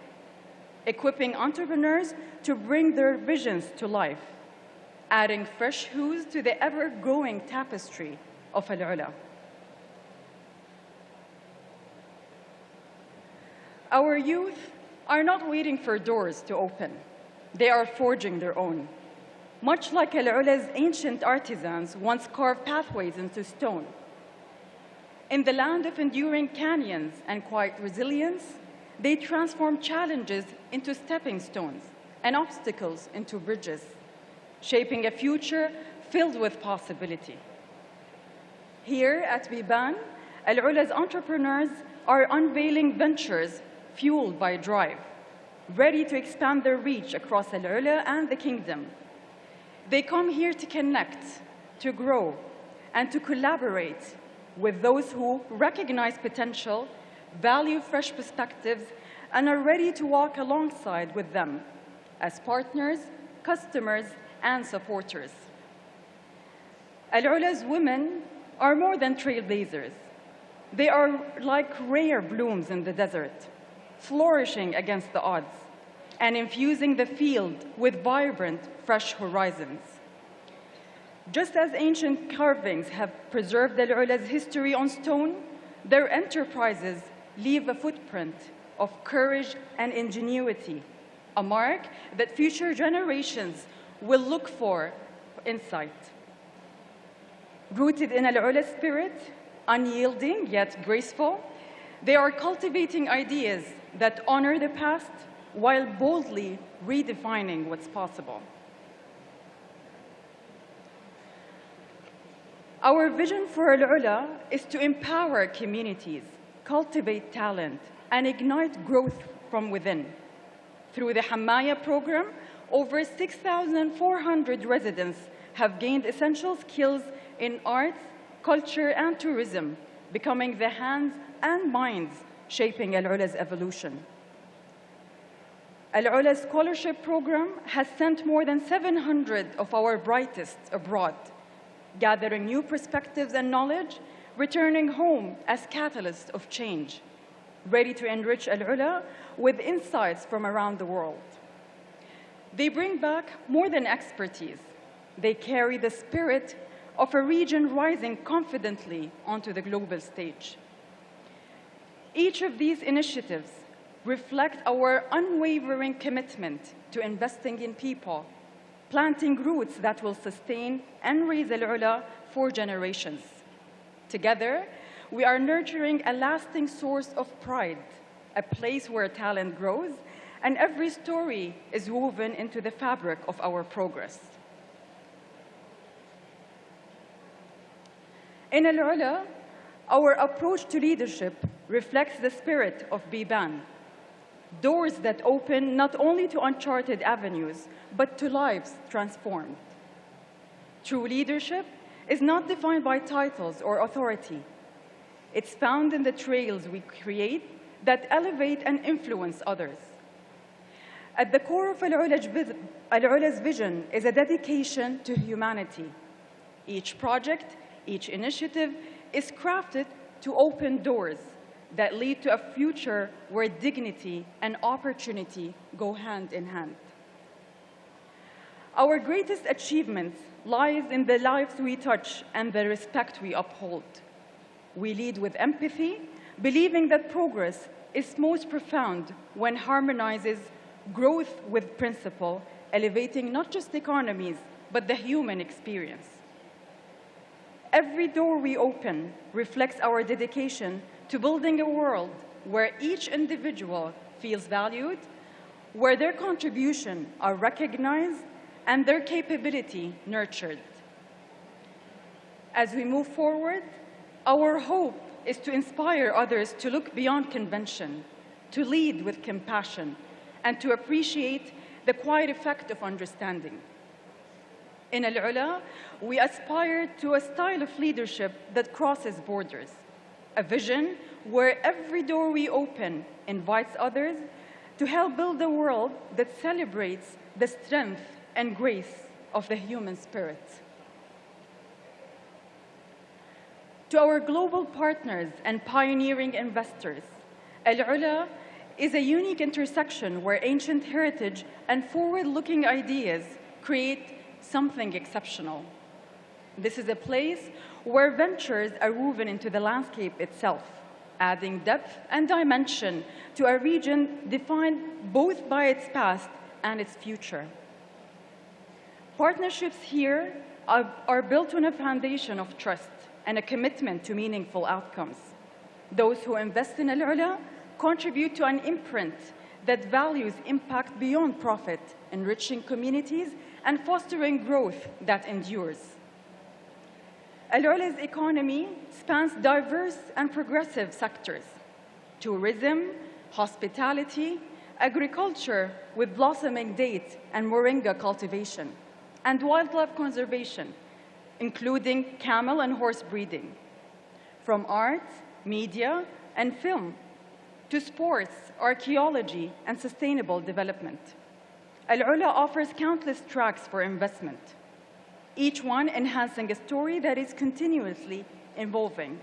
equipping entrepreneurs to bring their visions to life, adding fresh hues to the ever-growing tapestry of AlUla. Our youth are not waiting for doors to open. They are forging their own. Much like AlUla's ancient artisans once carved pathways into stone. In the land of enduring canyons and quiet resilience, they transform challenges into stepping stones and obstacles into bridges, shaping a future filled with possibility. Here at Biban, AlUla's entrepreneurs are unveiling ventures fueled by drive, ready to expand their reach across AlUla and the kingdom. They come here to connect, to grow, and to collaborate with those who recognize potential, value fresh perspectives, and are ready to walk alongside with them as partners, customers, and supporters. AlUla's women are more than trailblazers. They are like rare blooms in the desert, flourishing against the odds and infusing the field with vibrant, fresh horizons. Just as ancient carvings have preserved AlUla's history on stone, their enterprises leave a footprint of courage and ingenuity, a mark that future generations will look for insight. Rooted in AlUla's spirit, unyielding yet graceful, they are cultivating ideas that honor the past while boldly redefining what's possible. Our vision for AlUla is to empower communities, cultivate talent, and ignite growth from within. Through the Hammaya program, over 6,400 residents have gained essential skills in arts, culture, and tourism, becoming the hands and minds shaping AlUla's evolution. AlUla Scholarship Program has sent more than 700 of our brightest abroad, gathering new perspectives and knowledge, returning home as catalysts of change, ready to enrich AlUla with insights from around the world. They bring back more than expertise. They carry the spirit of a region rising confidently onto the global stage. Each of these initiatives reflect our unwavering commitment to investing in people, planting roots that will sustain and raise AlUla for generations. Together, we are nurturing a lasting source of pride, a place where talent grows, and every story is woven into the fabric of our progress. In AlUla, our approach to leadership reflects the spirit of Biban, doors that open not only to uncharted avenues, but to lives transformed. True leadership is not defined by titles or authority. It's found in the trails we create that elevate and influence others. At the core of AlUla's vision is a dedication to humanity. Each project, each initiative is crafted to open doors that lead to a future where dignity and opportunity go hand in hand. Our greatest achievement lies in the lives we touch and the respect we uphold. We lead with empathy, believing that progress is most profound when harmonizes growth with principle, elevating not just economies, but the human experience. Every door we open reflects our dedication to building a world where each individual feels valued, where their contributions are recognized, and their capability nurtured. As we move forward, our hope is to inspire others to look beyond convention, to lead with compassion, and to appreciate the quiet effect of understanding. In AlUla, we aspire to a style of leadership that crosses borders, a vision where every door we open invites others to help build a world that celebrates the strength and grace of the human spirit. To our global partners and pioneering investors, AlUla is a unique intersection where ancient heritage and forward-looking ideas create something exceptional. This is a place where ventures are woven into the landscape itself, adding depth and dimension to a region defined both by its past and its future. Partnerships here are built on a foundation of trust and a commitment to meaningful outcomes. Those who invest in AlUla contribute to an imprint that values impact beyond profit, enriching communities and fostering growth that endures. AlUla's economy spans diverse and progressive sectors: tourism, hospitality, agriculture with blossoming date and moringa cultivation, and wildlife conservation, including camel and horse breeding. From art, media, and film, to sports, archaeology, and sustainable development, AlUla offers countless tracks for investment, each one enhancing a story that is continuously evolving.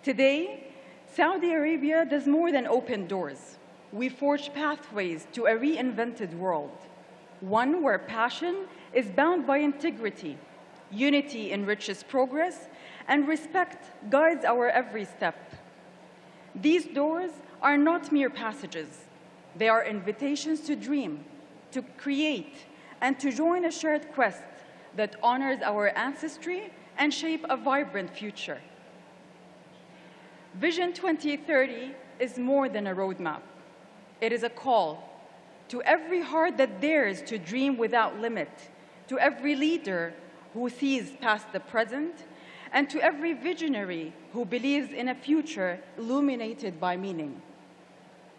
Today, Saudi Arabia does more than open doors. We forge pathways to a reinvented world, one where passion is bound by integrity, unity enriches progress, and respect guides our every step. These doors are not mere passages. They are invitations to dream, to create, and to join a shared quest that honors our ancestry and shape a vibrant future. Vision 2030 is more than a roadmap. It is a call to every heart that dares to dream without limit, to every leader who sees past the present, and to every visionary who believes in a future illuminated by meaning.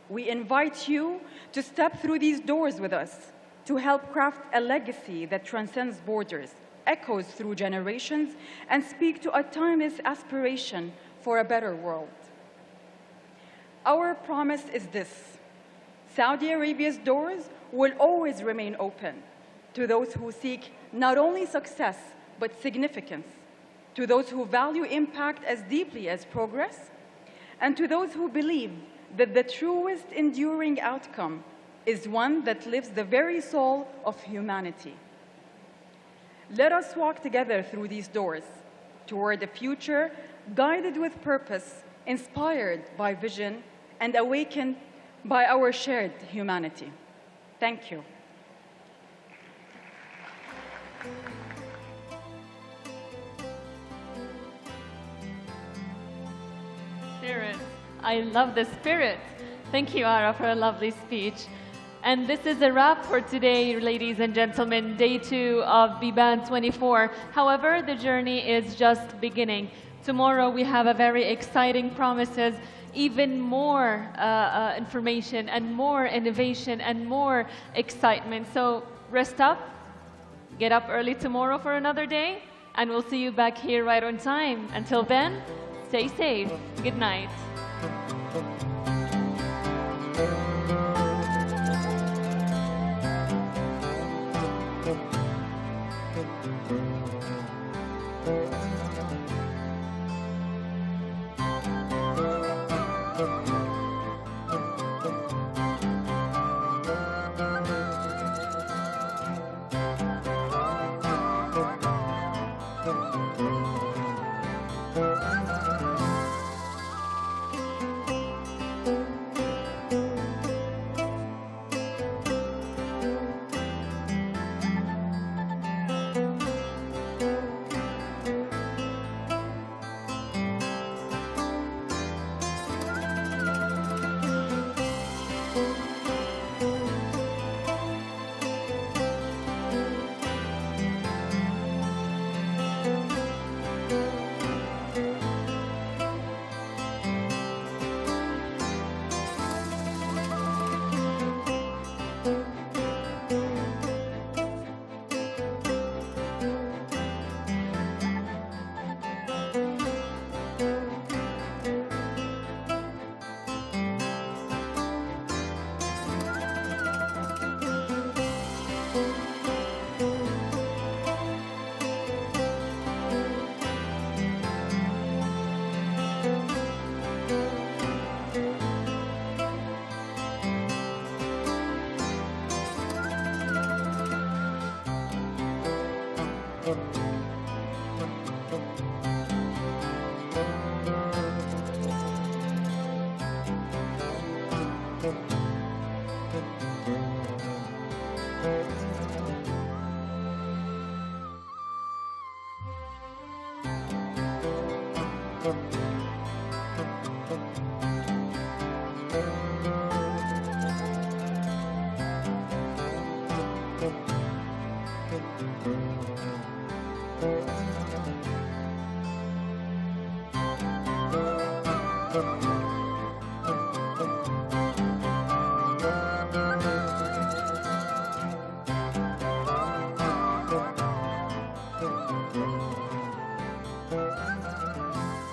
We invite you to step through these doors with us, to help craft a legacy that transcends borders, echoes through generations and speak to a timeless aspiration for a better world. Our promise is this: Saudi Arabia's doors will always remain open to those who seek not only success, but significance, to those who value impact as deeply as progress, and to those who believe that the truest enduring outcome is one that lifts the very soul of humanity. Let us walk together through these doors toward a future guided with purpose, inspired by vision, and awakened by our shared humanity. Thank you. Spirit. I love the spirit. Thank you, Ara, for a lovely speech. And this is a wrap for today, ladies and gentlemen, day 2 of Biban24. However, the journey is just beginning. Tomorrow we have a very exciting promises, even more information and more innovation and more excitement. So rest up, get up early tomorrow for another day, and we'll see you back here right on time. Until then, stay safe. Good night.